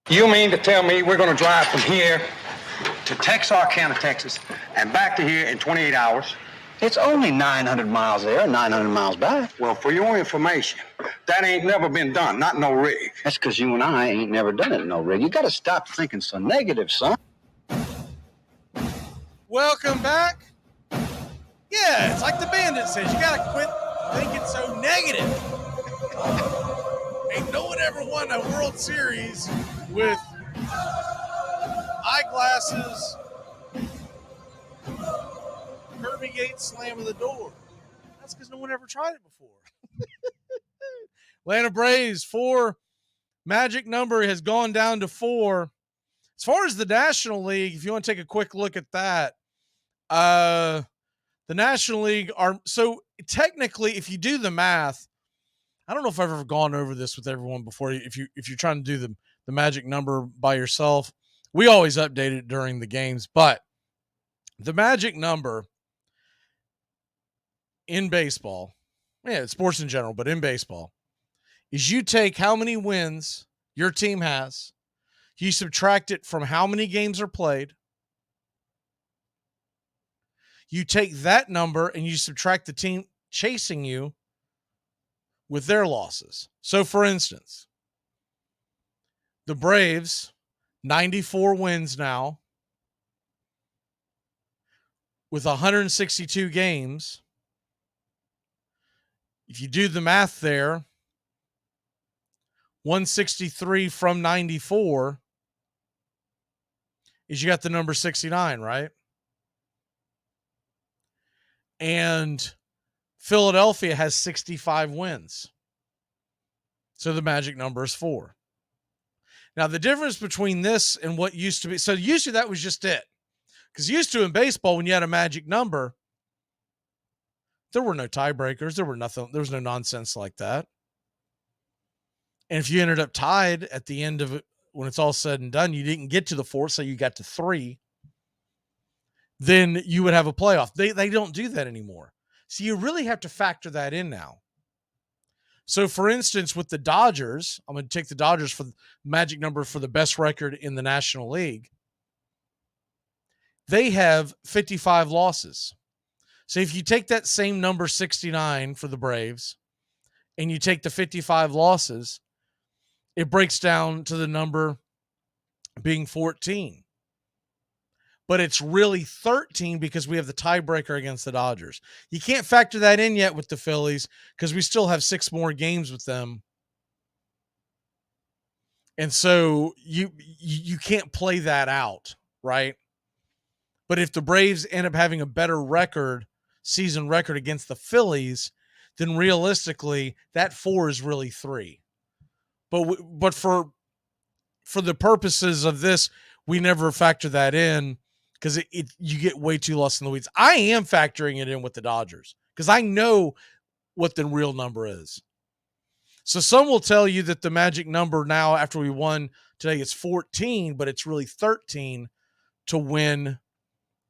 You mean to tell me we're going to drive from here to Texarkana, Texas, and back to here in 28 hours? It's only 900 miles there, 900 miles back. Well, for your information, that ain't never been done, not no rig. That's because you and I ain't never done it in no rig. You got to stop thinking so negative, son. Welcome back. Yeah, it's like the Bandit says, you got to quit thinking so negative. Ain't no one ever won a World Series with eyeglasses, Kirby Yates slamming the door. That's because no one ever tried it before. Atlanta Braves, 4. Magic number has gone down to 4. As far as the National League, if you want to take a quick look at that, the National League are, so technically, if you do the math, I don't know if I've ever gone over this with everyone before. If you're trying to do the magic number by yourself, we always update it during the games. But the magic number in baseball, it's sports in general, but in baseball, is you take how many wins your team has, you subtract it from how many games are played, you take that number and you subtract the team chasing you with their losses. So, for instance, the Braves, 94 wins now with 162 games. If you do the math there, 163 from 94 is you got the number 69, right? And Philadelphia has 65 wins. So the magic number is 4. Now, the difference between this and what used to be, so usually that was just it. Because used to in baseball, when you had a magic number, there were no tiebreakers. There was no nonsense like that. And if you ended up tied at the end of it, when it's all said and done, you didn't get to the 4, so you got to 3, then you would have a playoff. They don't do that anymore. So you really have to factor that in now. So, for instance, with the Dodgers, I'm going to take the Dodgers for the magic number for the best record in the National League. They have 55 losses. So if you take that same number, 69, for the Braves, and you take the 55 losses, it breaks down to the number being 14. But it's really 13 because we have the tiebreaker against the Dodgers. You can't factor that in yet with the Phillies because we still have 6 more games with them. And so you can't play that out, right? But if the Braves end up having a better record, season record against the Phillies, then realistically that 4 is really 3. But for the purposes of this, we never factor that in because you get way too lost in the weeds. I am factoring it in with the Dodgers because I know what the real number is. So some will tell you that the magic number now after we won today is 14, but it's really 13 to win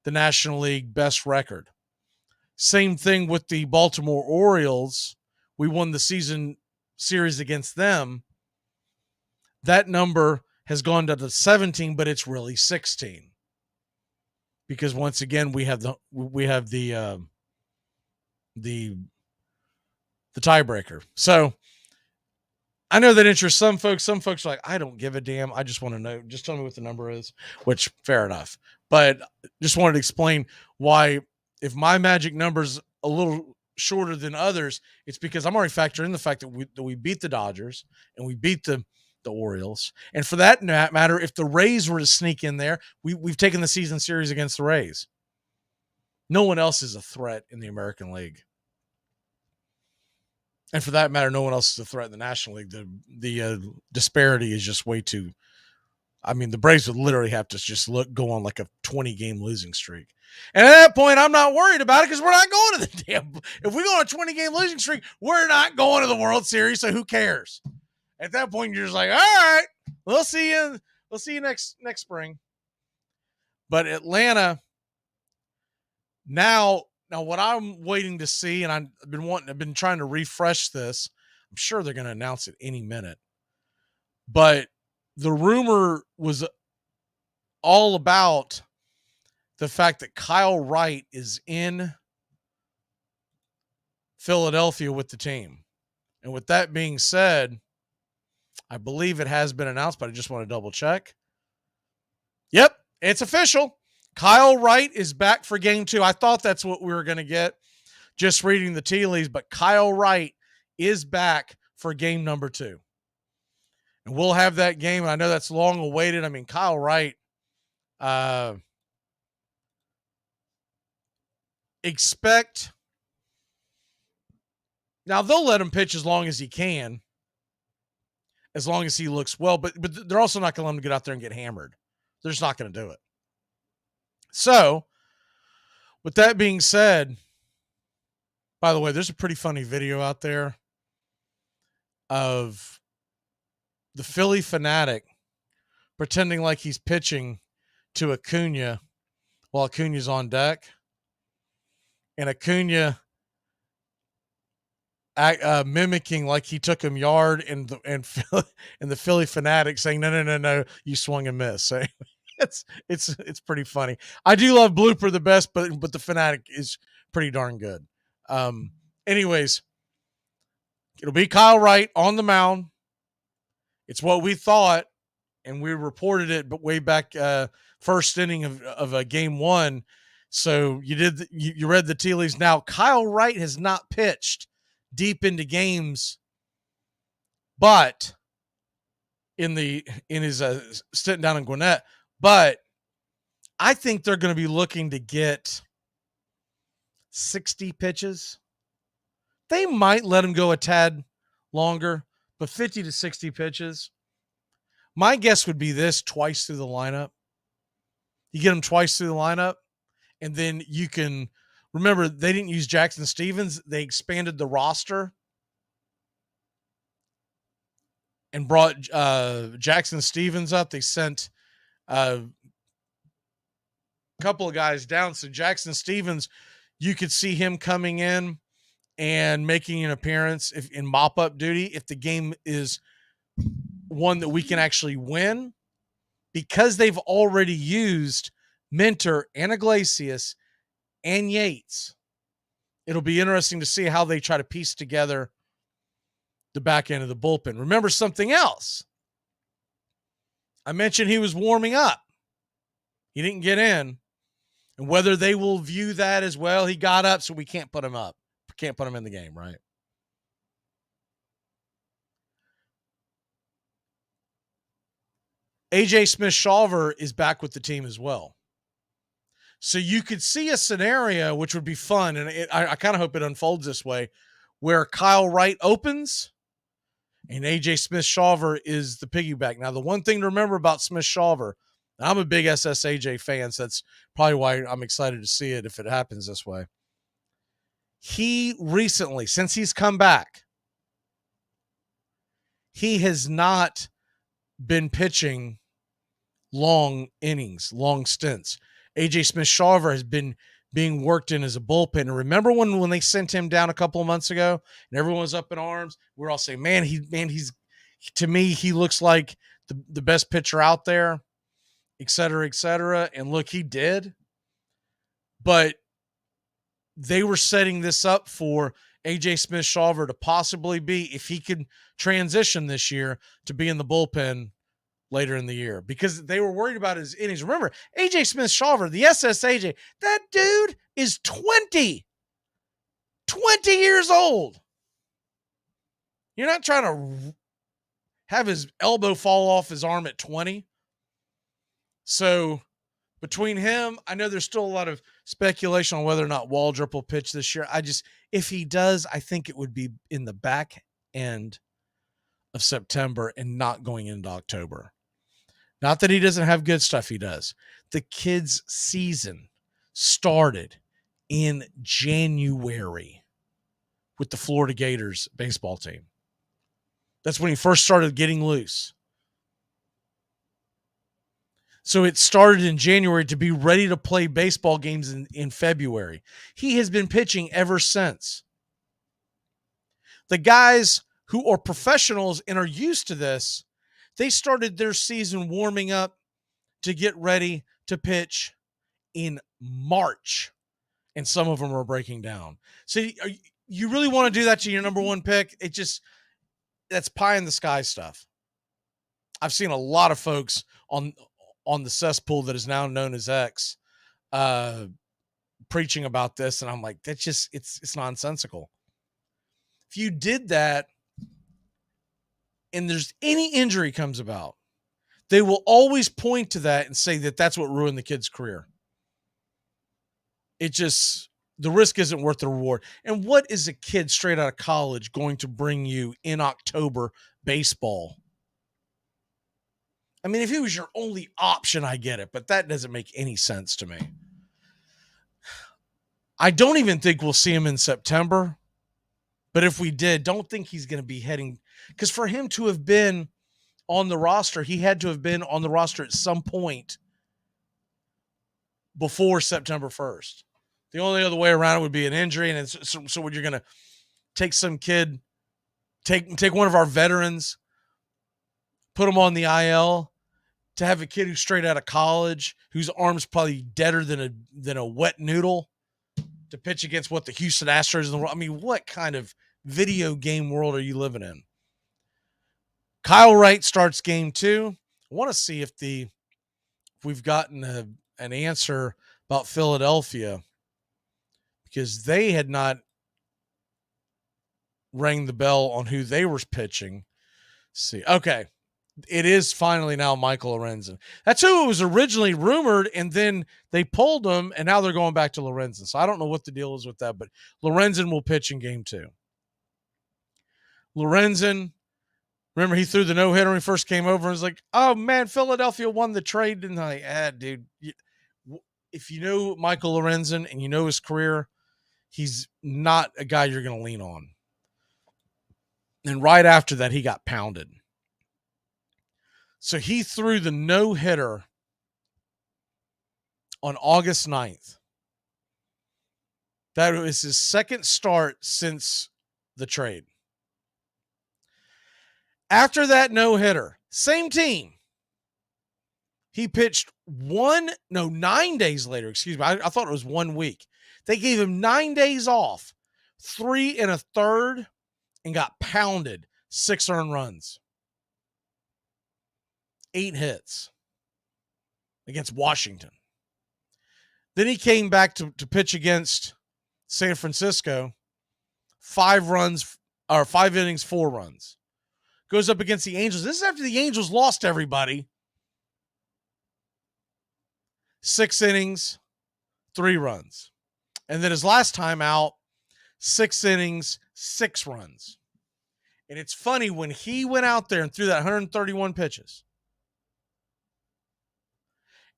the National League best record. Same thing with the Baltimore Orioles. We won the season series against them. That number has gone down to 17, but it's really 16. Because once again, we have the tiebreaker. So I know that interests some folks. Some folks are like, I don't give a damn. I just want to know. Just tell me what the number is, which fair enough. But just wanted to explain why if my magic number's a little shorter than others, it's because I'm already factoring in the fact that we beat the Dodgers and we beat the Orioles. And for that matter, if the Rays were to sneak in there, we've taken the season series against the Rays. No one else is a threat in the American League. And for that matter, no one else is a threat in the National League. The disparity is just way too. I mean, the Braves would literally have to just go on like a 20-game losing streak. And at that point, I'm not worried about it because we're not going to the damn. If we go on a 20-game losing streak, we're not going to the World Series, so who cares? At that point, you're just like, all right, we'll see you. We'll see you next spring. But Atlanta, now what I'm waiting to see, and I've been trying to refresh this. I'm sure they're going to announce it any minute. But the rumor was all about the fact that Kyle Wright is in Philadelphia with the team. And with that being said, I believe it has been announced, but I just want to double check. Yep, it's official. Kyle Wright is back for game 2. I thought that's what we were going to get just reading the tea leaves, but Kyle Wright is back for game number 2. And we'll have that game. And I know that's long awaited. I mean, Kyle Wright, expect. Now, they'll let him pitch as long as he can, as long as he looks well. But they're also not going to let him get out there and get hammered. They're just not going to do it. So, with that being said, by the way, there's a pretty funny video out there of the Philly fanatic pretending like he's pitching to Acuna while Acuna's on deck. And Acuna mimicking like he took him yard and the Philly fanatic saying, no, you swung and missed. So it's pretty funny. I do love Blooper the best, but the fanatic is pretty darn good. Anyways, it'll be Kyle Wright on the mound. It's what we thought, and we reported it, but way back first inning of game 1. So you read the tea leaves. Now Kyle Wright has not pitched deep into games, but in his stint down in Gwinnett. But I think they're going to be looking to get 60 pitches. They might let him go a tad longer, but 50 to 60 pitches. My guess would be this: twice through the lineup. You get them twice through the lineup, and then you can remember they didn't use Jackson Stevens. They expanded the roster and brought Jackson Stevens up. They sent a couple of guys down. So Jackson Stevens, you could see him coming in and making an appearance in mop-up duty if the game is one that we can actually win, because they've already used Minter and Iglesias and Yates. It'll be interesting to see how they try to piece together the back end of the bullpen. Remember something else. I mentioned he was warming up. He didn't get in. And whether they will view that as, well, he got up, so we can't put him up. Can't put him in the game, right? AJ Smith-Shawver is back with the team as well. So you could see a scenario, which would be fun, and I kind of hope it unfolds this way, where Kyle Wright opens and AJ Smith-Shawver is the piggyback. Now, the one thing to remember about Smith-Shawver, I'm a big SSAJ fan, so that's probably why I'm excited to see it if it happens this way. He recently, since he's come back, he has not been pitching long innings, long stints. AJ Smith-Shawver has been being worked in as a bullpen. And remember when they sent him down a couple of months ago and everyone was up in arms? We're all saying, he's to me, he looks like the best pitcher out there, et cetera, et cetera. And look, he did. But they were setting this up for AJ Smith-Shawver to possibly be, if he could transition this year, to be in the bullpen later in the year, because they were worried about his innings. Remember, AJ Smith-Shawver, the SSAJ, that dude is 20 years old. You're not trying to have his elbow fall off his arm at 20. So between him, I know there's still a lot of speculation on whether or not Waldrop will pitch this year. If he does, I think it would be in the back end of September and not going into October. Not that he doesn't have good stuff, he does. The kid's season started in January with the Florida Gators baseball team. That's when he first started getting loose. So it started in January to be ready to play baseball games in February. He has been pitching ever since. The guys who are professionals and are used to this, they started their season warming up to get ready to pitch in March. And some of them are breaking down. So you really want to do that to your number one pick? That's pie in the sky stuff. I've seen a lot of folks on the cesspool that is now known as X, preaching about this. And I'm like, it's nonsensical. If you did that and there's any injury comes about, they will always point to that and say that that's what ruined the kid's career. The risk isn't worth the reward. And what is a kid straight out of college going to bring you in October baseball? I mean, if it was your only option, I get it, but that doesn't make any sense to me. I don't even think we'll see him in September, but if we did, don't think he's going to be heading, because for him to have been on the roster, he had to have been on the roster at some point before September 1st. The only other way around it would be an injury, and so when you're going to take some kid, take one of our veterans, put him on the IL, to have a kid who's straight out of college, whose arm's probably deader than a wet noodle, to pitch against the Houston Astros in the world. I mean, what kind of video game world are you living in? Kyle Wright starts game 2. I want to see if we've gotten an answer about Philadelphia, because they had not rang the bell on who they were pitching. Let's see. Okay. It is finally now Michael Lorenzen. That's who it was originally rumored, and then they pulled him, and now they're going back to Lorenzen. So I don't know what the deal is with that, but Lorenzen will pitch in game 2. Lorenzen, remember he threw the no-hitter when he first came over and was like, oh, man, Philadelphia won the trade. And I'm like, dude, if you know Michael Lorenzen and you know his career, he's not a guy you're going to lean on. And right after that, he got pounded. So he threw the no-hitter on August 9th. That was his second start since the trade. After that no-hitter, same team. He pitched 9 days later. Excuse me. I thought it was 1 week. They gave him 9 days off, 3 1/3, and got pounded. 6 earned runs, 8 hits against Washington. Then he came back to pitch against San Francisco. 5 innings, 4 runs. Goes up against the Angels. This is after the Angels lost everybody. 6 innings, 3 runs. And then his last time out, 6 innings, 6 runs. And it's funny, when he went out there and threw that 131 pitches,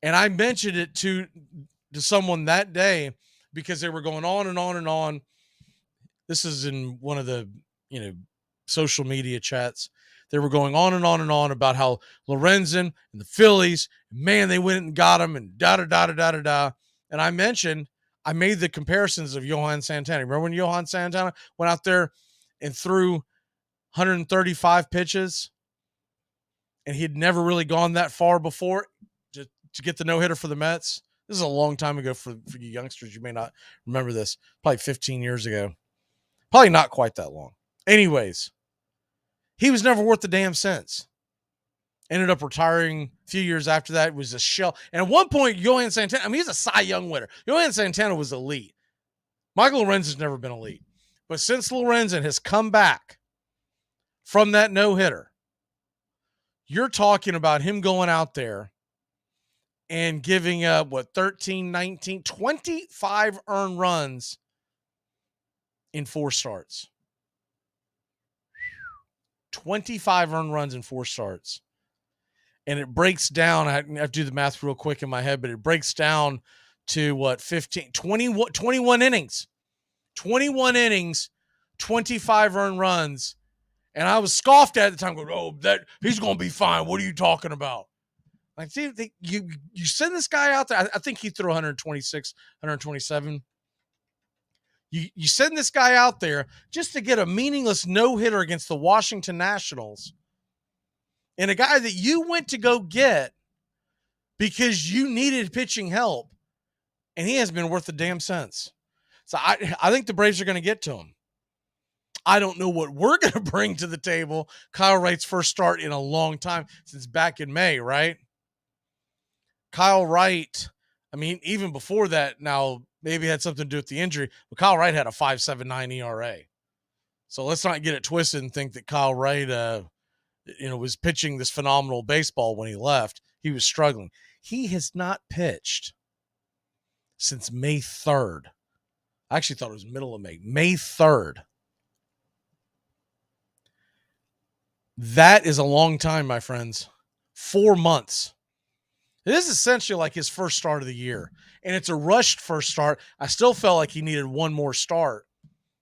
and I mentioned it to someone that day because they were going on and on and on. This is in one of the, social media chats. They were going on and on and on about how Lorenzen and the Phillies, man, they went and got him and da-da-da-da-da-da-da. And I made the comparisons of Johan Santana. Remember when Johan Santana went out there and threw 135 pitches and he had never really gone that far before to get the no-hitter for the Mets? This is a long time ago for you youngsters. You may not remember this. Probably 15 years ago. Probably not quite that long. Anyways, he was never worth the damn cents. Ended up retiring a few years after that. It was a shell. And at one point, Johan Santana, he's a Cy Young winner. Johan Santana was elite. Michael Lorenzen's never been elite. But since Lorenzen has come back from that no-hitter, you're talking about him going out there and giving up, 13, 19, 25 earned runs in 4 starts. 25 earned runs in 4 starts. And it breaks down, I have to do the math real quick in my head, but it breaks down to 21 innings. 21 innings, 25 earned runs. And I was scoffed at the time, going, he's going to be fine. What are you talking about? Like, see, you send this guy out there. I think he threw 126, 127. You send this guy out there just to get a meaningless no-hitter against the Washington Nationals, and a guy that you went to go get because you needed pitching help, and he hasn't been worth a damn cents. So I think the Braves are going to get to him. I don't know what we're going to bring to the table. Kyle Wright's first start in a long time, since back in May, right? Kyle Wright, even before that, now maybe had something to do with the injury, but Kyle Wright had a 5.79 ERA. So let's not get it twisted and think that Kyle Wright, was pitching this phenomenal baseball when he left. He was struggling. He has not pitched since May 3rd. I actually thought it was middle of May. May 3rd. That is a long time, my friends. 4 months. This is essentially like his first start of the year. And it's a rushed first start. I still felt like he needed one more start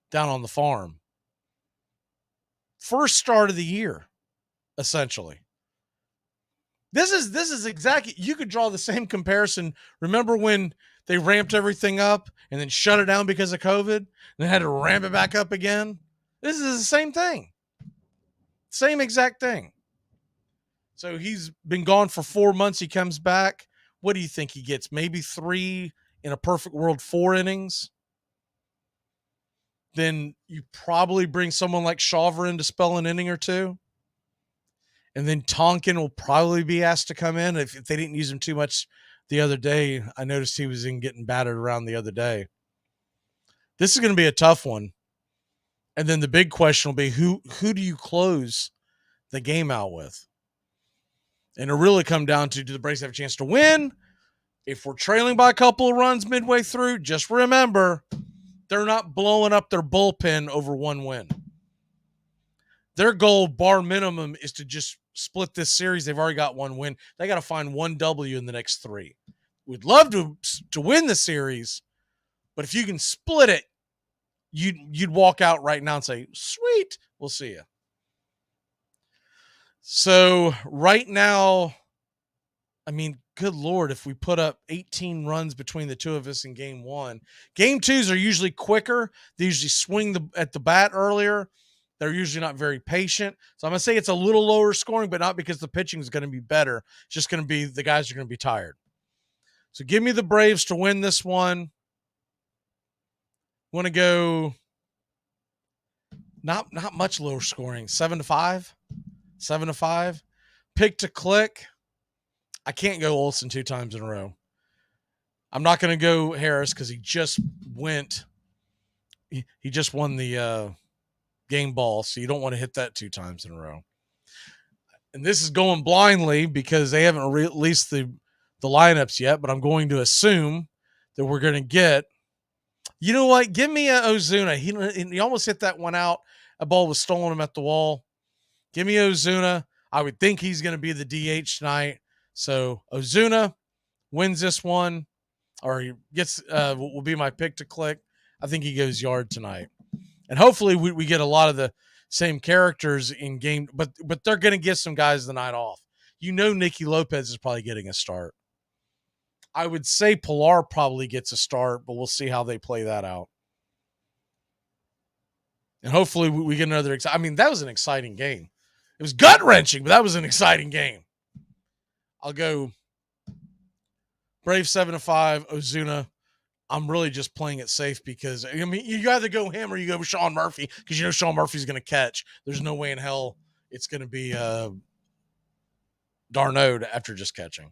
down on the farm. First start of the year, essentially. This is exactly, you could draw the same comparison. Remember when they ramped everything up and then shut it down because of COVID and then had to ramp it back up again? This is the same thing. Same exact thing. So he's been gone for 4 months. He comes back. What do you think he gets? Maybe 3, in a perfect world, 4 innings. Then you probably bring someone like Shawver in to spell an inning or 2. And then Tonkin will probably be asked to come in. If they didn't use him too much the other day, I noticed he was getting battered around the other day. This is going to be a tough one. And then the big question will be, who do you close the game out with? And it'll really come down to, do the Braves have a chance to win? If we're trailing by a couple of runs midway through, just remember, they're not blowing up their bullpen over 1 win. Their goal, bar minimum, is to just split this series. They've already got 1 win. They got to find 1 W in the next 3. we'd love to win the series, but if you can split it, you'd walk out right now and say, sweet, we'll see you. So right now, I mean, good Lord, if we put up 18 runs between the two of us in game one, game twos are usually quicker. They usually swing at the bat earlier. They're usually not very patient. So I'm going to say it's a little lower scoring, but not because the pitching is going to be better. It's just going to be the guys are going to be tired. So give me the Braves to win this one. Want to go not much lower scoring, 7-5. 7-5. Pick to click. I can't go Olsen 2 times in a row. I'm not going to go Harris because he just went. He just won the game ball, so you don't want to hit that 2 times in a row. And this is going blindly because they haven't released the lineups yet, but I'm going to assume that we're going to get. You know what? Give me a Ozuna. He almost hit that one out. A ball was stolen him at the wall. Give me Ozuna. I would think he's going to be the DH tonight. So Ozuna wins this one, or he gets will be my pick to click. I think he goes yard tonight, and hopefully we get a lot of the same characters in game. But they're going to get some guys the night off. You know, Nicky Lopez is probably getting a start. I would say Pilar probably gets a start, but we'll see how they play that out. And hopefully we get another. I mean, that was an exciting game. It was gut-wrenching, but that was an exciting game. I'll go Braves 7-5, Ozuna. I'm really just playing it safe because, I mean, you either go him or you go with Sean Murphy because you know Sean Murphy's going to catch. There's no way in hell it's going to be Darno after just catching.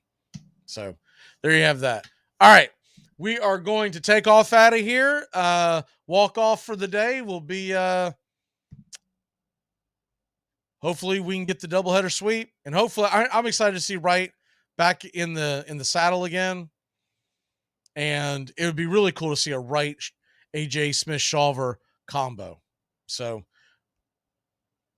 So there you have that. All right. We are going to take off out of here. Walk off for the day will be hopefully we can get the doubleheader sweep. And hopefully I'm excited to see Wright back in the saddle again. And it would be really cool to see a Wright AJ Smith-Shawver combo. So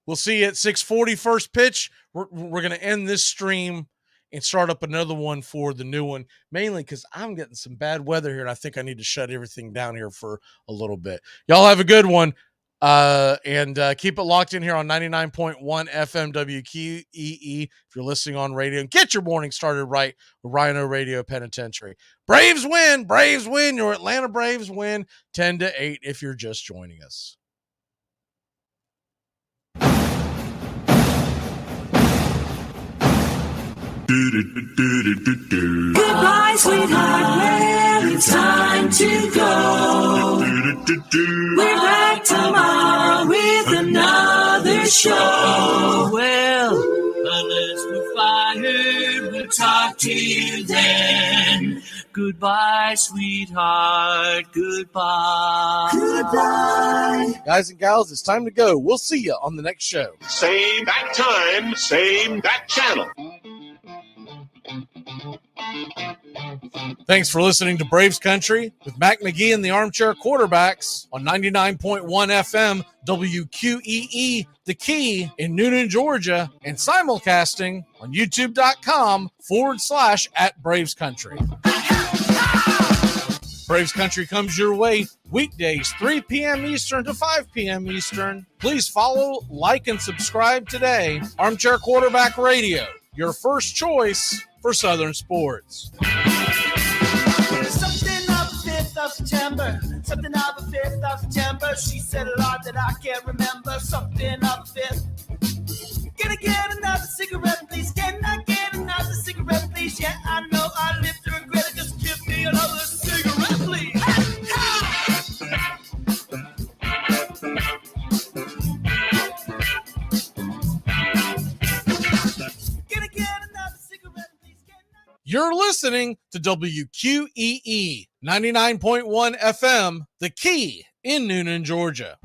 we'll see you at 6:40 first pitch. We're going to end this stream and start up another one for the new one, mainly because I'm getting some bad weather here, and I think I need to shut everything down here for a little bit. Y'all have a good one, and keep it locked in here on 99.1 FM WQEE if you're listening on radio. And get your morning started right with Rhino Radio Penitentiary. Braves win! Braves win! Your Atlanta Braves win 10-8 if you're just joining us. Goodbye, sweetheart, well, it's time to go. We're back tomorrow with another show. Well, unless we're fired, we'll talk to you then. Goodbye, sweetheart, goodbye. Goodbye. Guys and gals, it's time to go. We'll see you on the next show. Same bat time, same bat channel. Thanks for listening to Braves Country with Mac Magee and the Armchair Quarterbacks on 99.1 FM WQEE, The Key in Noonan, Georgia, and simulcasting on youtube.com/@Braves Country. Braves Country comes your way weekdays, 3 p.m. Eastern to 5 p.m. Eastern. Please follow, like, and subscribe today. Armchair Quarterback Radio, your first choice for Southern sports. Something of the 5th of September. Something of the 5th of September. She said a lot that I can't remember. Something of the 5th. Can I get another cigarette, please? Can I get another cigarette, please? Yeah, I know I live to regret it. Just give me another cigarette, please. You're listening to WQEE 99.1 FM, The Key in Noonan, Georgia.